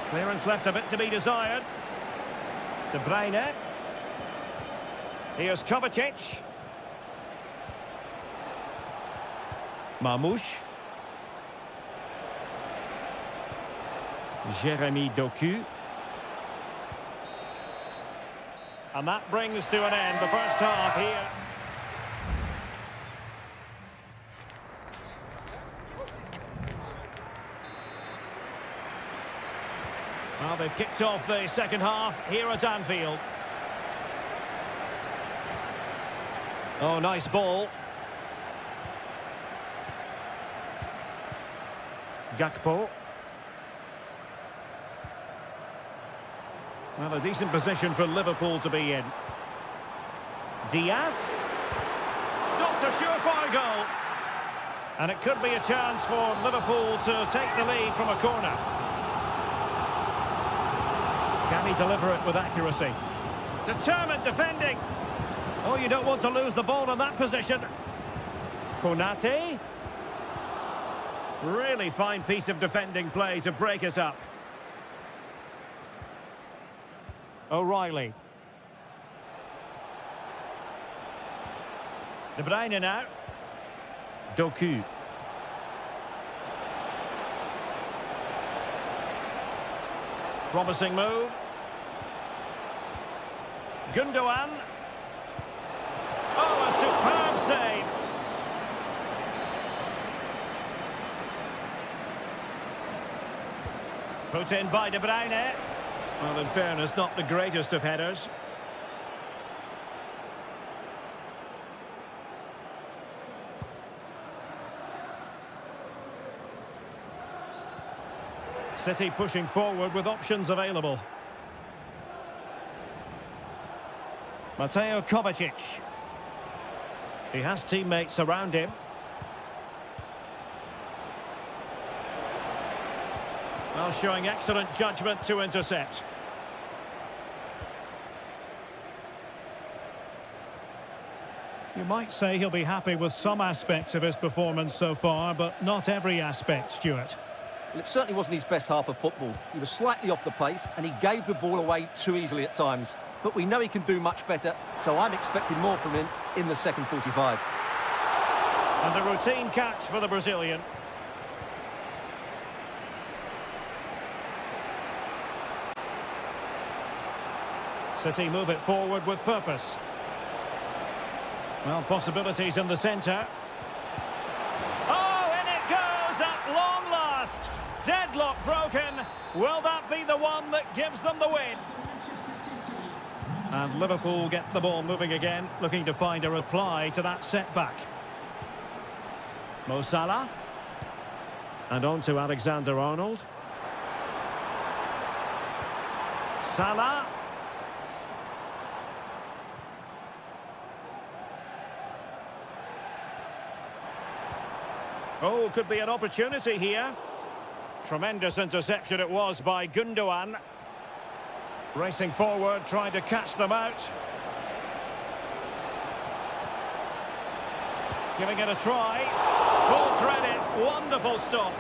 Clearance left a bit to be desired. De Bruyne. Here's Kovacic. Marmoush. Jeremy Doku. And that brings to an end the first half here. Well, they've kicked off the second half here at Anfield. Oh, nice ball. Gakpo. Well, a decent position for Liverpool to be in. Diaz. Stopped a surefire goal. And it could be a chance for Liverpool to take the lead from a corner. Can he deliver it with accuracy? Determined defending. Oh, you don't want to lose the ball in that position. Konate. Really fine piece of defending play to break us up. O'Reilly. De Bruyne now. Doku. Promising move. Gundogan. Oh, a superb save. Put in by De Bruyne. Well, in fairness, not the greatest of headers. City pushing forward with options available. Mateo Kovacic. He has teammates around him. Well, showing excellent judgment to intercept. You might say he'll be happy with some aspects of his performance so far, but not every aspect, Stuart. Well, it certainly wasn't his best half of football. He was slightly off the pace and he gave the ball away too easily at times. But we know he can do much better, so I'm expecting more from him in the second 45. And a routine catch for the Brazilian. City move it forward with purpose. Well, possibilities in the centre. Oh, in it goes at long last. Deadlock broken. Will that be the one that gives them the win? And Liverpool get the ball moving again, looking to find a reply to that setback. Mo Salah. And on to Alexander-Arnold. Salah. Oh, could be an opportunity here. Tremendous interception it was by Gundogan. Racing forward, trying to catch them out. Giving it a try. Full credit, wonderful stop.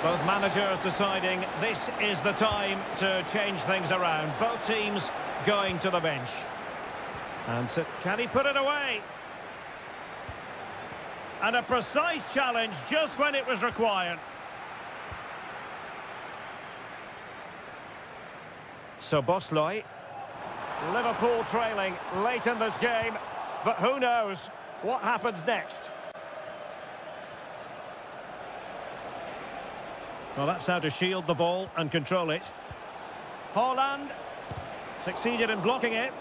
Both managers deciding this is the time to change things around. Both teams going to the bench. And so, can he put it away? And a precise challenge just when it was required. So Bosley. Liverpool trailing late in this game, but who knows what happens next. Well, that's how to shield the ball and control it. Haaland succeeded in blocking it.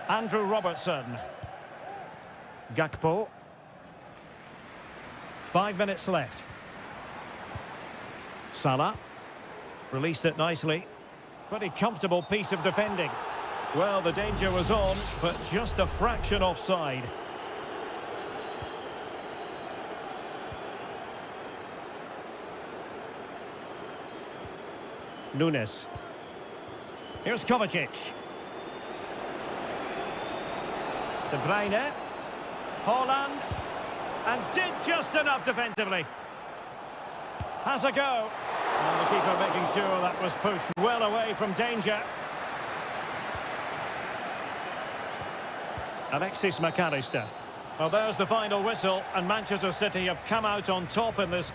Andrew Robertson. Gakpo. 5 minutes left. Salah. Released it nicely. Pretty comfortable piece of defending. Well, the danger was on, but just a fraction offside. Nunes. Here's Kovacic. De Bruyne. Haaland. And did just enough defensively. Has a go. And the keeper making sure that was pushed well away from danger. Alexis McAllister. Well, there's the final whistle, and Manchester City have come out on top in this.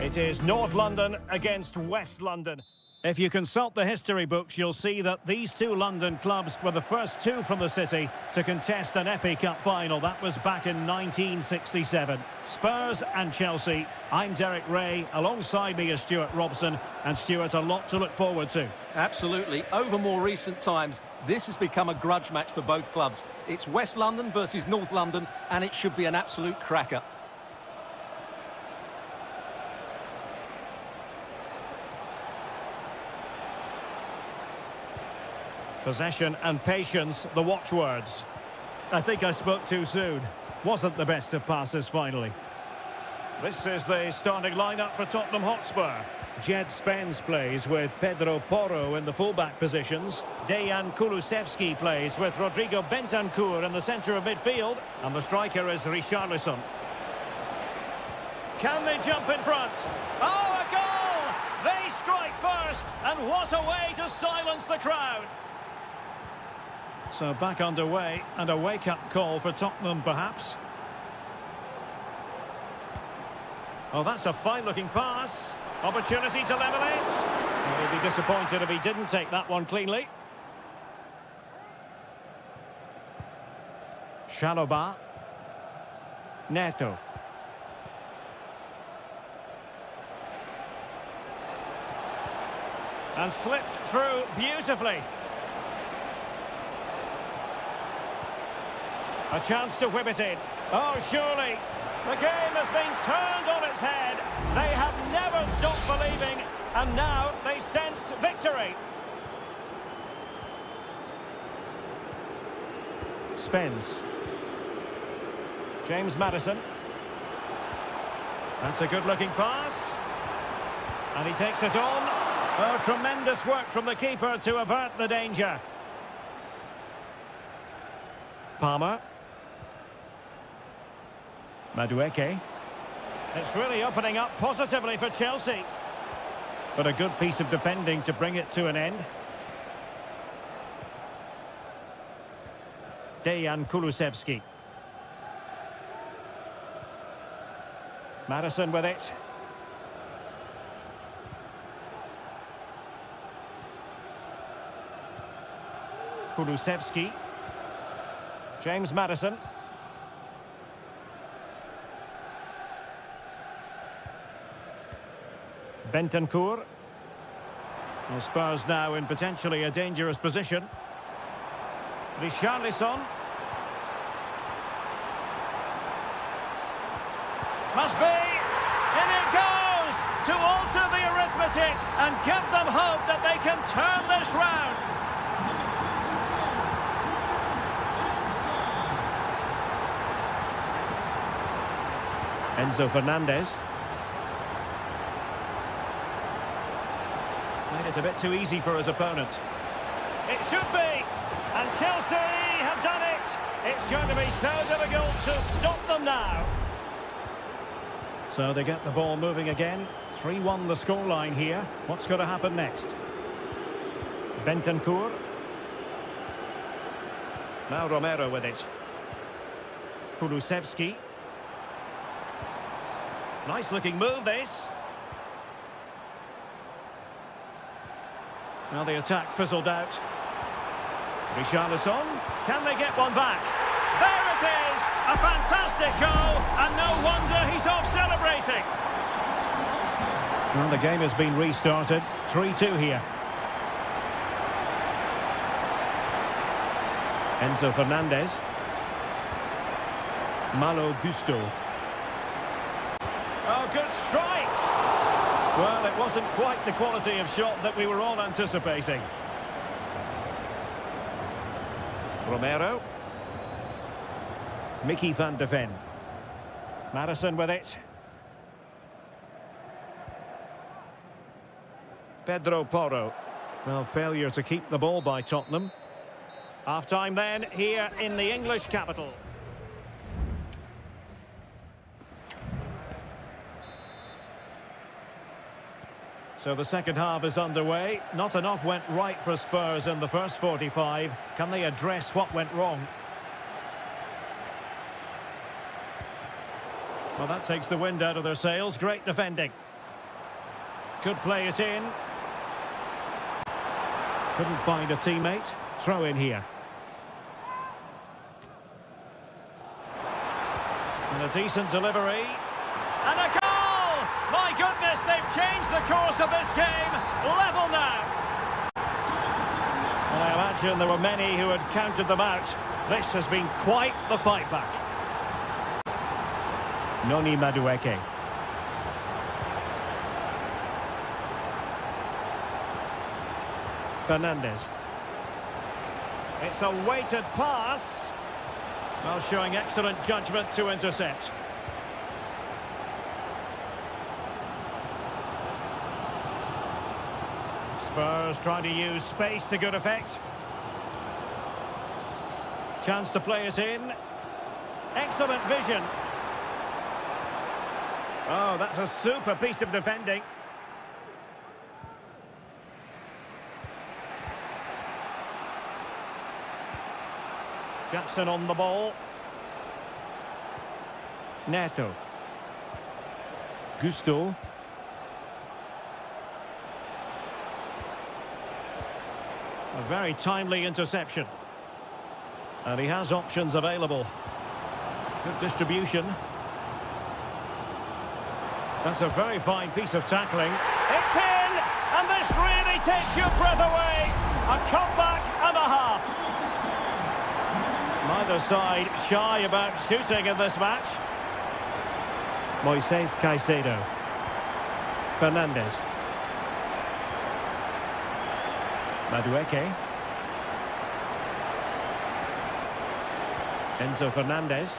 It is North London against West London. If you consult the history books, you'll see that these two London clubs were the first two from the city to contest an FA Cup final. That was back in 1967. Spurs and Chelsea. I'm Derek Ray. Alongside me is Stuart Robson. And Stuart, a lot to look forward to. Absolutely. Over more recent times, this has become a grudge match for both clubs. It's West London versus North London, and it should be an absolute cracker. Possession and patience, the watchwords. I think I spoke too soon. Wasn't the best of passes finally. This is the starting lineup for Tottenham Hotspur. Jed Spence plays with Pedro Porro in the fullback positions. Dejan Kulusevski plays with Rodrigo Bentancur in the centre of midfield. And the striker is Richarlison. Can they jump in front? Oh, a goal! They strike first, and what a way to silence the crowd. So back underway, and a wake-up call for Tottenham, perhaps. Oh, that's a fine-looking pass. Opportunity to level it. He'd be disappointed if he didn't take that one cleanly. Shaloba. Neto. And slipped through beautifully. A chance to whip it in. Oh, surely. The game has been turned on its head. They have never stopped believing, and now they sense victory. Spence. James Maddison. That's a good-looking pass. And he takes it on. Oh, tremendous work from the keeper to avert the danger. Palmer. Madueke. It's really opening up positively for Chelsea. But a good piece of defending to bring it to an end. Dejan Kulusevski. Maddison with it. Kulusevski. James Maddison. Bentancur. Well, Spurs now in potentially a dangerous position. Richarlison. Must be. In it goes! To alter the arithmetic and give them hope that they can turn this round. Enzo Fernandez. Made it a bit too easy for his opponent. It should be! And Chelsea have done it! It's going to be so difficult to stop them now. So they get the ball moving again. 3-1 the scoreline here. What's going to happen next? Bentancur. Now Romero with it. Kulusevski. Nice looking move this. Now the attack fizzled out. Richarlison. Can they get one back? There it is! A fantastic goal, and no wonder he's off celebrating. Well, the game has been restarted. 3-2 here. Enzo Fernandez. Malo Gusto. Oh, good strike! Well, it wasn't quite the quality of shot that we were all anticipating. Romero. Mickey van de Ven. Maddison with it. Pedro Porro. Well, failure to keep the ball by Tottenham. Half-time then, here in the English capital. So the second half is underway. Not enough went right for Spurs in the first 45. Can they address what went wrong? Well, that takes the wind out of their sails. Great defending. Could play it in. Couldn't find a teammate. Throw in here. And a decent delivery. And a goal! My goodness, they've changed the course of this game. Level now. And I imagine there were many who had counted them out. This has been quite the fight back. Noni Madueke. Fernandez. It's a weighted pass. Well, showing excellent judgment to intercept. Spurs trying to use space to good effect. Chance to play it in. Excellent vision. Oh, that's a super piece of defending. Jackson on the ball. Neto. Gusto. A very timely interception. And he has options available. Good distribution. That's a very fine piece of tackling. It's in! And this really takes your breath away. A comeback and a half. Neither side shy about shooting in this match. Moises Caicedo. Fernandez. Madueke. Enzo Fernandez.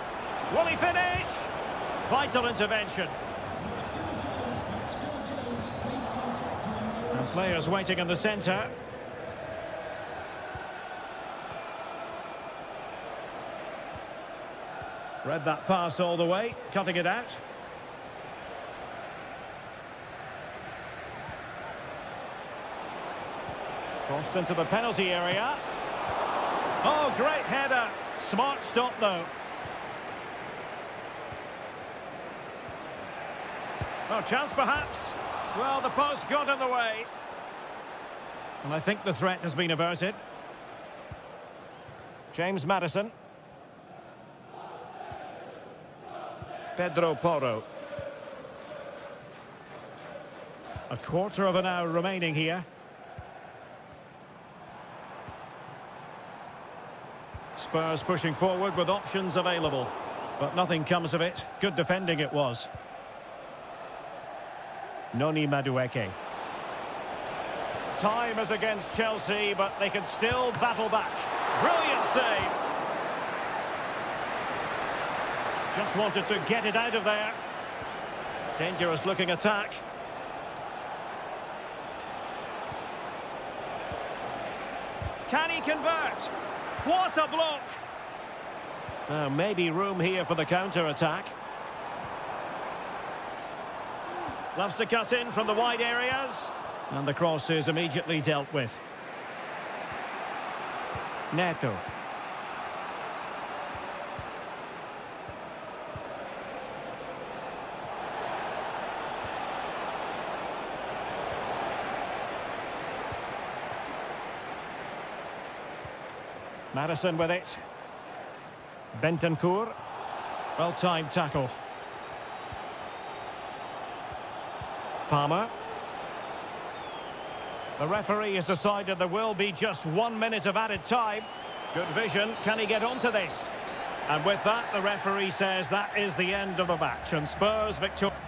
Will he finish? Vital intervention. And players waiting in the centre. Read that pass all the way, cutting it out. Crossed into the penalty area. Oh, great header. Smart stop, though. Oh, chance perhaps. Well, the post got in the way. And I think the threat has been averted. James Maddison. Pedro Porro. A quarter of an hour remaining here. Spurs pushing forward with options available. But nothing comes of it. Good defending it was. Noni Madueke. Time is against Chelsea, but they can still battle back. Brilliant save. Just wanted to get it out of there. Dangerous looking attack. Can he convert? What a block! Maybe room here for the counter-attack. Loves to cut in from the wide areas. And the cross is immediately dealt with. Neto. Maddison with it. Bentancur. Well-timed tackle. Palmer. The referee has decided there will be just 1 minute of added time. Good vision. Can he get onto this? And with that, the referee says that is the end of the match. And Spurs victorious.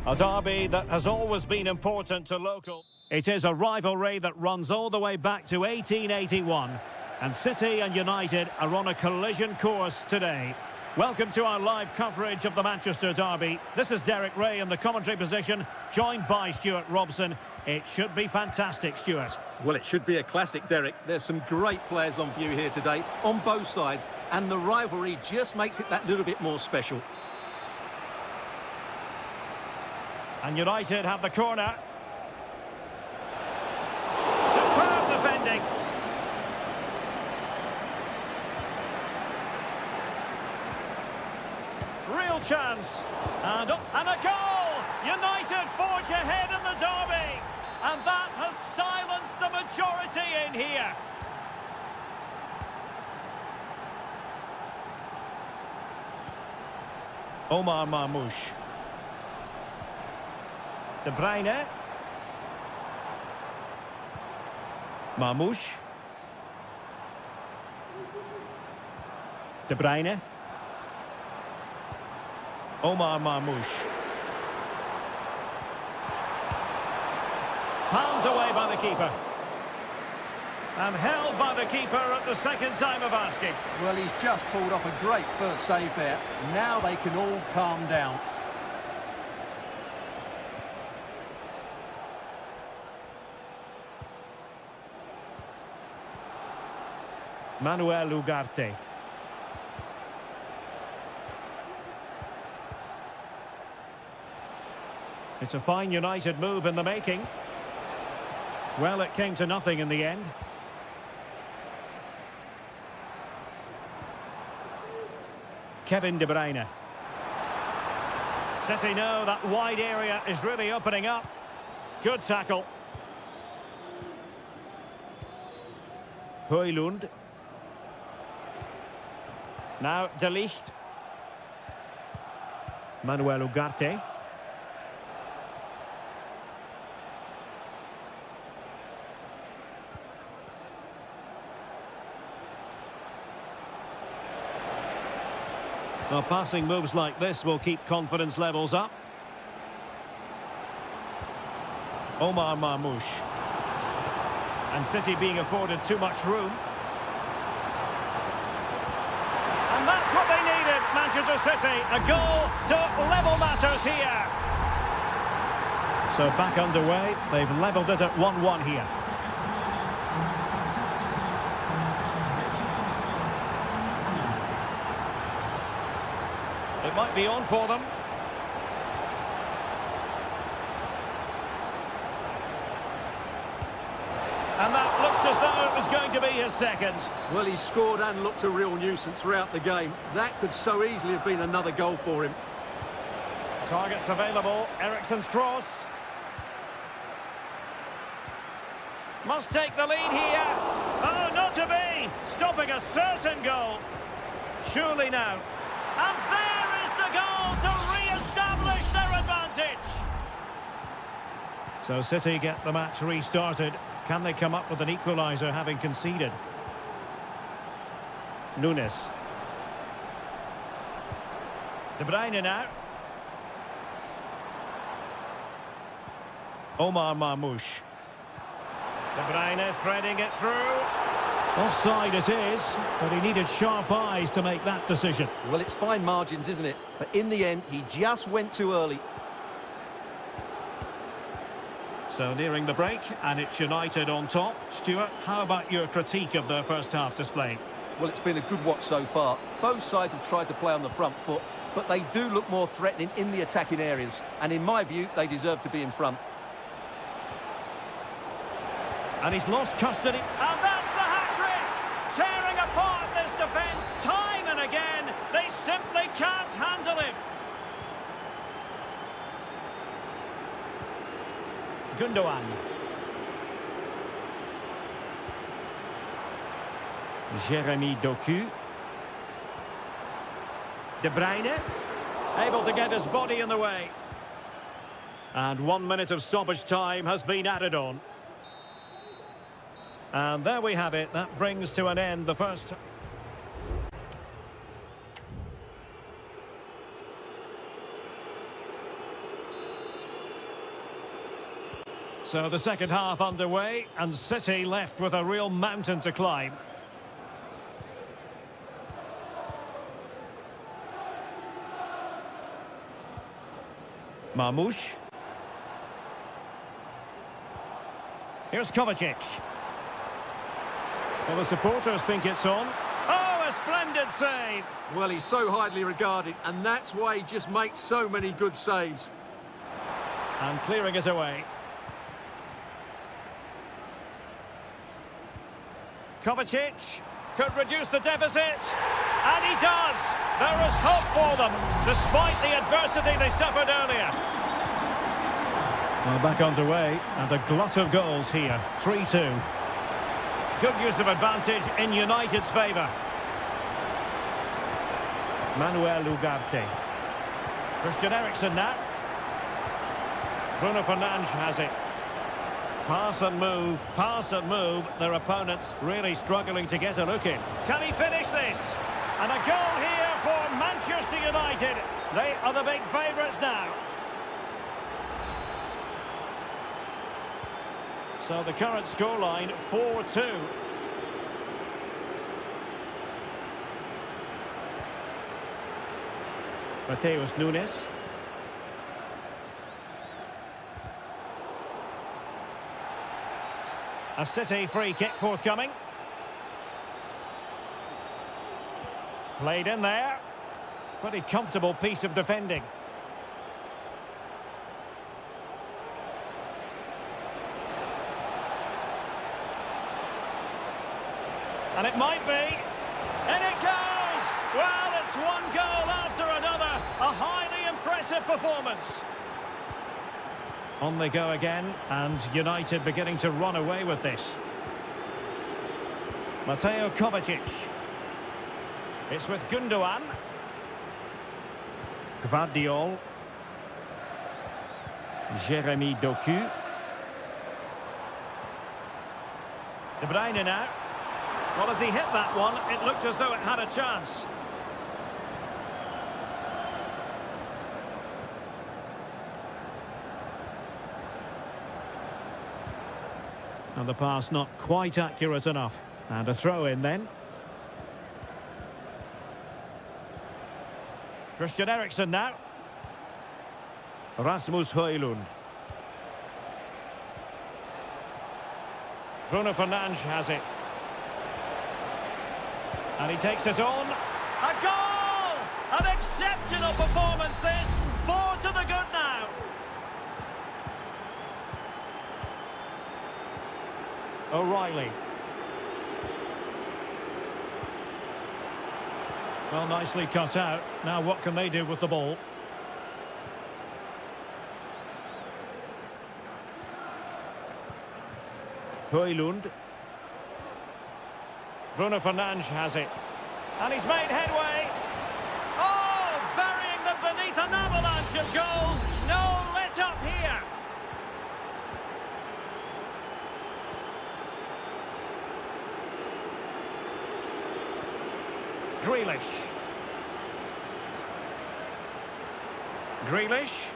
A derby that has always been important to local. It is a rivalry that runs all the way back to 1881. And City and United are on a collision course today. Welcome to our live coverage of the Manchester derby. This is Derek Ray in the commentary position, joined by Stuart Robson. It should be fantastic, Stuart. Well, it should be a classic, Derek. There's some great players on view here today, on both sides, and the rivalry just makes it that little bit more special. And United have the corner. Superb defending. Real chance. And a goal! United forge ahead in the derby. And that has silenced the majority in here. Omar Marmoush. De Bruyne. Marmoush. De Bruyne. Omar Marmoush. Palmed away by the keeper. And held by the keeper at the second time of asking. Well, he's just pulled off a great first save there. Now they can all calm down. Manuel Ugarte. It's a fine United move in the making. Well, it came to nothing in the end. Kevin De Bruyne. City know that wide area is really opening up. Good tackle. Højlund. Now De Ligt. Manuel Ugarte. Well, passing moves like this will keep confidence levels up. Omar Marmoush. And City being afforded too much room. And that's what they needed, Manchester City. A goal to level matters here. So back underway. They've levelled it at 1-1 here. It might be on for them. And that looked as though it was going to be his second. Well, he scored and looked a real nuisance throughout the game. That could so easily have been another goal for him. Targets available. Eriksen's cross. Must take the lead here. Oh, not to be. Stopping a certain goal. Surely now. And there is the goal to re-establish their advantage. So City get the match restarted. Can they come up with an equaliser having conceded? Nunes. De Bruyne now. Omar Marmoush. De Bruyne threading it through. Offside it is, but he needed sharp eyes to make that decision. Well, it's fine margins, isn't it? But in the end, he just went too early. So nearing the break, and it's United on top. Stuart, how about your critique of their first half display? Well, it's been a good watch so far. Both sides have tried to play on the front foot, but they do look more threatening in the attacking areas. And in my view, they deserve to be in front. And he's lost custody. And that's the hat-trick! Tearing apart this defence time and again. They simply can't handle him. Gundogan. Jeremy Doku. De Bruyne. Able to get his body in the way. And 1 minute of stoppage time has been added on. And there we have it. That brings to an end the first. So the second half underway, and City left with a real mountain to climb. Marmoush. Here's Kovacic. Well, the supporters think it's on. Oh, a splendid save! Well, he's so highly regarded, and that's why he just makes so many good saves. And clearing it away. Kovacic could reduce the deficit. And he does! There is hope for them, despite the adversity they suffered earlier. Well, back underway, and a glut of goals here. 3-2. Good use of advantage in United's favour. Manuel Ugarte. Christian Eriksen now. Bruno Fernandes has it. Pass and move. Their opponents really struggling to get a look in. Can he finish this? And a goal here for Manchester United. They are the big favourites now. So the current scoreline, 4-2. Mateus Nunes. A City free kick forthcoming. Played in there. Pretty comfortable piece of defending. And it might be. And it goes! Well, it's one goal after another. A highly impressive performance. On they go again, and United beginning to run away with this. Mateo Kovacic. It's with Gundogan. Gvardiol. Jeremy Doku. De Bruyne now. Well, as he hit that one, it looked as though it had a chance. And the pass not quite accurate enough. And a throw in then. Christian Eriksen now. Rasmus Højlund. Bruno Fernandes has it. And he takes it on. A goal! An exceptional performance this. 4 to the good now. O'Reilly. Well, nicely cut out. Now what can they do with the ball? Højlund. Bruno Fernandes has it. And he's made headway. Oh, burying them beneath an avalanche of goals. No let up here. Grealish.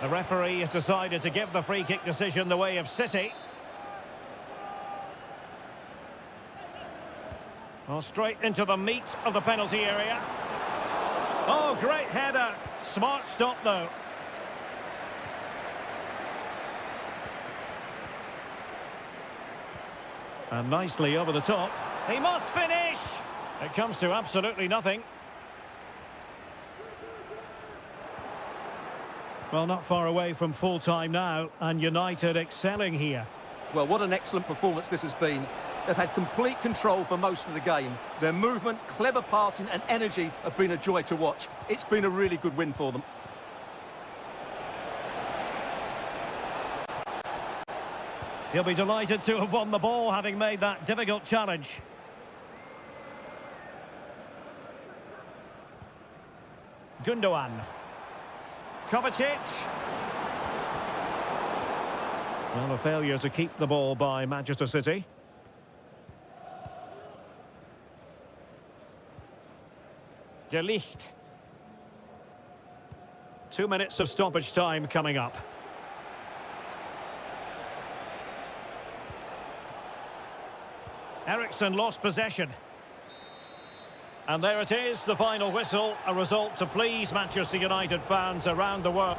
The referee has decided to give the free kick decision the way of City. Well, straight into the meat of the penalty area. Oh, great header. Smart stop, though. And nicely over the top. He must finish. It comes to absolutely nothing. Well, not far away from full-time now, and United excelling here. Well, what an excellent performance this has been. They've had complete control for most of the game. Their movement, clever passing and energy have been a joy to watch. It's been a really good win for them. He'll be delighted to have won the ball, having made that difficult challenge. Gundogan. Kovacic. Well, a failure to keep the ball by Manchester City. De Ligt. 2 minutes of stoppage time coming up. Eriksson lost possession. And there it is, the final whistle, a result to please Manchester United fans around the world.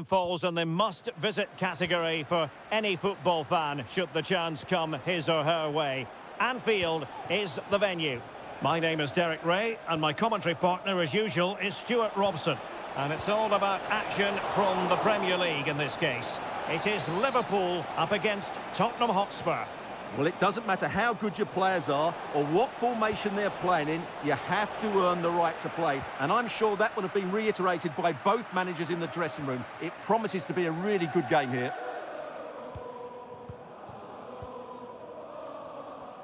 Falls in the must-visit category for any football fan should the chance come his or her way. Anfield is the venue. My name is Derek Ray, and my commentary partner, as usual, is Stuart Robson. And it's all about action from the Premier League in this case. It is Liverpool up against Tottenham Hotspur. Well, it doesn't matter how good your players are or what formation they're playing in, you have to earn the right to play. And I'm sure that would have been reiterated by both managers in the dressing room. It promises to be a really good game here.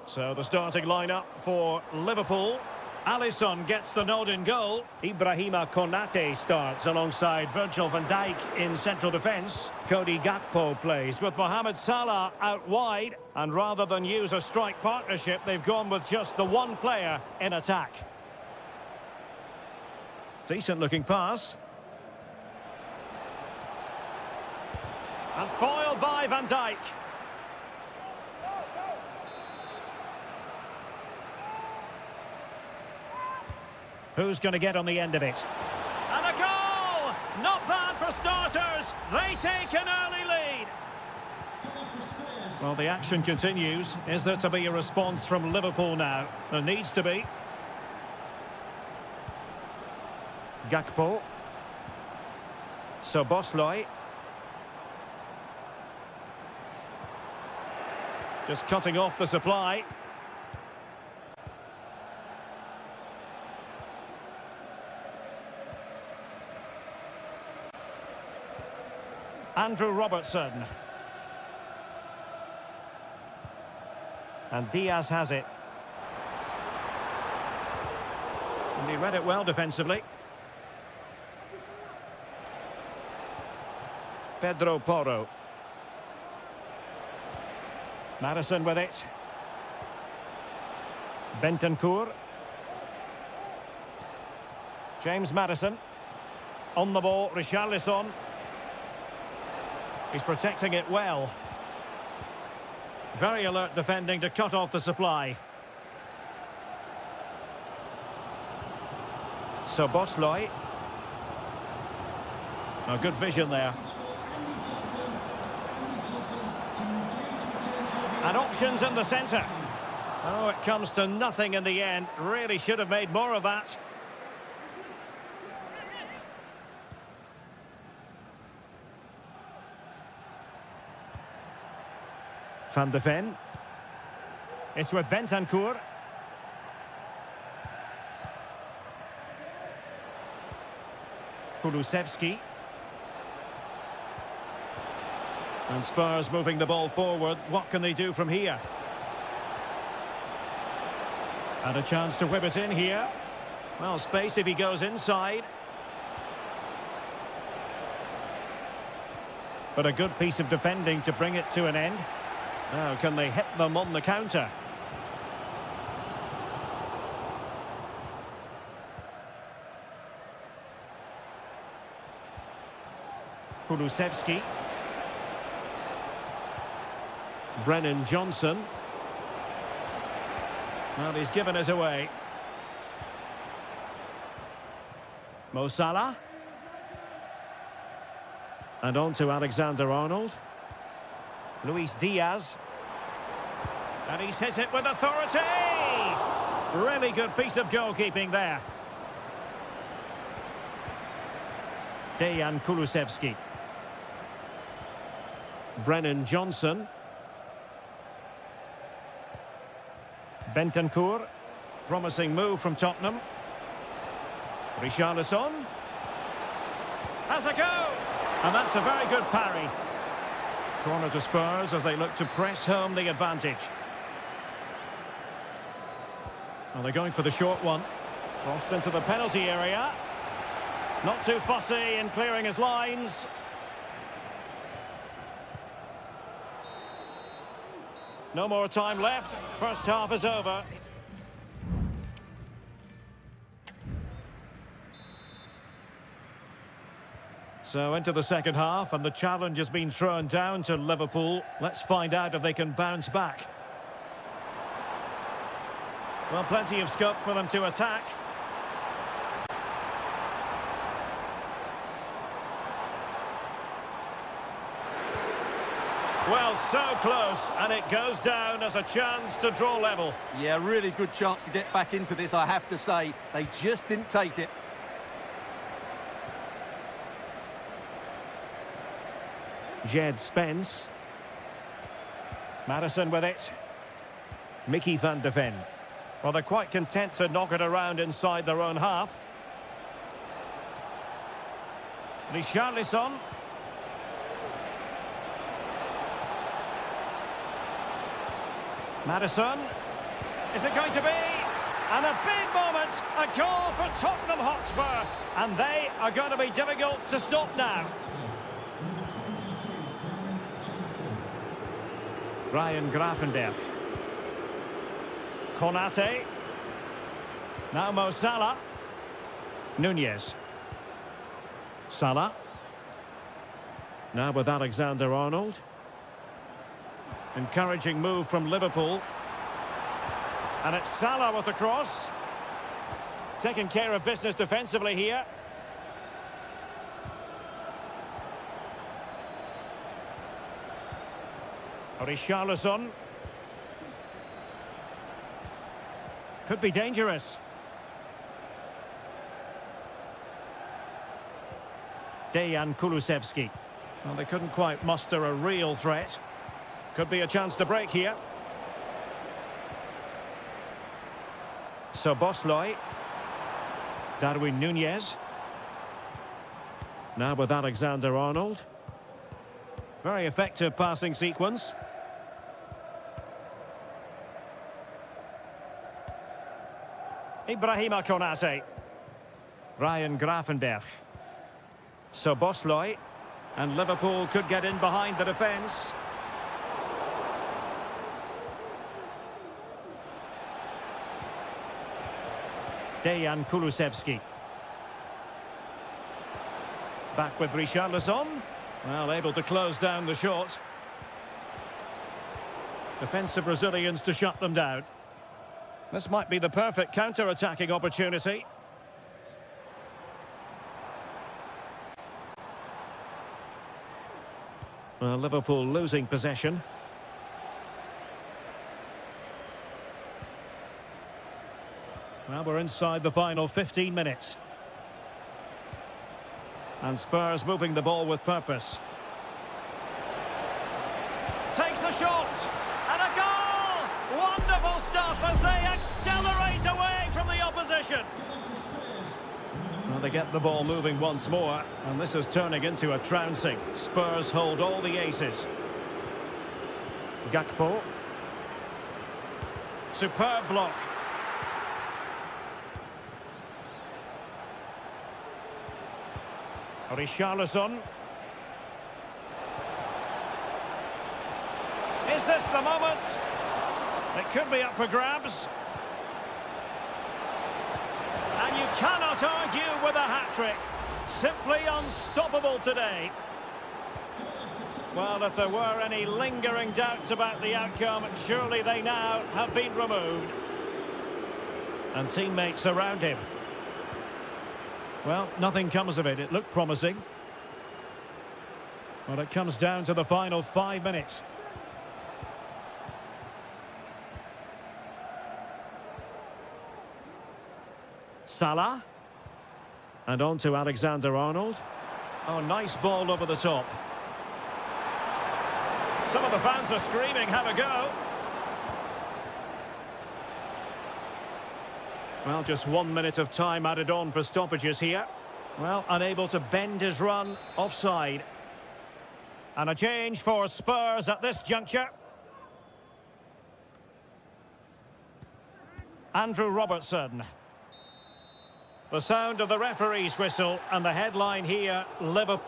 So the starting lineup for Liverpool. Alisson gets the nod in goal. Ibrahima Konate starts alongside Virgil van Dijk in central defence. Cody Gakpo plays with Mohamed Salah out wide. And rather than use a strike partnership, they've gone with just the one player in attack. Decent looking pass. And foiled by Van Dijk. Who's going to get on the end of it? And a goal! Not bad for starters. They take an early lead. Well, the action continues. Is there to be a response from Liverpool now? There needs to be. Gakpo. Szoboszlai. Just cutting off the supply. Andrew Robertson. And Diaz has it. And he read it well defensively. Pedro Porro. Madison with it. Bentancur. James Madison. On the ball, Richarlison. He's protecting it well. Very alert defending to cut off the supply. Szoboszlai. A good vision there. And options in the centre. Oh, it comes to nothing in the end. Really should have made more of that. Van de Ven. It's with Bentancur. Kulusevski. And Spurs moving the ball forward. What can they do from here? And a chance to whip it in here. Well, space if he goes inside. But a good piece of defending to bring it to an end. Now, can they hit them on the counter? Kulusevski. Brennan Johnson. Well, he's given us away. Mo Salah. And on to Alexander-Arnold. Luis Diaz. And he's hit it with authority! Really good piece of goalkeeping there. Dejan Kulusevski. Brennan Johnson. Bentancur. Promising move from Tottenham. Richarlison. Has a go! And that's a very good parry. Corner to Spurs as they look to press home the advantage. Well, they're going for the short one. Crossed into the penalty area. Not too fussy in clearing his lines. No more time left. First half is over. So into the second half, and the challenge has been thrown down to Liverpool. Let's find out if they can bounce back. Well, plenty of scope for them to attack. Well, so close, and it goes down as a chance to draw level. Yeah, really good chance to get back into this, I have to say. They just didn't take it. Jed Spence. Madison with it. Mickey van de Ven. Well, they're quite content to knock it around inside their own half. Richarlison. Madison. Is it going to be? And a big moment. A goal for Tottenham Hotspur. And they are going to be difficult to stop now. Ryan Gravenberch. Konate. Now Mo Salah. Nunez. Salah. Now with Alexander-Arnold. Encouraging move from Liverpool. And it's Salah with the cross. Taking care of business defensively here. Richarlison. Could be dangerous. Dejan Kulusevski. Well, they couldn't quite muster a real threat. Could be a chance to break here. Szoboszlai. Darwin Nunez. Now with Alexander-Arnold. Very effective passing sequence. Ibrahima Konate. Ryan Gravenberch. Szoboszlai. And Liverpool could get in behind the defence. Dejan Kulusevski. Back with Richarlison. Well, able to close down the shot. Defensive Brazilians to shut them down. This might be the perfect counter-attacking opportunity. Well, Liverpool losing possession. Well, we're inside the final 15 minutes. And Spurs moving the ball with purpose. Takes the shot! And a goal! Wonderful stuff as they accelerate away from the opposition. Well, they get the ball moving once more. And this is turning into a trouncing. Spurs hold all the aces. Gakpo. Superb block. Richarlison. Is this the moment? It could be up for grabs. And you cannot argue with a hat-trick. Simply unstoppable today. Well, if there were any lingering doubts about the outcome, surely they now have been removed. And teammates around him. Well, nothing comes of it. It looked promising. Well, it comes down to the final 5 minutes. Salah. And on to Alexander-Arnold. Oh, nice ball over the top. Some of the fans are screaming, have a go. Well, just 1 minute of time added on for stoppages here. Well, unable to bend his run, offside. And a change for Spurs at this juncture. Andrew Robertson. The sound of the referee's whistle, and the headline here, Liverpool.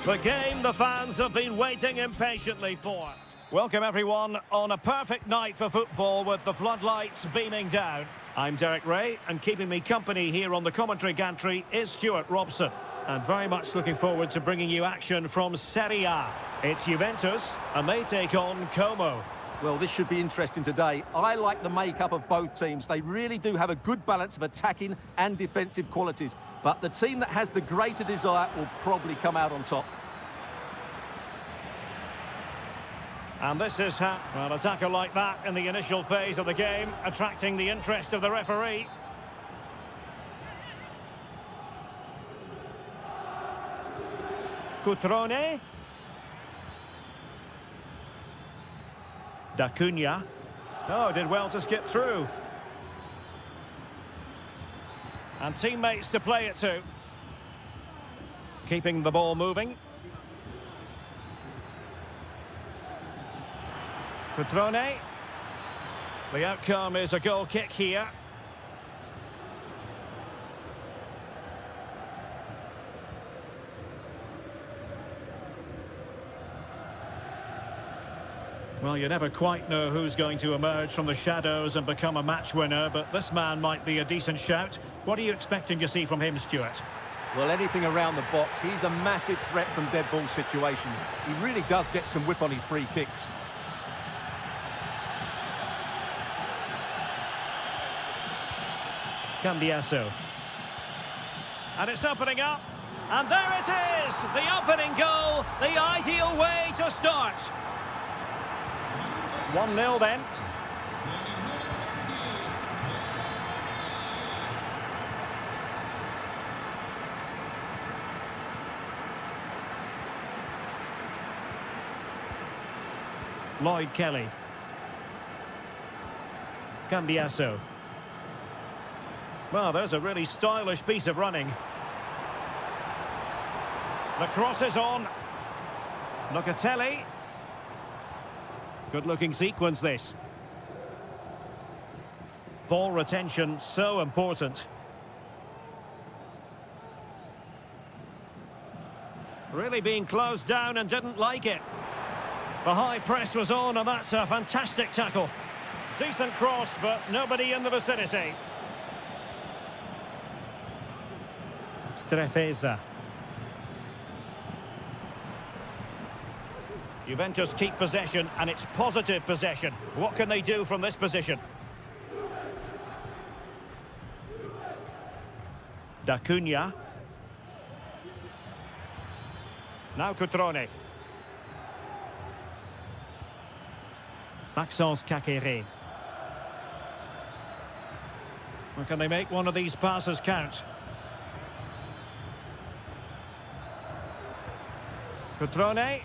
The game the fans have been waiting impatiently for. Welcome everyone on a perfect night for football with the floodlights beaming down. I'm Derek Ray, and keeping me company here on the commentary gantry is Stuart Robson. And very much looking forward to bringing you action from Seria. It's Juventus, and they take on Como. Well, this should be interesting today. I like the makeup of both teams. They really do have a good balance of attacking and defensive qualities. But the team that has the greater desire will probably come out on top. And this is how, well, a tackle like that in the initial phase of the game, attracting the interest of the referee. Cutrone. Da Cunha. Oh, did well to skip through. And teammates to play it to. Keeping the ball moving. Cutrone. The outcome is a goal kick here. Well, you never quite know who's going to emerge from the shadows and become a match winner, but this man might be a decent shout. What are you expecting to see from him, Stuart? Well, anything around the box. He's a massive threat from dead ball situations. He really does get some whip on his free kicks. Cambiasso. And it's opening up. And there it is! The opening goal, the ideal way to start. 1-0 then. Lloyd Kelly. Cambiasso. Well, there's a really stylish piece of running. The cross is on. Locatelli. Good-looking sequence, this. Ball retention, so important. Really being closed down and didn't like it. The high press was on, and that's a fantastic tackle. Decent cross, but nobody in the vicinity. Strefeza. Juventus keep possession, and it's positive possession. What can they do from this position? Da Cunha. Now Cutrone. Maxence Caqueret. Well, can they make one of these passes count? Cutrone.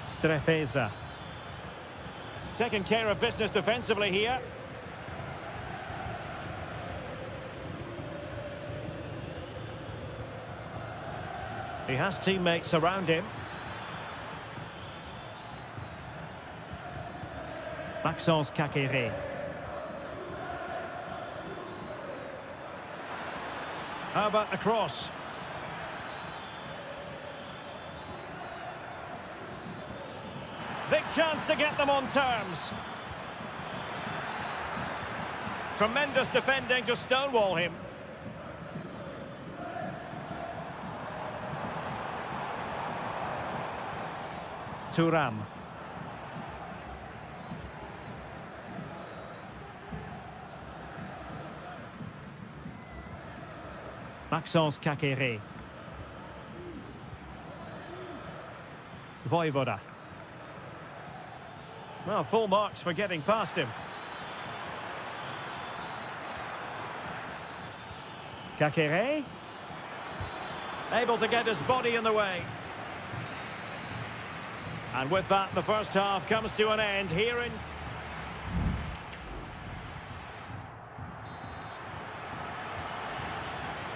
Strefeza. Taking care of business defensively here. He has teammates around him. Maxence Caqueret. How about the cross? Big chance to get them on terms. Tremendous defending to stonewall him. Thuram. Maxence Caqueret. Voivoda. Well, full marks for getting past him. Caqueret. Able to get his body in the way. And with that, the first half comes to an end here in...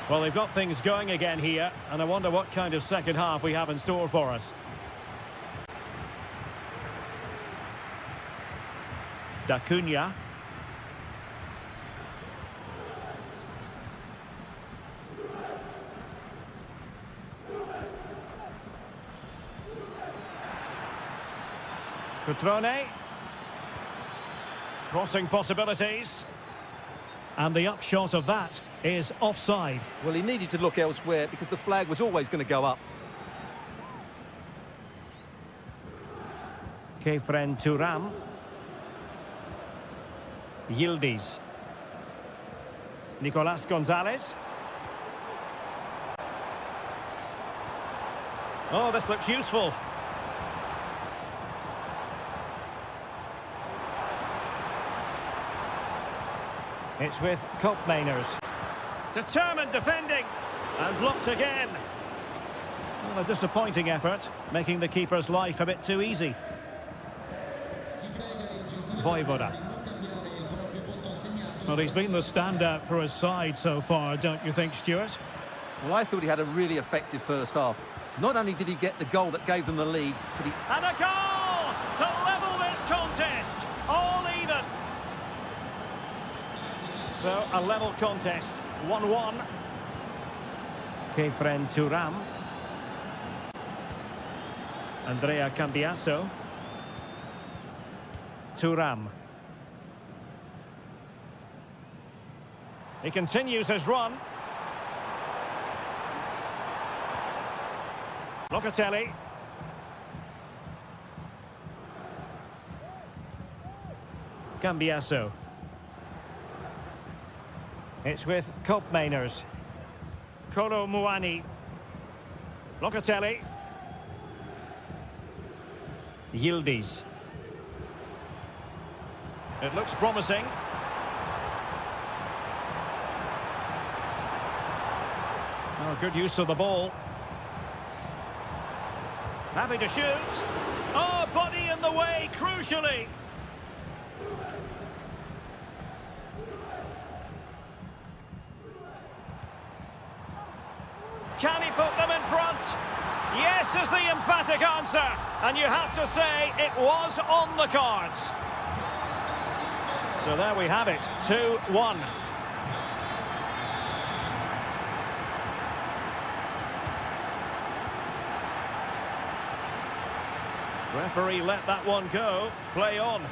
Well, they've got things going again here, and I wonder what kind of second half we have in store for us. Da Cunha. Cutrone. Crossing possibilities. And the upshot of that is offside. Well, he needed to look elsewhere because the flag was always going to go up. Kefren Turam. Yildiz. Nicolas Gonzalez. Oh, this looks useful. It's with Kopmeiners. Determined defending. And blocked again. Well, a disappointing effort, making the keeper's life a bit too easy. Voivoda. Well, he's been the standout for his side so far, don't you think, Stuart? Well, I thought he had a really effective first half. Not only did he get the goal that gave them the lead, but he... And a goal to level this contest. All even. So, a level contest. 1-1. Kefren Turam. Andrea Cambiasso. Turam. He continues his run. Locatelli. Cambiasso. It's with Kopmeiners. Kolo Muani. Locatelli. Yildiz. It looks promising. Oh, good use of the ball. Happy to shoot. Oh, body in the way, crucially. Can he put them in front? Yes is the emphatic answer. And you have to say it was on the cards. So there we have it, 2-1. Referee let that one go. Play on.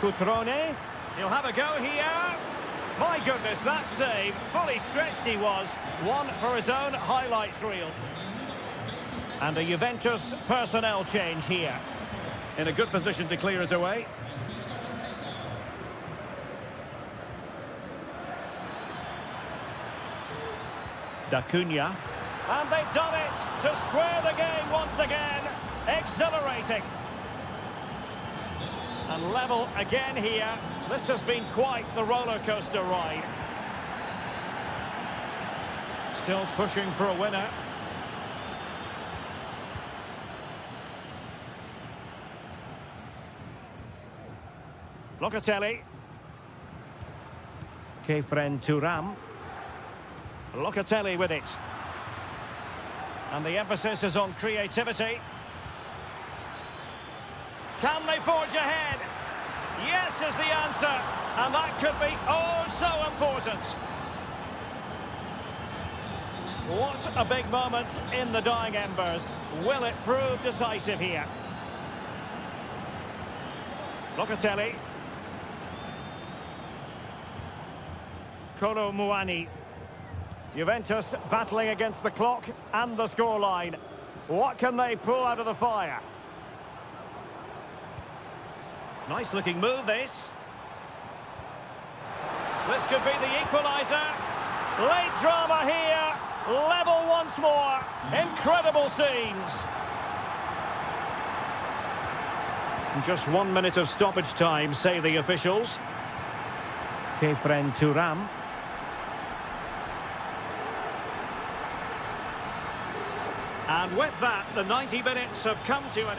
Cutrone. He'll have a go here. My goodness, that save. Fully stretched he was. One for his own highlights reel. And a Juventus personnel change here. In a good position to clear it away. D'Acunha. And they've done it to square the game once again. Exhilarating. And level again here. This has been quite the roller coaster ride. Still pushing for a winner. Locatelli. Kefren Turam. Locatelli with it. And the emphasis is on creativity. Can they forge ahead? Yes is the answer. And that could be oh so important. What a big moment in the dying embers. Will it prove decisive here? Locatelli. Kolo Muani. Juventus battling against the clock and the scoreline. What can they pull out of the fire? Nice looking move, this. This could be the equaliser. Late drama here. Level once more. Incredible scenes. Just 1 minute of stoppage time, say the officials. Kefren Turam. And with that, the 90 minutes have come to an...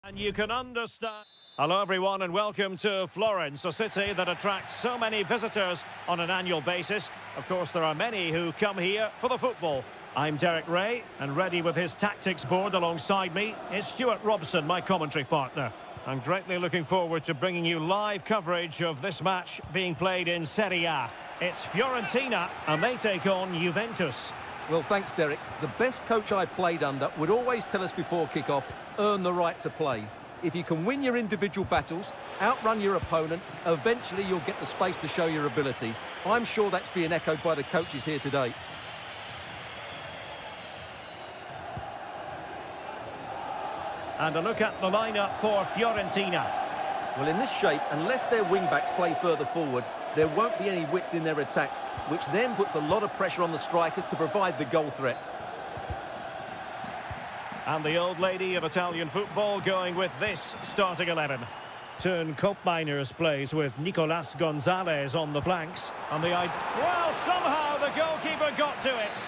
And you can understand. Hello everyone and welcome to Florence, a city that attracts so many visitors on an annual basis. Of course, there are many who come here for the football. I'm Derek Ray, and ready with his tactics board alongside me is Stuart Robson, my commentary partner. I'm greatly looking forward to bringing you live coverage of this match being played in Seria. It's Fiorentina, and they take on Juventus. Well, thanks, Derek. The best coach I played under would always tell us before kick-off, earn the right to play. If you can win your individual battles, outrun your opponent, eventually you'll get the space to show your ability. I'm sure that's being echoed by the coaches here today. And a look at the lineup for Fiorentina. Well, in this shape, unless their wing-backs play further forward, there won't be any width in their attacks, which then puts a lot of pressure on the strikers to provide the goal threat. And the old lady of Italian football going with this starting 11. Turn Koopmeiners plays with Nicolas Gonzalez on the flanks. And the well, somehow the goalkeeper got to it.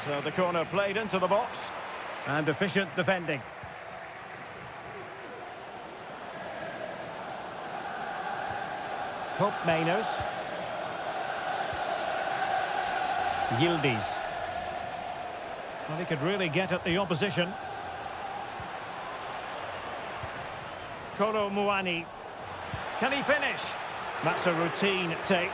So the corner played into the box. And efficient defending. Koopmeiners. Yildiz. Well, he could really get at the opposition. Kolo Muani. Can he finish? That's a routine take.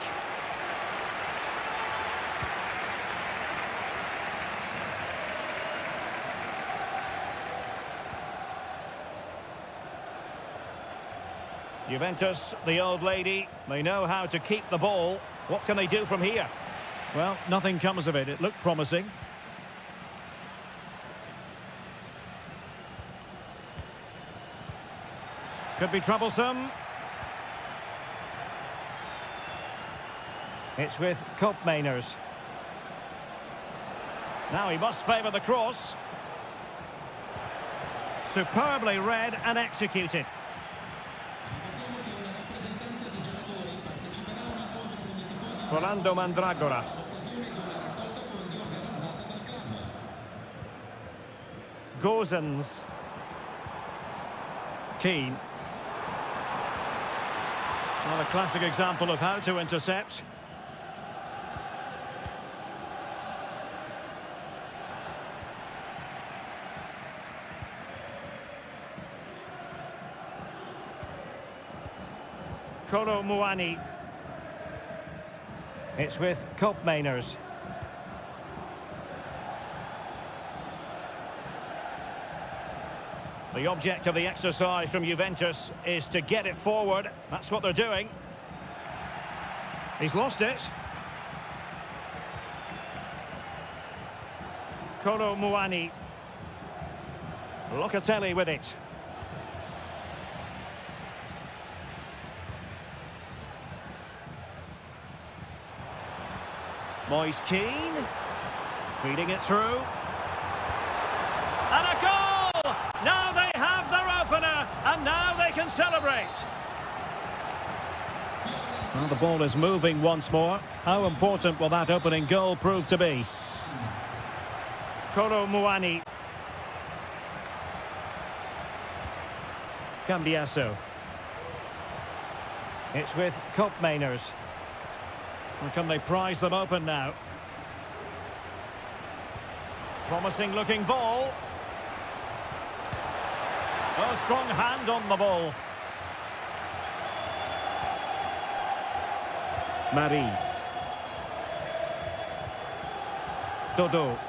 Juventus, the old lady, they know how to keep the ball. What can they do from here? Well, nothing comes of it. It looked promising. Could be troublesome. It's with Koopmeiners. Now he must favour the cross. Superbly read and executed. Rolando Mandragora. Gozens. Keane. Well, a classic example of how to intercept. Kolo Muani. It's with Koopmeiners. The object of the exercise from Juventus is to get it forward. That's what they're doing. He's lost it. Kolo Muani. Locatelli with it. Moise Keane, feeding it through. And a goal! Now they have their opener, and now they can celebrate. Well, the ball is moving once more. How important will that opening goal prove to be? Kolo Muani. Cambiasso. It's with Koopmeiners. Or can they prize them open now? Promising looking ball. Oh, strong hand on the ball. Marie. Dodo.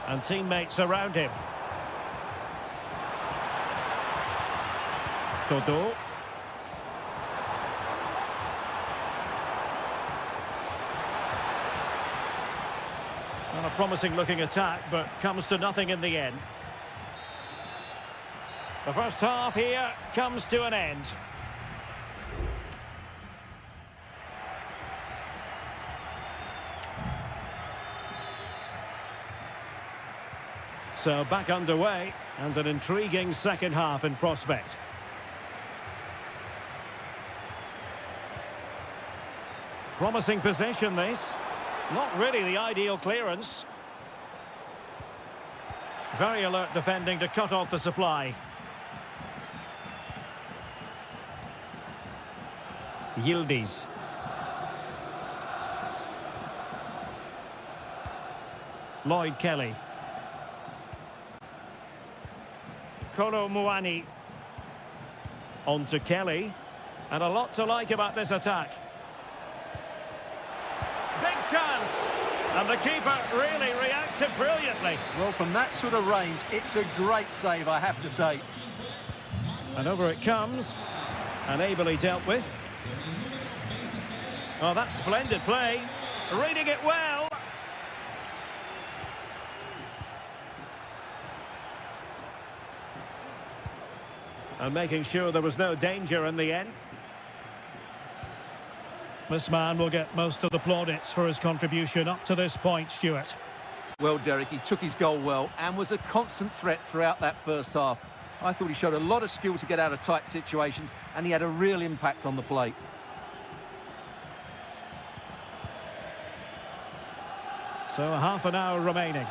And teammates around him. Dodo. And a promising looking attack, but comes to nothing in the end. The first half here comes to an end. So back underway, and an intriguing second half in prospect. Promising possession this. Not really the ideal clearance. Very alert defending to cut off the supply. Yildiz. Lloyd Kelly. Kolo Muani. On to Kelly. And a lot to like about this attack. Big chance. And the keeper really reacted brilliantly. Well, from that sort of range, it's a great save, I have to say. And over it comes. And ably dealt with. Oh, that's splendid play. Reading it well. And making sure there was no danger in the end. This man will get most of the plaudits for his contribution up to this point, Stuart. Well, Derek, he took his goal well and was a constant threat throughout that first half. I thought he showed a lot of skill to get out of tight situations, and he had a real impact on the plate. So half an hour remaining.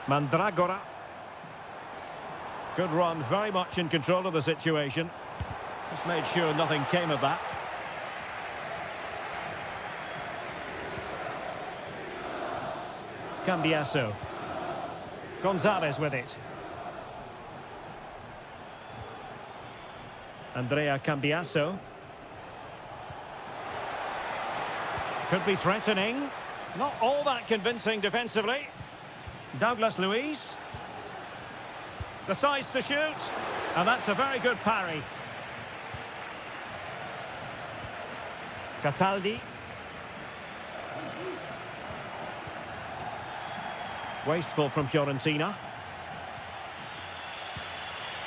Mandragora. Good run, very much in control of the situation. Just made sure nothing came of that. Cambiasso. Gonzalez with it. Andrea Cambiasso. Could be threatening. Not all that convincing defensively. Douglas Luiz. Decides to shoot. And that's a very good parry. Cataldi. Wasteful from Fiorentina.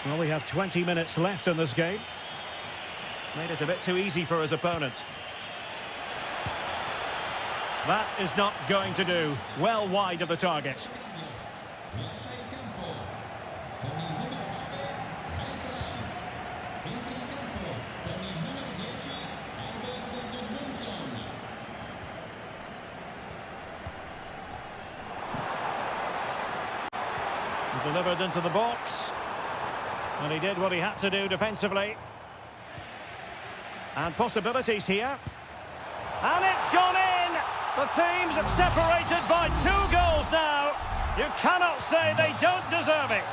Well, we have 20 minutes left in this game. Made it a bit too easy for his opponent. That is not going to do. Well wide of the target. Delivered into the box. And he did what he had to do defensively. And possibilities here. And it's gone in! The teams are separated by 2 goals now. You cannot say they don't deserve it.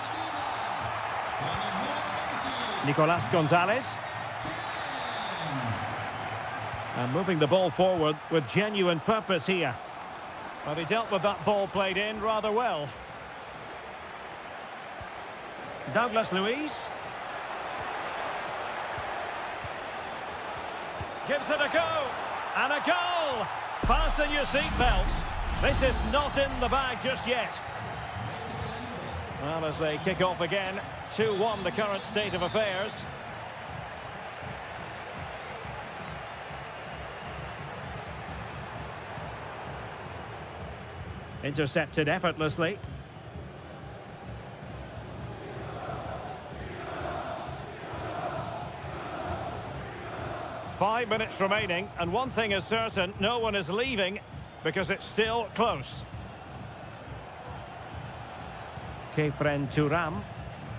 Nicolas Gonzalez. And moving the ball forward with genuine purpose here. But he dealt with that ball played in rather well. Douglas Luiz. Gives it a go. And a goal! Fasten your seatbelts. This is not in the bag just yet. Well, as they kick off again, 2-1 the current state of affairs. Intercepted effortlessly. Five minutes remaining, and one thing is certain, no one is leaving because it's still close. Kefren Turam.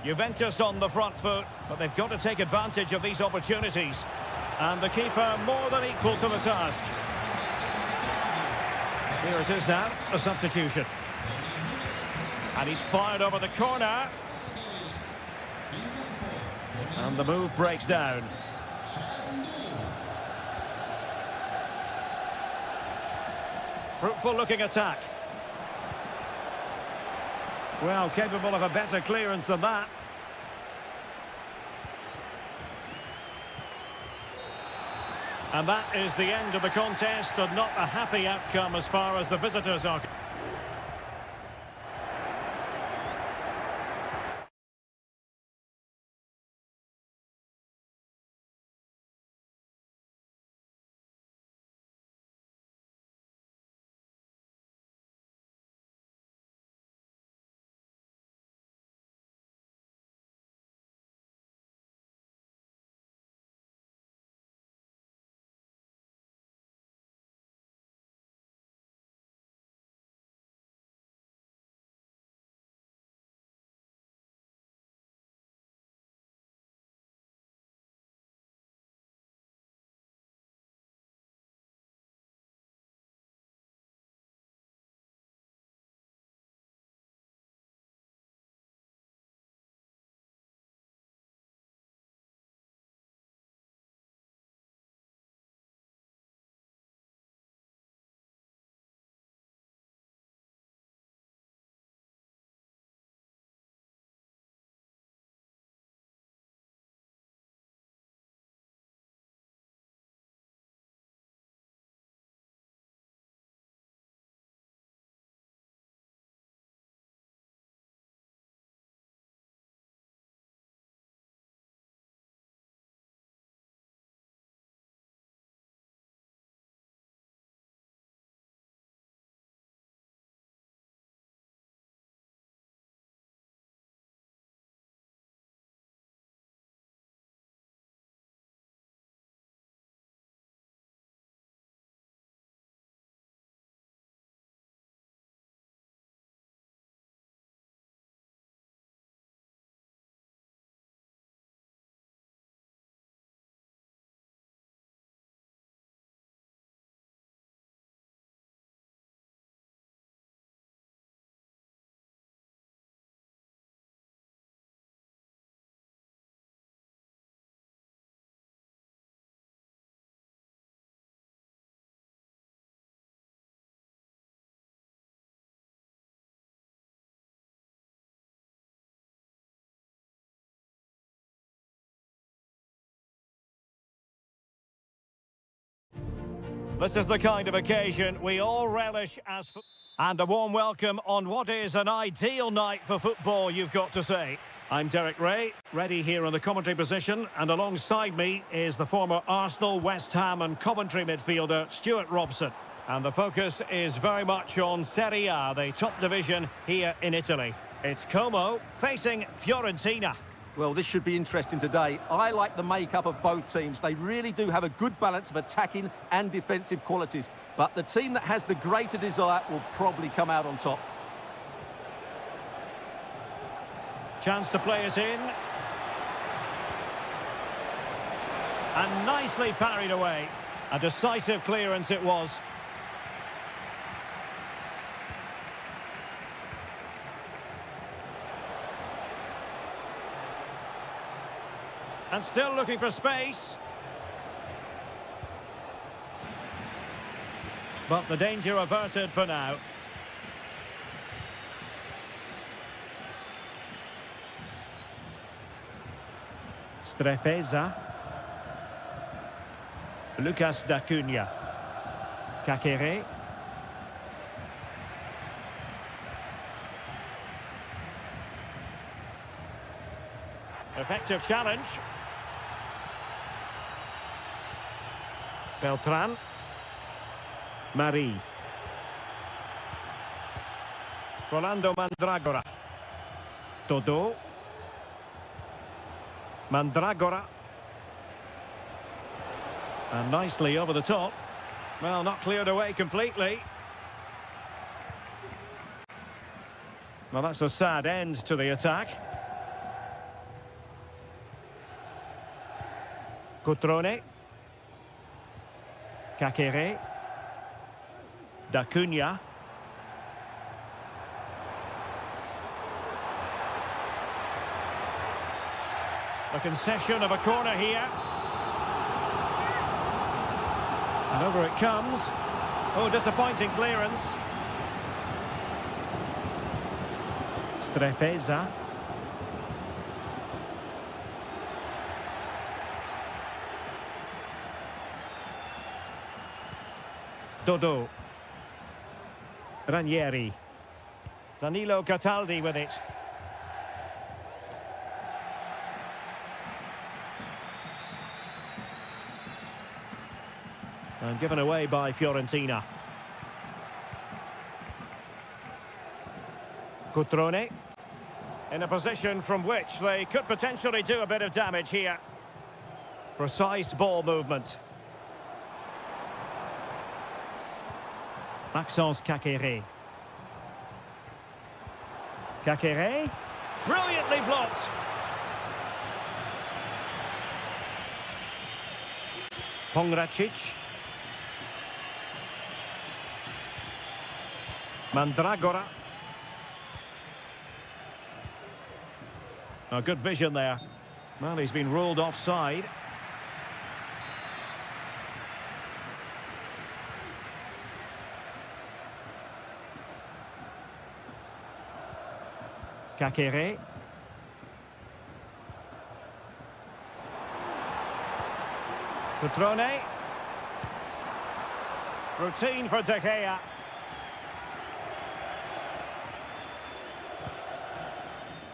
Juventus on the front foot, but they've got to take advantage of these opportunities. And the keeper more than equal to the task. Here it is now, a substitution. And he's fired over the corner. And the move breaks down. Fruitful looking attack. Well, capable of a better clearance than that. And that is the end of the contest, and not a happy outcome as far as the visitors are concerned. This is the kind of occasion we all relish as... And a warm welcome on what is an ideal night for football, you've got to say. I'm Derek Ray, ready here in the commentary position, and alongside me is the former Arsenal, West Ham and Coventry midfielder, Stuart Robson. And the focus is very much on Seria, the top division here in Italy. It's Como facing Fiorentina. Well, this should be interesting today. I like the makeup of both teams. They really do have a good balance of attacking and defensive qualities. But the team that has the greater desire will probably come out on top. Chance to play it in. And nicely parried away. A decisive clearance it was. And still looking for space. But the danger averted for now. Strefeza. Lucas d'Acunha. Kakere. Effective challenge. Beltran. Marie. Rolando Mandragora. Todo. Mandragora. And nicely over the top. Well, not cleared away completely. Well, that's a sad end to the attack. Cutrone. Kakere. D'Acunha. A concession of a corner here. And over it comes. Oh, disappointing clearance. Strefeza. Dodo. Ranieri. Danilo Cataldi with it. And given away by Fiorentina. Cutrone. In a position from which they could potentially do a bit of damage here. Precise ball movement. Maxence Kakere. Kakere. Brilliantly blocked. Pongracic. Mandragora. A good vision there. Well, he's been ruled offside. Kakere. Cutrone. Routine for De Gea.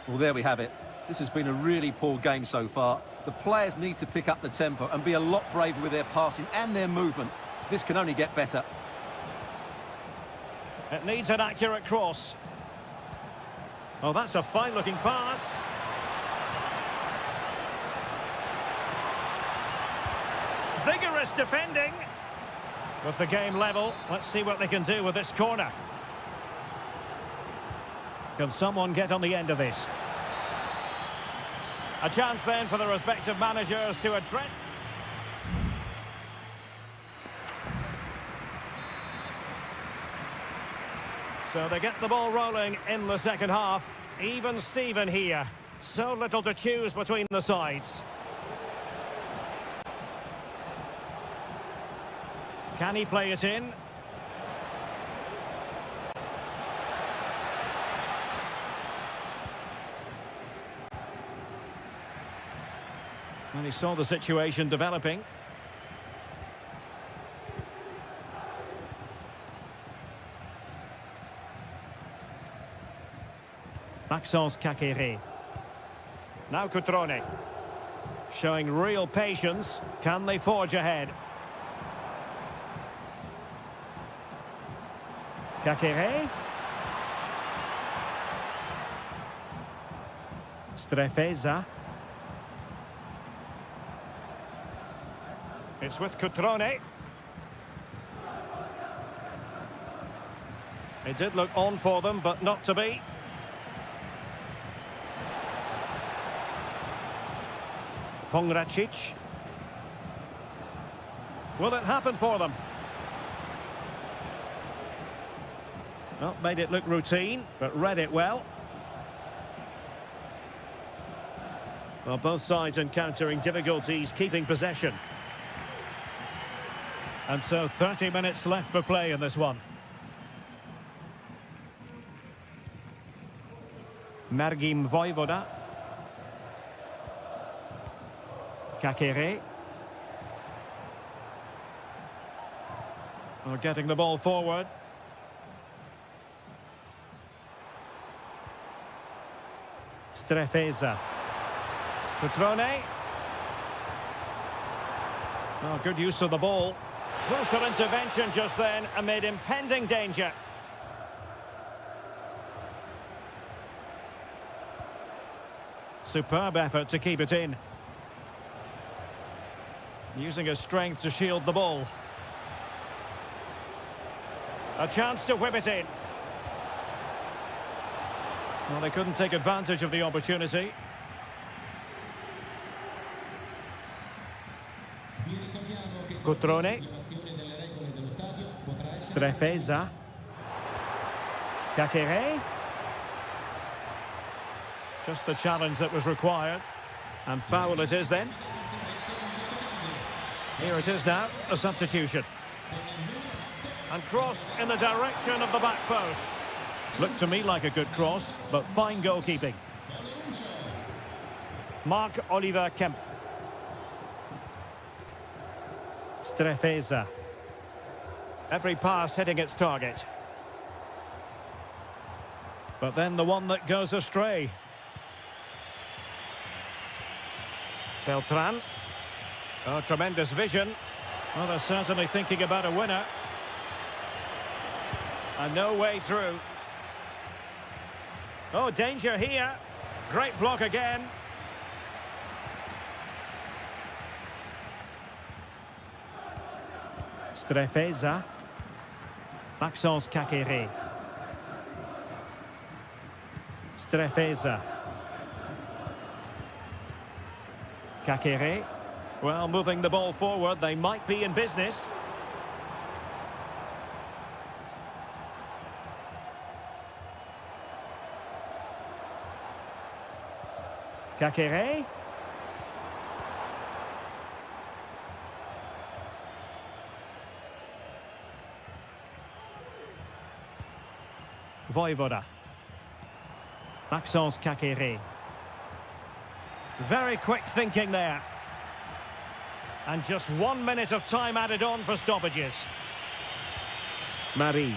Well, there we have it. This has been a really poor game so far. The players need to pick up the tempo and be a lot braver with their passing and their movement. This can only get better. It needs an accurate cross. Oh, that's a fine-looking pass. Vigorous defending. With the game level, let's see what they can do with this corner. Can someone get on the end of this? A chance then for the respective managers to address... So they get the ball rolling in the second half. Even Steven here. So little to choose between the sides. Can he play it in? And he saw the situation developing. Maxence Kakere. Now Cutrone. Showing real patience. Can they forge ahead? Kakere. Strefeza. It's with Cutrone. It did look on for them, but not to be. Pongracic. Will it happen for them? Well, made it look routine, but read it well. Well, both sides encountering difficulties keeping possession. And so 30 minutes left for play in this one. Margim Vojvoda. Kakere. Well, getting the ball forward. Strefeza. Cutrone. Oh, good use of the ball. Closer intervention just then amid impending danger. Superb effort to keep it in. Using his strength to shield the ball. A chance to whip it in. Well, they couldn't take advantage of the opportunity. Cutrone. Strefeza. Kakere. Just the challenge that was required. And foul it is then. Here it is now, a substitution. And crossed in the direction of the back post. Looked to me like a good cross, but fine goalkeeping. Marc-Oliver Kempf. Strefeza. Every pass hitting its target. But then the one that goes astray. Beltran. Oh, tremendous vision. Well, they're certainly thinking about a winner. And no way through. Oh, danger here. Great block again. Strefeza. Maxence Kakere. Strefeza. Kakere. Well, moving the ball forward, they might be in business. Kakere. Vojvoda. Maxence Kakere. Very quick thinking there. And just 1 minute of time added on for stoppages. Marie.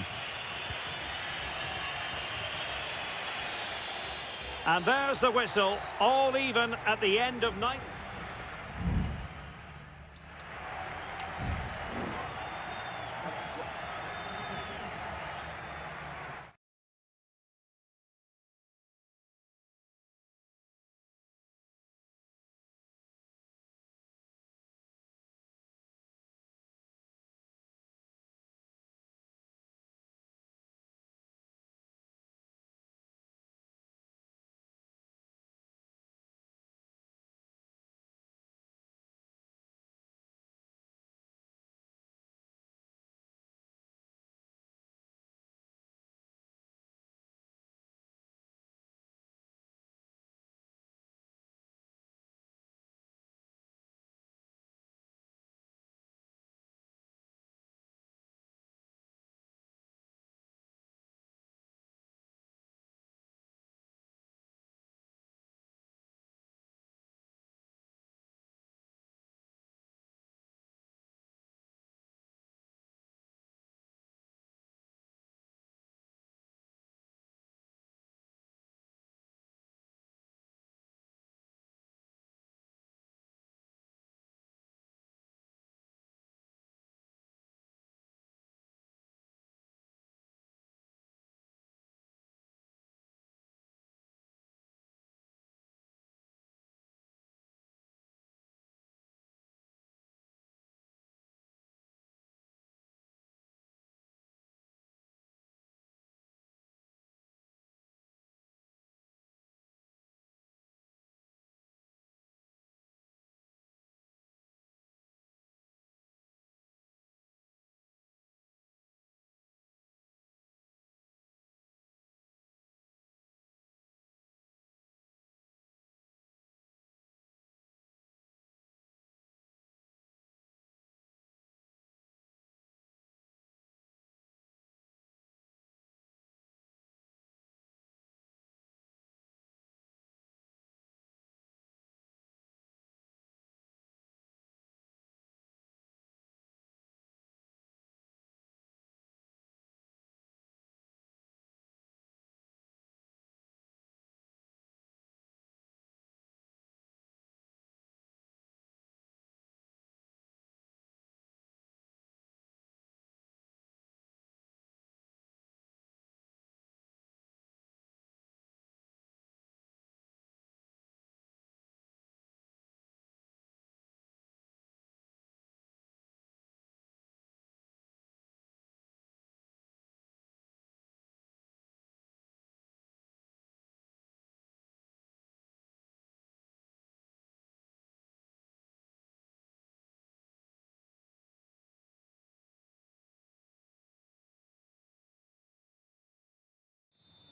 And there's the whistle, all even at the end of 90.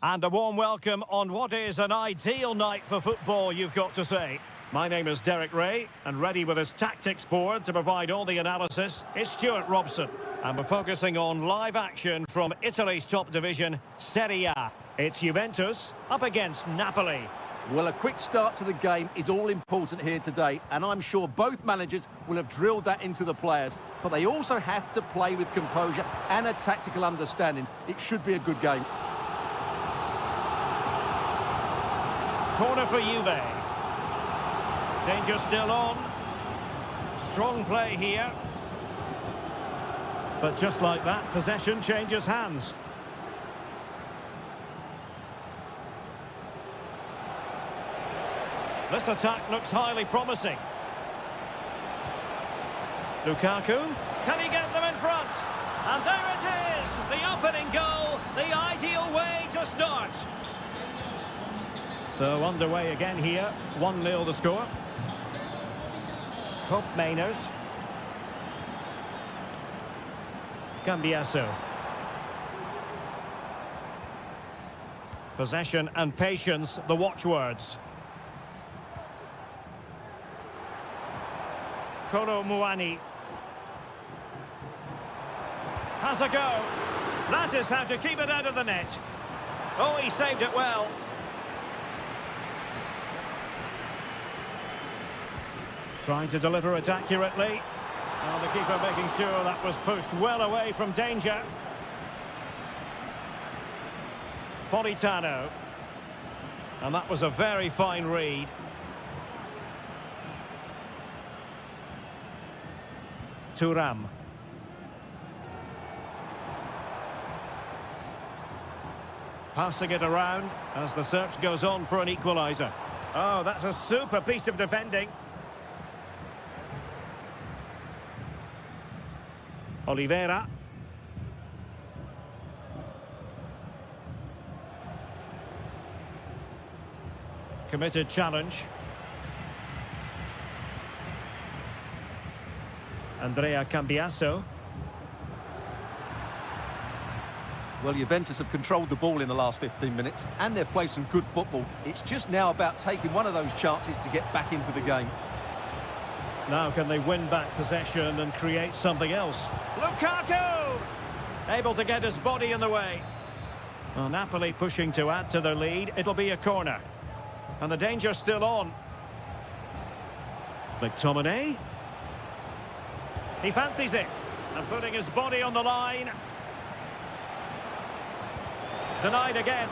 And a warm welcome on what is an ideal night for football, you've got to say. My name is Derek Ray, and ready with his tactics board to provide all the analysis is Stuart Robson. And we're focusing on live action from Italy's top division, Seria. It's Juventus up against Napoli. Well, a quick start to the game is all important here today, and I'm sure both managers will have drilled that into the players. But they also have to play with composure and a tactical understanding. It should be a good game. Corner for Juve. Danger still on. Strong play here. But just like that, possession changes hands. This attack looks highly promising. Lukaku, can he get them in front? And there it is, the opening goal, the ideal way to start. So underway again here, 1-0 the score. Cope Mainers. Cambiasso. Possession and patience, the watchwords. Kolo Muani. Has a go. That is how to keep it out of the net. Oh, he saved it well. Trying to deliver it accurately. Well, the keeper making sure that was pushed well away from danger. Politano. And that was a very fine read. Thuram. Passing it around as the search goes on for an equaliser. Oh, that's a super piece of defending. Oliveira. Committed challenge. Andrea Cambiasso. Well, Juventus have controlled the ball in the last 15 minutes, and they've played some good football. It's just now about taking one of those chances to get back into the game. Now can they win back possession and create something else? Lukaku! Able to get his body in the way. Well, Napoli pushing to add to their lead. It'll be a corner. And the danger's still on. McTominay. He fancies it. And putting his body on the line. Denied again.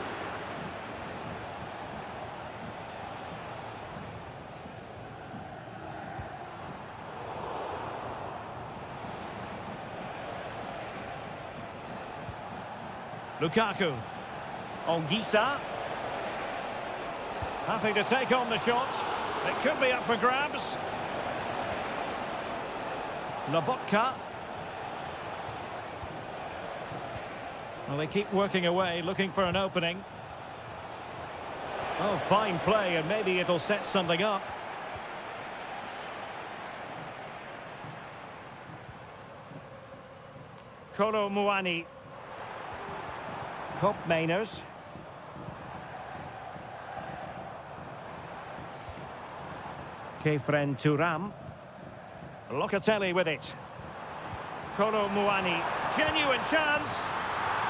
Lukaku. Ongisa. Happy to take on the shot. It could be up for grabs. Lobotka. Well, they keep working away, looking for an opening. Oh, fine play, and maybe it'll set something up. Kolo Muani. Cope Mainers. Kefren Thuram. Locatelli with it. Kolo Muani. Genuine chance.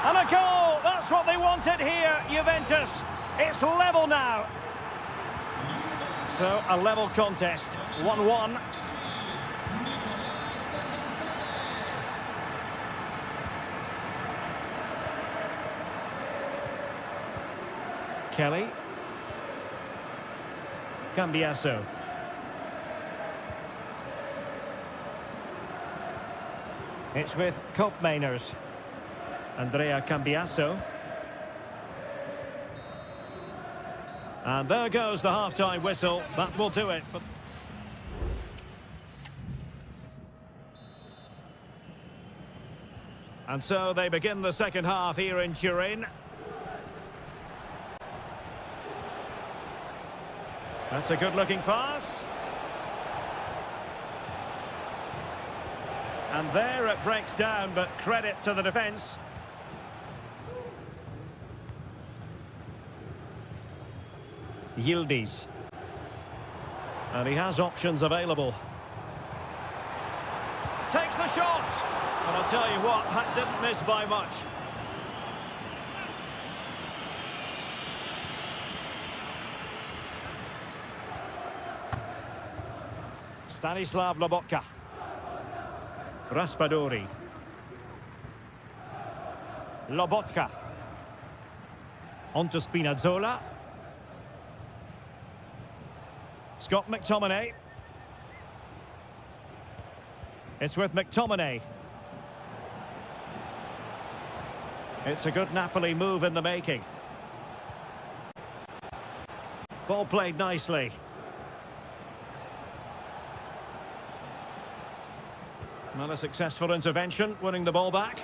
And a goal! That's what they wanted here, Juventus. It's level now. So, a level contest. 1-1. Kelly. Cambiasso. It's with Cope Mainers. Andrea Cambiasso. And there goes the half-time whistle. That will do it. And so they begin the second half here in Turin. That's a good-looking pass. And there it breaks down, but credit to the defence. Yildiz. And he has options available. Takes the shot! And I'll tell you what, that didn't miss by much. Stanislav Lobotka. Raspadori. Lobotka. On to Spinazzola. Scott McTominay. It's with McTominay. It's a good Napoli move in the making. Ball played nicely. Not a successful intervention, winning the ball back.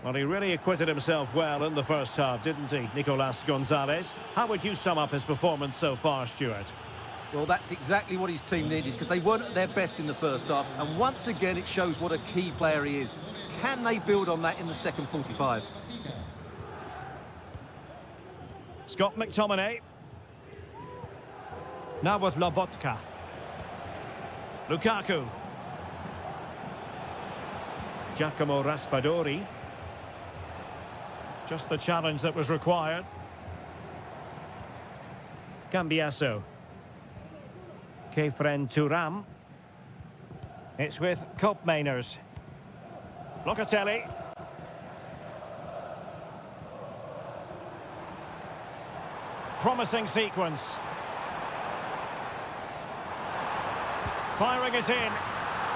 Well, he really acquitted himself well in the first half, didn't he, Nicolas Gonzalez? How would you sum up his performance so far, Stuart? Well, that's exactly what his team needed, because they weren't at their best in the first half, and once again it shows what a key player he is. Can they build on that in the second 45? Scott McTominay. Now with Lobotka. Lukaku. Giacomo Raspadori. Just the challenge that was required. Cambiaso. Kefren Turam. It's with Koopmeiners. Locatelli. Promising sequence. Firing it in.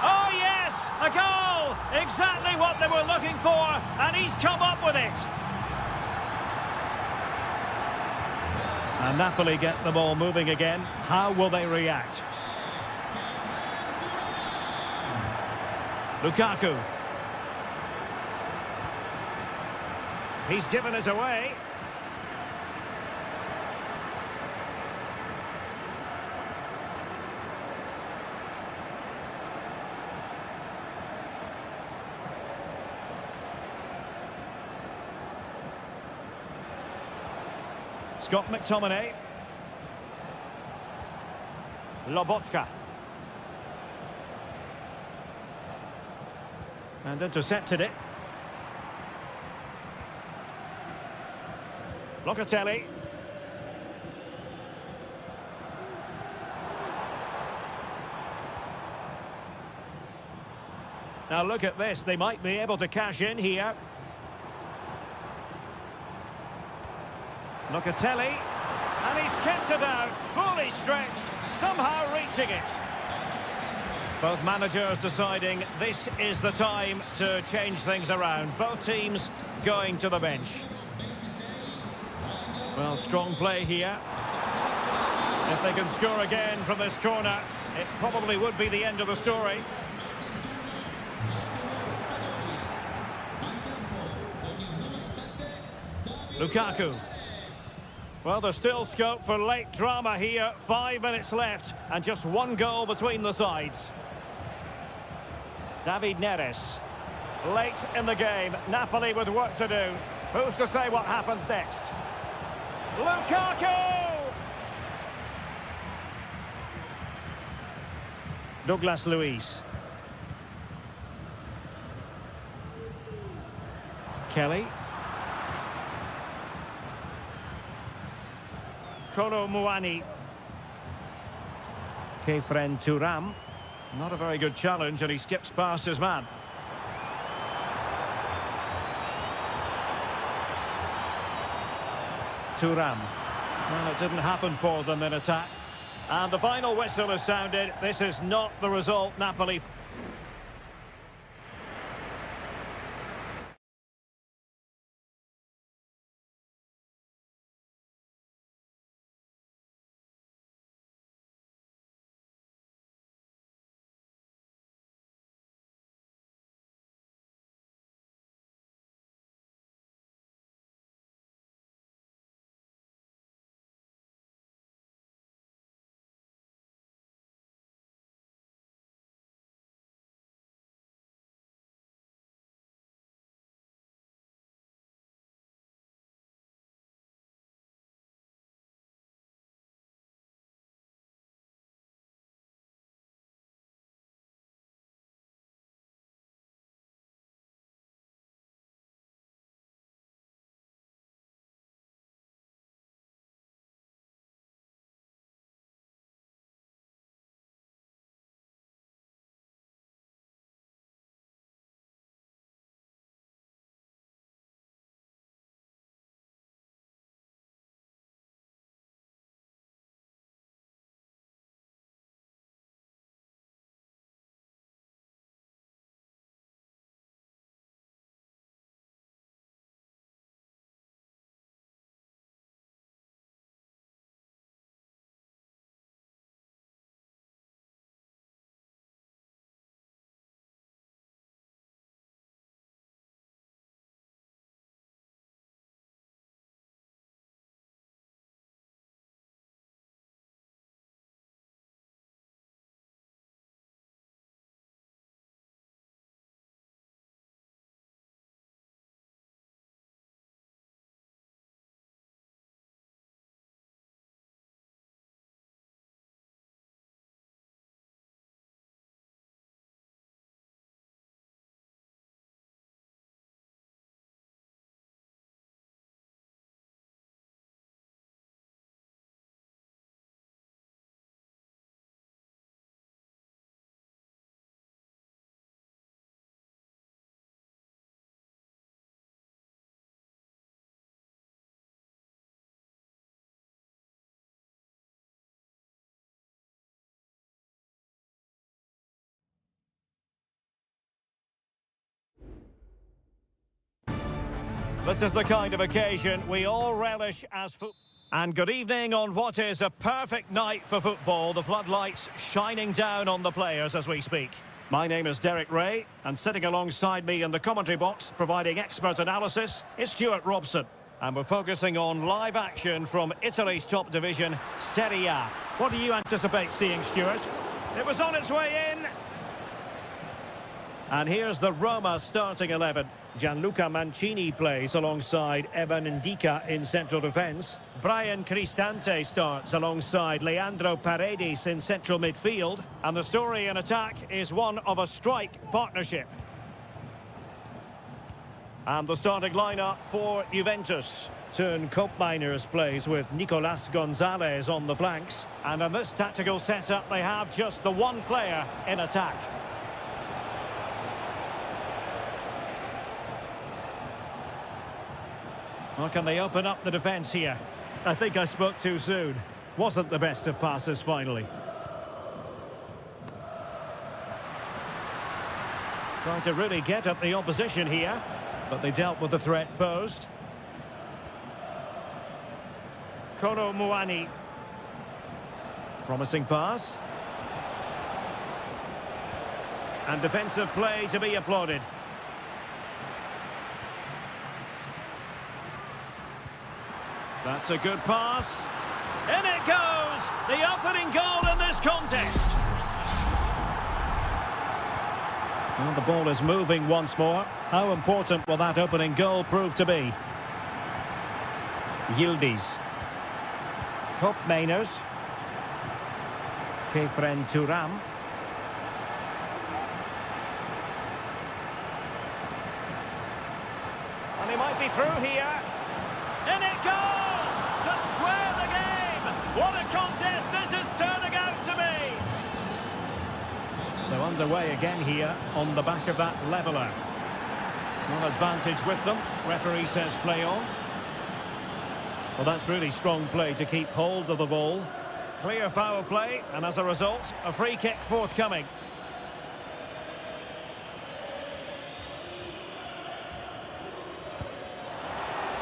Oh yes! A goal! Exactly what they were looking for, and he's come up with it. And Napoli get the ball moving again. How will they react? Lukaku. He's given us away. Scott McTominay. Lobotka. And intercepted it. Locatelli. Now look at this, they might be able to cash in here. Locatelli, and he's kept it out, fully stretched, somehow reaching it. Both managers deciding this is the time to change things around. Both teams going to the bench. Well, strong play here. If they can score again from this corner, it probably would be the end of the story. Lukaku. Well, there's still scope for late drama here. 5 minutes left and just one goal between the sides. David Neres. Late in the game. Napoli with work to do. Who's to say what happens next? Lukaku! Douglas Luiz. Kelly. Kolo Muani. Kefren Turam. Not a very good challenge, and he skips past his man. Turam. Well, it didn't happen for them in attack. And the final whistle has sounded. This is not the result Napoli This is the kind of occasion we all relish as football. And good evening on what is a perfect night for football. The floodlights shining down on the players as we speak. My name is Derek Ray, and sitting alongside me in the commentary box, providing expert analysis, is Stuart Robson. And we're focusing on live action from Italy's top division, Seria. What do you anticipate seeing, Stuart? It was on its way in. And here's the Roma starting 11. Gianluca Mancini plays alongside Evan Ndika in central defence. Brian Cristante starts alongside Leandro Paredes in central midfield. And the story in attack is one of a strike partnership. And the starting lineup for Juventus. Turn Koopmeiners plays with Nicolas Gonzalez on the flanks. And in this tactical setup, they have just the one player in attack. Well, can they open up the defence here? I think I spoke too soon. Wasn't the best of passes finally. Trying to really get at the opposition here, but they dealt with the threat posed. Koro Muani. Promising pass. And defensive play to be applauded. That's a good pass. In it goes! The opening goal in this contest. Well, the ball is moving once more. How important will that opening goal prove to be? Yildiz. Koopmeiners. Kefren Turam. And he might be through here. In it goes! To square the game! What a contest this is turning out to be! So underway again here on the back of that leveller. One advantage with them. Referee says play on. Well, that's really strong play to keep hold of the ball. Clear foul play, and as a result, a free kick forthcoming.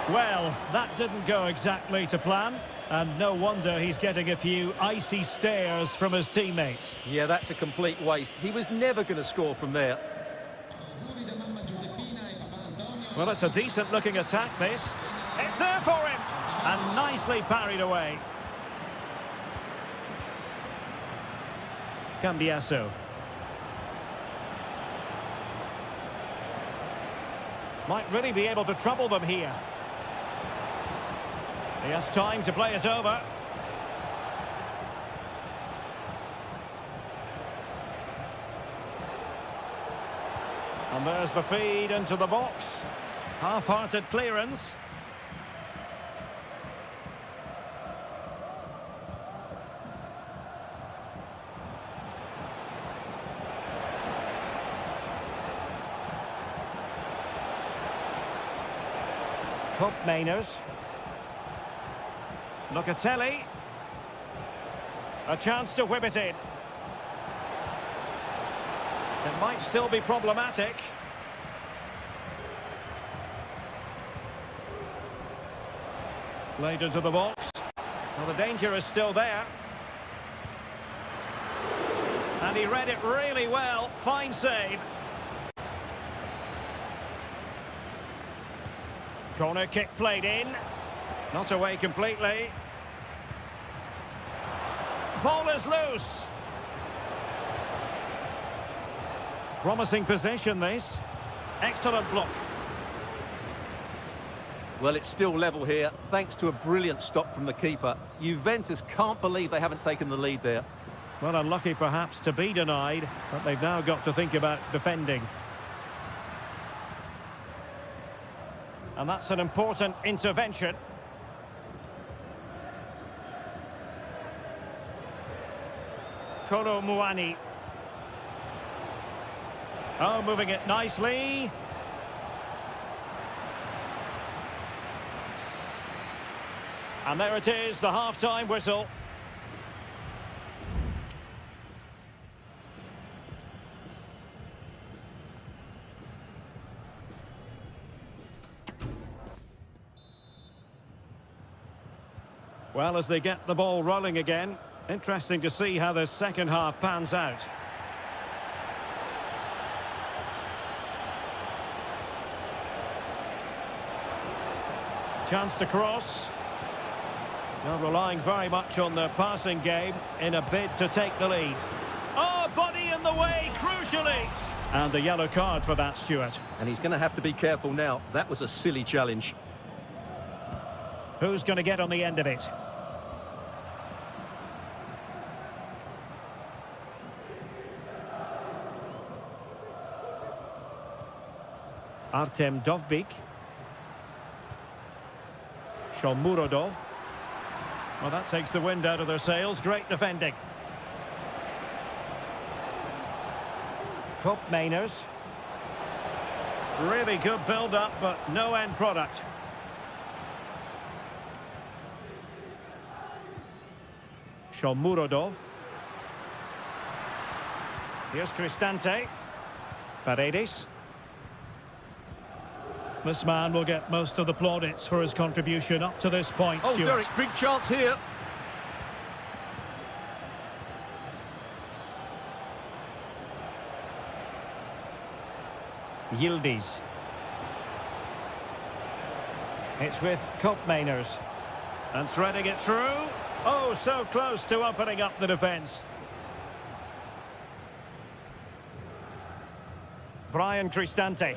Well, that didn't go exactly to plan, and no wonder he's getting a few icy stares from his teammates. Yeah, that's a complete waste. He was never going to score from there. Well, it's a decent-looking attack, this. It's there for him! And nicely parried away. Cambiasso. Might really be able to trouble them here. He has time to play it over. And there's the feed into the box. Half-hearted clearance. Koopmeiners. Locatelli. A chance to whip it in. It might still be problematic. Played into the box. Well, the danger is still there. And he read it really well. Fine save. Corner kick played in. Not away completely. Ball is loose. Promising possession, this. Excellent block. Well, it's still level here, thanks to a brilliant stop from the keeper. Juventus can't believe they haven't taken the lead there. Well, unlucky perhaps to be denied, but they've now got to think about defending. And that's an important intervention. Koro Muani. Oh, moving it nicely. And there it is, the half-time whistle. Well, as they get the ball rolling again, interesting to see how this second half pans out. Chance to cross. They're relying very much on their passing game in a bid to take the lead. Oh, body in the way, crucially. And the yellow card for that, Stuart. And he's going to have to be careful now. That was a silly challenge. Who's going to get on the end of it? Artem Dovbyk. Shomurodov. Well, that takes the wind out of their sails. Great defending. Cup Mainers. Really good build-up, but no end product. Shomurodov. Here's Cristante. Paredes. This man will get most of the plaudits for his contribution up to this point, Oh, Stuart. Derek, big chance here. Yildiz. It's with Kopmeiners. And threading it through. Oh, so close to opening up the defence. Brian Cristante.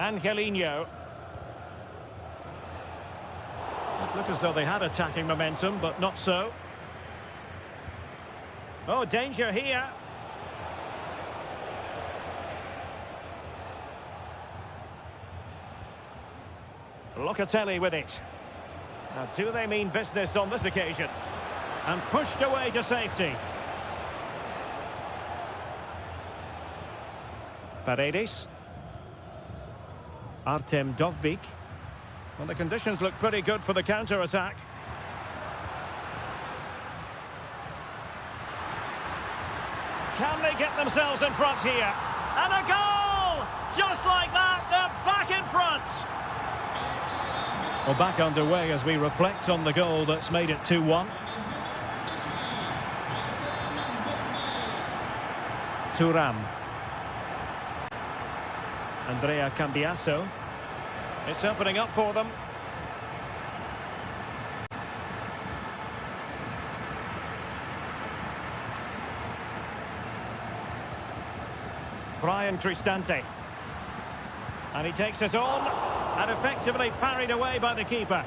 Angelino. It looked as though they had attacking momentum, but not so. Oh, danger here. Locatelli with it. Now, do they mean business on this occasion? And pushed away to safety. Paredes. Artem Dovbyk. Well, the conditions look pretty good for the counter-attack. Can they get themselves in front here? And a goal! Just like that, they're back in front! Well, back underway as we reflect on the goal that's made it 2-1. Thuram. Andrea Cambiasso. It's opening up for them. Brian Cristante. And he takes it on and effectively parried away by the keeper.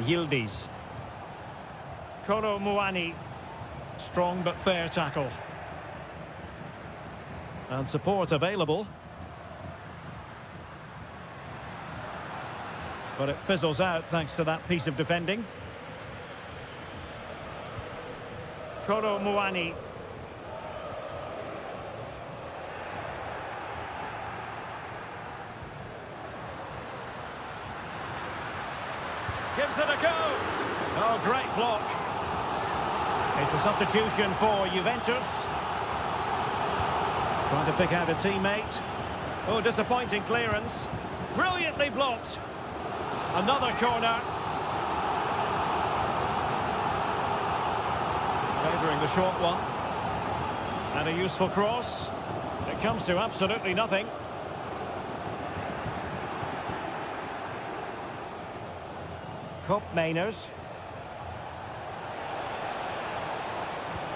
Yildiz. Koro Muani. Strong but fair tackle. And support available. But it fizzles out thanks to that piece of defending. Koro Muani. Gives it a go. Oh, great block. It's a substitution for Juventus. Trying to pick out a teammate. Oh, disappointing clearance. Brilliantly blocked. Another corner. Favouring the short one. And a useful cross. It comes to absolutely nothing. Kopmeiners.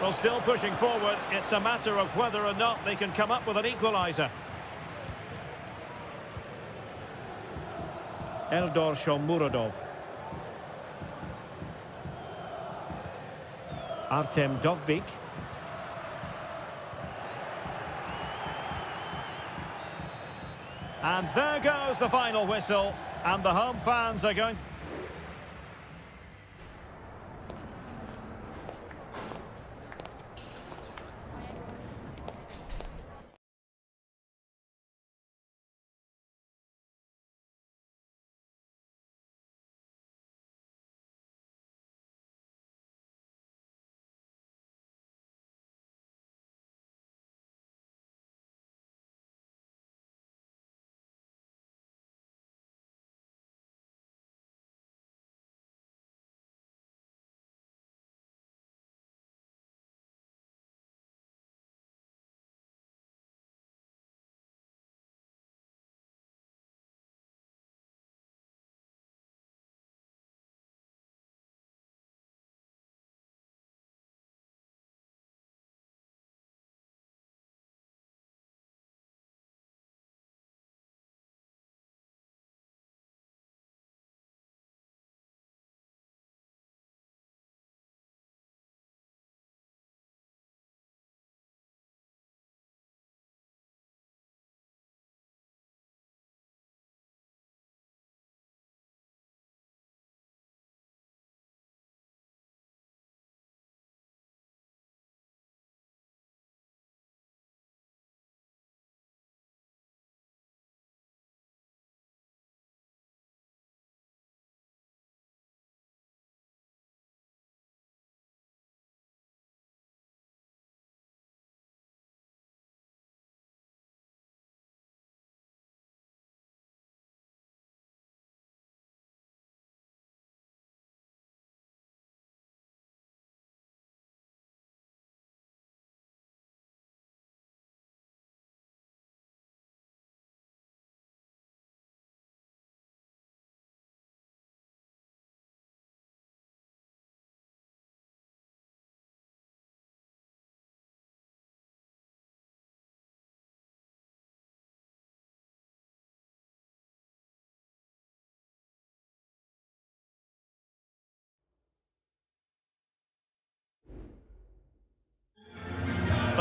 Well, still pushing forward. It's a matter of whether or not they can come up with an equaliser. Eldor Shomurodov. Artem Dovbyk. And there goes the final whistle. And the home fans are going...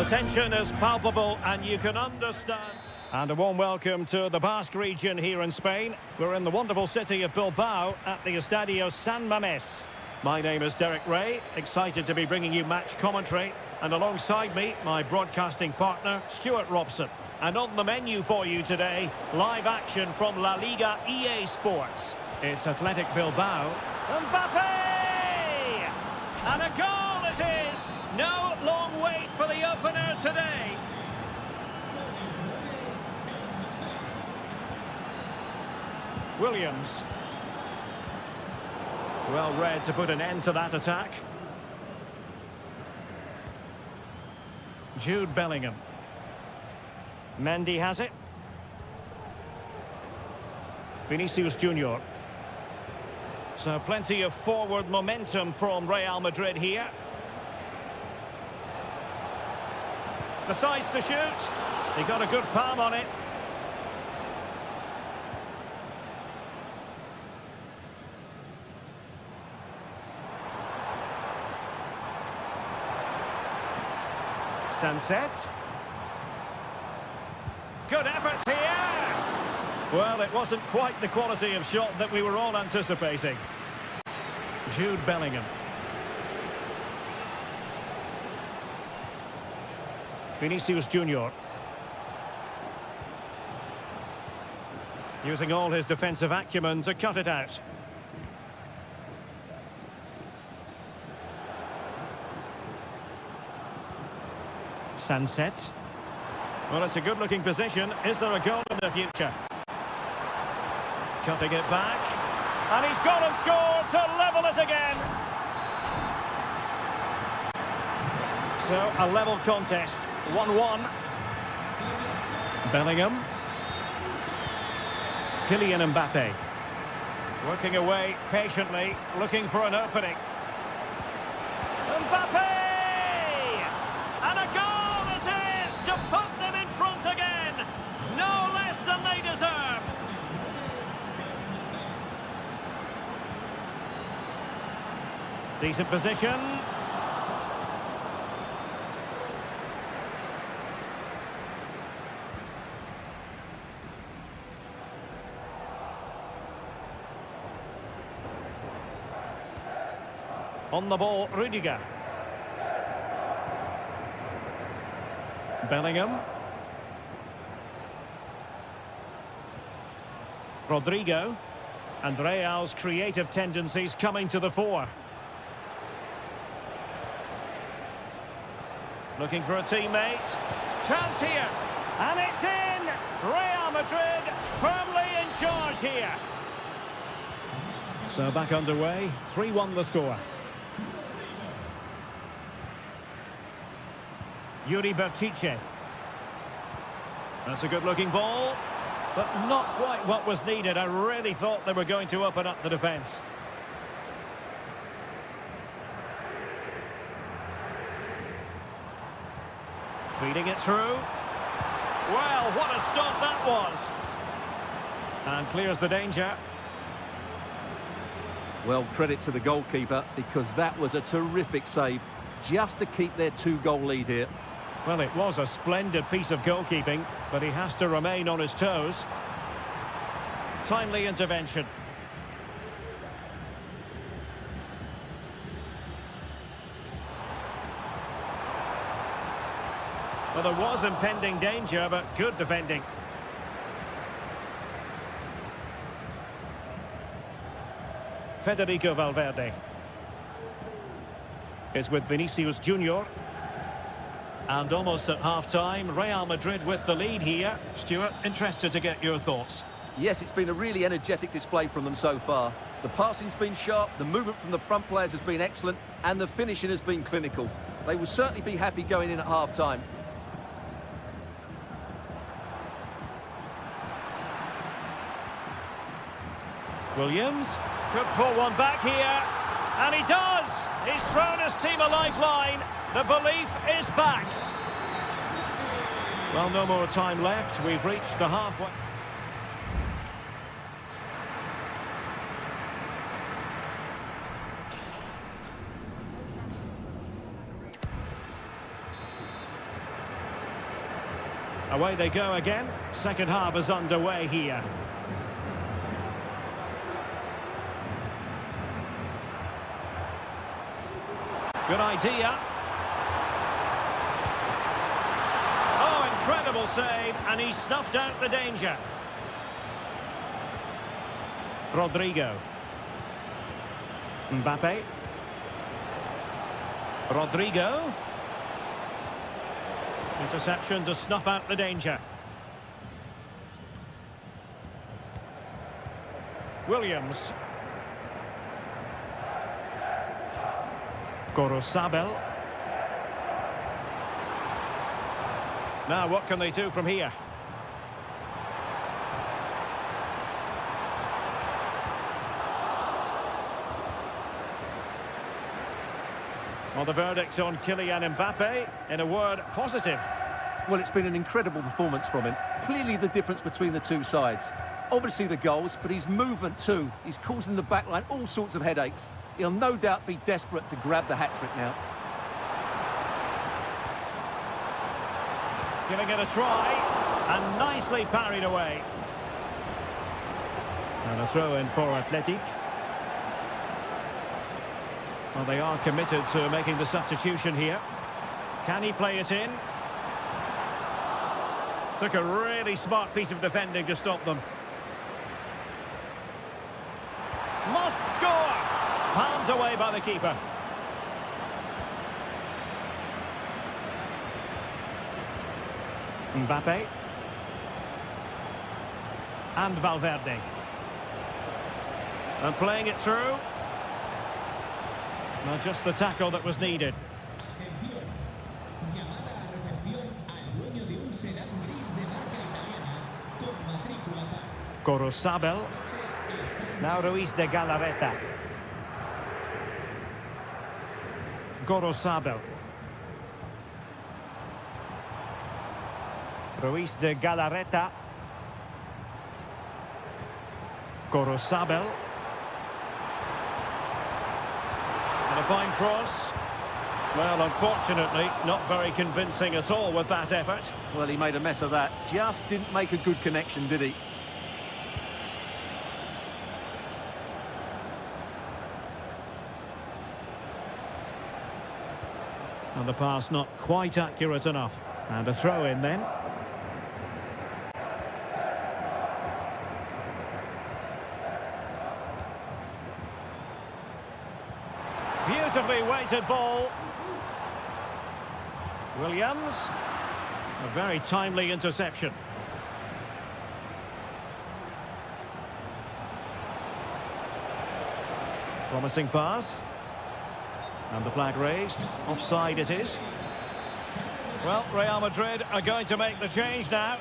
tension is palpable and you can understand. And a warm welcome to the Basque region here in Spain. We're in the wonderful city of Bilbao at the Estadio San Mamés. My name is Derek Ray, excited to be bringing you match commentary. And alongside me, my broadcasting partner, Stuart Robson. And on the menu for you today, live action from La Liga EA Sports. It's Athletic Bilbao. Mbappe! And a goal it is! No long wait for the opener today. Williams. Well read to put an end to that attack. Jude Bellingham. Mendy has it. Vinicius Junior. So plenty of forward momentum from Real Madrid here. Decides to shoot. He got a good palm on it. Sunset. Good effort here. Well, it wasn't quite the quality of shot that we were all anticipating. Jude Bellingham. Vinicius Junior. Using all his defensive acumen to cut it out. Sunset. Well, it's a good-looking position. Is there a goal in the future? Cutting it back. And he's gone and scored to level it again. So, a level contest. 1-1. Bellingham. Kylian Mbappe. Working away patiently, looking for an opening. Mbappe! And a goal it is to put them in front again. No less than they deserve. Decent position. On the ball, Rudiger. Bellingham. Rodrigo. And Real's creative tendencies coming to the fore. Looking for a teammate. Chance here. And it's in! Real Madrid firmly in charge here. So back underway. 3-1 the score. Yuri Bertice. That's a good-looking ball, but not quite what was needed. I really thought they were going to open up the defence. Feeding it through. Well, what a stop that was. And clears the danger. Well, credit to the goalkeeper, because that was a terrific save, just to keep their 2-goal lead here. Well, it was a splendid piece of goalkeeping, but he has to remain on his toes. Timely intervention. Well, there was impending danger, but good defending. Federico Valverde. It's with Vinicius Junior. And almost at half-time, Real Madrid with the lead here. Stuart, interested to get your thoughts. Yes, it's been a really energetic display from them so far. The passing's been sharp, the movement from the front players has been excellent, and the finishing has been clinical. They will certainly be happy going in at half-time. Williams could pull one back here, and he does! He's thrown his team a lifeline. The belief is back. Well, no more time left. We've reached the halfway. Away they go again. Second half is underway here. Good idea. Oh, incredible save, and he snuffed out the danger. Rodrigo. Mbappe. Rodrigo. Interception to snuff out the danger. Williams. Gorosabel. Now what can they do from here? Well, the verdict on Kylian Mbappe, in a word, positive. Well, it's been an incredible performance from him. Clearly the difference between the two sides. Obviously the goals, but his movement too. He's causing the backline all sorts of headaches. He'll no doubt be desperate to grab the hat-trick now. Giving it a try, and nicely parried away. And a throw in for Athletic. Well, they are committed to making the substitution here. Can he play it in? Took a really smart piece of defending to stop them. Must score! Palmed away by the keeper. Mbappe. And Valverde. And playing it through. Not just the tackle that was needed. Gorosabel. Now Ruiz de Galarreta. Gorosabel. Ruiz de Galarreta. Gorosabel. And a fine cross. Well, unfortunately, not very convincing at all with that effort. Well, he made a mess of that. Just didn't make a good connection, did he? And the pass not quite accurate enough. And a throw in then. Beautifully weighted ball. Williams. A very timely interception. Promising pass. And the flag raised. Offside it is. Well, Real Madrid are going to make the change now.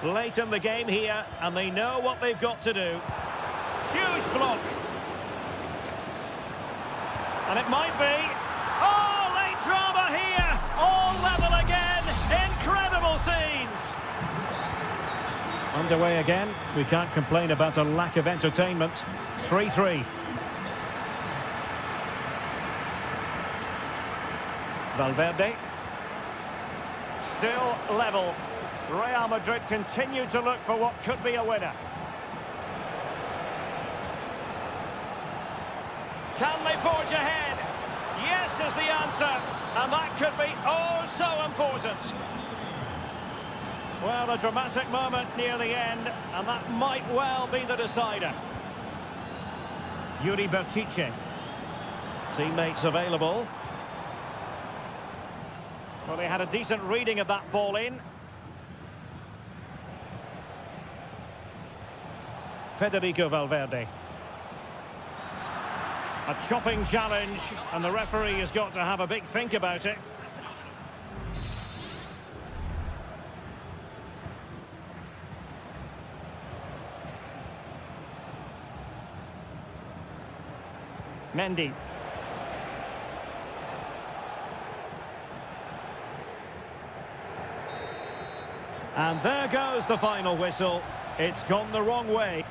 Late in the game here, and they know what they've got to do. Huge block. And it might be. Oh, late drama here. All level again. Incredible scenes. Underway again. We can't complain about a lack of entertainment. 3-3. Valverde. Still level. Real Madrid continue to look for what could be a winner. Can they forge ahead? Yes is the answer. And that could be oh so important. Well, a dramatic moment near the end, and that might well be the decider. Yuri Berchiche. Teammates available. Well, they had a decent reading of that ball in. Federico Valverde. A chopping challenge, and the referee has got to have a big think about it. Mendy. And there goes the final whistle. It's gone the wrong way.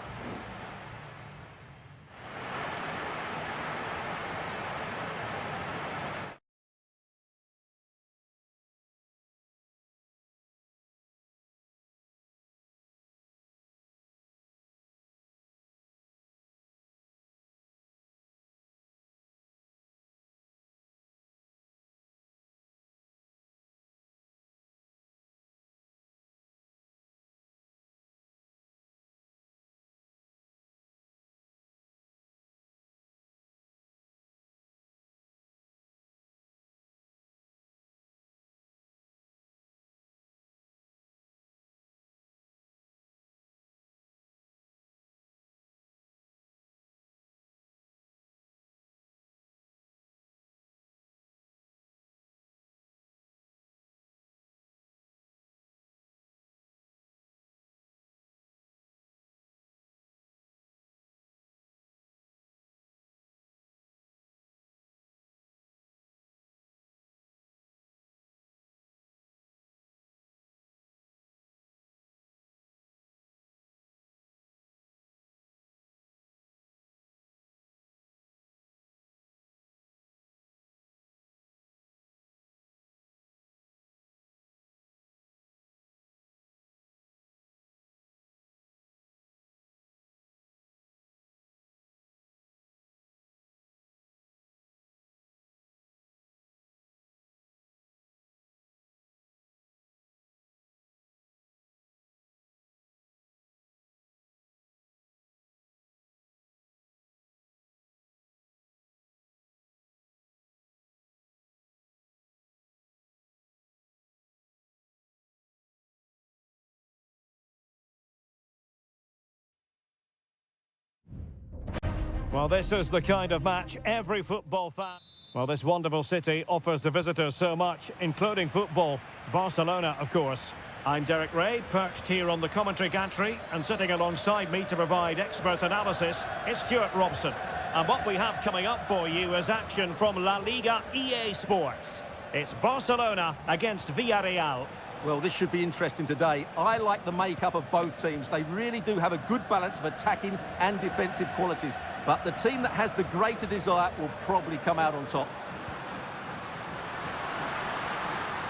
Well, this is the kind of match every football fan... Well, this wonderful city offers the visitors so much, including football. Barcelona, of course. I'm Derek Ray, perched here on the commentary gantry, and sitting alongside me to provide expert analysis is Stuart Robson. And what we have coming up for you is action from La Liga EA Sports. It's Barcelona against Villarreal. Well, this should be interesting today. I like the makeup of both teams. They really do have a good balance of attacking and defensive qualities. But the team that has the greater desire will probably come out on top.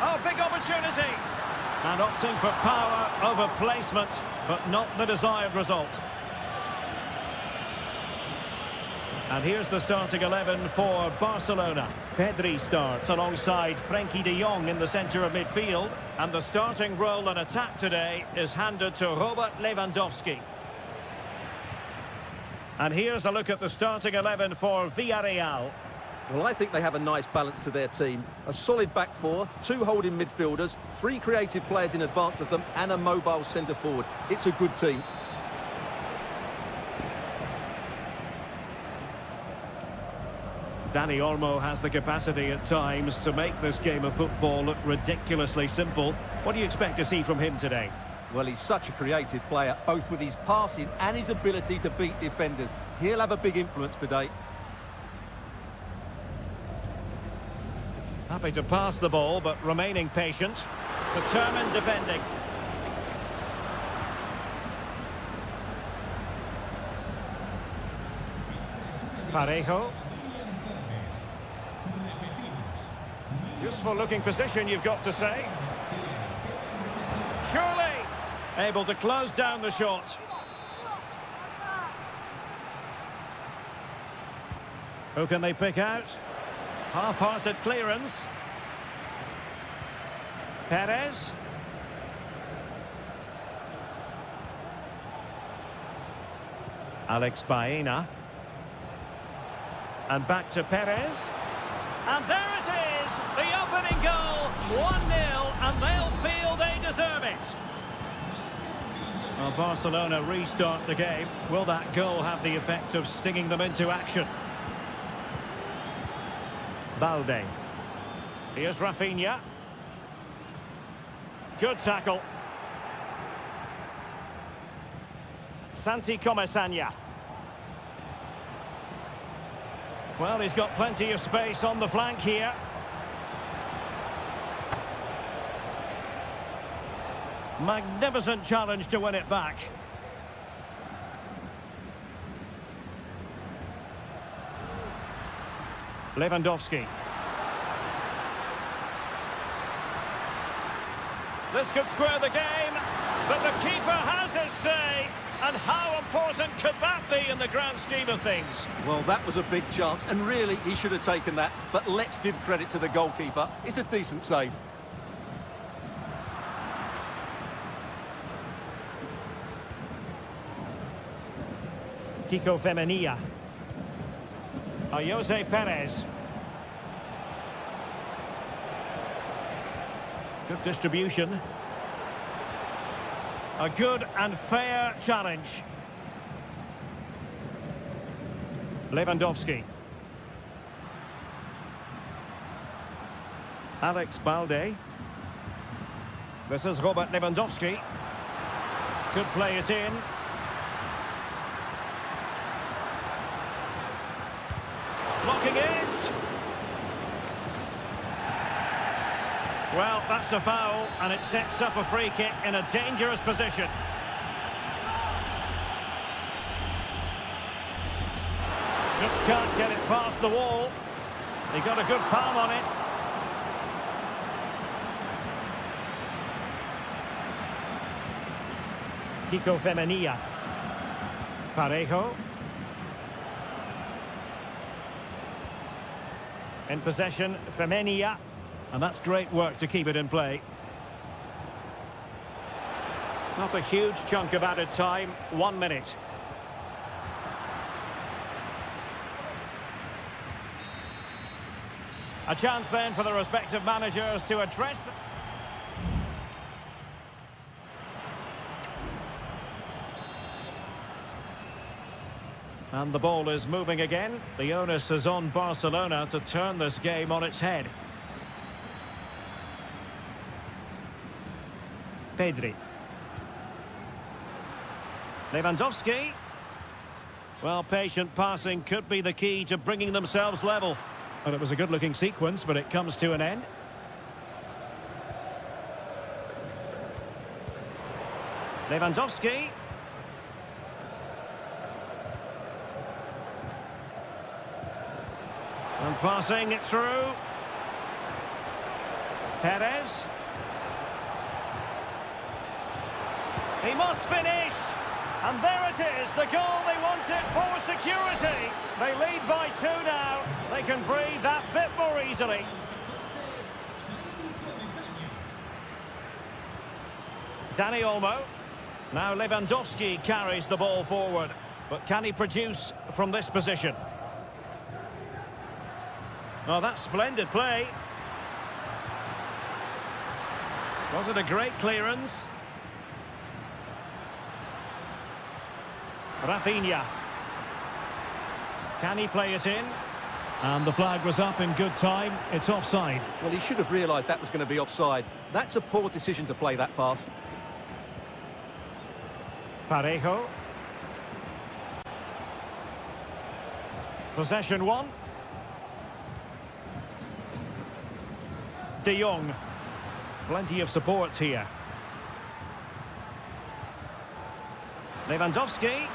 Oh, big opportunity! And opting for power over placement, but not the desired result. And here's the starting 11 for Barcelona. Pedri starts alongside Frenkie de Jong in the centre of midfield. And the starting role in attack today is handed to Robert Lewandowski. And here's a look at the starting 11 for Villarreal. Well, I think they have a nice balance to their team. A solid back four, two holding midfielders, three creative players in advance of them, and a mobile centre forward. It's a good team. Dani Olmo has the capacity at times to make this game of football look ridiculously simple. What do you expect to see from him today? Well, he's such a creative player, both with his passing and his ability to beat defenders. He'll have a big influence today. Happy to pass the ball, but remaining patient. Determined defending. Parejo. Useful looking position, you've got to say. Surely able to close down the shot. Who can they pick out? Half-hearted clearance. Perez. Alex Baena. And back to Perez. And there it is! The opening goal! 1-0, and they'll feel they deserve it. Well, Barcelona restart the game. Will that goal have the effect of stinging them into action? Balde. Here's Rafinha. Good tackle. Santi Comesaña. Well, he's got plenty of space on the flank here. Magnificent challenge to win it back. Lewandowski. This could square the game, but the keeper has his say. And how important could that be in the grand scheme of things? Well, that was a big chance, and really, he should have taken that. But let's give credit to the goalkeeper. It's a decent save. Kiko Femenia. Jose Perez. Good distribution. A good and fair challenge. Lewandowski. Alex Balde. This is Robert Lewandowski. Could play it in. Blocking it. Well, that's a foul, and it sets up a free kick in a dangerous position. Just can't get it past the wall. He got a good palm on it. Kiko Femenia. Parejo. In possession, Femenia. And that's great work to keep it in play. Not a huge chunk of added time, 1 minute. A chance then for the respective managers to address the... And the ball is moving again. The onus is on Barcelona to turn this game on its head. Pedri. Lewandowski. Well, patient passing could be the key to bringing themselves level. Well, it was a good-looking sequence, but it comes to an end. Lewandowski. And passing it through. Perez. He must finish. And there it is, the goal they wanted for security. They lead by 2 now. They can breathe that bit more easily. Dani Olmo. Now Lewandowski carries the ball forward. But can he produce from this position? Oh, that's splendid play. Was it a great clearance? Rafinha. Can he play it in? And the flag was up in good time. It's offside. Well, he should have realised that was going to be offside. That's a poor decision to play that pass. Parejo. Possession 1. De Jong. Plenty of support here. Lewandowski.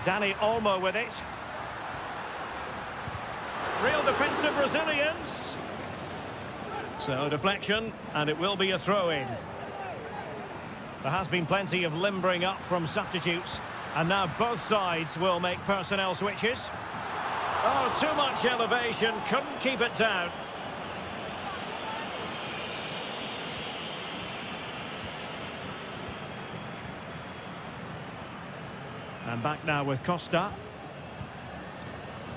Dani Olmo with it. Real defensive resilience. So deflection, and it will be a throw-in. There has been plenty of limbering up from substitutes, and now both sides will make personnel switches. Oh, too much elevation, couldn't keep it down. And back now with Costa.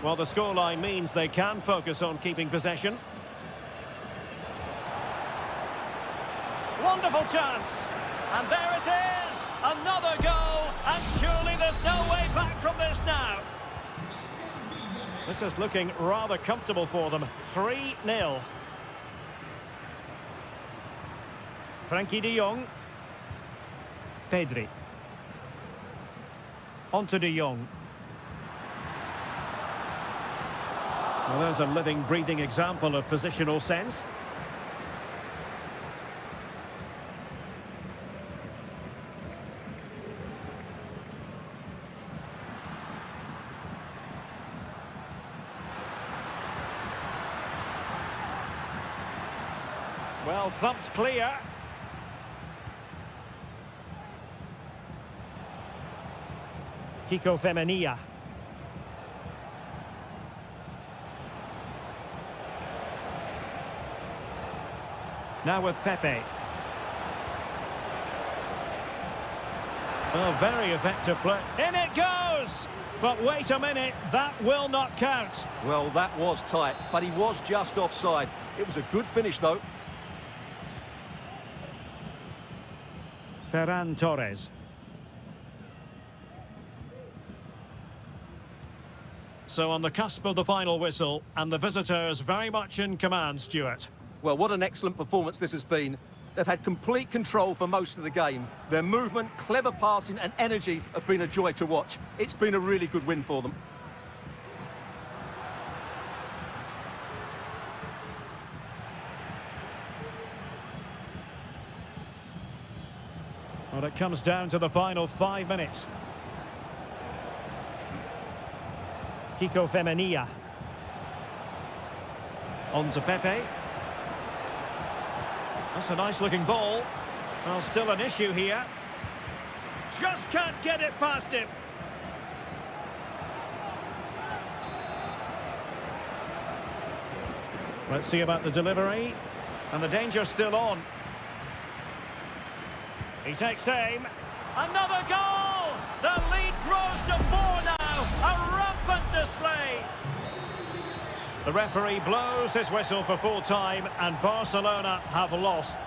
Well, the scoreline means they can focus on keeping possession. Wonderful chance. And there it is. Another goal. And surely there's no way back from this now. This is looking rather comfortable for them. 3-0. Frankie de Jong. Pedri. On to de Jong. Well, there's a living, breathing example of positional sense. Well, thumped clear. Kiko Femenia. Now with Pepe. Oh, very effective play. In it goes! But wait a minute, that will not count. Well, that was tight, but he was just offside. It was a good finish, though. Ferran Torres. So on the cusp of the final whistle, and the visitors very much in command, Stuart. Well, what an excellent performance this has been. They've had complete control for most of the game. Their movement, clever passing and energy have been a joy to watch. It's been a really good win for them. Well, it comes down to the final 5 minutes. Kiko Femenia. On to Pepe. That's a nice-looking ball. Well, still an issue here. Just can't get it past him. Let's see about the delivery. And the danger's still on. He takes aim. Another goal! The lead grows to 4 now. A rampant display. The referee blows his whistle for full time, and Barcelona have lost.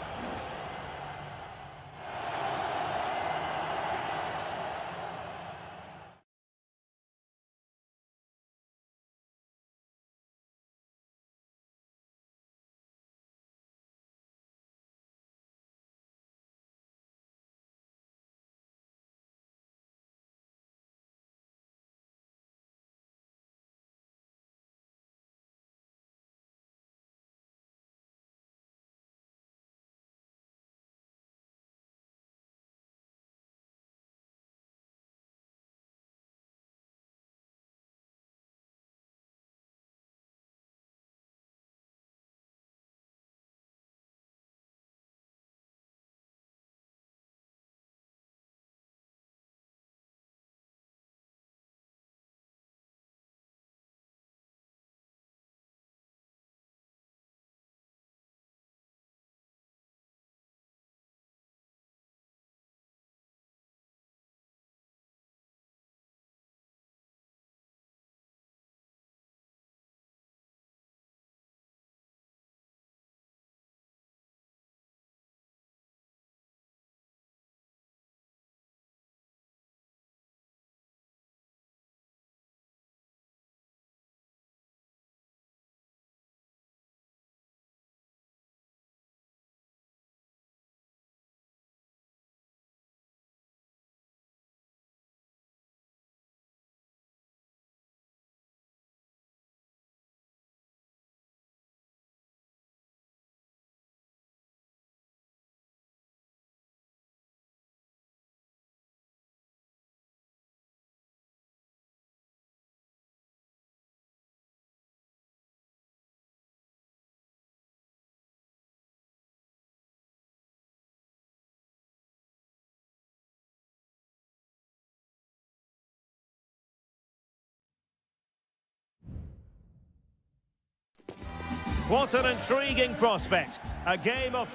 What an intriguing prospect. A game of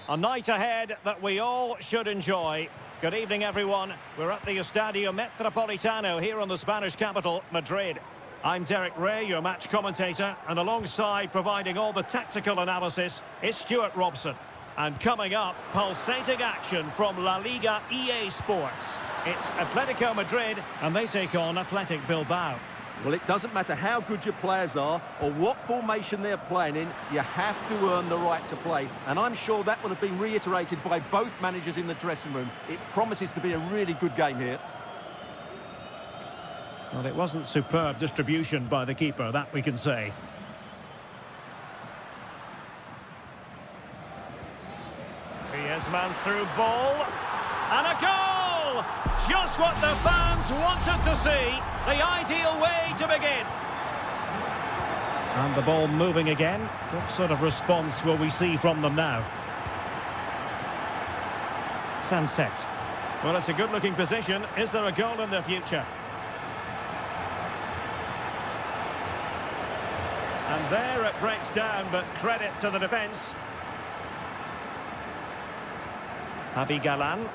a night ahead that we all should enjoy. Good evening, everyone. We're at the Estadio Metropolitano here in the Spanish capital, Madrid. I'm Derek Ray, your match commentator, and alongside providing all the tactical analysis is Stuart Robson. And coming up, pulsating action from La Liga EA Sports. It's Atletico Madrid, and they take on Athletic Bilbao. Well, it doesn't matter how good your players are or what formation they're playing in, you have to earn the right to play. And I'm sure that will have been reiterated by both managers in the dressing room. It promises to be a really good game here. Well, it wasn't superb distribution by the keeper, that we can say. Griezmann through ball. And a goal! Just what the fans wanted to see. The ideal way to begin. And the ball moving again. What sort of response will we see from them now? Sunset. Well, it's a good-looking position. Is there a goal in the future? And there it breaks down, but credit to the defence. Javi Galan.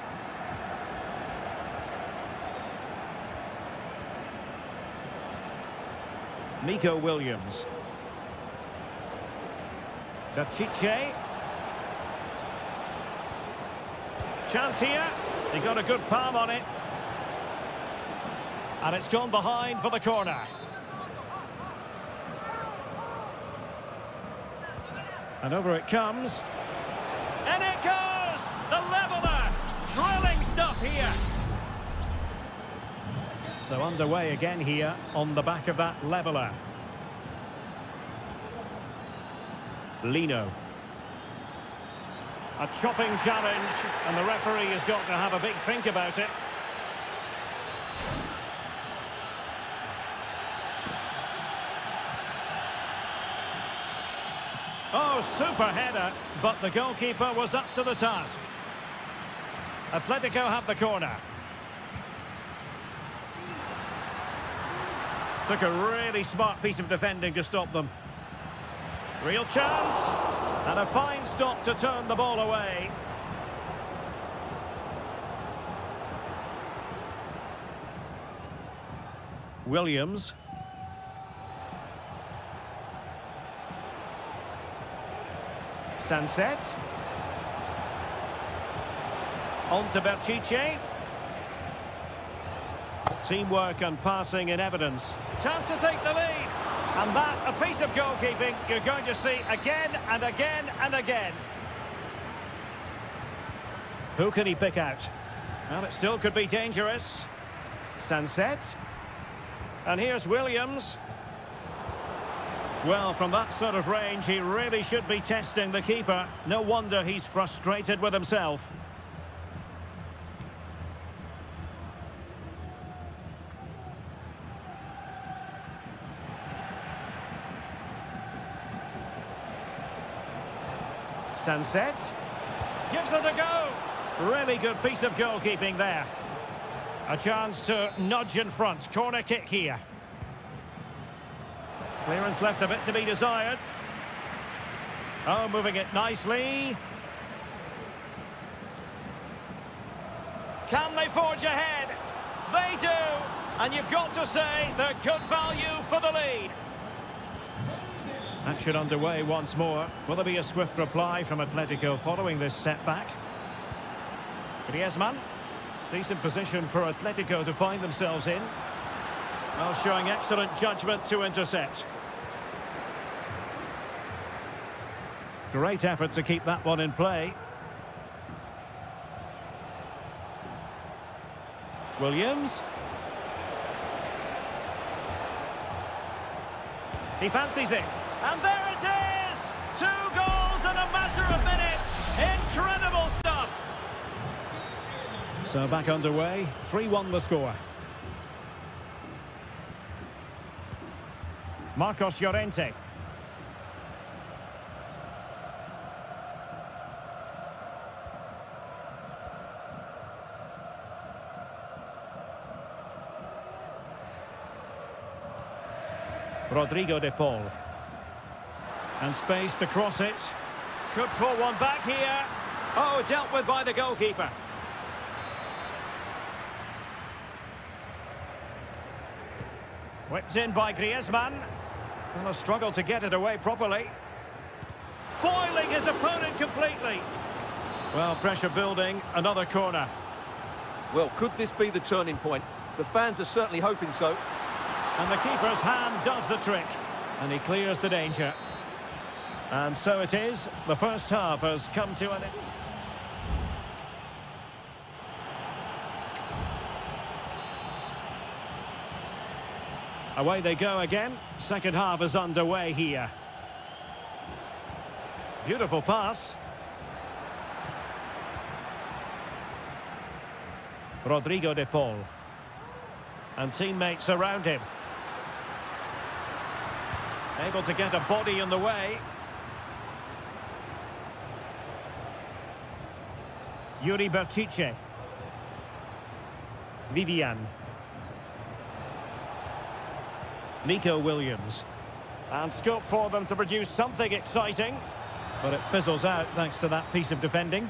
Nico Williams. Pishit. Chance here. He got a good palm on it. And it's gone behind for the corner. And over it comes. And it goes! The leveller! Thrilling stuff here. So underway again here on the back of that leveller. Lino. A chopping challenge, and the referee has got to have a big think about it. Oh, super header, but the goalkeeper was up to the task. Atletico have the corner. Took a really smart piece of defending to stop them. Real chance, and a fine stop to turn the ball away. Williams. Sunset. On to Pishit. Teamwork and passing in evidence. Chance to take the lead. And that, a piece of goalkeeping you're going to see again and again and again. Who can he pick out? Well, it still could be dangerous. Sunset. And here's Williams. Well, from that sort of range, he really should be testing the keeper. No wonder he's frustrated with himself. Sunset. Gives it a go. Really good piece of goalkeeping there. A chance to nudge in front. Corner kick here. Clearance left a bit to be desired. Oh, moving it nicely. Can they forge ahead? They do. And you've got to say they're good value for the lead. Action underway once more. Will there be a swift reply from Atletico following this setback? Griezmann. Decent position for Atletico to find themselves in. Well, showing excellent judgment to intercept. Great effort to keep that one in play. Williams. He fancies it. And there it is! 2 goals in a matter of minutes. Incredible stuff. So back underway. 3-1 the score. Marcos Llorente. Rodrigo de Paul. And space to cross it. Could pull one back here. Oh, dealt with by the goalkeeper. Whipped in by Griezmann. And a struggle to get it away properly. Foiling his opponent completely. Well, pressure building, another corner. Well, could this be the turning point? The fans are certainly hoping so. And the keeper's hand does the trick. And he clears the danger. And so it is. The first half has come to an end. Away they go again. Second half is underway here. Beautiful pass. Rodrigo de Paul. And teammates around him. Able to get a body in the way. Yuri Berchiche. Vivian. Nico Williams. And scope for them to produce something exciting. But it fizzles out thanks to that piece of defending.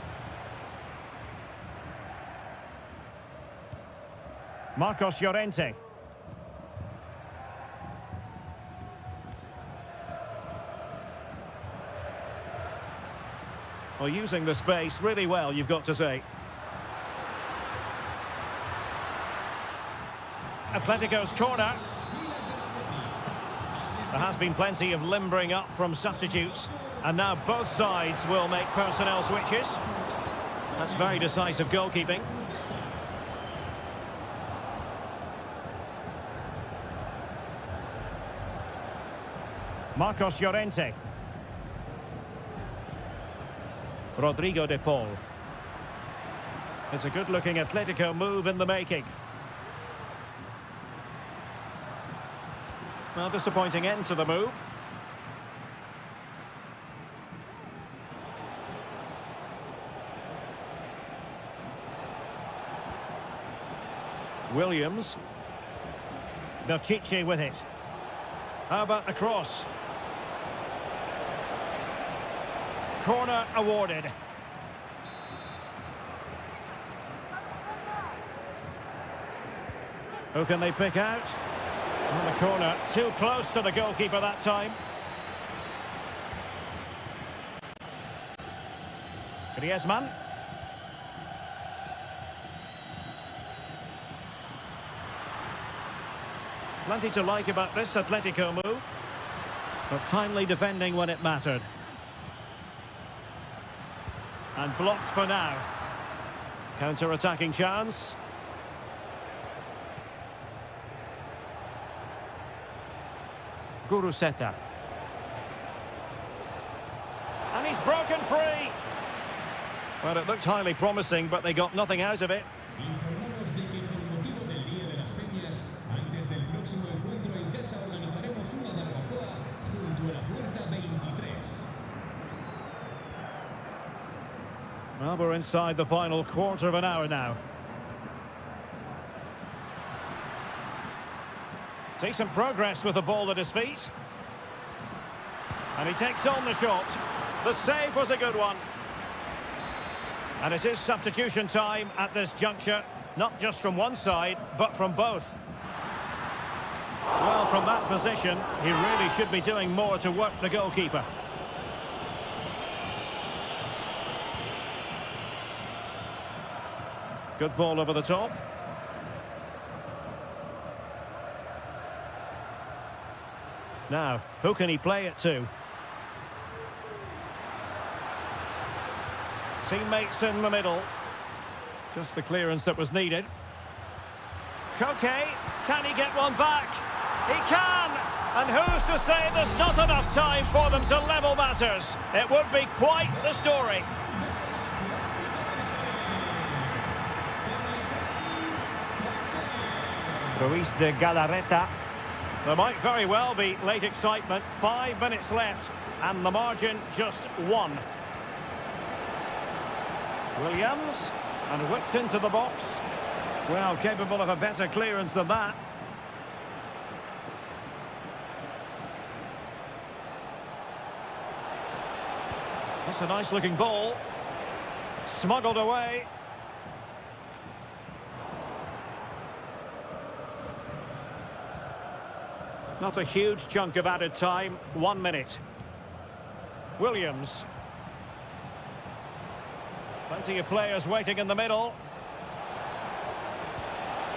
Marcos Llorente. Well, using the space really well, you've got to say. Atletico's corner. There has been plenty of limbering up from substitutes. And now both sides will make personnel switches. That's very decisive goalkeeping. Marcos Llorente. Rodrigo de Paul. It's a good-looking Atletico move in the making. Well, disappointing end to the move. Williams. Berchiche with it. How about the cross? Corner awarded. Who can they pick out? On the corner, too close to the goalkeeper that time. Griezmann. Plenty to like about this Atletico move, but timely defending when it mattered. And blocked for now. Counter-attacking chance. Guruseta. And he's broken free. Well, it looked highly promising, but they got nothing out of it. Informamos de que con motivo del Día de las Peñas, antes del próximo encuentro en casa organizaremos una barbacoa junto a la puerta 23. Well, we're inside the final quarter of an hour now. Decent progress with the ball at his feet. And he takes on the shot. The save was a good one. And it is substitution time at this juncture, not just from one side, but from both. Well, from that position, he really should be doing more to work the goalkeeper. Good ball over the top. Now, who can he play it to? Teammates in the middle. Just the clearance that was needed. Koke, can he get one back? He can! And who's to say there's not enough time for them to level matters? It would be quite the story. Ruiz de Galarreta. There might very well be late excitement. 5 minutes left, and the margin just 1. Williams, and whipped into the box. Well, capable of a better clearance than that. It's a nice-looking ball. Smuggled away. Not a huge chunk of added time. 1 minute. Williams. Plenty of players waiting in the middle.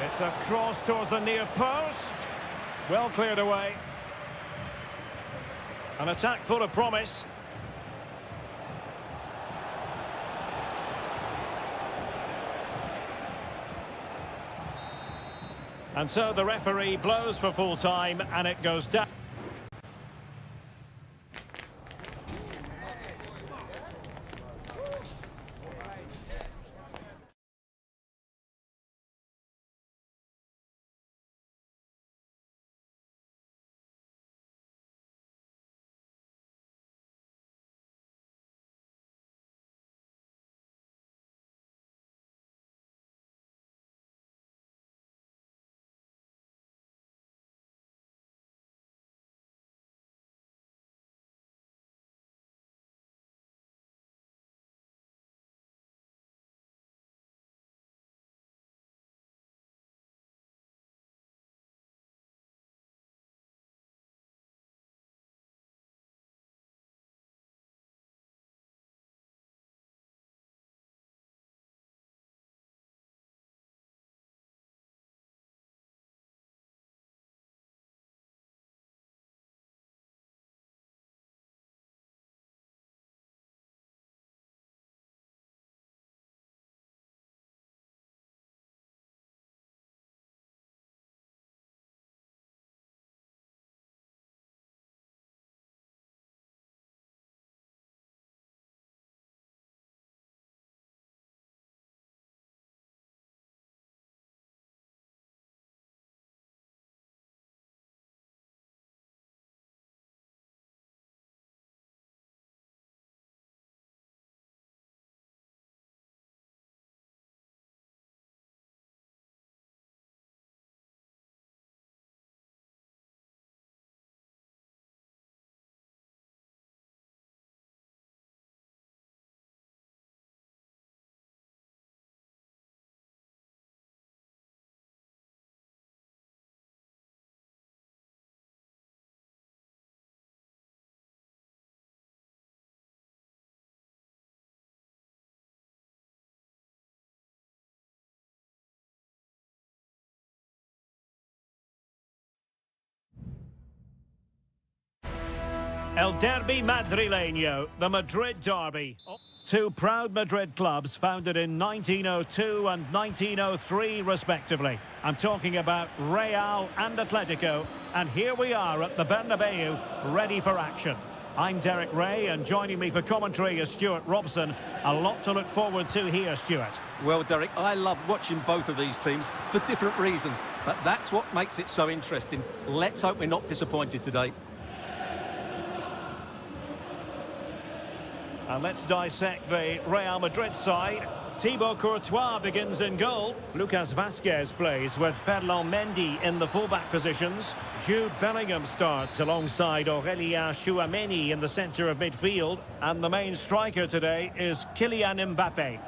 It's a cross towards the near post. Well cleared away. An attack full of promise. And so the referee blows for full time and it goes down. El Derby Madrileño, the Madrid derby. Two proud Madrid clubs founded in 1902 and 1903 respectively. I'm talking about Real and Atletico, and here we are at the Bernabeu, ready for action. I'm Derek Ray, and joining me for commentary is Stuart Robson. A lot to look forward to here, Stuart. Well, Derek, I love watching both of these teams for different reasons, but that's what makes it so interesting. Let's hope we're not disappointed today. And let's dissect the Real Madrid side. Thibaut Courtois begins in goal. Lucas Vazquez plays with Ferland Mendy in the fullback positions. Jude Bellingham starts alongside Aurélien Tchouameni in the centre of midfield. And the main striker today is Kylian Mbappé.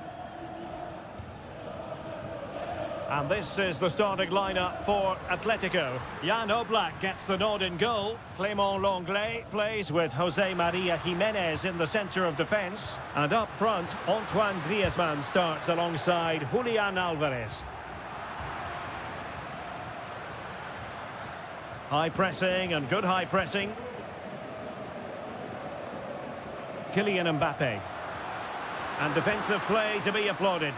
And this is the starting lineup for Atletico. Jan Oblak gets the nod in goal. Clément Lenglet plays with José María Jiménez in the centre of defence. And up front, Antoine Griezmann starts alongside Julián Álvarez. High pressing and good high pressing. Kylian Mbappé. And defensive play to be applauded.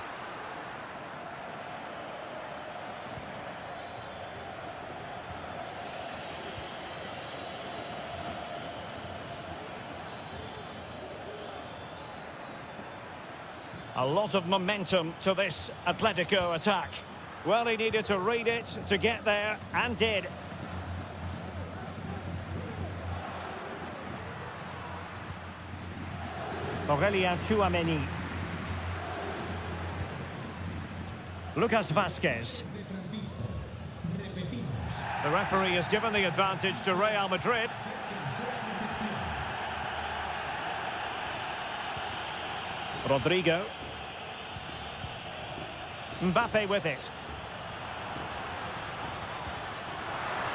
A lot of momentum to this Atletico attack. Well, he needed to read it to get there, and did. Aurélien Tchouameni. Lucas Vazquez. The referee has given the advantage to Real Madrid. Rodrigo. Mbappe with it.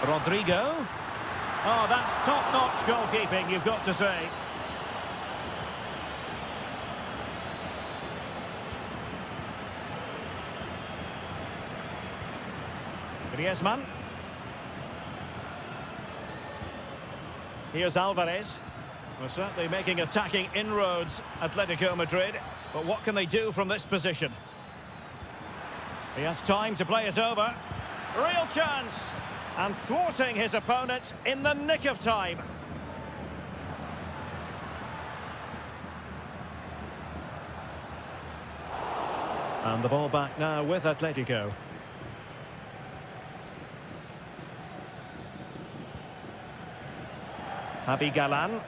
Rodrigo. Oh, that's top-notch goalkeeping, you've got to say. Griezmann. Here's Alvarez. We're certainly making attacking inroads, Atletico Madrid. But what can they do from this position? He has time to play it over. Real chance! And thwarting his opponent in the nick of time. And the ball back now with Atletico. Javi Galan.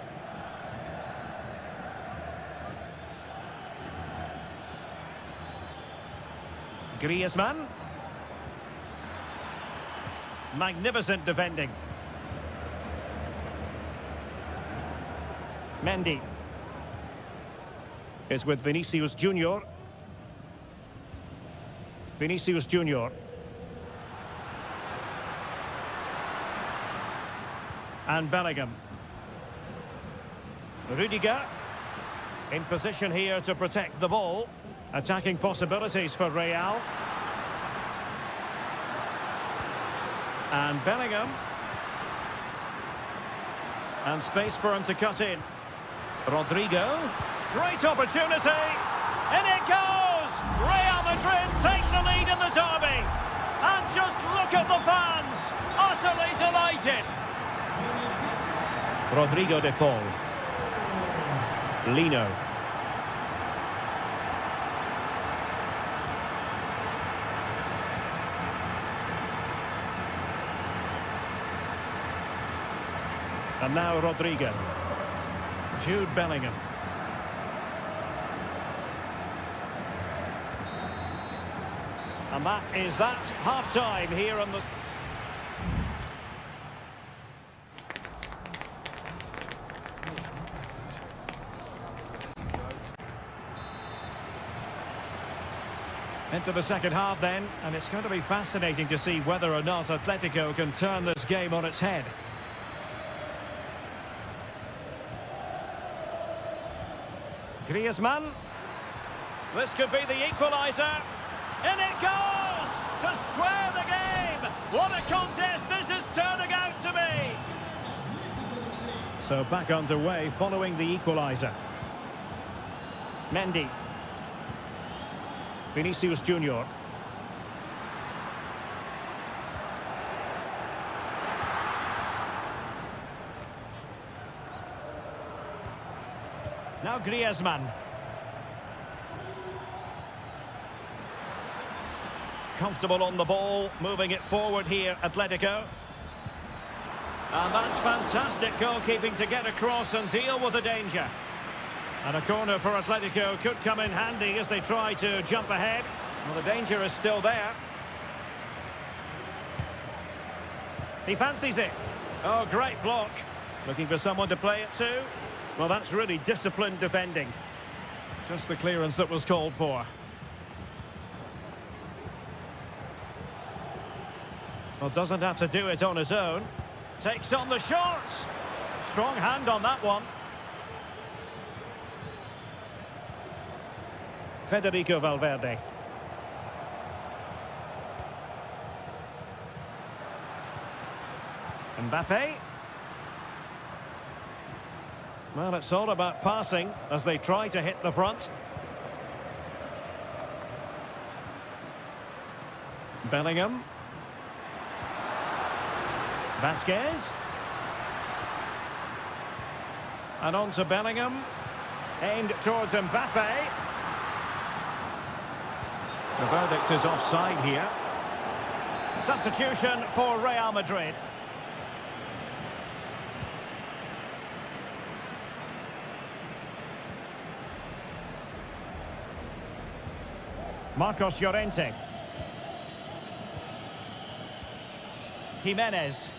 Griezmann. Magnificent defending. Mendy is with Vinicius Junior. Vinicius Junior. And Bellingham. Rudiger in position here to protect the ball. Attacking possibilities for Real. And Bellingham. And space for him to cut in. Rodrigo. Great opportunity. In it goes! Real Madrid takes the lead in the derby. And just look at the fans. Utterly delighted. Rodrigo de Paul. Lino. And now Rodrigo. Jude Bellingham. And that is that. Half-time here on the... Into the second half then, and it's going to be fascinating to see whether or not Atletico can turn this game on its head. Griezmann. This could be the equaliser. In it goes! To square the game! What a contest this is turning out to be! So back underway following the equaliser. Mendy. Vinicius Junior. Now Griezmann. Comfortable on the ball, moving it forward here, Atletico. And that's fantastic goalkeeping to get across and deal with the danger. And a corner for Atletico could come in handy as they try to jump ahead. Well, the danger is still there. He fancies it. Oh, great block. Looking for someone to play it to. Well, that's really disciplined defending. Just the clearance that was called for. Well, doesn't have to do it on his own. Takes on the shot. Strong hand on that one. Federico Valverde. Mbappe. Well, it's all about passing as they try to hit the front. Bellingham. Vasquez. And on to Bellingham. Aimed towards Mbappe. The verdict is offside here. Substitution for Real Madrid. Marcos Llorente. Jimenez.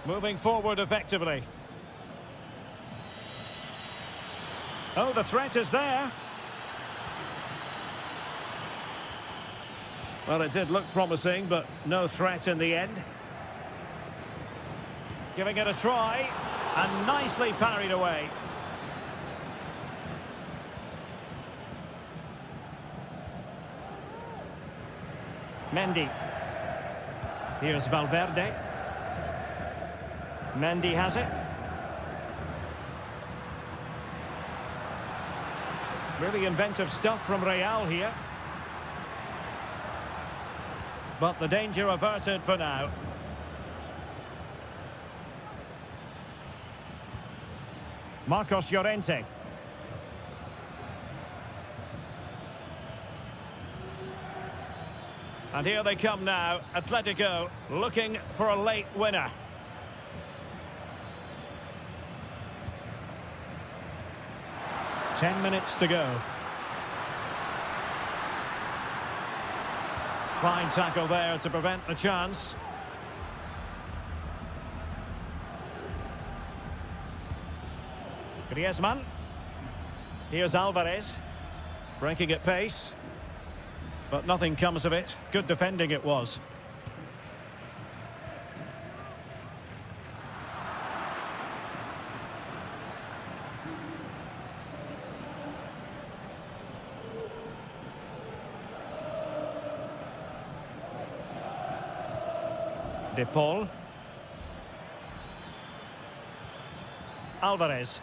Moving forward effectively. Oh, the threat is there. Well, it did look promising, but no threat in the end. Giving it a try, and nicely parried away. Mendy. Here's Valverde. Mendy has it. Really inventive stuff from Real here. But the danger averted for now. Marcos Llorente. And here they come now, Atletico looking for a late winner. Ten minutes to go. Fine tackle there to prevent the chance. Griezmann. Here's Alvarez. Breaking at pace. But nothing comes of it. Good defending it was. De Paul. Alvarez.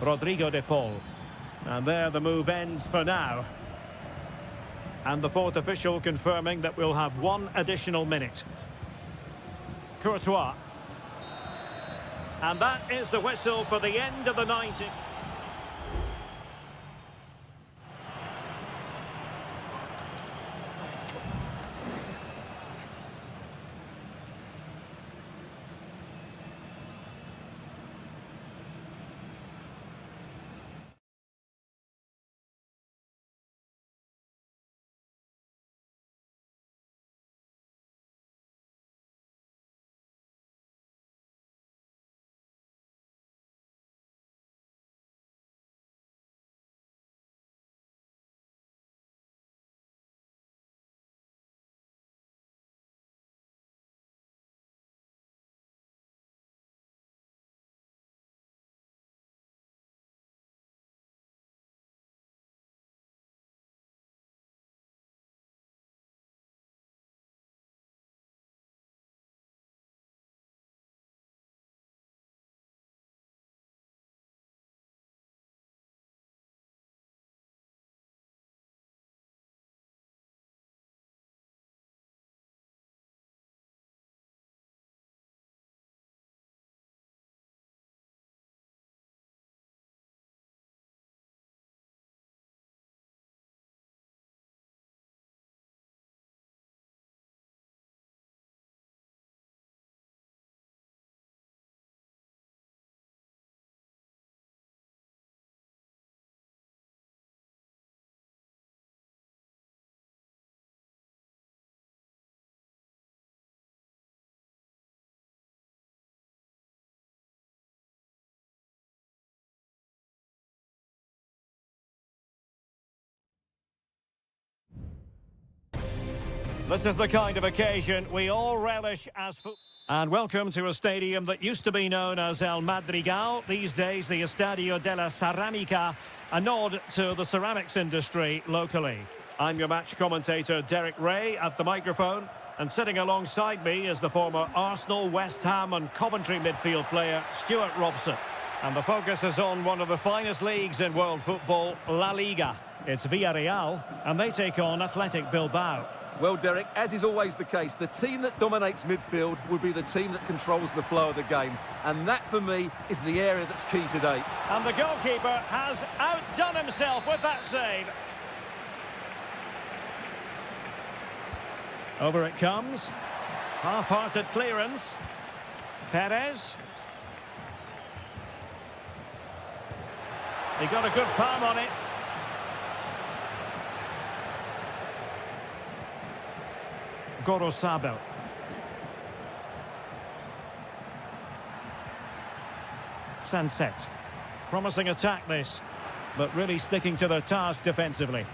Rodrigo De Paul. And there the move ends for now. And the fourth official confirming that we'll have one additional minute. Courtois. And that is the whistle for the end of the 90. This is the kind of occasion we all relish as football. And welcome to a stadium that used to be known as El Madrigal, these days the Estadio de la Ceramica, a nod to the ceramics industry locally. I'm your match commentator Derek Ray at the microphone, and sitting alongside me is the former Arsenal, West Ham and Coventry midfield player Stuart Robson. And the focus is on one of the finest leagues in world football, La Liga. It's Villarreal, and they take on Athletic Bilbao. Well, Derek, as is always the case, the team that dominates midfield will be the team that controls the flow of the game. And that, for me, is the area that's key today. And the goalkeeper has outdone himself with that save. Over it comes. Half-hearted clearance. Perez. He got a good palm on it. Gorosabel. Sunset. Promising attack this, but really sticking to their task defensively.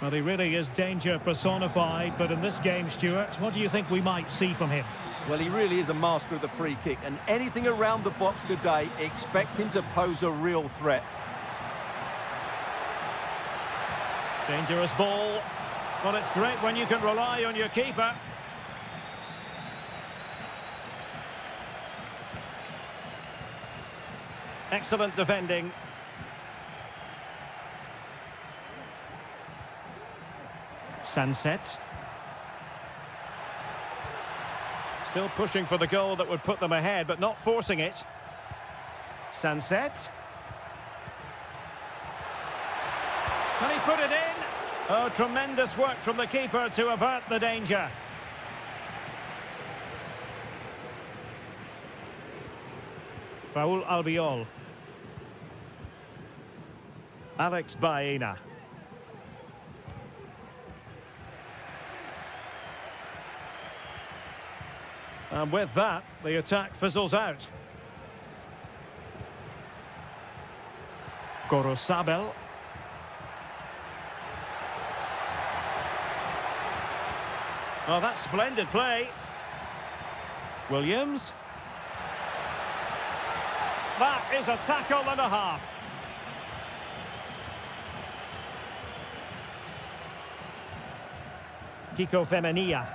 Well, he really is danger personified, but in this game, Stuart, what do you think we might see from him? Well, he really is a master of the free kick, and anything around the box today, expect him to pose a real threat. Dangerous ball. Well, it's great when you can rely on your keeper. Excellent defending. Sunset. Still pushing for the goal that would put them ahead, but not forcing it. Sunset. Can he put it in? Oh, tremendous work from the keeper to avert the danger. Raul Albiol. Alex Baena. And with that, the attack fizzles out. Gorosabel. Oh, that's splendid play. Williams. That is a tackle and a half. Kiko Femenia.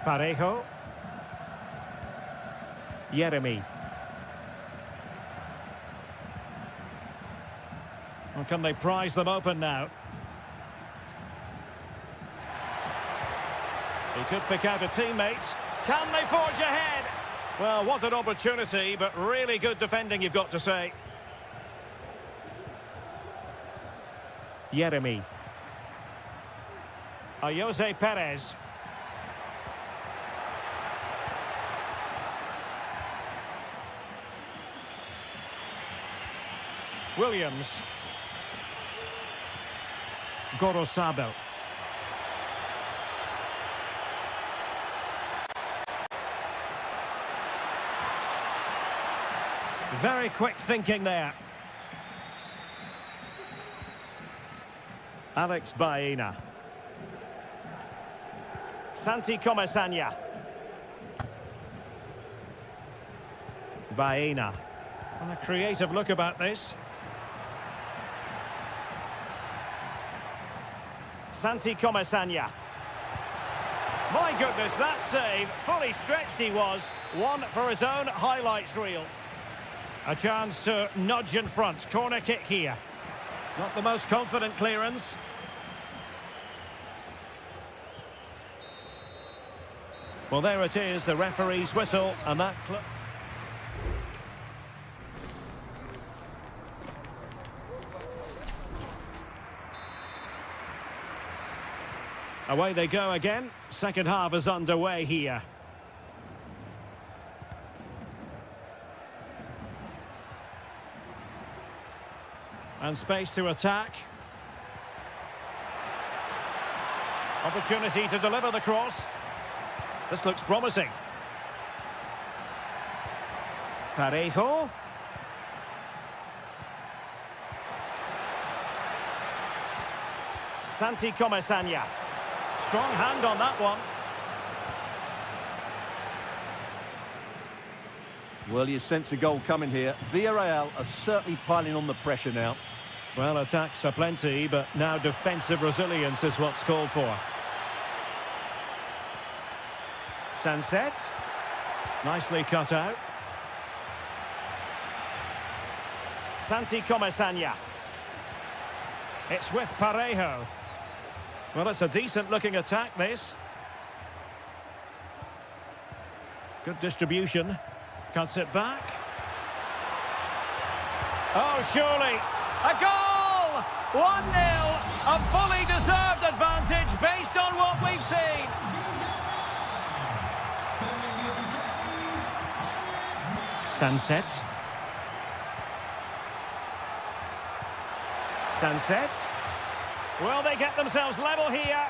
Parejo. Jeremy. Well, can they prize them open now? He could pick out a teammate. Can they forge ahead? Well, what an opportunity, but really good defending, you've got to say. Jeremy. Jose Perez. Williams. Gorosabel. Very quick thinking there. Alex Baena. Santi Comesaña. Baena. And a creative look about this. Santi Comesaña. My goodness, that save. Fully stretched he was. One for his own highlights reel. A chance to nudge in front. Corner kick here. Not the most confident clearance. Well, there it is, the referee's whistle, and that... Away they go again. Second half is underway here. And space to attack. Opportunity to deliver the cross. This looks promising. Parejo. Santi Comesaña. Strong hand on that one. Well, you sense a goal coming here. Villarreal are certainly piling on the pressure now. Well, attacks are plenty, but now defensive resilience is what's called for. Sunset. Nicely cut out. Santi Comesaña. It's with Parejo. Well, it's a decent-looking attack, this. Good distribution. Cuts it back. Oh, surely. A goal! 1-0. A fully deserved advantage based on what we've seen. Sunset. Sunset. Will they get themselves level here?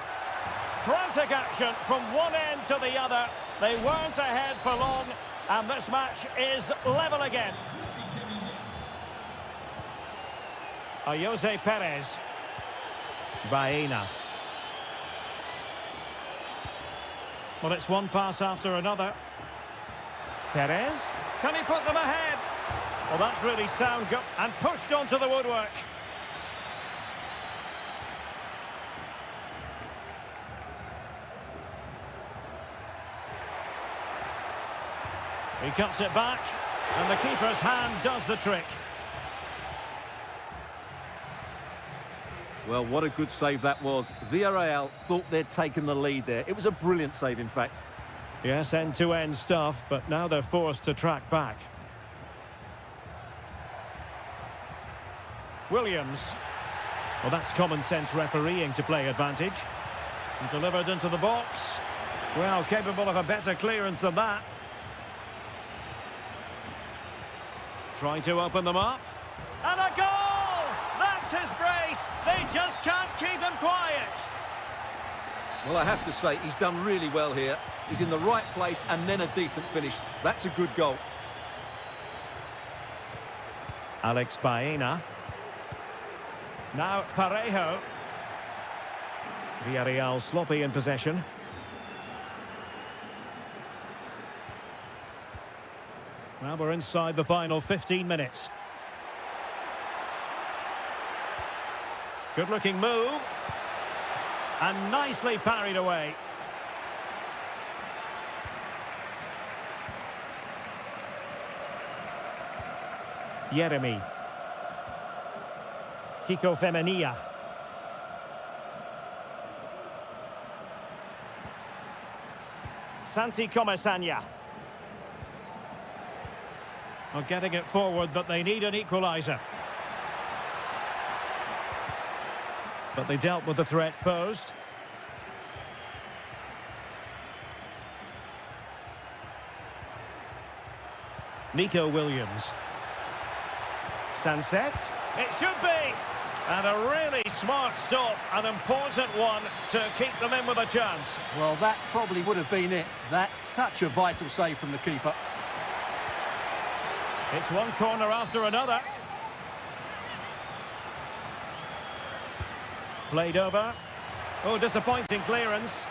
Frantic action from one end to the other. They weren't ahead for long, And this match is level again. Jose Perez. Baena. Well, it's one pass after another. Perez. Can he put them ahead? Well, that's really sound go and pushed onto the woodwork. He cuts it back, and the keeper's hand does the trick. Well, what a good save that was. Villarreal thought they'd taken the lead there. It was a brilliant save, in fact. Yes, end-to-end stuff, but now they're forced to track back. Williams. Well, that's common-sense refereeing to play advantage. And delivered into the box. Well, capable of a better clearance than that. Trying to open them up. And a goal! That's his brace! They just can't keep him quiet. Well, I have to say, he's done really well here. He's in the right place and then a decent finish. That's a good goal. Alex Baena. Now Parejo. Villarreal sloppy in possession. Now we're inside the final 15 minutes. Good-looking move. And nicely parried away. Jeremy. Kiko Femenia. Santi Comesaña. Well, getting it forward, but they need an equaliser. But they dealt with the threat posed. Nico Williams. Sunset. It should be. And a really smart stop, an important one to keep them in with a chance. Well, that probably would have been it. That's such a vital save from the keeper. It's one corner after another. Played over. Oh, disappointing clearance.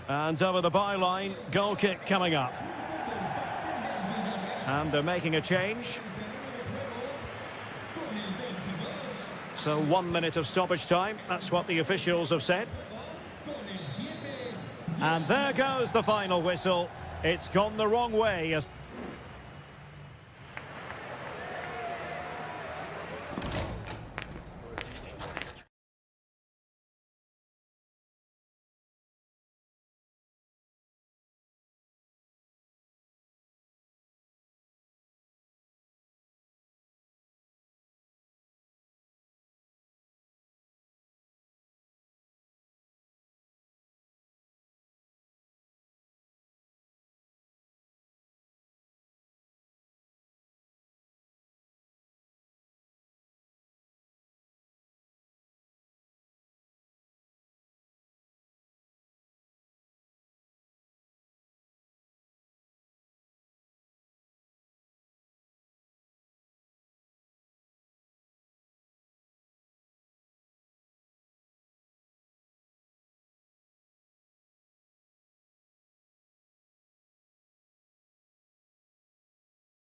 And over the byline, goal kick coming up. And they're making a change. So 1 minute of stoppage time, that's what the officials have said. And there goes the final whistle. It's gone the wrong way as